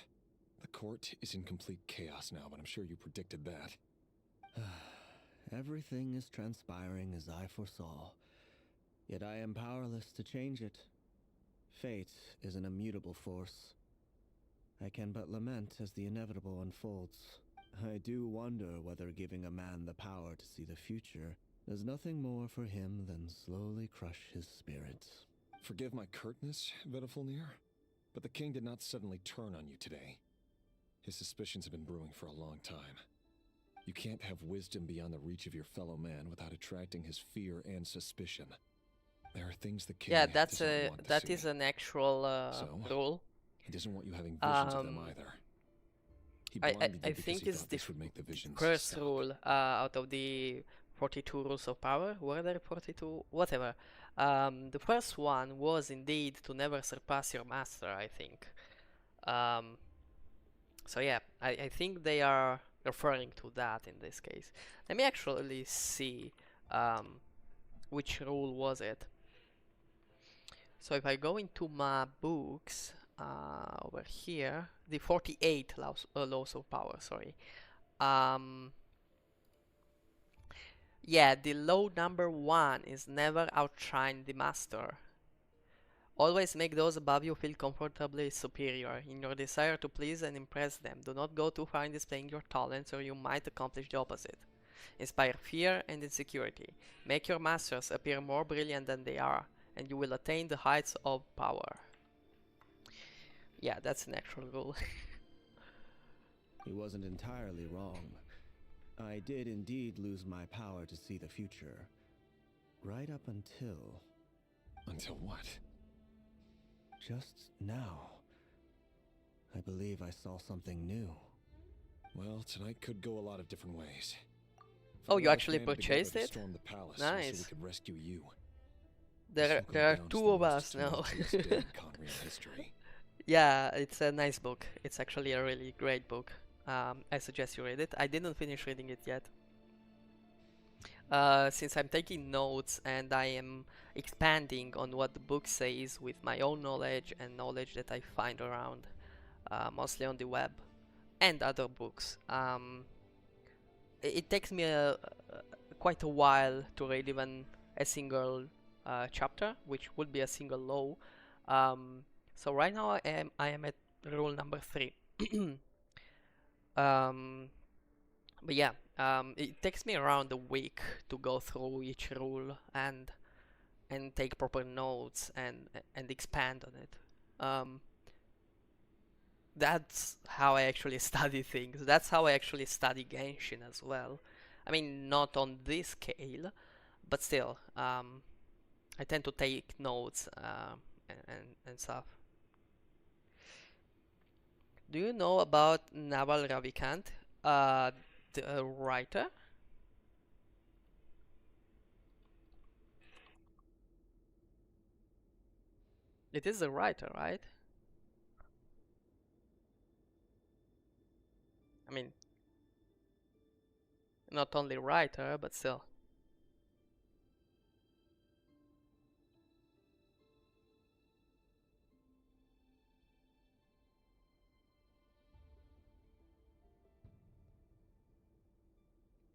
The court is in complete chaos now, but I'm sure you predicted that. Everything is transpiring as I foresaw, yet I am powerless to change it. Fate is an immutable force. I can but lament as the inevitable unfolds. I do wonder whether giving a man the power to see the future does nothing more for him than slowly crush his spirit. Forgive my curtness, Vedafulnir, but the king did not suddenly turn on you today. His suspicions have been brewing for a long time. You can't have wisdom beyond the reach of your fellow man without attracting his fear and suspicion. There are things the king doesn't want to see. is an actual rule. He doesn't want you having visions of them either. He blinded you because think he it's thought the this would make the visions first stop. rule out of the 42 rules of power. Were there 42? Whatever. The first one was indeed to never surpass your master, I think. So yeah, I think they are referring to that in this case. Let me actually see which rule was it. So if I go into my books over here, the 48 laws of power, sorry. Yeah, the law number 1 is never outshine the master. Always make those above you feel comfortably superior in your desire to please and impress them. Do not go too far in displaying your talents, or you might accomplish the opposite. Inspire fear and insecurity. Make your masters appear more brilliant than they are, and you will attain the heights of power. Yeah, that's an actual rule. He wasn't entirely wrong. I did indeed lose my power to see the future. Right up until... Until what? Just now. I believe I saw something new. Well, tonight could go a lot of different ways. Oh, you actually purchased it? The palace nice. So we could rescue you. There are two of us now. Yeah, it's a nice book. It's actually a really great book. I suggest you read it. I didn't finish reading it yet. Since I'm taking notes and I am expanding on what the book says with my own knowledge and knowledge that I find around, mostly on the web and other books. It takes me quite a while to read even a single chapter, which would be a single law. So right now I am at rule number 3. But yeah, it takes me around a week to go through each rule and take proper notes and expand on it. That's how I actually study things. That's how I actually study Genshin as well. I mean, not on this scale, but still, I tend to take notes and stuff. Do you know about Naval Ravikant, the writer? It is a writer, right? I mean, not only writer, but still.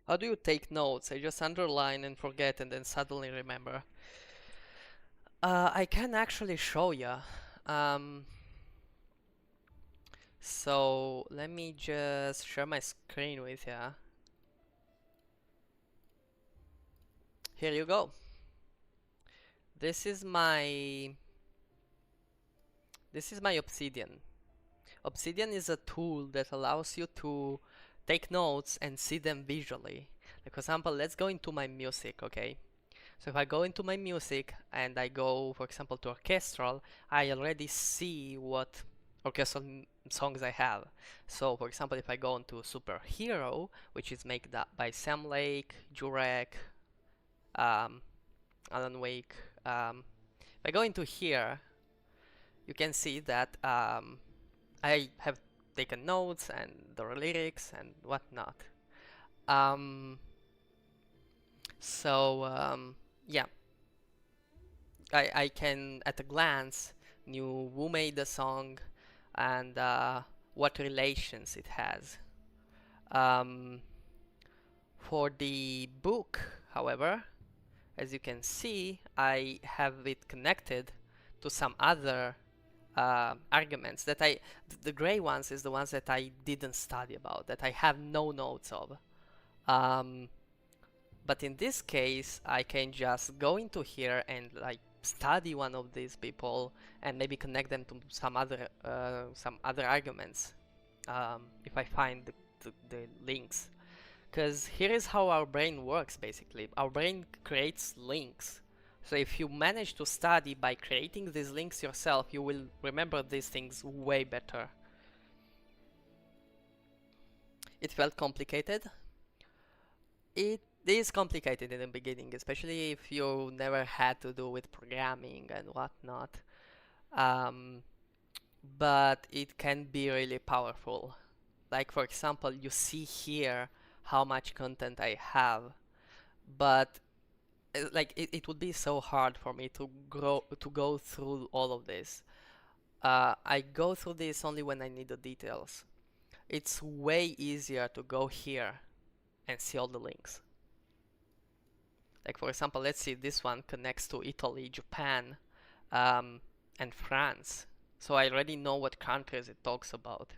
How do you take notes? I just underline and forget and then suddenly remember. I can actually show you. So let me just share my screen with you. Here you go. This is my Obsidian. Obsidian is a tool that allows you to take notes and see them visually. Like for example, let's go into my music, okay? So if I go into my music and I go, for example, to orchestral, I already see what orchestral songs I have. So for example, if I go into Superhero, which is made by Sam Lake, Jurek, Alan Wake, if I go into here, you can see that I have taken notes and the lyrics and whatnot. Yeah, I can at a glance knew who made the song and what relations it has. For the book, however, as you can see, I have it connected to some other arguments that the gray ones is the ones that I didn't study about, that I have no notes of. But in this case, I can just go into here and like study one of these people and maybe connect them to some other arguments if I find the links. Because here is how our brain works basically. Our brain creates links. So if you manage to study by creating these links yourself, you will remember these things way better. It felt complicated. It is complicated in the beginning, especially if you never had to do with programming and whatnot. But it can be really powerful. Like for example, you see here how much content I have, but like it would be so hard for me to go through all of this. I go through this only when I need the details. It's way easier to go here and see all the links. Like for example, let's see, this one connects to Italy, Japan, and France. So I already know what countries it talks about.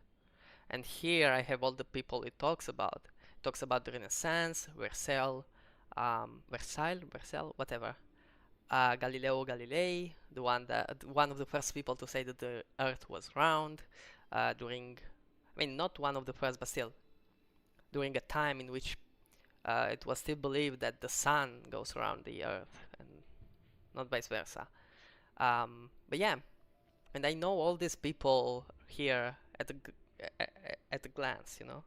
And here I have all the people it talks about. It talks about the Renaissance, Versailles, whatever. Galileo Galilei, one of the first people to say that the Earth was round, not one of the first, but still, during a time in which it was still believed that the sun goes around the Earth and not vice versa. But yeah, and I know all these people here at a glance, you know.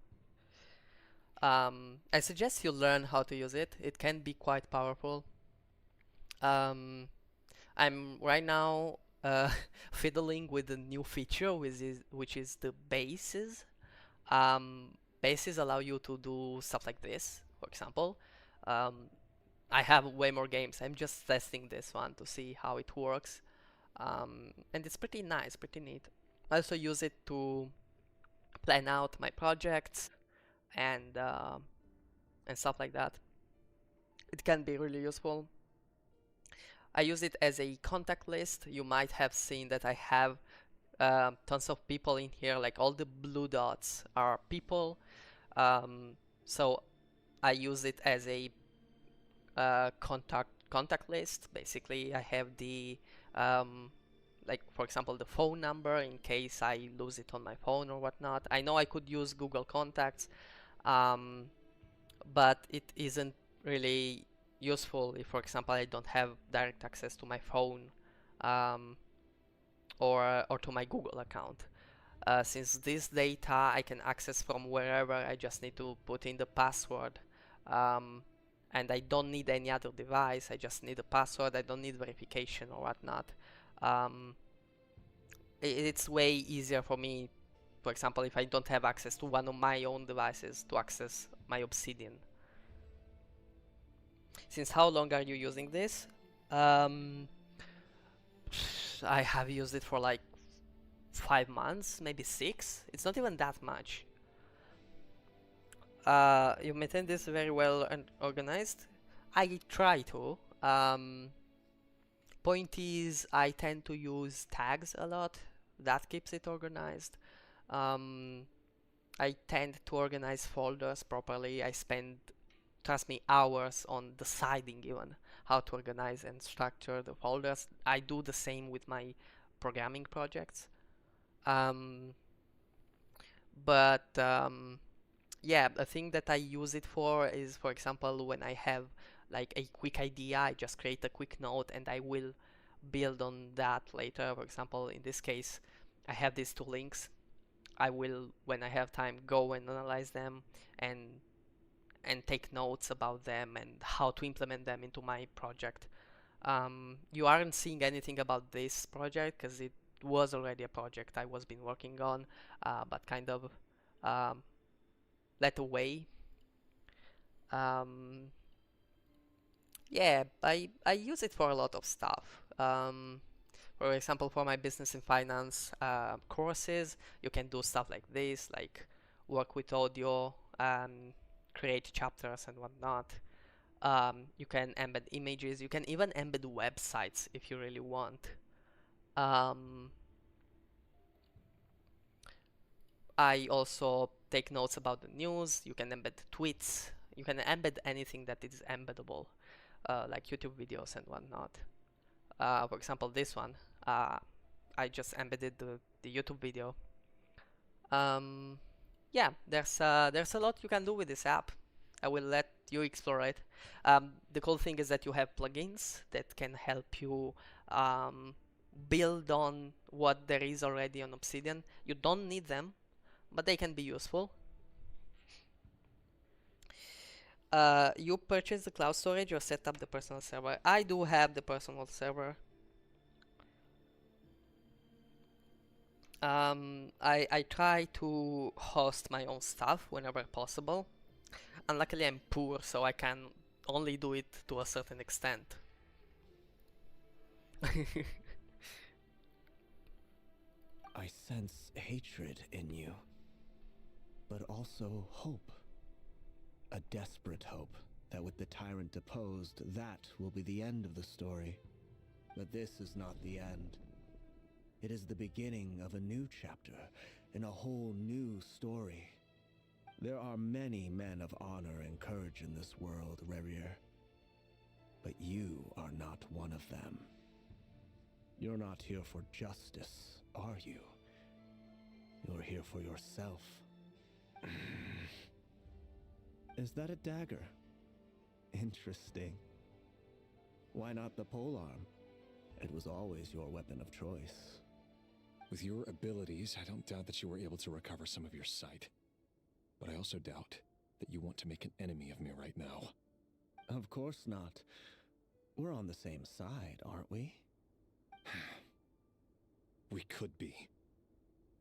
I suggest you learn how to use it. It can be quite powerful. I'm right now fiddling with the new feature, which is the bases. Bases allow you to do stuff like this, for example. I have way more games. I'm just testing this one to see how it works. And it's pretty nice, pretty neat. I also use it to plan out my projects and stuff like that. It can be really useful. I use it as a contact list. You might have seen that I have tons of people in here, like all the blue dots are people. So I use it as a contact list. Basically, I have the like for example the phone number in case I lose it on my phone or whatnot. I know I could use Google Contacts, but it isn't really useful if, for example, I don't have direct access to my phone or to my Google account. Since this data I can access from wherever, I just need to put in the password, and I don't need any other device. I just need a password. I don't need verification or whatnot. It's way easier for me, for example, if I don't have access to one of my own devices, to access my Obsidian. Since how long are you using this? I have used it for like 5 months, maybe 6. It's not even that much. You maintain this very well and organized. I try to. Point is, I tend to use tags a lot. That keeps it organized. Um, I tend to organize folders properly. I spend, trust me, hours on deciding even how to organize and structure the folders. I do the same with my programming projects. Um, but yeah, the thing that I use it for is, for example, when I have like a quick idea, I just create a quick note and I will build on that later. For example, in this case, I have these two links. I will, when I have time, go and analyze them and take notes about them and how to implement them into my project. You aren't seeing anything about this project because it was already a project I was been working on, but kind of um, let away. Um, yeah, I use it for a lot of stuff. For example, for my business and finance courses, you can do stuff like this, like work with audio, create chapters and whatnot. You can embed images. You can even embed websites if you really want. Um, I also take notes about the news. You can embed tweets. You can embed anything that is embeddable, like YouTube videos and whatnot. For example, this one, I just embedded the YouTube video. Yeah, there's a lot you can do with this app. I will let you explore it. The cool thing is that you have plugins that can help you build on what there is already on Obsidian. You don't need them, but they can be useful. You purchase the cloud storage or set up the personal server. I do have the personal server. I try to host my own stuff whenever possible. Unluckily, I'm poor, so I can only do it to a certain extent. I sense hatred in you, but also hope. A desperate hope that with the tyrant deposed, that will be the end of the story. But this is not the end. It is the beginning of a new chapter in a whole new story. There are many men of honor and courage in this world, Rerir. But you are not one of them. You're not here for justice, are you? You're here for yourself. Is that a dagger? Interesting. Why not the polearm? It was always your weapon of choice. With your abilities, I don't doubt that you were able to recover some of your sight. But I also doubt that you want to make an enemy of me right now. Of course not. We're on the same side, aren't we? We could be.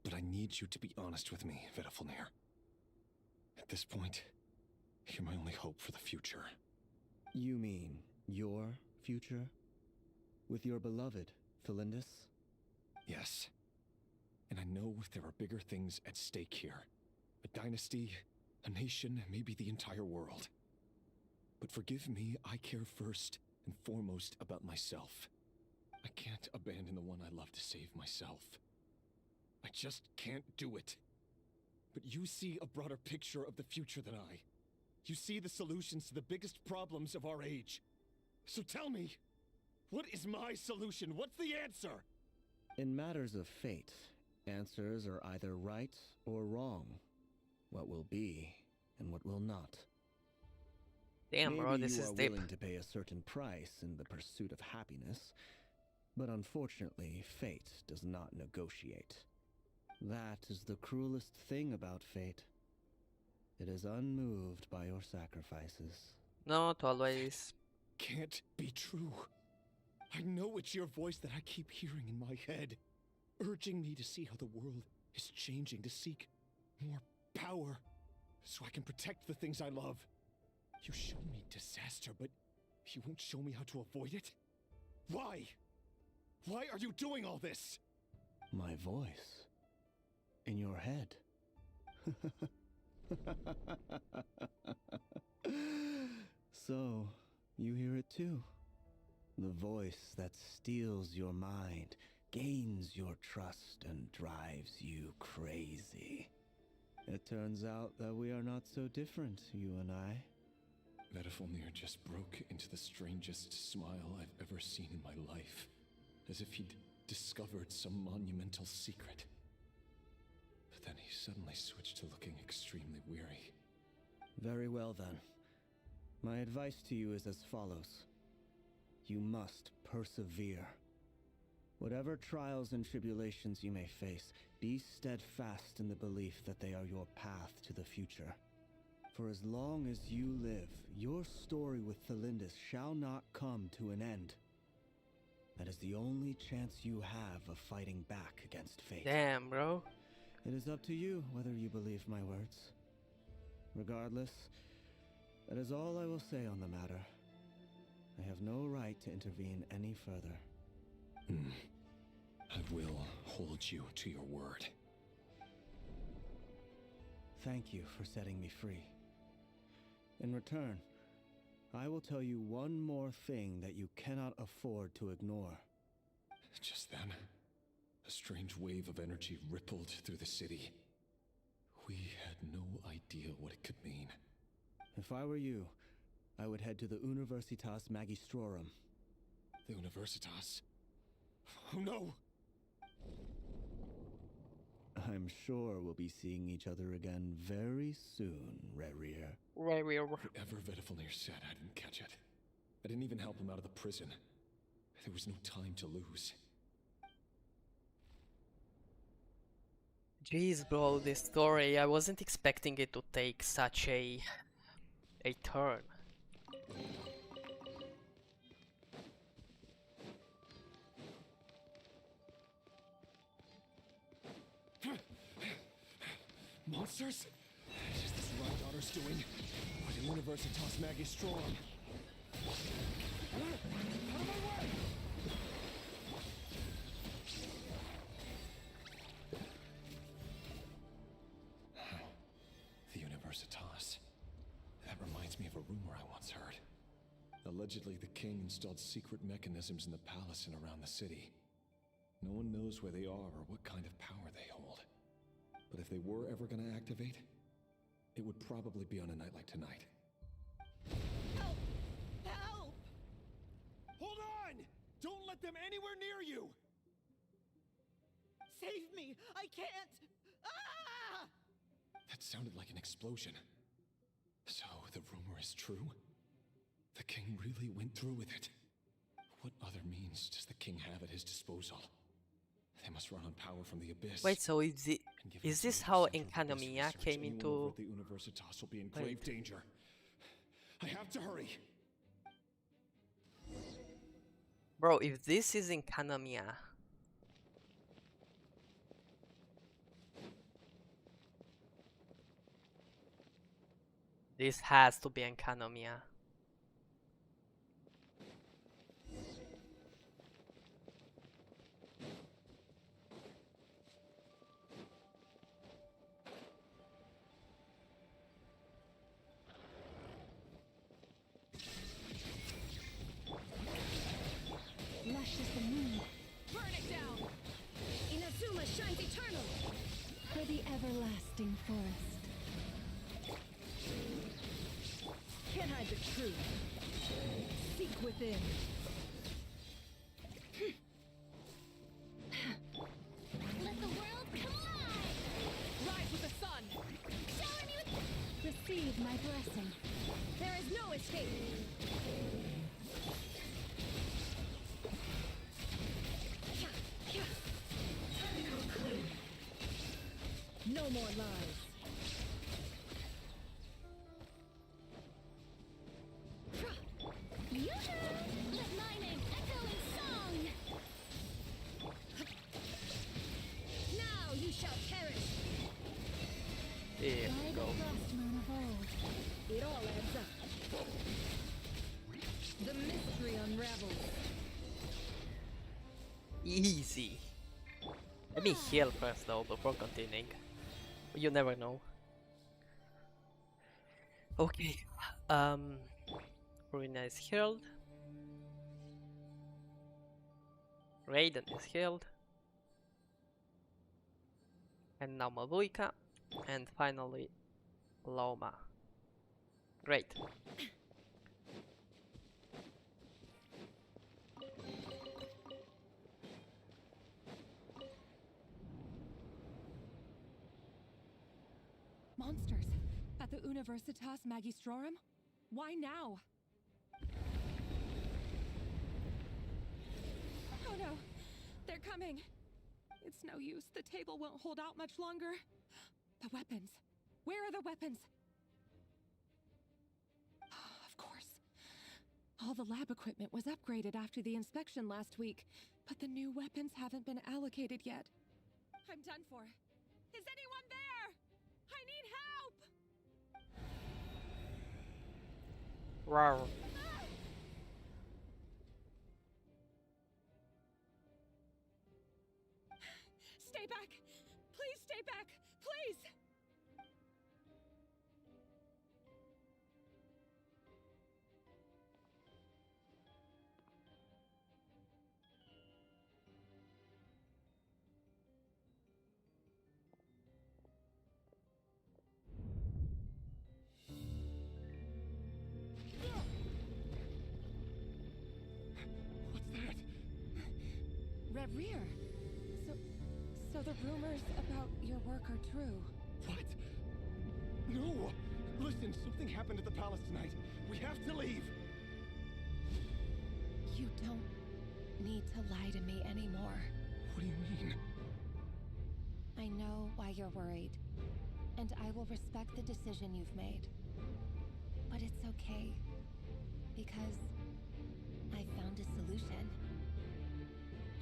But I need you to be honest with me, Vedafalnir. At this point, you're my only hope for the future. You mean your future? With your beloved, Felindus? Yes. And I know there are bigger things at stake here. A dynasty, a nation, maybe the entire world. But forgive me, I care first and foremost about myself. I can't abandon the one I love to save myself. I just can't do it. But you see a broader picture of the future than I. You see the solutions to the biggest problems of our age. So tell me, what is my solution? What's the answer? In matters of fate, answers are either right or wrong. What will be and what will not. Damn, Maybe bro, this you is are deep. willing to pay a certain price in the pursuit of happiness, but unfortunately, fate does not negotiate. That is the cruelest thing about fate. It is unmoved by your sacrifices. Not always. Can't be true. I know it's your voice that I keep hearing in my head, urging me to see how the world is changing, to seek more power, so I can protect the things I love. You show me disaster, but you won't show me how to avoid it? Why? Why are you doing all this? My voice. In your head. So, you hear it too. The voice that steals your mind, gains your trust and drives you crazy. It turns out that we are not so different, you and I. Vedifilnir just broke into the strangest smile I've ever seen in my life, as if he'd discovered some monumental secret. But then he suddenly switched to looking extremely weary. Very well then. My advice to you is as follows. You must persevere. Whatever trials and tribulations you may face, be steadfast in the belief that they are your path to the future. For as long as you live, your story with Thelindis shall not come to an end. That is the only chance you have of fighting back against fate. Damn, bro. It is up to you whether you believe my words. Regardless, that is all I will say on the matter. I have no right to intervene any further. I will hold you to your word. Thank you for setting me free. In return, I will tell you one more thing that you cannot afford to ignore. Just then, a strange wave of energy rippled through the city. We had no idea what it could mean. If I were you, I would head to the Universitas Magistrorum. The Universitas? Oh no! I'm sure we'll be seeing each other again very soon, Rerir. Whatever Vedifilnir said, I didn't catch it. I didn't even help him out of the prison. There was no time to lose. Jeez, bro, this story, I wasn't expecting it to take such a turn. Monsters? Is this Rhine daughter's doing? By the Universitas Magistrorum. Out of my way! The Universitas. That reminds me of a rumor I once heard. Allegedly, the king installed secret mechanisms in the palace and around the city. No one knows where they are or what kind of power they hold. But if they were ever going to activate, it would probably be on a night like tonight. Help! Help! Hold on! Don't let them anywhere near you! Save me! I can't! Ah! That sounded like an explosion. So, the rumor is true? The king really went through with it. What other means does the king have at his disposal? They must run on power from the abyss. Wait, so is this how Enkanomiya came into... The Universitas will be in grave danger. I have to hurry. Bro, if this is Enkanomiya... This has to be Enkanomiya. Lush as the moon. Burn it down! Inazuma shines eternal! For the everlasting forest. Can't hide the truth. Seek within. Let the world come alive! Rise with the sun! Shower me with... Receive my blessing. There is no escape. No more lies. Let my name echo in song! Now you shall perish. Here we By go. the frost moon of old. It all adds up. The mystery unravels. Easy. Let me heal first though before continuing. You never know. Okay. Furina is healed. Raiden is healed. And now Mabuika. And finally Loma. Great. Monsters! At the Universitas Magistrorum? Why now? Oh no! They're coming! It's no use. The table won't hold out much longer. The weapons. Where are the weapons? Of course. All the lab equipment was upgraded after the inspection last week, but the new weapons haven't been allocated yet. I'm done for. Is anyone there? I need help! Wow. Stay back! Please stay back! Please! What's that? Reverie. So the rumors about your work are true. What? No! Listen, something happened at the palace tonight. We have to leave! You don't need to lie to me anymore. What do you mean? I know why you're worried, and I will respect the decision you've made. But it's okay, because I found a solution.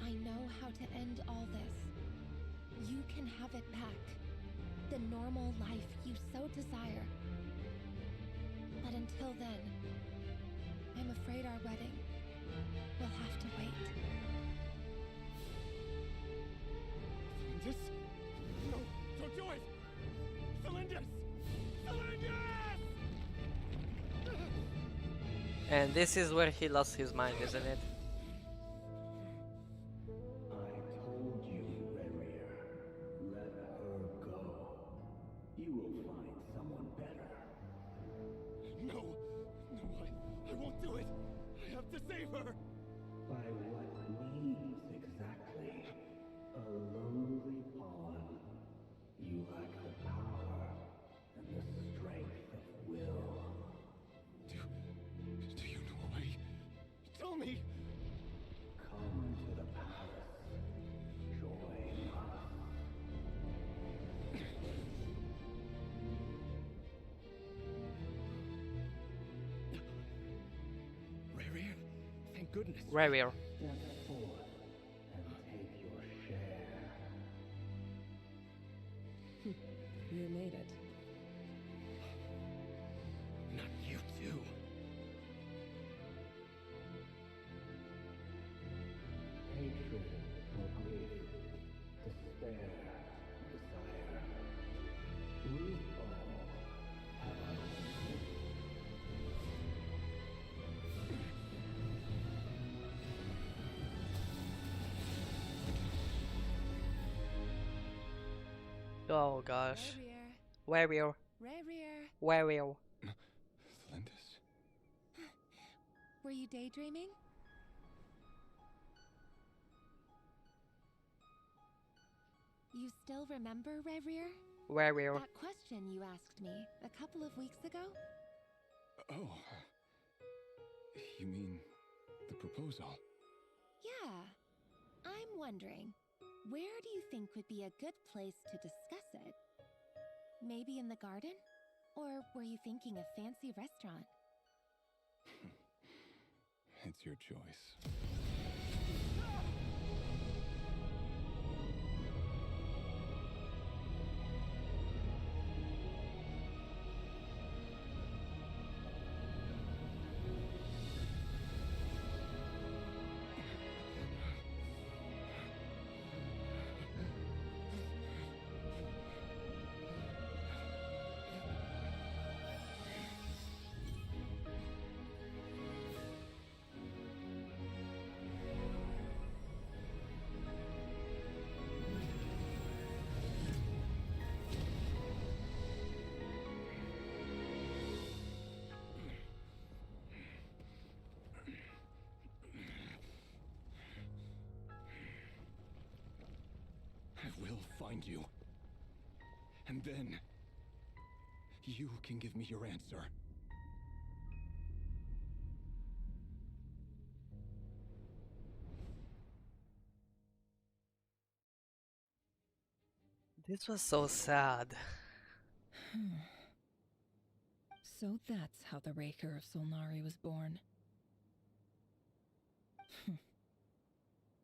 I know how to end all this. You can have it back. The normal life you so desire. But until then, I'm afraid our wedding will have to wait. Cylindus? No, don't do it! Cylindus! Cylindus! And this is where he lost his mind, isn't it? No! No, I won't do it! I have to save her! By what means exactly? A lowly pawn. You lack the power and the strength of will. Do you know a way? Tell me! Come to the palace. Join us. Rerir, thank goodness. Reverie. Step forth and take your share. You made it. Not you too. Hatred or grief, despair, desire. We all have our own. Oh gosh. Reverie. Reverie. Reverie. Reverie. Cylindus? Were you daydreaming? You still remember, Reverie? Reverie. That question you asked me a couple of weeks ago? Oh. You mean the proposal? Yeah. I'm wondering, where do you think would be a good place to discuss it? Maybe in the garden? Or were you thinking a fancy restaurant? It's your choice. will find you. And then you can give me your answer. This was so sad. So that's how the Raker of Solnari was born.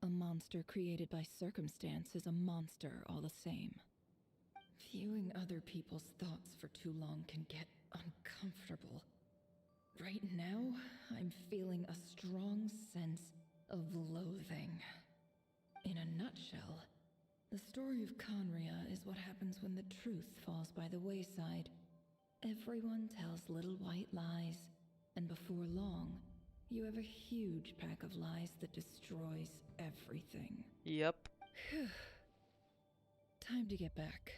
A monster created by circumstance is a monster all the same. Viewing other people's thoughts for too long can get uncomfortable. Right now, I'm feeling a strong sense of loathing. In a nutshell, the story of Conria is what happens when the truth falls by the wayside. Everyone tells little white lies, and before long, you have a huge pack of lies that destroys everything. Yep. Time to get back.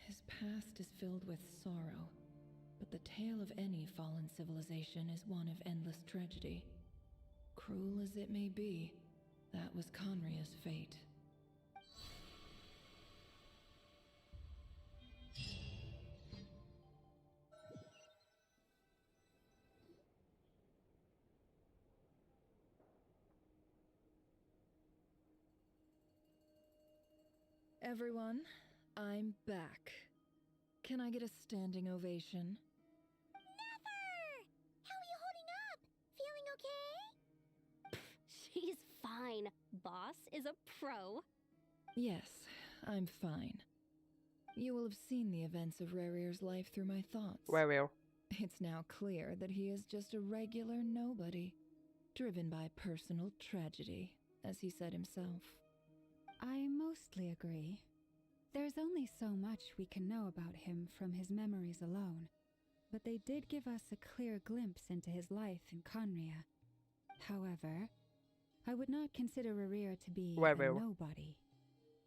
His past is filled with sorrow, but the tale of any fallen civilization is one of endless tragedy. Cruel as it may be, that was Conria's fate. Everyone, I'm back. Can I get a standing ovation? Never! How are you holding up? Feeling okay? She's fine. Boss is a pro. Yes, I'm fine. You will have seen the events of Rarir's life through my thoughts. Rarir. It's now clear that he is just a regular nobody, driven by personal tragedy, as he said himself. I mostly agree. There's only so much we can know about him from his memories alone, but they did give us a clear glimpse into his life in Conria. However, I would not consider Rarir to be a nobody.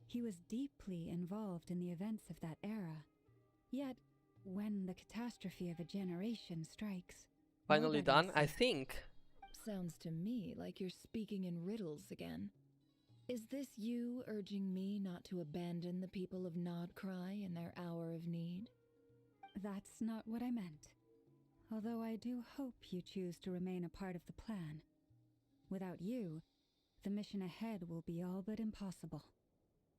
He was deeply involved in the events of that era. Yet, when the catastrophe of a generation strikes... Finally done, I think. Sounds to me like you're speaking in riddles again. Is this you urging me not to abandon the people of Nodcry in their hour of need? That's not what I meant. Although I do hope you choose to remain a part of the plan. Without you, the mission ahead will be all but impossible.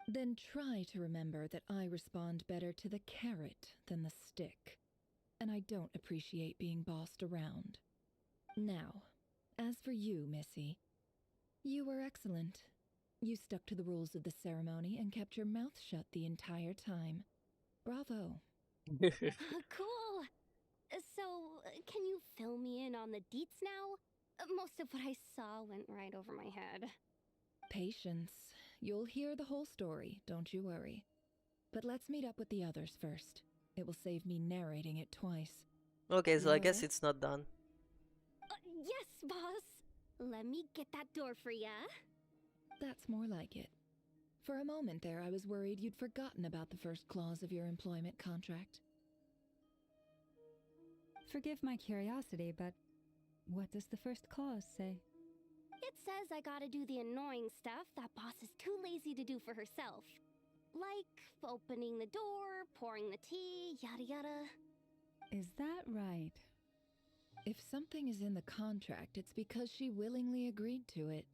Then try to remember that I respond better to the carrot than the stick. And I don't appreciate being bossed around. Now, as for you, Missy, you were excellent. You stuck to the rules of the ceremony and kept your mouth shut the entire time. Bravo. Cool. So, can you fill me in on the deets now? Most of what I saw went right over my head. Patience. You'll hear the whole story, don't you worry. But let's meet up with the others first. It will save me narrating it twice. Okay, so I guess it's not done. Yes, boss. Let me get that door for ya. That's more like it. For a moment there, I was worried you'd forgotten about the first clause of your employment contract. Forgive my curiosity, but what does the first clause say? It says I gotta do the annoying stuff that boss is too lazy to do for herself. Like opening the door, pouring the tea, yada yada. Is that right? If something is in the contract, it's because she willingly agreed to it.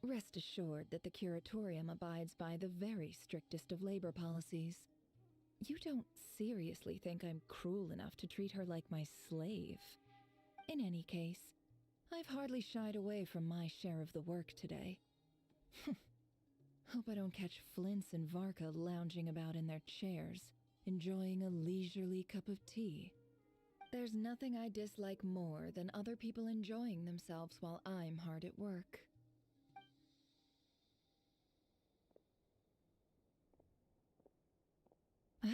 Rest assured that the Curatorium abides by the very strictest of labor policies. You don't seriously think I'm cruel enough to treat her like my slave? In any case, I've hardly shied away from my share of the work today. Hope I don't catch Flints and Varka lounging about in their chairs, enjoying a leisurely cup of tea. There's nothing I dislike more than other people enjoying themselves while I'm hard at work. Oh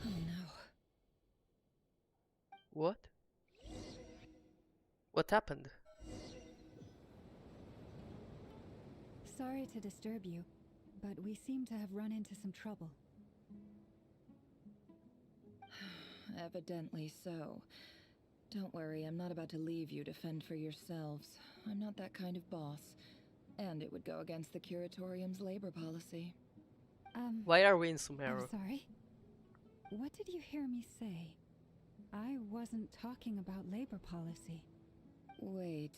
no. What? What happened? Sorry to disturb you, but we seem to have run into some trouble. Evidently so. Don't worry, I'm not about to leave you to fend for yourselves. I'm not that kind of boss. And it would go against the curatorium's labor policy. Why are we in Sumeru? I'm sorry. What did you hear me say? I wasn't talking about labor policy. Wait.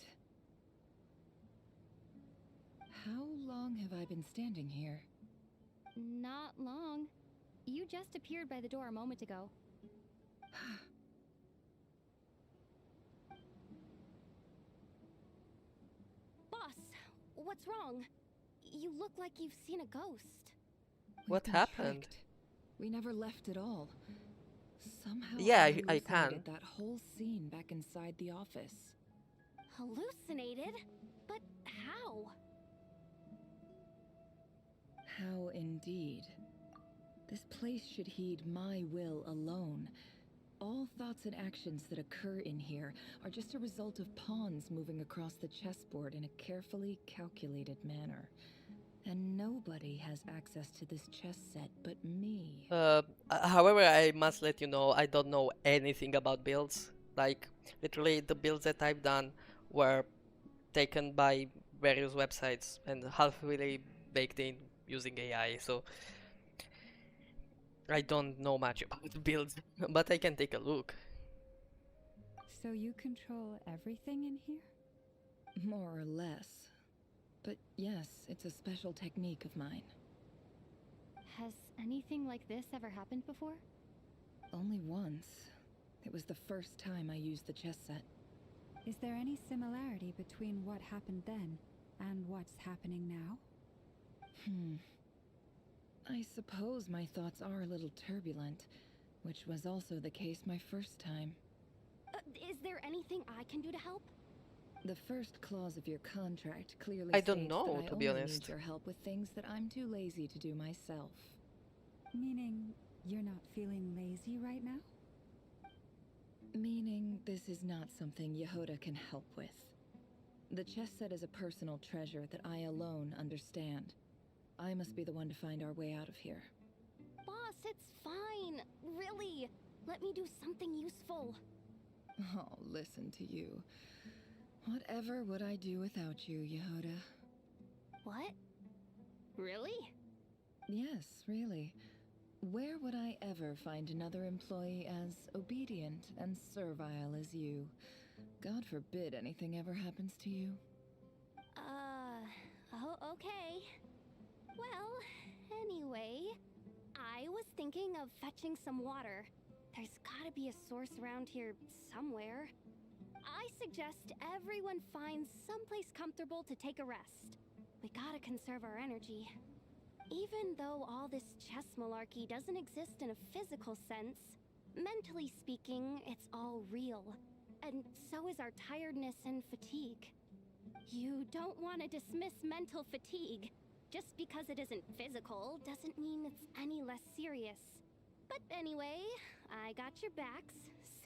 How long have I been standing here? Not long. You just appeared by the door a moment ago. Boss, what's wrong? You look like you've seen a ghost. What happened? Tricked. We never left at all. Somehow Yeah, I hallucinated can. that whole scene back inside the office. Hallucinated? But how? How indeed. This place should heed my will alone. All thoughts and actions that occur in here are just a result of pawns moving across the chessboard in a carefully calculated manner. And nobody has access to this chess set but me. However, I must let you know, I don't know anything about builds. Like, literally, the builds that I've done were taken by various websites and half really baked in using AI, so I don't know much about builds, but I can take a look. So you control everything in here? More or less. But yes, it's a special technique of mine. Has anything like this ever happened before? Only once. It was the first time I used the chess set. Is there any similarity between what happened then and what's happening now? I suppose my thoughts are a little turbulent, which was also the case my first time. Is there anything I can do to help? The first clause of your contract clearly I don't states know, that I to be only honest. need your help with things that I'm too lazy to do myself. Meaning you're not feeling lazy right now? Meaning this is not something Yehoda can help with. The chess set is a personal treasure that I alone understand. I must be the one to find our way out of here. Boss, it's fine. Really. Let me do something useful. Oh, listen to you. Whatever would I do without you, Yehoda? What? Really? Yes, really. Where would I ever find another employee as obedient and servile as you? God forbid anything ever happens to you. Oh, okay. Well, anyway, I was thinking of fetching some water. There's gotta be a source around here somewhere. I suggest everyone finds someplace comfortable to take a rest. We gotta conserve our energy. Even though all this chess malarkey doesn't exist in a physical sense, mentally speaking, it's all real. And so is our tiredness and fatigue. You don't want to dismiss mental fatigue. Just because it isn't physical doesn't mean it's any less serious. But anyway, I got your backs,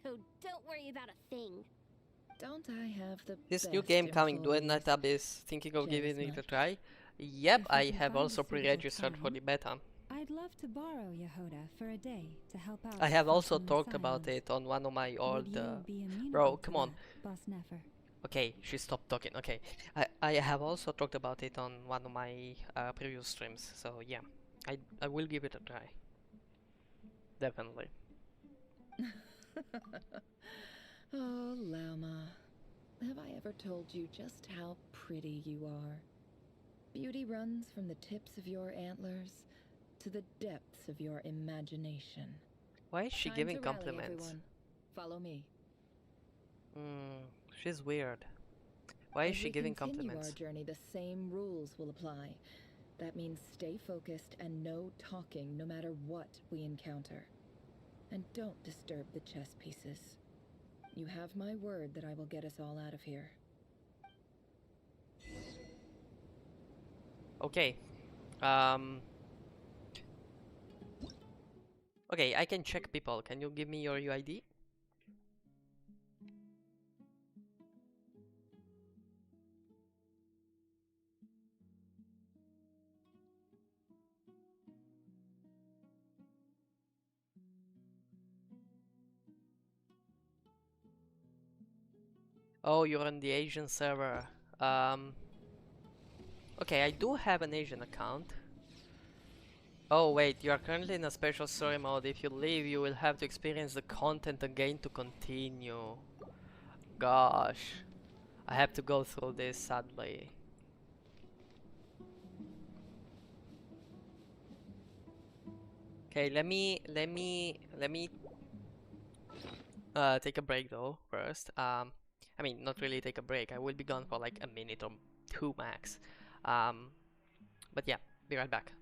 so don't worry about a thing. Don't I have the This new best game coming, employees? Duetnetab is thinking of giving it a much? try. Yep, If we I can have find a also suitable pre-registered for time, the beta. I'd love to borrow Yehoda for a day to help out. I have also folks in the talked about asylums. it on one of my Would old... you be amenable Bro, to come on. that, Boss Nefer? Okay, she stopped talking. Okay, I have also talked about it on one of my previous streams. So yeah, I will give it a try. Definitely. Oh, Lama. Have I ever told you just how pretty you are? Beauty runs from the tips of your antlers to the depths of your imagination. Why is she Time giving to rally, compliments? everyone. Follow me. She's weird. Why is As she we giving continue compliments? our journey, the same rules will apply. That means stay focused and no talking no matter what we encounter. And don't disturb the chess pieces. You have my word that I will get us all out of here. Okay. Okay, I can check people. Can you give me your UID? Oh, you're on the Asian server. Okay, I do have an Asian account. Oh wait, you are currently in a special story mode. If you leave, you will have to experience the content again to continue. Gosh, I have to go through this sadly. Okay, let me take a break though first. I mean, not really take a break. I will be gone for like a minute or two max. But yeah, be right back.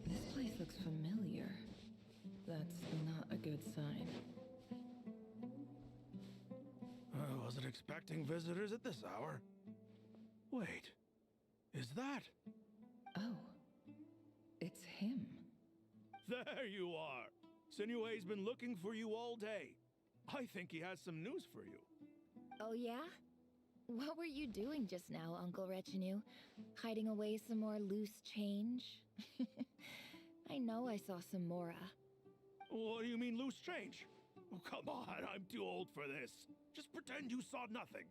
This place looks familiar. That's not a good sign. I wasn't expecting visitors at this hour. Wait, is that? Oh, it's him. There you are! Sinue's been looking for you all day. I think he has some news for you. Oh, yeah? What were you doing just now, Uncle Retinue? Hiding away some more loose change? I know I saw some Mora. What do you mean, loose change? Oh, come on, I'm too old for this. Just pretend you saw nothing.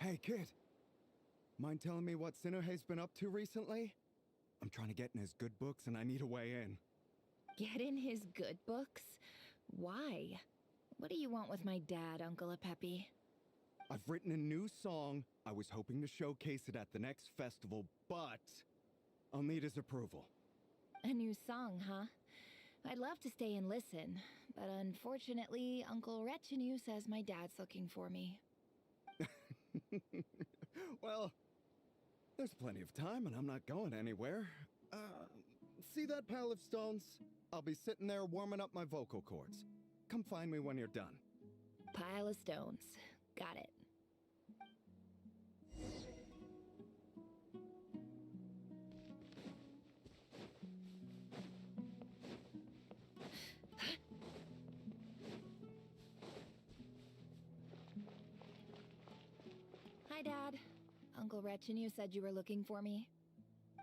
Hey, kid. Mind telling me what Sinuhe's been up to recently? I'm trying to get in his good books and I need a way in. Get in his good books? Why? What do you want with my dad, Uncle Apepi? I've written a new song. I was hoping to showcase it at the next festival, but I'll need his approval. A new song, huh? I'd love to stay and listen, but unfortunately, Uncle Retinue says my dad's looking for me. Well, there's plenty of time and I'm not going anywhere. See that pile of stones? I'll be sitting there warming up my vocal cords. Come find me when you're done. Pile of stones. Got it. Hi, Dad. Uncle Retinue said you were looking for me.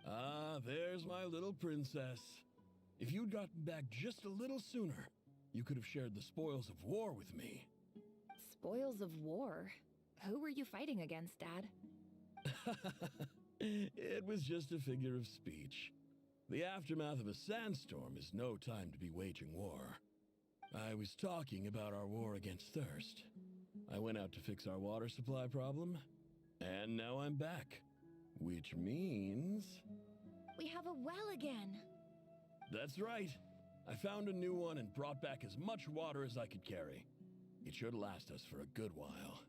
Ah, there's my little princess. If you'd gotten back just a little sooner, You could have shared the spoils of war with me. Spoils of war? Who were you fighting against, Dad? It was just a figure of speech. The aftermath of a sandstorm is no time to be waging war. I was talking about our war against thirst. I went out to fix our water supply problem, and now I'm back. Which means... We have a well again! That's right. I found a new one and brought back as much water as I could carry. It should last us for a good while.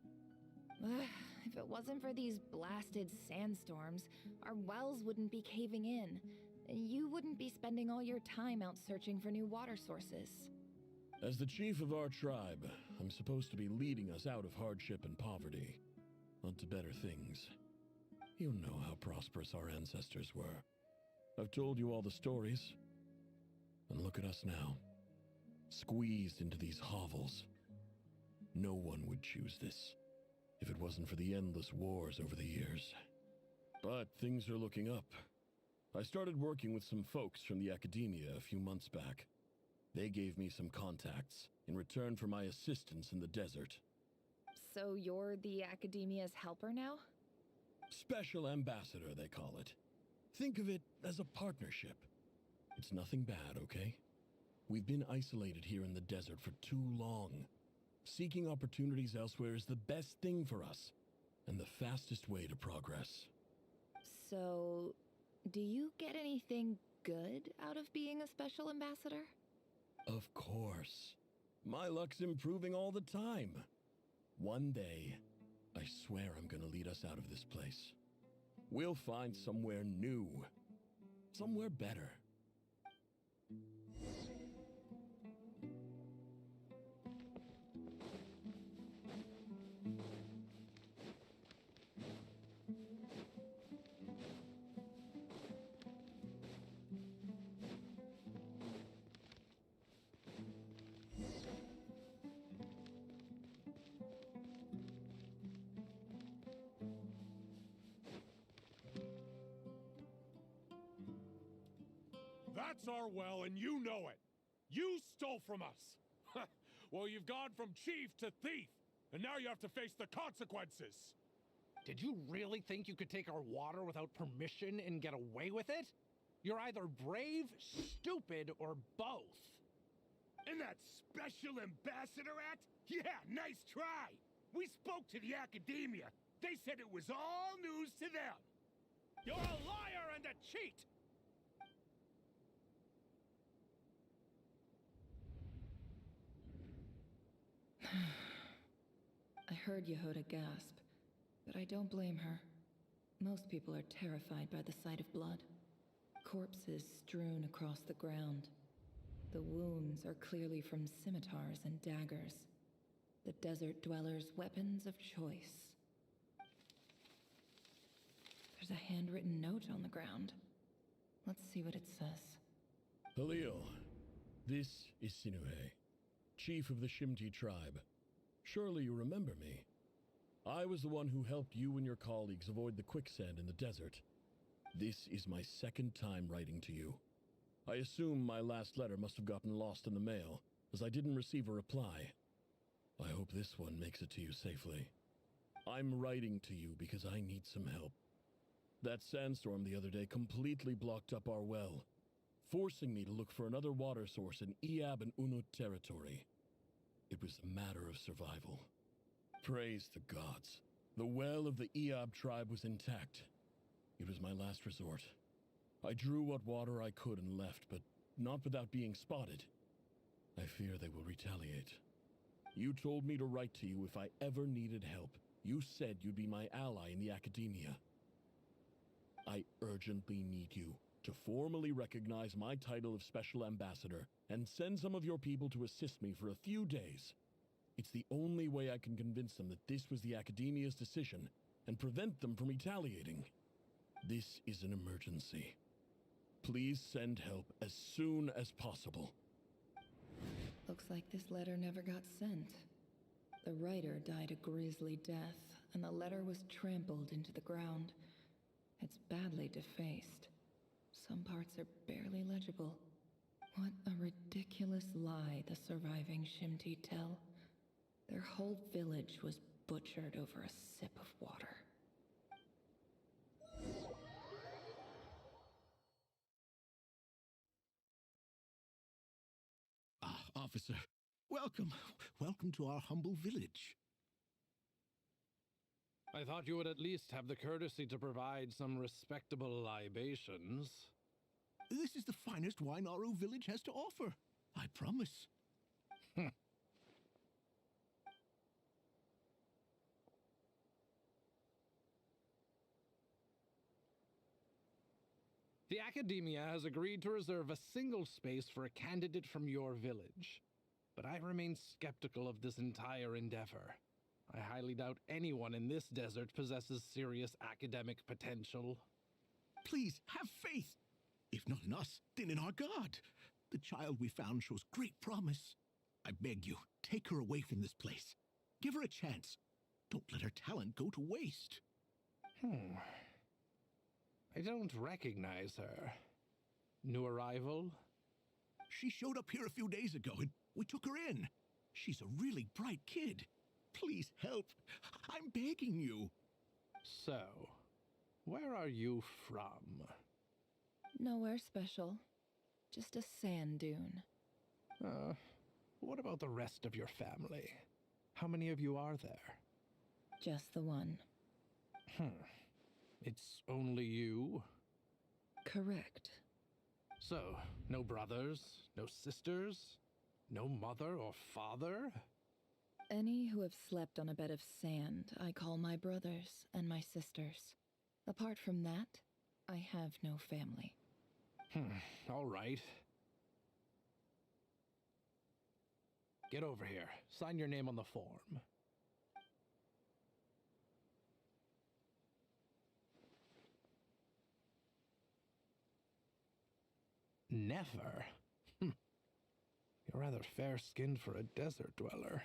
If it wasn't for these blasted sandstorms, our wells wouldn't be caving in. You wouldn't be spending all your time out searching for new water sources. As the chief of our tribe, I'm supposed to be leading us out of hardship and poverty, onto better things. You know how prosperous our ancestors were. I've told you all the stories. And look at us now, squeezed into these hovels. No one would choose this, if it wasn't for the endless wars over the years. But things are looking up. I started working with some folks from the academia a few months back. They gave me some contacts in return for my assistance in the desert. So you're the academia's helper now? Special ambassador, they call it. Think of it as a partnership. It's nothing bad, okay? We've been isolated here in the desert for too long. Seeking opportunities elsewhere is the best thing for us, and the fastest way to progress. So, do you get anything good out of being a special ambassador? Of course. My luck's improving all the time. One day, I swear I'm gonna lead us out of this place. We'll find somewhere new. Somewhere better. That's our well, and you know it. You stole from us. Well, you've gone from chief to thief, and now you have to face the consequences. Did you really think you could take our water without permission and get away with it? You're either brave, stupid, or both. And that special ambassador act? Yeah, nice try. We spoke to the academia. They said it was all news to them. You're a liar and a cheat. I heard Yehuda gasp, but I don't blame her. Most people are terrified by the sight of blood. Corpses strewn across the ground. The wounds are clearly from scimitars and daggers. The desert dwellers' weapons of choice. There's a handwritten note on the ground. Let's see what it says. Halil, this is Sinuhe, chief of the Shimti tribe. Surely you remember me. I was the one who helped you and your colleagues avoid the quicksand in the desert. This is my second time writing to you. I assume my last letter must have gotten lost in the mail, as I didn't receive a reply. I hope this one makes it to you safely. I'm writing to you because I need some help. That sandstorm the other day completely blocked up our well, forcing me to look for another water source in Iab and Unut territory. It was a matter of survival. Praise the gods. The well of the Iab tribe was intact. It was my last resort. I drew what water I could and left, but not without being spotted. I fear they will retaliate. You told me to write to you if I ever needed help. You said you'd be my ally in the academia. I urgently need you to formally recognize my title of Special Ambassador and send some of your people to assist me for a few days. It's the only way I can convince them that this was the Academia's decision and prevent them from retaliating. This is an emergency. Please send help as soon as possible. Looks like this letter never got sent. The writer died a grisly death, and the letter was trampled into the ground. It's badly defaced. Some parts are barely legible. What a ridiculous ridiculous lie the surviving Shimti tell. Their whole village was butchered over a sip of water. Ah, officer. Welcome. Welcome to our humble village. I thought you would at least have the courtesy to provide some respectable libations. This is the finest wine Aru village has to offer. I promise. The Academia has agreed to reserve a single space for a candidate from your village. But I remain skeptical of this entire endeavor. I highly doubt anyone in this desert possesses serious academic potential. Please, have faith. If not in us, then in our God. The child we found shows great promise. I beg you, take her away from this place. Give her a chance. Don't let her talent go to waste. I don't recognize her. New arrival? She showed up here a few days ago and we took her in. She's a really bright kid. Please help. I'm begging you. So, where are you from? Nowhere special. Just a sand dune. What about the rest of your family? How many of you are there? Just the one. It's only you? Correct. So, no brothers, no sisters, no mother or father? Any who have slept on a bed of sand, I call my brothers and my sisters. Apart from that, I have no family. All right. Get over here. Sign your name on the form. Never? You're rather fair-skinned for a desert dweller.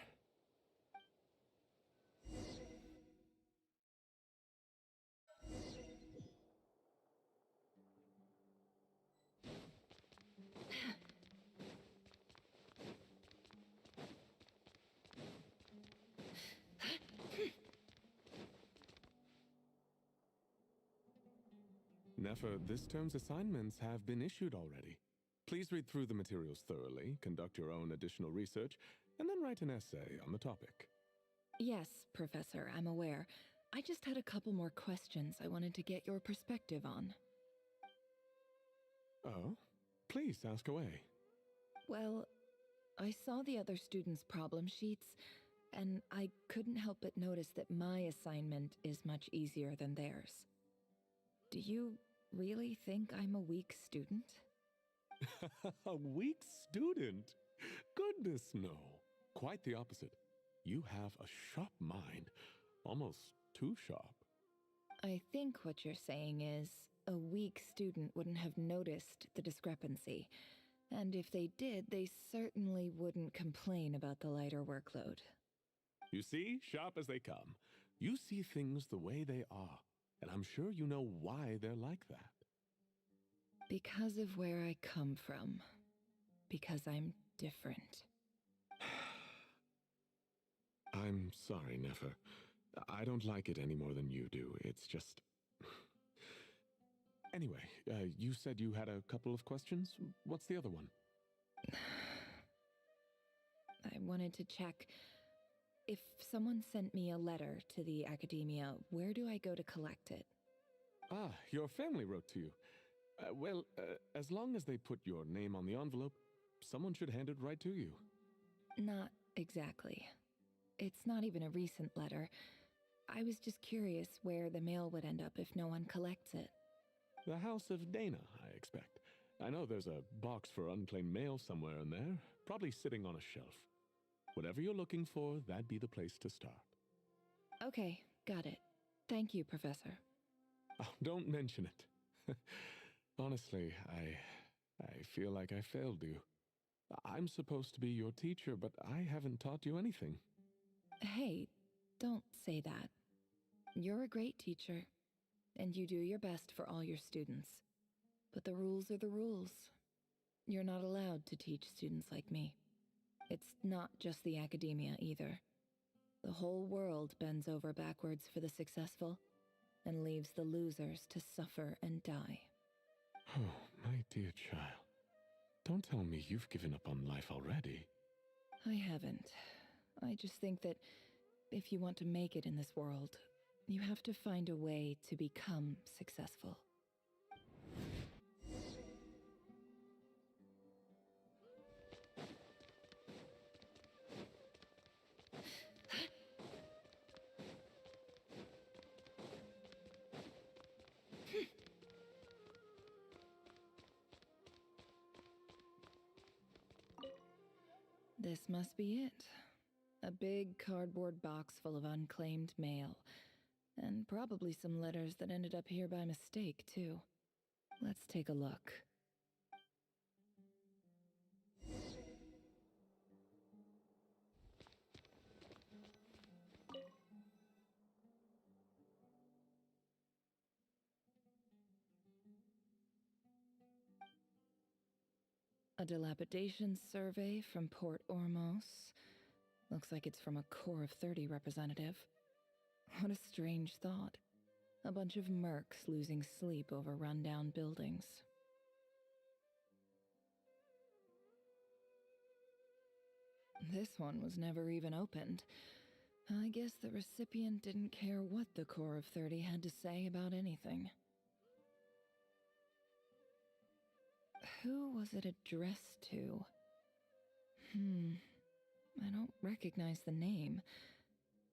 Nefer, this term's assignments have been issued already. Please read through the materials thoroughly, conduct your own additional research, and then write an essay on the topic. Yes, Professor, I'm aware. I just had a couple more questions I wanted to get your perspective on. Oh? Please ask away. Well, I saw the other students' problem sheets, and I couldn't help but notice that my assignment is much easier than theirs. Do you really think I'm a weak student? A weak student? Goodness, no. Quite the opposite. You have a sharp mind. Almost too sharp. I think what you're saying is, a weak student wouldn't have noticed the discrepancy. And if they did, they certainly wouldn't complain about the lighter workload. You see, sharp as they come. You see things the way they are. And I'm sure you know why they're like that. Because of where I come from. Because I'm different. I'm sorry, Nefer. I don't like it any more than you do. It's just... Anyway, you said you had a couple of questions. What's the other one? I wanted to check. If someone sent me a letter to the Academia, where do I go to collect it? Ah, your family wrote to you. Well, as long as they put your name on the envelope, someone should hand it right to you. Not exactly. It's not even a recent letter. I was just curious where the mail would end up if no one collects it. The House of Dana, I expect. I know there's a box for unclaimed mail somewhere in there, probably sitting on a shelf. Whatever you're looking for, that'd be the place to start. Okay, got it. Thank you, Professor. Oh, don't mention it. Honestly, I feel like I failed you. I'm supposed to be your teacher, but I haven't taught you anything. Hey, don't say that. You're a great teacher, and you do your best for all your students. But the rules are the rules. You're not allowed to teach students like me. It's not just the academia either. The whole world bends over backwards for the successful and leaves the losers to suffer and die. Oh, my dear child. Don't tell me you've given up on life already. I haven't. I just think that if you want to make it in this world, you have to find a way to become successful. This must be it. A big cardboard box full of unclaimed mail. And probably some letters that ended up here by mistake, too. Let's take a look. A dilapidation survey from Port Ormos. Looks like it's from a Core of 30 representative. What a strange thought. A bunch of mercs losing sleep over rundown buildings. This one was never even opened. I guess the recipient didn't care what the Core of 30 had to say about anything. Who was it addressed to? I don't recognize the name,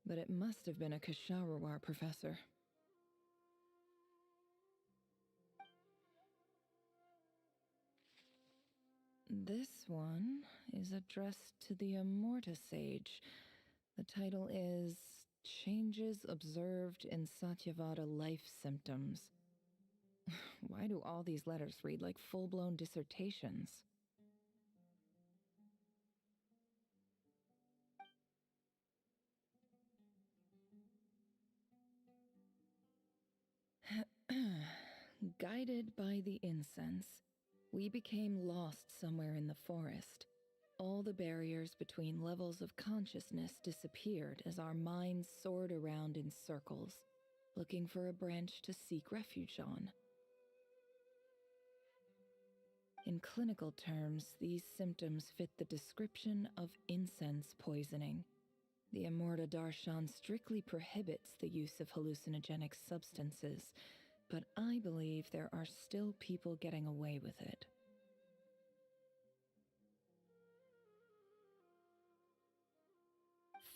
but it must have been a Kasharawar professor. This one is addressed to the Immorta Sage. The title is Changes Observed in Satyavada Life Symptoms. Why do all these letters read like full-blown dissertations? Guided by the incense, we became lost somewhere in the forest. All the barriers between levels of consciousness disappeared as our minds soared around in circles, looking for a branch to seek refuge on. In clinical terms, these symptoms fit the description of incense poisoning. The Immorta Darshan strictly prohibits the use of hallucinogenic substances, but I believe there are still people getting away with it.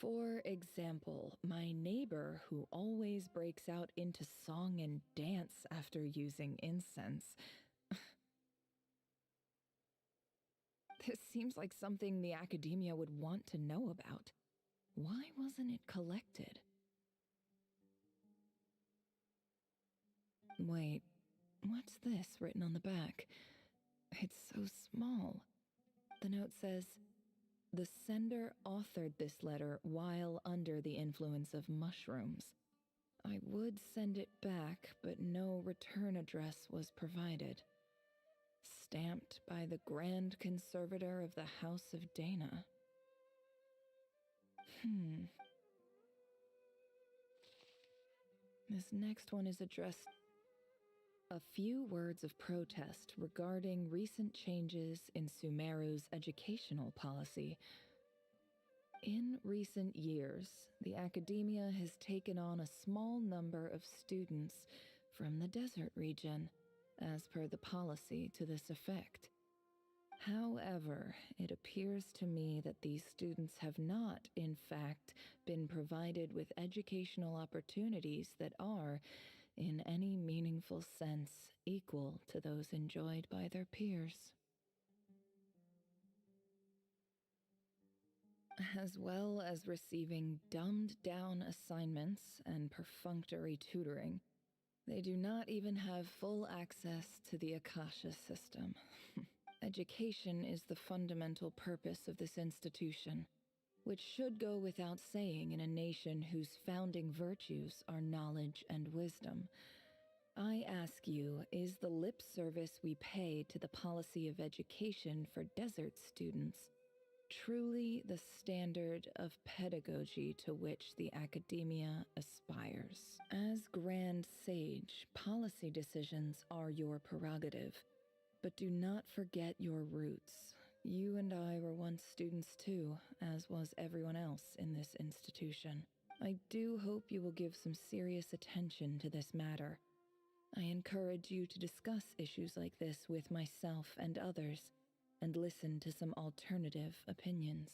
For example, my neighbor who always breaks out into song and dance after using incense. This seems like something the academia would want to know about. Why wasn't it collected? Wait, what's this written on the back? It's so small. The note says, "The sender authored this letter while under the influence of mushrooms. I would send it back, but no return address was provided. Stamped by the Grand Conservator of the House of Dana." This next one is addressed. A few words of protest regarding recent changes in Sumeru's educational policy. In recent years, the academia has taken on a small number of students from the desert region, as per the policy to this effect. However, it appears to me that these students have not, in fact, been provided with educational opportunities that are, in any meaningful sense, equal to those enjoyed by their peers. As well as receiving dumbed-down assignments and perfunctory tutoring, they do not even have full access to the Akasha system. Education is the fundamental purpose of this institution, which should go without saying in a nation whose founding virtues are knowledge and wisdom. I ask you, is the lip service we pay to the policy of education for desert students truly the standard of pedagogy to which the academia aspires? As Grand Sage, policy decisions are your prerogative, but do not forget your roots. You and I were once students too, as was everyone else in this institution. I do hope you will give some serious attention to this matter. I encourage you to discuss issues like this with myself and others, and listen to some alternative opinions.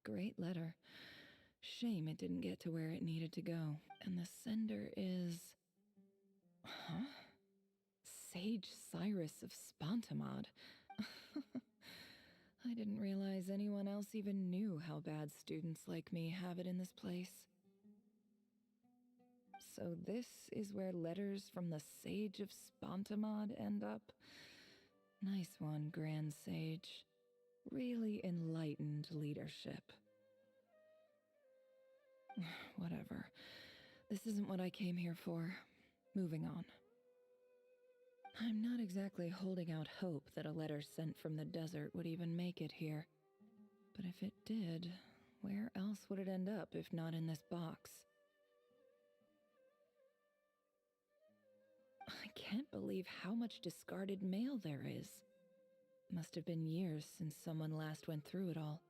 Great letter. Shame it didn't get to where it needed to go. And the sender is... Huh? Sage Cyrus of Spontamod. I didn't realize anyone else even knew how bad students like me have it in this place. So this is where letters from the Sage of Spontamod end up? Nice one, Grand Sage. Really enlightened leadership. Whatever. This isn't what I came here for. Moving on. I'm not exactly holding out hope that a letter sent from the desert would even make it here. But if it did, where else would it end up if not in this box? I can't believe how much discarded mail there is. Must have been years since someone last went through it all.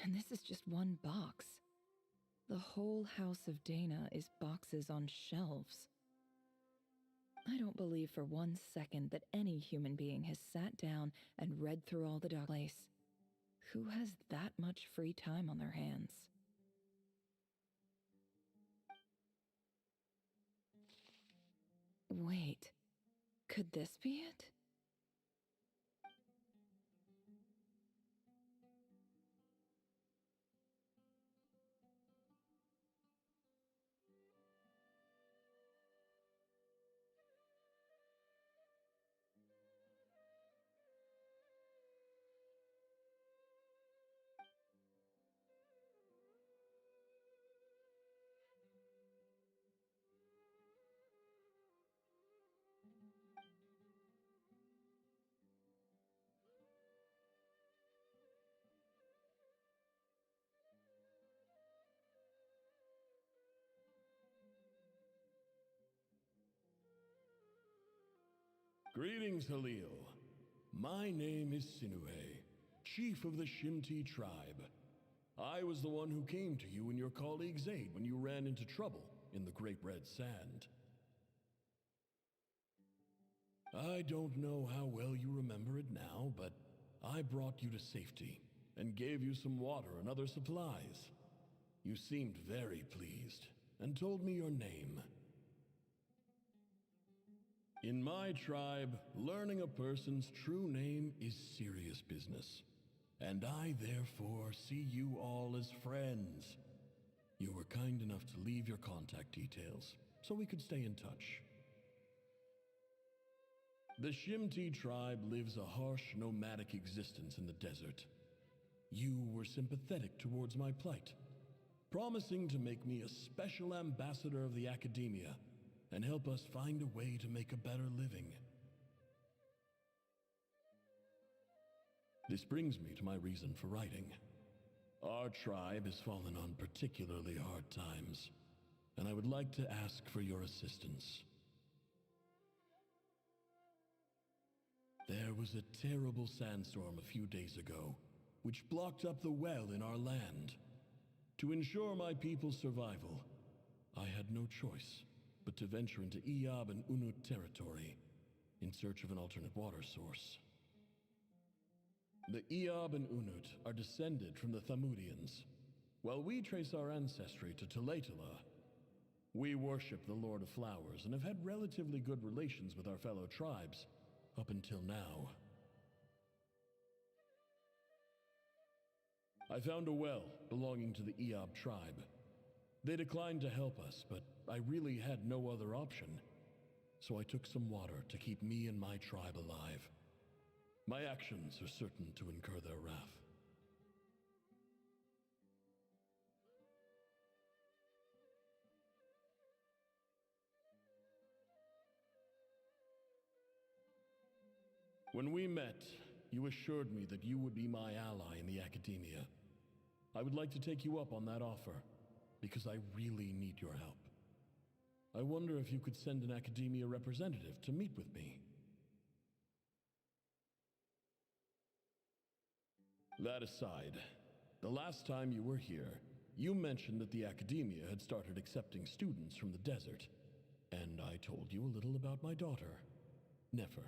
And this is just one box. The whole House of Dana is boxes on shelves. I don't believe for one second that any human being has sat down and read through all the documents. Who has that much free time on their hands? Wait, could this be it? Greetings, Halil. My name is Sinuhe, chief of the Shimti tribe. I was the one who came to you and your colleague's aid when you ran into trouble in the Great Red Sand. I don't know how well you remember it now, but I brought you to safety and gave you some water and other supplies. You seemed very pleased and told me your name. In my tribe, learning a person's true name is serious business, and I therefore see you all as friends. You were kind enough to leave your contact details, so we could stay in touch. The Shimti tribe lives a harsh, nomadic existence in the desert. You were sympathetic towards my plight, promising to make me a special ambassador of the academia and help us find a way to make a better living. This brings me to my reason for writing. Our tribe has fallen on particularly hard times, and I would like to ask for your assistance. There was a terrible sandstorm a few days ago, which blocked up the well in our land. To ensure my people's survival, I had no choice but to venture into Iyab and Unut territory in search of an alternate water source. The Iyab and Unut are descended from the Thamudians, while we trace our ancestry to Tulatala. We worship the Lord of Flowers and have had relatively good relations with our fellow tribes up until now. I found a well belonging to the Iyab tribe. They declined to help us, but I really had no other option. So I took some water to keep me and my tribe alive. My actions are certain to incur their wrath. When we met, you assured me that you would be my ally in the academia. I would like to take you up on that offer, because I really need your help. I wonder if you could send an academia representative to meet with me. That aside, the last time you were here, you mentioned that the academia had started accepting students from the desert, and I told you a little about my daughter, Nefer.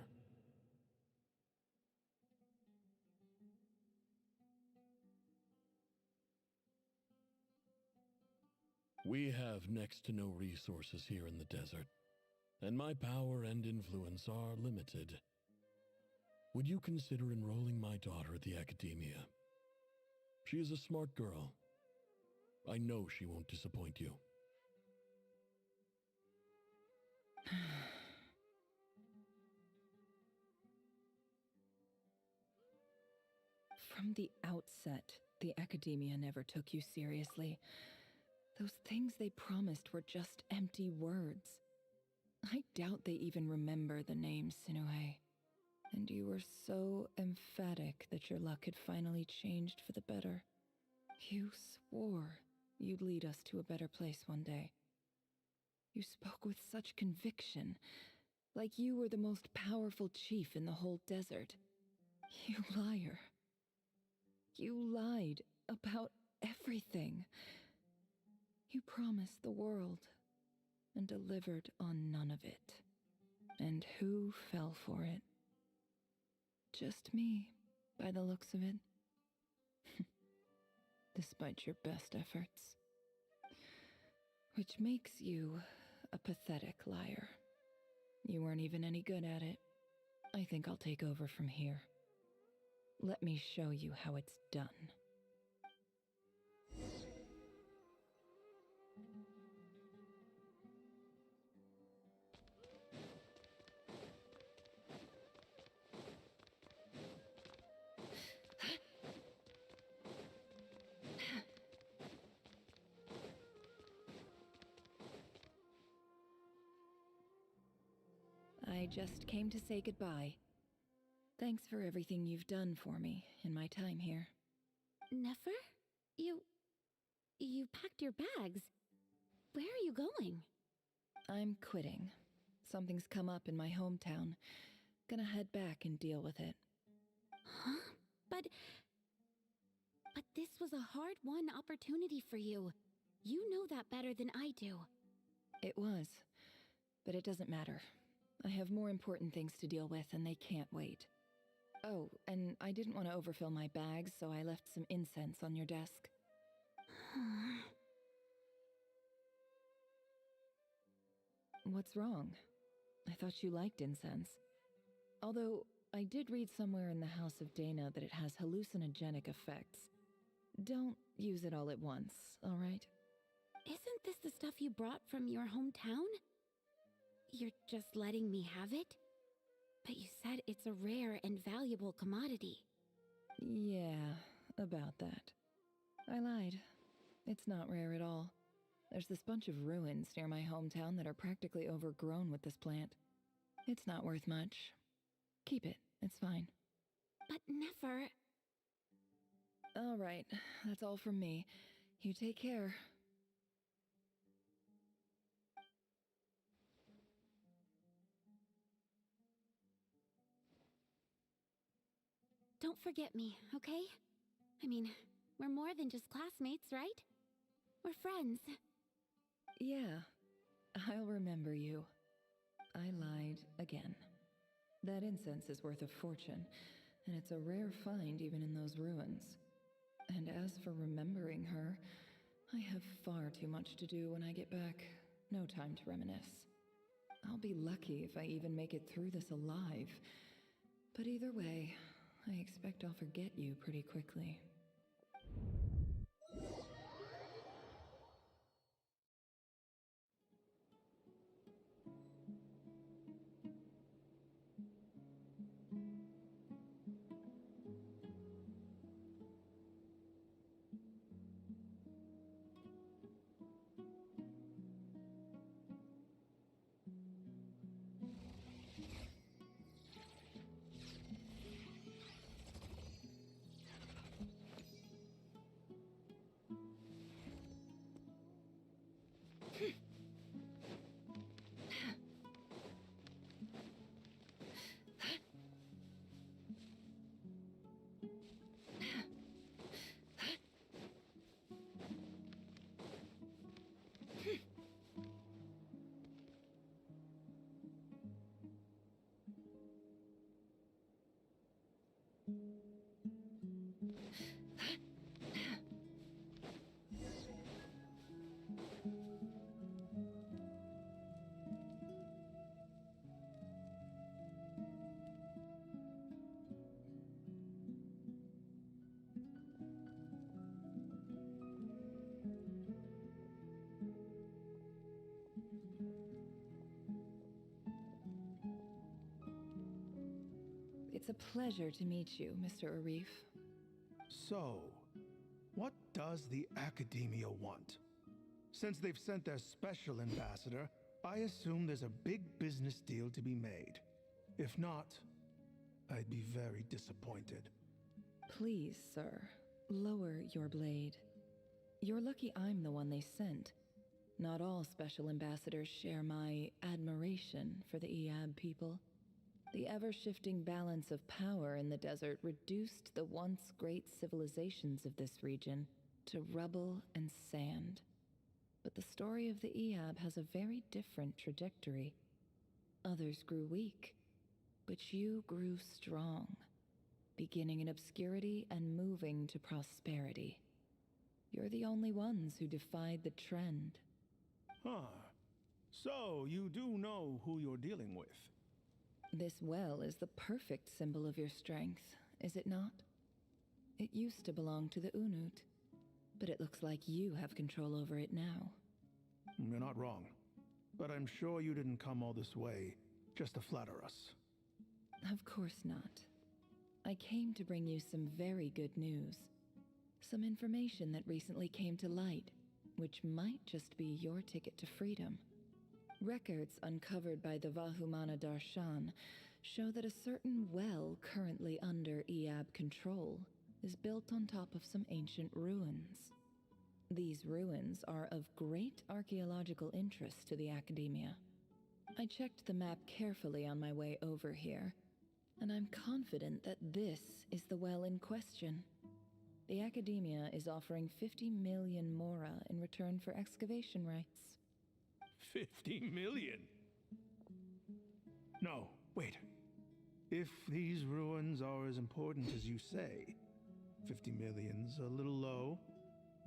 We have next to no resources here in the desert, and my power and influence are limited. Would you consider enrolling my daughter at the academia? She is a smart girl. I know she won't disappoint you. From the outset, the academia never took you seriously. Those things they promised were just empty words. I doubt they even remember the name Sinuhe. And you were so emphatic that your luck had finally changed for the better. You swore you'd lead us to a better place one day. You spoke with such conviction, like you were the most powerful chief in the whole desert. You liar. You lied about everything. You promised the world and delivered on none of it. And who fell for it? Just me, by the looks of it. Despite your best efforts. Which makes you a pathetic liar. You weren't even any good at it. I think I'll take over from here. Let me show you how it's done. I just came to say goodbye. Thanks for everything you've done for me in my time here. Nefer? You packed your bags. Where are you going? I'm quitting. Something's come up in my hometown. Gonna head back and deal with it. Huh? But this was a hard-won opportunity for you. You know that better than I do. It was. But it doesn't matter. I have more important things to deal with and they can't wait. Oh, and I didn't want to overfill my bags, so I left some incense on your desk. What's wrong? I thought you liked incense. Although, I did read somewhere in the House of Dana that it has hallucinogenic effects. Don't use it all at once, alright? Isn't this the stuff you brought from your hometown? You're just letting me have it? But you said it's a rare and valuable commodity. Yeah, about that. I lied. It's not rare at all. There's this bunch of ruins near my hometown that are practically overgrown with this plant. It's not worth much. Keep it, it's fine. But Nefer... Alright, that's all from me. You take care. Don't forget me, okay? I mean, we're more than just classmates, right? We're friends. Yeah, I'll remember you. I lied again. That incense is worth a fortune, and it's a rare find even in those ruins. And as for remembering her, I have far too much to do when I get back. No time to reminisce. I'll be lucky if I even make it through this alive. But either way, I expect I'll forget you pretty quickly. It's a pleasure to meet you, Mr. Arif. So, what does the Academia want? Since they've sent their special ambassador, I assume there's a big business deal to be made. If not, I'd be very disappointed. Please, sir, lower your blade. You're lucky I'm the one they sent. Not all special ambassadors share my admiration for the Eab people. The ever-shifting balance of power in the desert reduced the once great civilizations of this region to rubble and sand. But the story of the Eab has a very different trajectory. Others grew weak, but you grew strong, beginning in obscurity and moving to prosperity. You're the only ones who defied the trend. Huh. So, you do know who you're dealing with? This well is the perfect symbol of your strength, is it not? It used to belong to the Unut, but it looks like you have control over it now. You're not wrong. But I'm sure you didn't come all this way just to flatter us. Of course not. I came to bring you some very good news. Some information that recently came to light, which might just be your ticket to freedom. Records uncovered by the Vahumana Darshan show that a certain well currently under Eab control is built on top of some ancient ruins. These ruins are of great archaeological interest to the Academia. I checked the map carefully on my way over here, and I'm confident that this is the well in question. The Academia is offering 50 million mora in return for excavation rights. 50 million? No, wait. If these ruins are as important as you say, 50 million's a little low,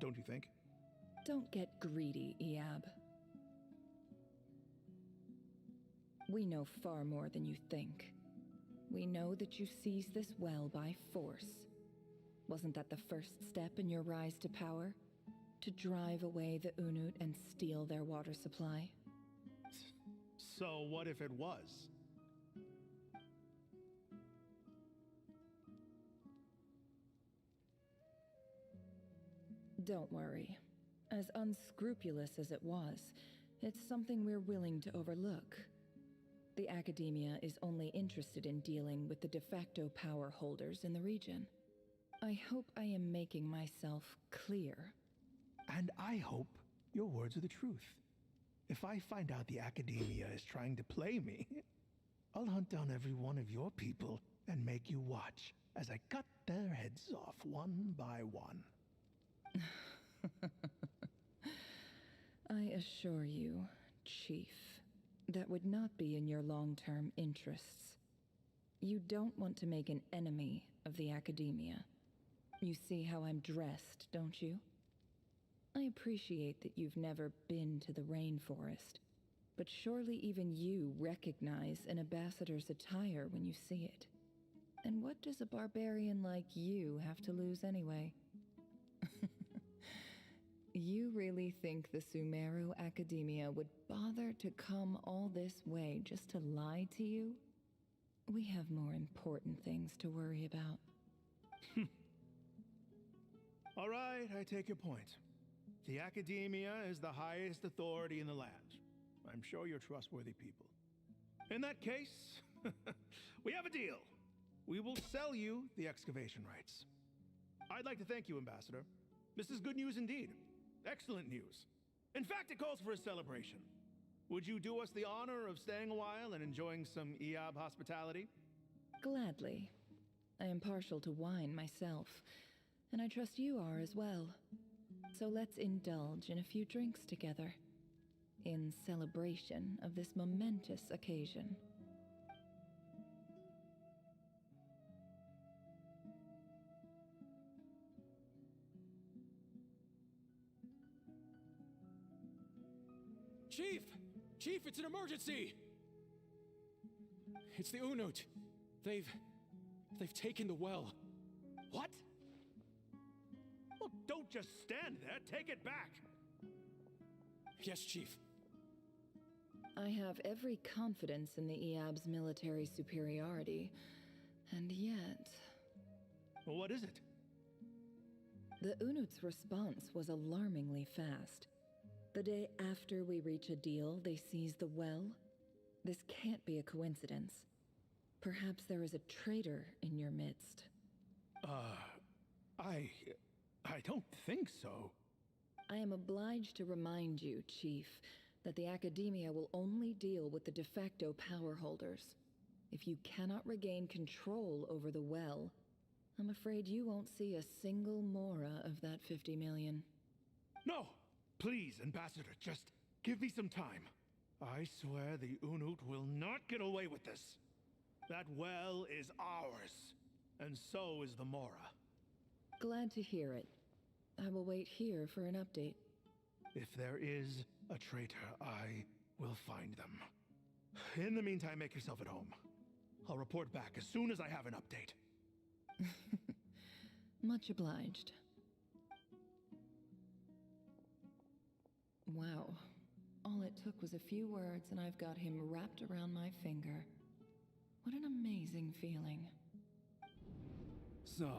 don't you think? Don't get greedy, Eab. We know far more than you think. We know that you seized this well by force. Wasn't that the first step in your rise to power? To drive away the Unut and steal their water supply? So what if it was? Don't worry. As unscrupulous as it was, it's something we're willing to overlook. The Academia is only interested in dealing with the de facto power holders in the region. I hope I am making myself clear. And I hope your words are the truth. If I find out the Academia is trying to play me, I'll hunt down every one of your people and make you watch as I cut their heads off one by one. I assure you, Chief, that would not be in your long-term interests. You don't want to make an enemy of the Academia. You see how I'm dressed, don't you? I appreciate that you've never been to the rainforest, but surely even you recognize an ambassador's attire when you see it. And what does a barbarian like you have to lose anyway? You really think the Sumeru Academia would bother to come all this way just to lie to you? We have more important things to worry about. All right, I take your point. The Academia is the highest authority in the land. I'm sure you're trustworthy people. In that case, we have a deal. We will sell you the excavation rights. I'd like to thank you, Ambassador. This is good news indeed. Excellent news. In fact, it calls for a celebration. Would you do us the honor of staying a while and enjoying some Eab hospitality? Gladly. I am partial to wine myself, and I trust you are as well. So let's indulge in a few drinks together, in celebration of this momentous occasion. Chief! Chief, it's an emergency! It's the Unut. They've taken the well. What? Well, don't just stand there. Take it back. Yes, Chief. I have every confidence in the Eab's military superiority, And yet, What is it? the Unut's response was alarmingly fast. The day after we reach a deal, they seize the well. This can't be a coincidence. Perhaps there is a traitor in your midst. I don't think so. I am obliged to remind you, Chief, that the Academia will only deal with the de facto power holders. If you cannot regain control over the well, I'm afraid you won't see a single mora of that 50 million. No! Please, Ambassador, just give me some time. I swear the Unut will not get away with this. That well is ours, and so is the Mora. Glad to hear it. I will wait here for an update. If there is a traitor, I will find them. In the meantime, make yourself at home. I'll report back as soon as I have an update. Much obliged. Wow. All it took was a few words and I've got him wrapped around my finger. What an amazing feeling. So,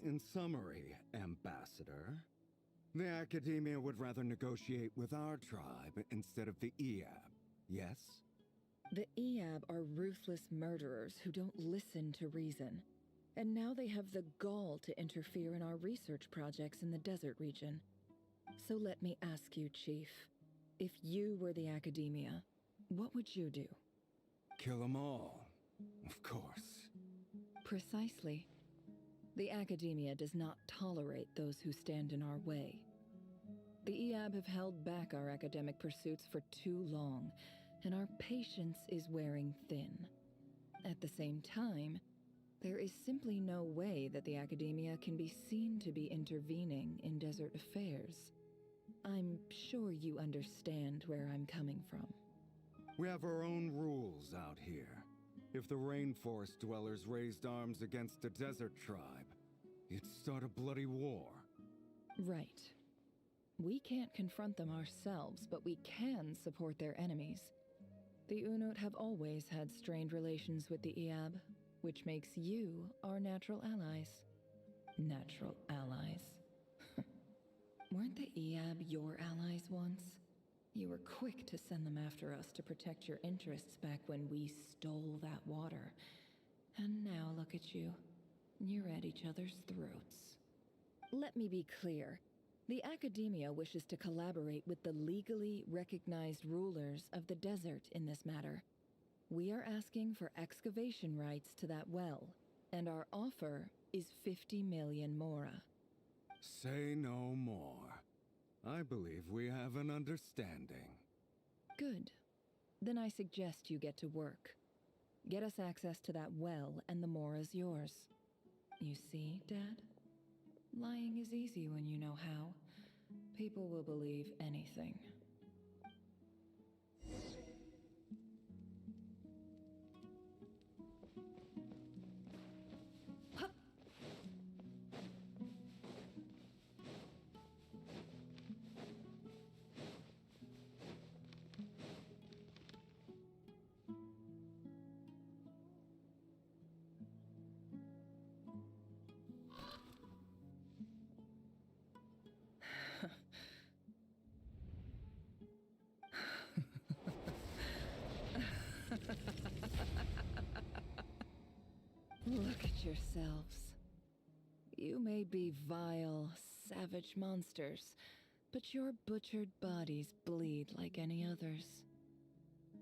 in summary, Ambassador, the Academia would rather negotiate with our tribe instead of the Eab, yes? The Eab are ruthless murderers who don't listen to reason. And now they have the gall to interfere in our research projects in the desert region. So let me ask you, Chief, if you were the Academia, what would you do? Kill them all, of course. Precisely. The Academia does not tolerate those who stand in our way. The Eab have held back our academic pursuits for too long, and our patience is wearing thin. At the same time, there is simply no way that the Academia can be seen to be intervening in desert affairs. I'm sure you understand where I'm coming from. We have our own rules out here. If the rainforest dwellers raised arms against a desert tribe, it'd start a bloody war. Right. We can't confront them ourselves, but we can support their enemies. The Unut have always had strained relations with the Eab, which makes you our natural allies. Natural allies. Weren't the Eab your allies once? You were quick to send them after us to protect your interests back when we stole that water. And now look at you. You're at each other's throats. Let me be clear. The Academia wishes to collaborate with the legally recognized rulers of the desert in this matter. We are asking for excavation rights to that well, and our offer is 50 million mora. Say no more. I believe we have an understanding. Good. Then I suggest you get to work. Get us access to that well, and the mora's yours. You see, Dad? Lying is easy when you know how. People will believe anything. Look at yourselves. You may be vile, savage monsters, but your butchered bodies bleed like any others.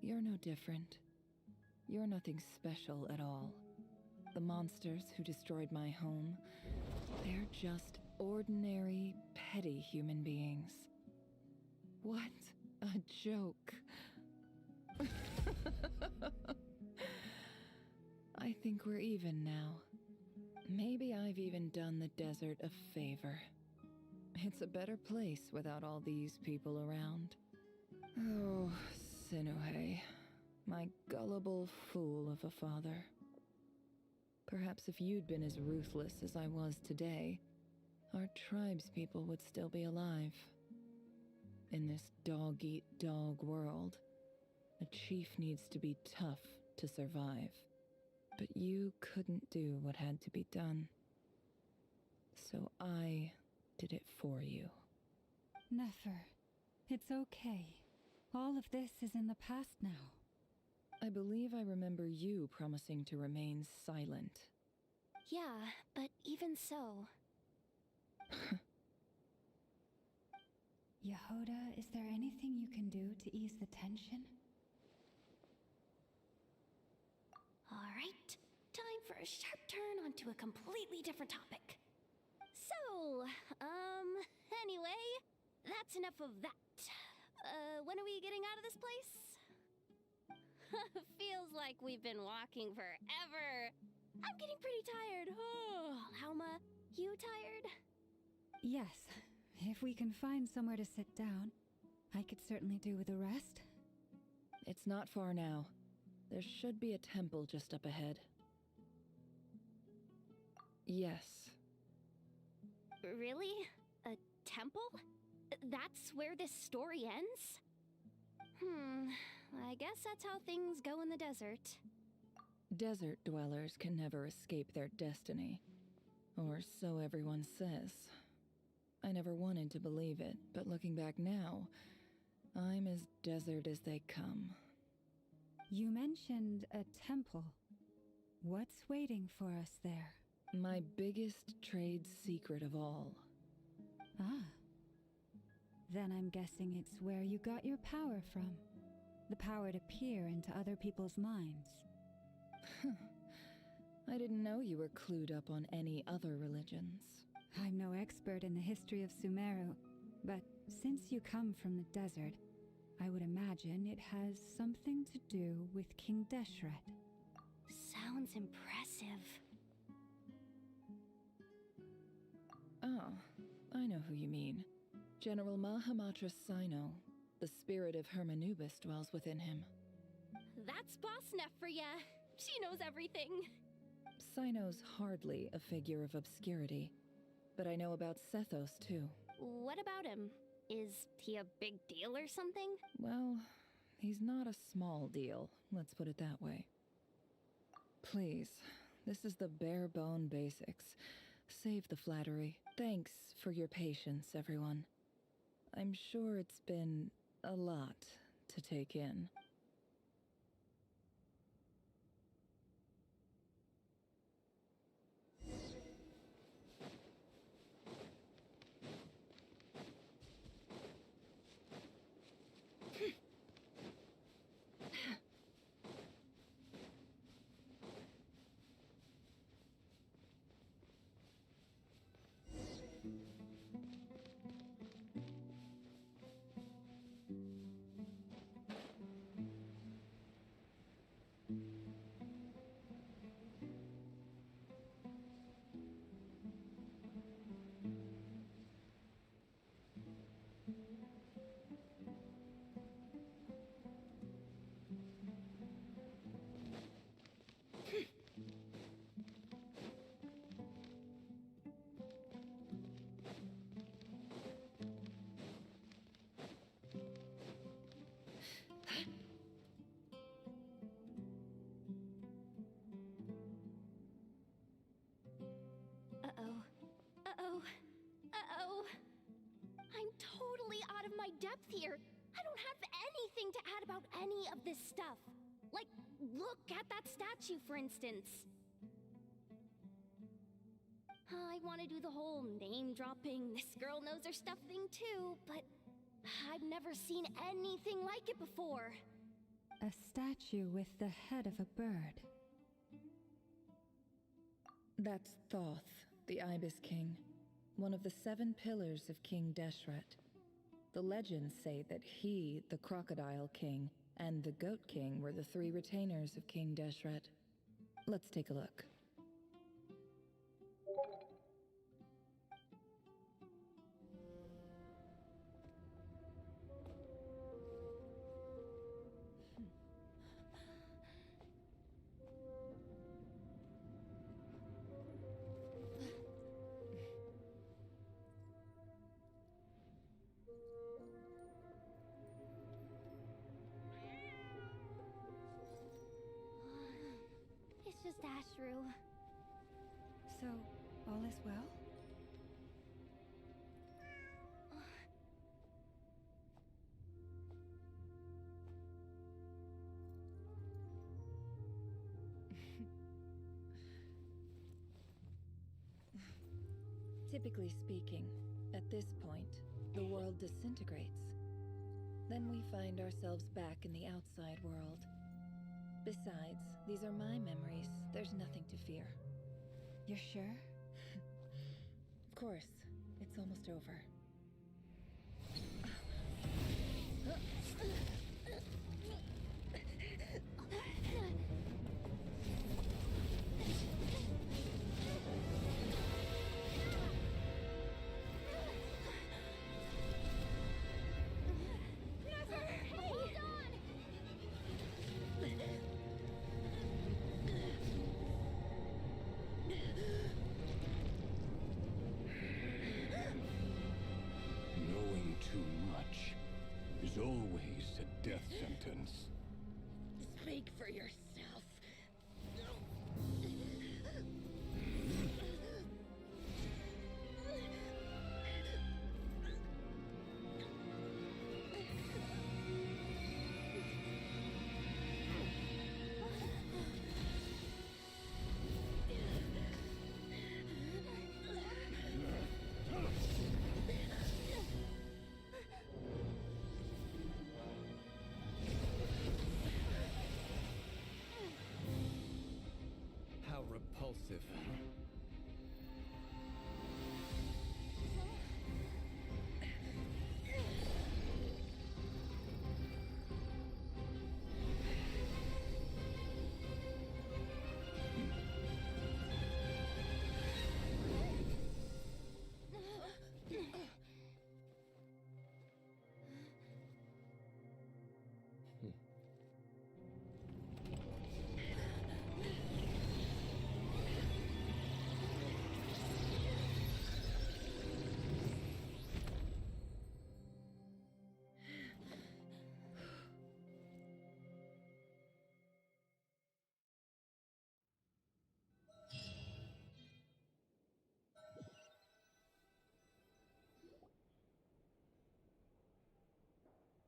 You're no different. You're nothing special at all. The monsters who destroyed my home, they're just ordinary, petty human beings. What a joke. I think we're even now. Maybe I've even done the desert a favor. It's a better place without all these people around. Oh, Sinuhe, my gullible fool of a father. Perhaps if you'd been as ruthless as I was today, our tribespeople would still be alive. In this dog-eat-dog world, a chief needs to be tough to survive. But you couldn't do what had to be done. So I did it for you. Nefer, it's okay. All of this is in the past now. I believe I remember you promising to remain silent. Yeah, but even so. Yehoda, is there anything you can do to ease the tension? Alright, time for a sharp turn onto a completely different topic. So, anyway, that's enough of that. When are we getting out of this place? Feels like we've been walking forever. I'm getting pretty tired. Oh, Lauma, you tired? Yes. If we can find somewhere to sit down, I could certainly do with a rest. It's not far now. There should be a temple just up ahead. Yes. Really? A temple? That's where this story ends? I guess that's how things go in the desert. Desert dwellers can never escape their destiny. Or so everyone says. I never wanted to believe it, but looking back now, I'm as desert as they come. You mentioned a temple. What's waiting for us there? My biggest trade secret of all. Ah. Then I'm guessing it's where you got your power from. The power to peer into other people's minds. I didn't know you were clued up on any other religions. I'm no expert in the history of Sumeru, but since you come from the desert, I would imagine it has something to do with King Deshret. Sounds impressive. Oh, I know who you mean. General Mahamatra Sino. The spirit of Hermanubis dwells within him. That's Boss Neff for ya. She knows everything. Sino's hardly a figure of obscurity, but I know about Sethos too. What about him? Is he a big deal or something? Well, he's not a small deal, let's put it that way. Please, this is the bare bone basics. Save the flattery. Thanks for your patience, everyone. I'm sure it's been a lot to take in. I'm totally out of my depth here. I don't have anything to add about any of this stuff. Like, look at that statue, for instance. I want to do the whole name-dropping, this girl knows her stuff thing too, but I've never seen anything like it before. A statue with the head of a bird. That's Thoth, the Ibis King, one of the 7 pillars of King Deshret. The legends say that he, the Crocodile King, and the Goat King were the 3 retainers of King Deshret. Let's take a look. It's just So, all is well? Typically speaking, at this point, the world disintegrates. Then we find ourselves back in the outside world. Besides, these are my memories. There's nothing to fear. You're sure? Of course. It's almost over. Knowing too much is always a death sentence. Speak for yourself. How repulsive.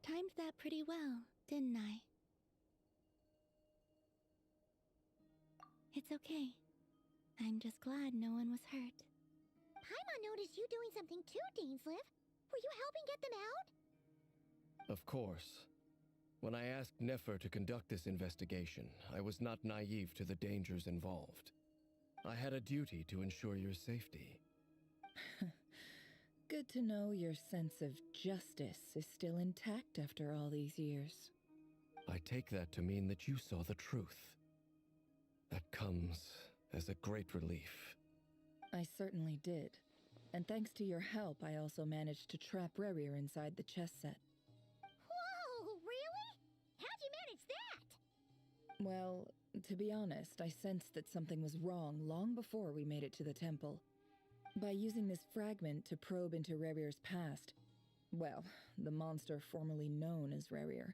Timed that pretty well, didn't I? It's okay. I'm just glad no one was hurt. Paimon noticed you doing something too, Dainsleif. Were you helping get them out? Of course. When I asked Nefer to conduct this investigation, I was not naive to the dangers involved. I had a duty to ensure your safety. Good to know your sense of justice is still intact after all these years. I take that to mean that you saw the truth. That comes as a great relief. I certainly did. And thanks to your help, I also managed to trap Rerir inside the chess set. Whoa, really? How'd you manage that? Well, to be honest, I sensed that something was wrong long before we made it to the temple. By using this fragment to probe into Rerir's past, well, the monster formerly known as Rerir,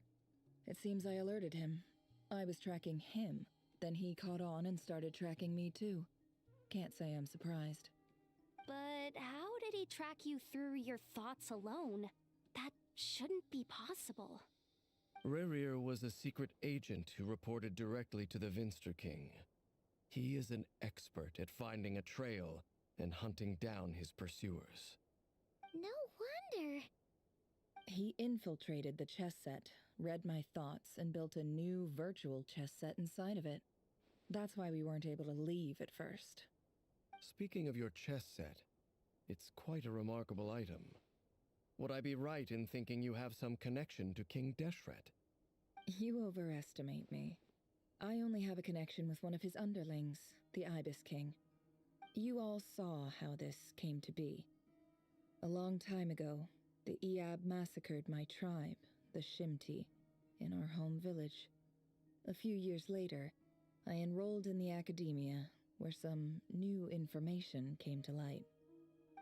it seems I alerted him. I was tracking him, then he caught on and started tracking me too. Can't say I'm surprised. But how did he track you through your thoughts alone? That shouldn't be possible. Rerir was a secret agent who reported directly to the Vinster King. He is an expert at finding a trail and hunting down his pursuers. No wonder. He infiltrated the chess set, read my thoughts, and built a new virtual chess set inside of it. That's why we weren't able to leave at first. Speaking of your chess set, it's quite a remarkable item. Would I be right in thinking you have some connection to King Deshret? You overestimate me. I only have a connection with one of his underlings, the Ibis King. You all saw how this came to be. A long time ago, the Eab massacred my tribe, the Shimti, in our home village. A few years later, I enrolled in the academia, where some new information came to light.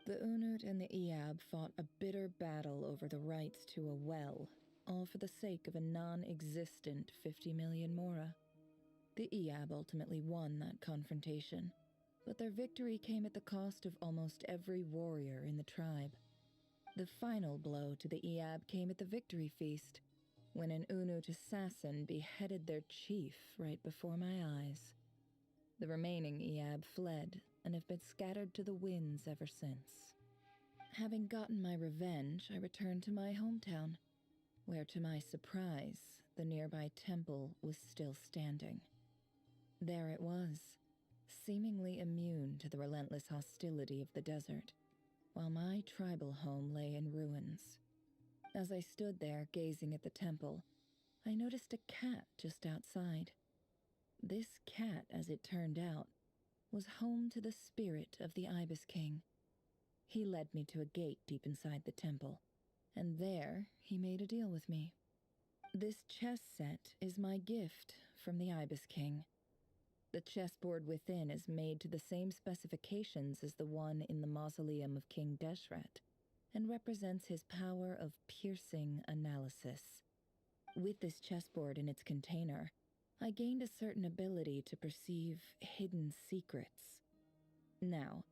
The Unut and the Eab fought a bitter battle over the rights to a well, all for the sake of a non-existent 50 million mora. The Eab ultimately won that confrontation, but their victory came at the cost of almost every warrior in the tribe. The final blow to the Iab came at the victory feast, when an Unut assassin beheaded their chief right before my eyes. The remaining Iab fled and have been scattered to the winds ever since. Having gotten my revenge, I returned to my hometown, where to my surprise, the nearby temple was still standing. There it was, seemingly immune to the relentless hostility of the desert, while my tribal home lay in ruins. As I stood there gazing at the temple, I noticed a cat just outside. This cat, as it turned out, was home to the spirit of the Ibis King. He led me to a gate deep inside the temple, and there he made a deal with me. This chess set is my gift from the Ibis King. The chessboard within is made to the same specifications as the one in the mausoleum of King Deshret, and represents his power of piercing analysis. With this chessboard in its container, I gained a certain ability to perceive hidden secrets. Now,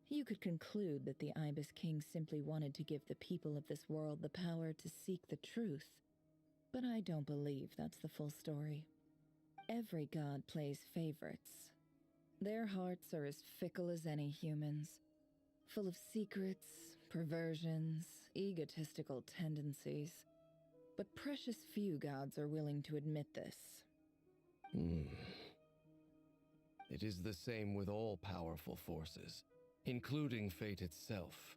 you could conclude that the Ibis King simply wanted to give the people of this world the power to seek the truth, but I don't believe that's the full story. Every god plays favorites. Their hearts are as fickle as any human's, full of secrets, perversions, egotistical tendencies. But precious few gods are willing to admit this. It is the same with all powerful forces, including fate itself.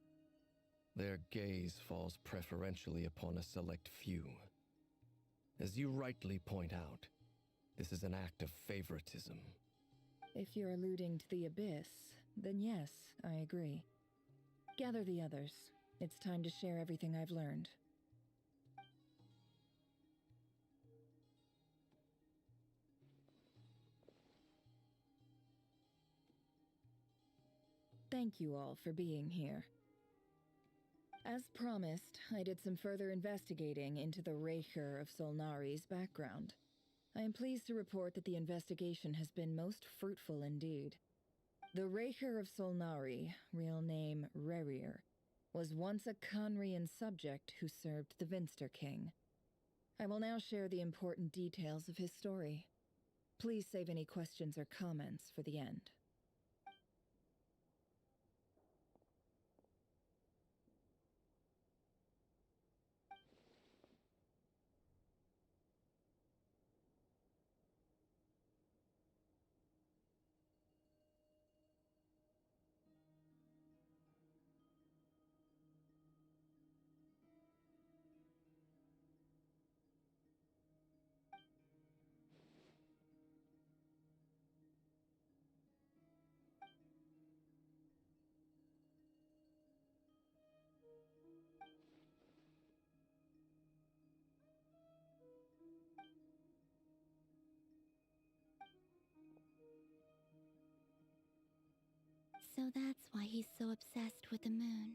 Their gaze falls preferentially upon a select few. As you rightly point out, this is an act of favoritism. If you're alluding to the Abyss, then yes, I agree. Gather the others. It's time to share everything I've learned. Thank you all for being here. As promised, I did some further investigating into the Raker of Solnari's background. I am pleased to report that the investigation has been most fruitful indeed. The Raker of Solnari, real name Rerir, was once a Conrian subject who served the Vinster King. I will now share the important details of his story. Please save any questions or comments for the end. So that's why he's so obsessed with the moon.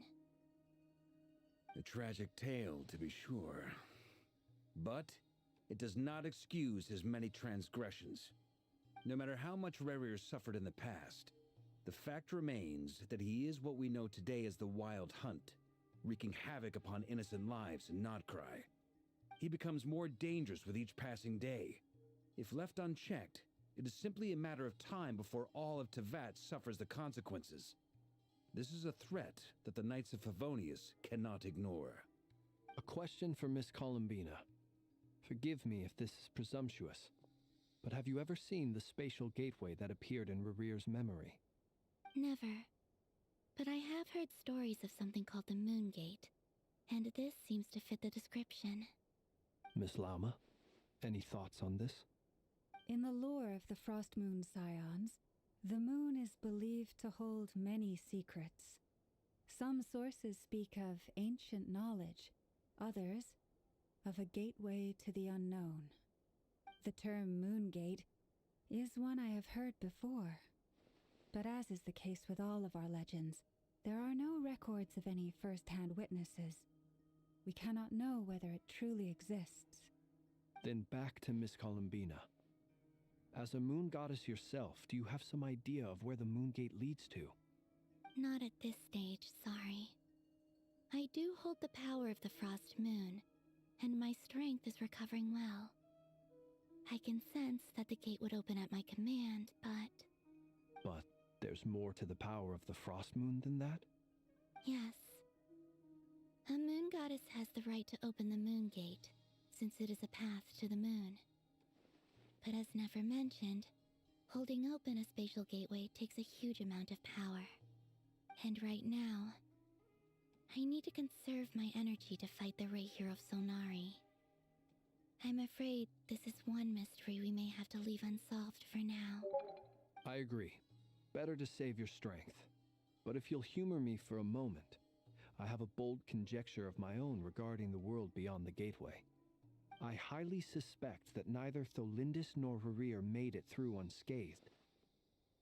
A tragic tale, to be sure. But it does not excuse his many transgressions. No matter how much Rerir suffered in the past, the fact remains that he is what we know today as the Wild Hunt, wreaking havoc upon innocent lives in Notcry. He becomes more dangerous with each passing day. If left unchecked, it is simply a matter of time before all of Tevat suffers the consequences. This is a threat that the Knights of Favonius cannot ignore. A question for Miss Columbina. Forgive me if this is presumptuous, but have you ever seen the spatial gateway that appeared in Rerir's memory? Never. But I have heard stories of something called the Moon Gate, and this seems to fit the description. Miss Lama, any thoughts on this? In the lore of the Frost Moon Scions, the moon is believed to hold many secrets. Some sources speak of ancient knowledge, others of a gateway to the unknown. The term Moon Gate is one I have heard before. But as is the case with all of our legends, there are no records of any first-hand witnesses. We cannot know whether it truly exists. Then back to Miss Columbina. As a moon goddess yourself, do you have some idea of where the moon gate leads to? Not at this stage, sorry. I do hold the power of the Frost Moon, and my strength is recovering well. I can sense that the gate would open at my command, but... But there's more to the power of the Frost Moon than that? Yes. A moon goddess has the right to open the moon gate, since it is a path to the moon. But as Nefer mentioned, holding open a spatial gateway takes a huge amount of power. And right now, I need to conserve my energy to fight the Ray Hero of Solnari. I'm afraid this is one mystery we may have to leave unsolved for now. I agree. Better to save your strength. But if you'll humor me for a moment, I have a bold conjecture of my own regarding the world beyond the gateway. I highly suspect that neither Tholindis nor Rerir made it through unscathed.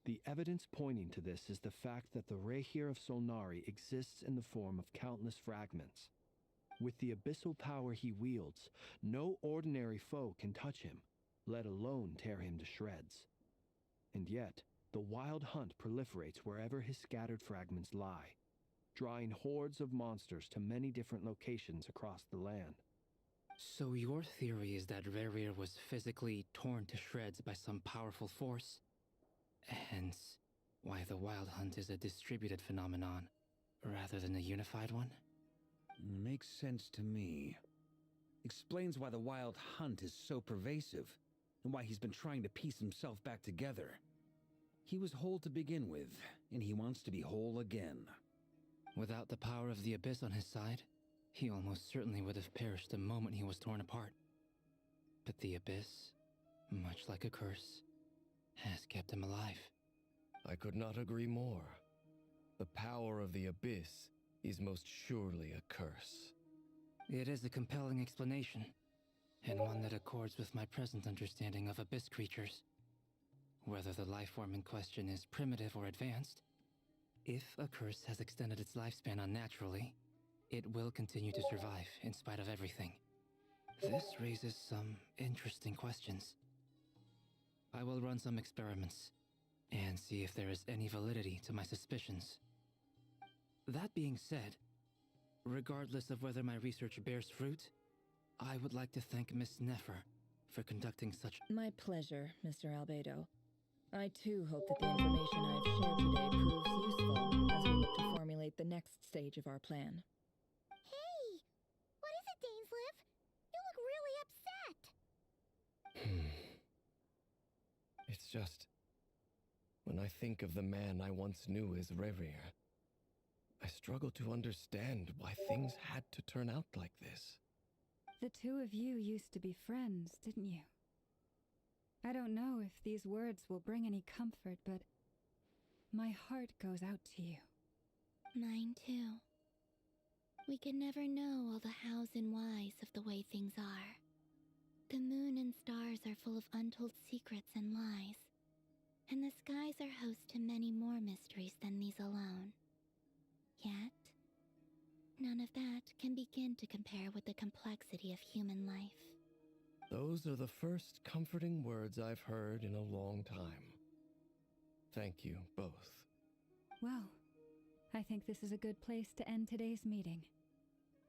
The evidence pointing to this is the fact that the Rehir of Solnari exists in the form of countless fragments. With the abyssal power he wields, no ordinary foe can touch him, let alone tear him to shreds. And yet, the wild hunt proliferates wherever his scattered fragments lie, drawing hordes of monsters to many different locations across the land. So your theory is that Rerir was physically torn to shreds by some powerful force? Hence, why the Wild Hunt is a distributed phenomenon, rather than a unified one? Makes sense to me. Explains why the Wild Hunt is so pervasive, and why he's been trying to piece himself back together. He was whole to begin with, and he wants to be whole again. Without the power of the Abyss on his side, he almost certainly would have perished the moment he was torn apart. But the Abyss, much like a curse, has kept him alive. I could not agree more. The power of the Abyss is most surely a curse. It is a compelling explanation, and one that accords with my present understanding of Abyss creatures. Whether the life form in question is primitive or advanced, if a curse has extended its lifespan unnaturally, it will continue to survive in spite of everything. This raises some interesting questions. I will run some experiments and see if there is any validity to my suspicions. That being said, regardless of whether my research bears fruit, I would like to thank Miss Nefer for conducting such... My pleasure, Mr. Albedo. I too hope that the information I've shared today proves useful as we look to formulate the next stage of our plan. Hey! What is it, Dainsleif? You look really upset! It's just... when I think of the man I once knew as Rerir, I struggle to understand why things had to turn out like this. The two of you used to be friends, didn't you? I don't know if these words will bring any comfort, but my heart goes out to you. Mine too. We can never know all the hows and whys of the way things are. The moon and stars are full of untold secrets and lies, and the skies are host to many more mysteries than these alone. Yet, none of that can begin to compare with the complexity of human life. Those are the first comforting words I've heard in a long time. Thank you both. Well, I think this is a good place to end today's meeting.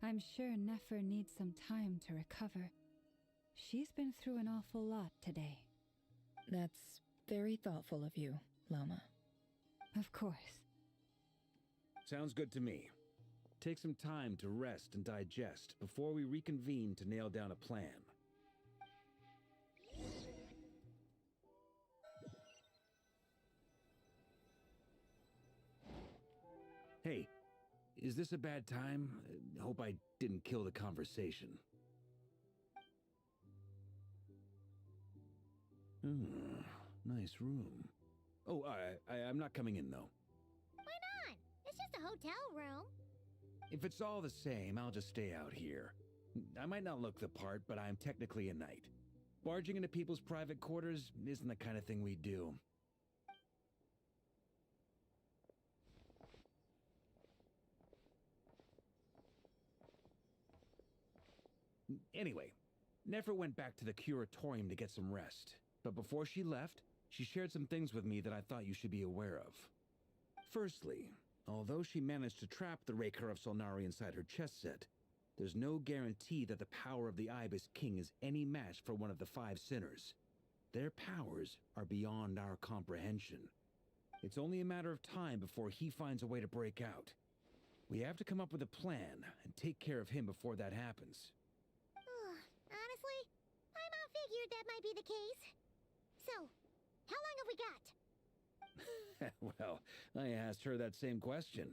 I'm sure Nefer needs some time to recover. She's been through an awful lot today. That's very thoughtful of you, Lama. Of course. Sounds good to me. Take some time to rest and digest before we reconvene to nail down a plan. Hey, is this a bad time? Hope I didn't kill the conversation. Nice room. Oh, I'm not coming in, though. Why not? It's just a hotel room. If it's all the same, I'll just stay out here. I might not look the part, but I'm technically a knight. Barging into people's private quarters isn't the kind of thing we do. Anyway, Nefer went back to the curatorium to get some rest. But before she left, she shared some things with me that I thought you should be aware of. Firstly, although she managed to trap the Raker of Solnari inside her chess set, there's no guarantee that the power of the Ibis King is any match for one of the 5 sinners. Their powers are beyond our comprehension. It's only a matter of time before he finds a way to break out. We have to come up with a plan and take care of him before that happens. Honestly, my mom figured that might be the case. So, how long have we got? Well, I asked her that same question.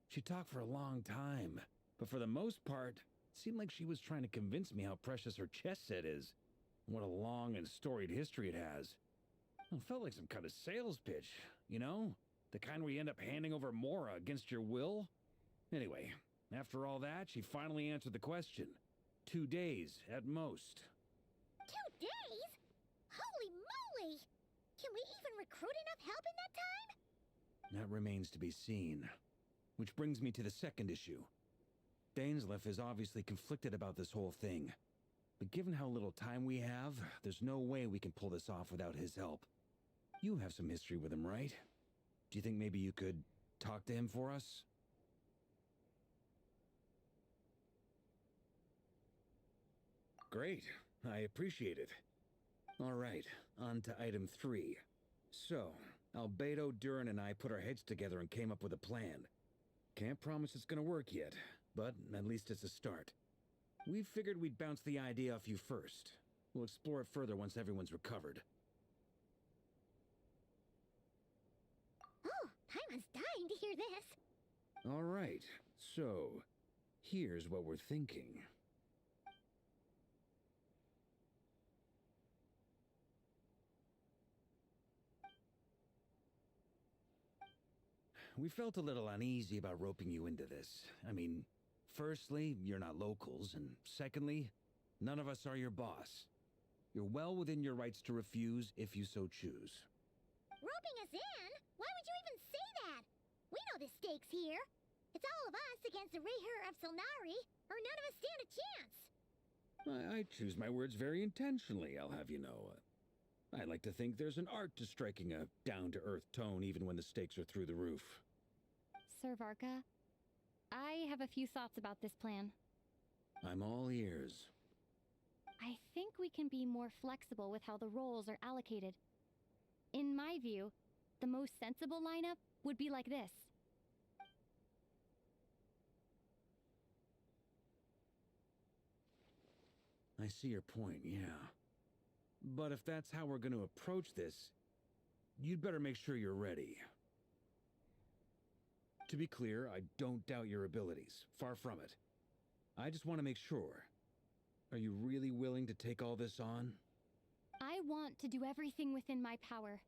She talked for a long time, but for the most part, it seemed like she was trying to convince me how precious her chess set is. What a long and storied history it has. It felt like some kind of sales pitch, you know? The kind where you end up handing over Mora against your will. Anyway, after all that, she finally answered the question. 2 days, at most. 2 days? Holy moly! Can we even recruit enough help in that time? That remains to be seen. Which brings me to the second issue. Dainsleif is obviously conflicted about this whole thing. But given how little time we have, there's no way we can pull this off without his help. You have some history with him, right? Do you think maybe you could talk to him for us? Great. I appreciate it. All right, on to item 3. So, Albedo, Durin, and I put our heads together and came up with a plan. Can't promise it's gonna work yet, but at least it's a start. We figured we'd bounce the idea off you first. We'll explore it further once everyone's recovered. Oh, Paimon's dying to hear this. All right, so here's what we're thinking. We felt a little uneasy about roping you into this. I mean, firstly, you're not locals, and secondly, none of us are your boss. You're well within your rights to refuse if you so choose. Roping us in? Why would you even say that? We know the stakes here. It's all of us against the Raher of Solnari, or none of us stand a chance. I choose my words very intentionally, I'll have you know. I like to think there's an art to striking a down-to-earth tone even when the stakes are through the roof. Sir Varka, I have a few thoughts about this plan. I'm all ears. I think we can be more flexible with how the roles are allocated. In my view, the most sensible lineup would be like this. I see your point, yeah. But if that's how we're going to approach this, you'd better make sure you're ready. To be clear, I don't doubt your abilities. Far from it. I just want to make sure. Are you really willing to take all this on? I want to do everything within my power.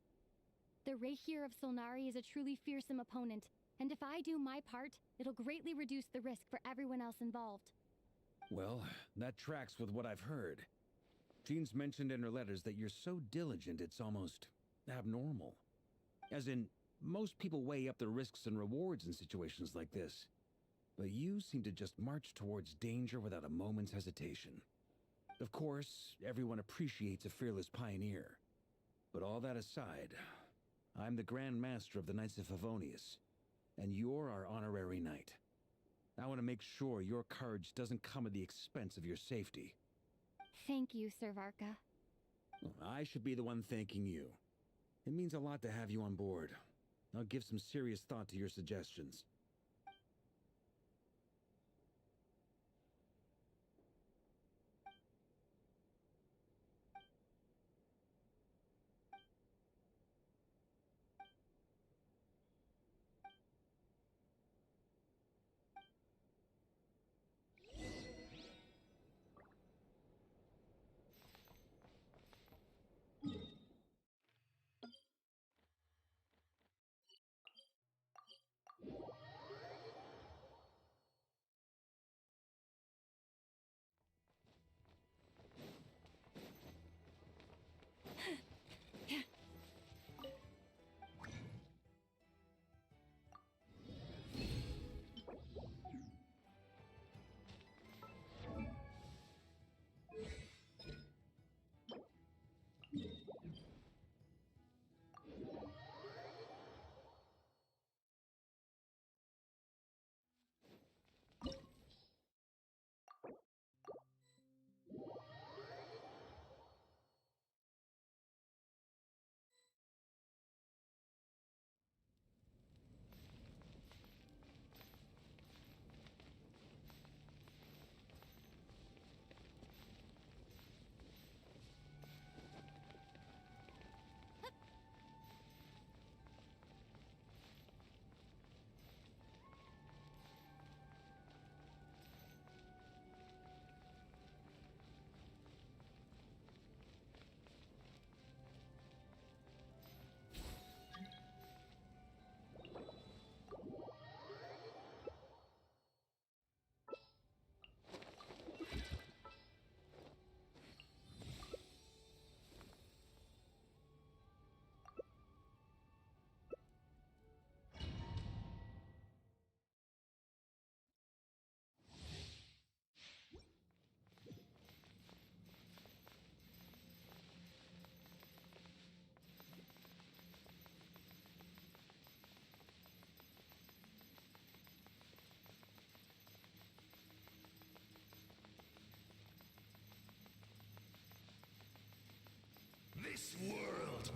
The Raher of Solnari is a truly fearsome opponent, and if I do my part, it'll greatly reduce the risk for everyone else involved. Well, that tracks with what I've heard. Jean's mentioned in her letters that you're so diligent it's almost abnormal. As in, most people weigh up the risks and rewards in situations like this. But you seem to just march towards danger without a moment's hesitation. Of course, everyone appreciates a fearless pioneer. But all that aside, I'm the Grand Master of the Knights of Favonius, and you're our honorary knight. I want to make sure your courage doesn't come at the expense of your safety. Thank you, Sir Varka. I should be the one thanking you. It means a lot to have you on board. I'll give some serious thought to your suggestions.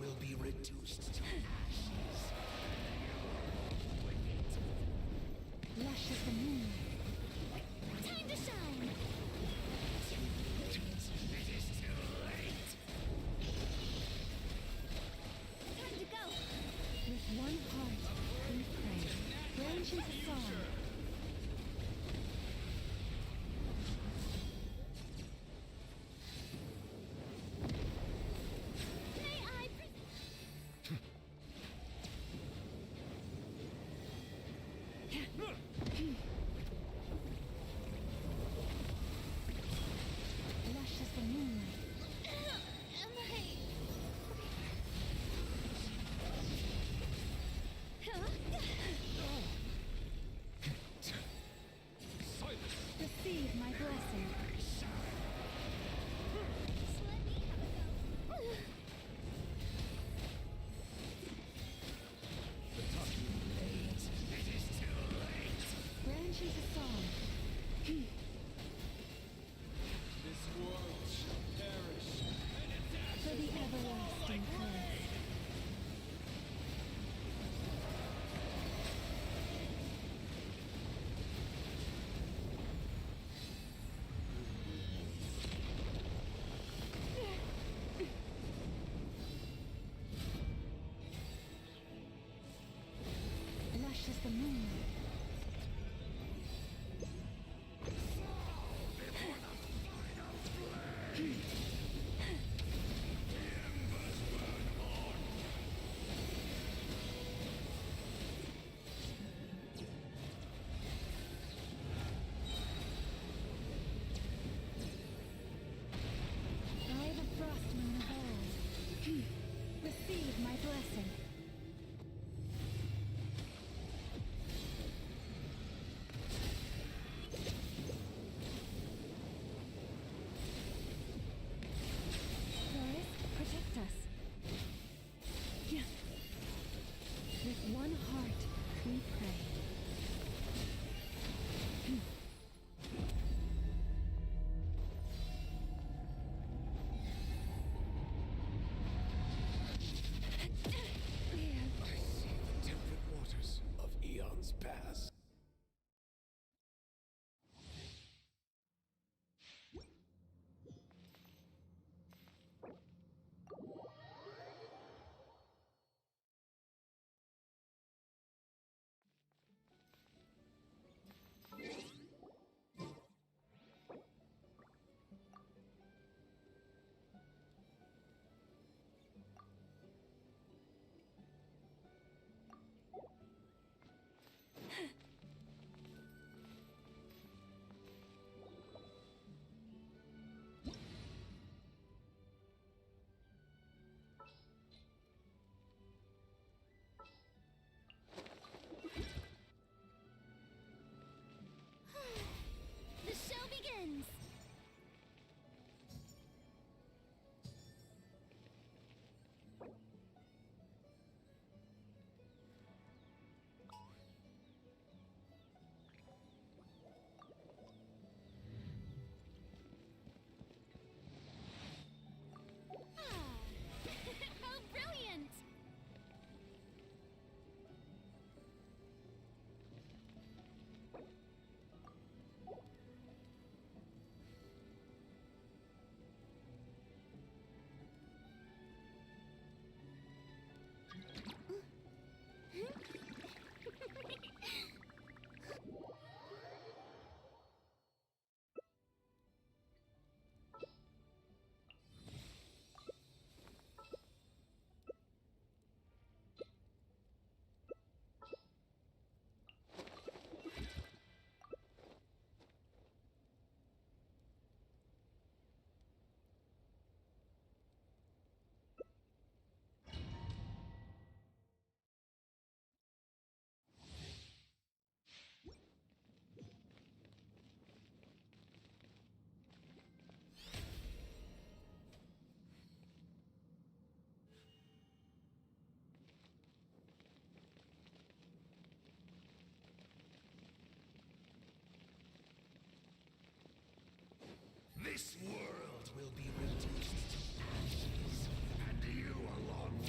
world will be reduced to ashes. Lush as the moonlight. Time to shine! It is too late. Time to go! With one heart, we pray. Range into song. May I Lush as the moonlight. Am I... Receive my blessing. Branch into song. This world shall perish. For the everlasting curse. Lush as the moonlight. By the frost moon of old. Receive my blessing. Doris, protect us. With one heart, we pray. I see the temperate waters of eons past. The show begins! How brilliant! This world will be reduced to ashes, and you along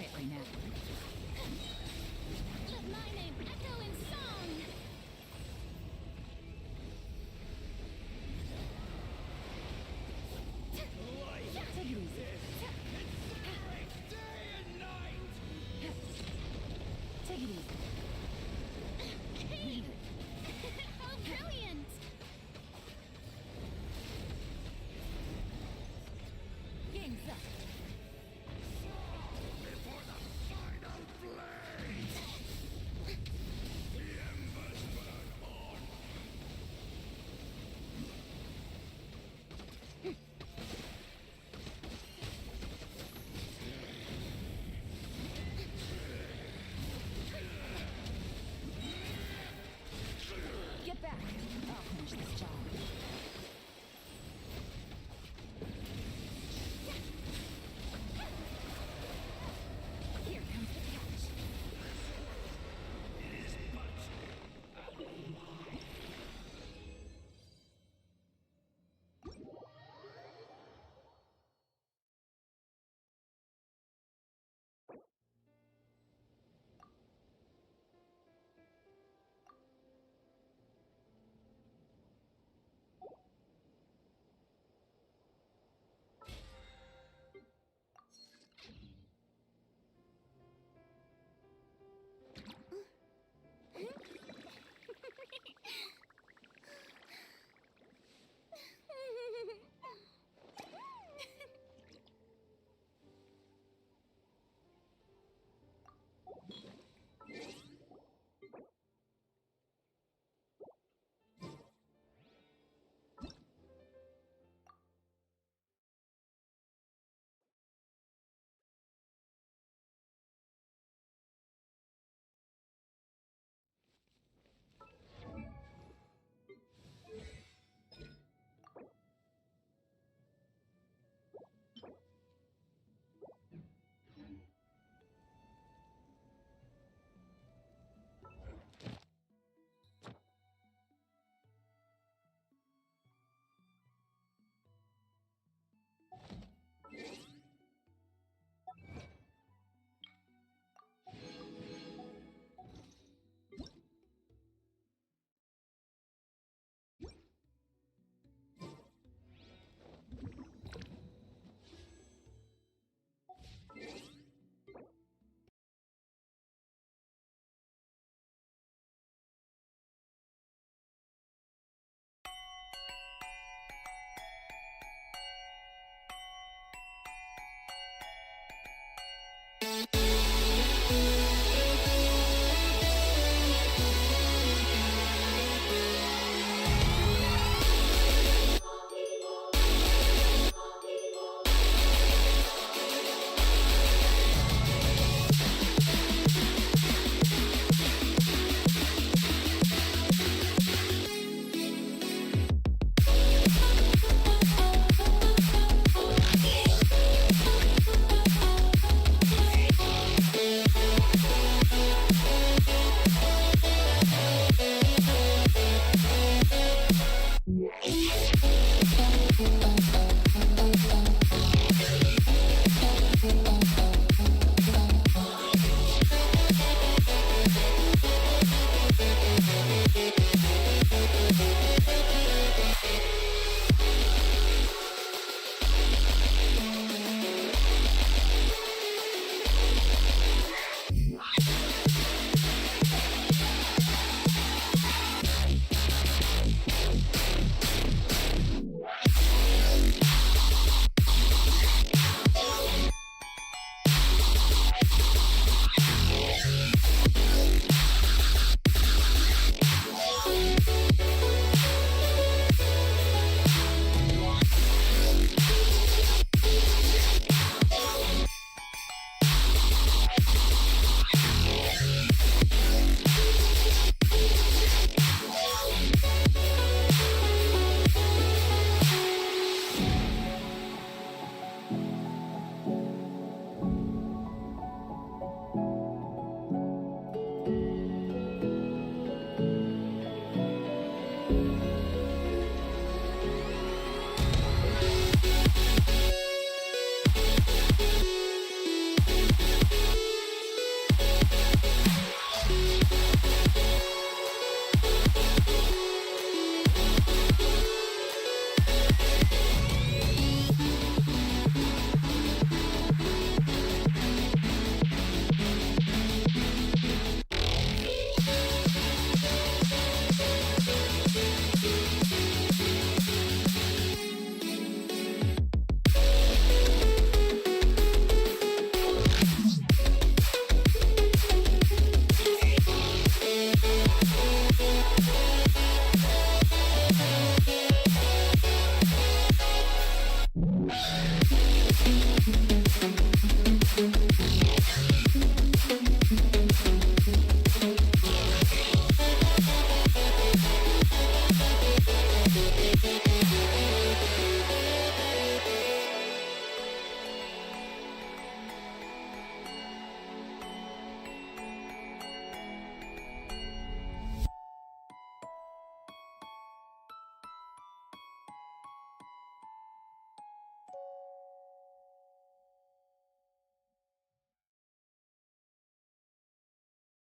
quietly now. Let my name echo in song! Take it easy. Incinerates day and night! Take it easy.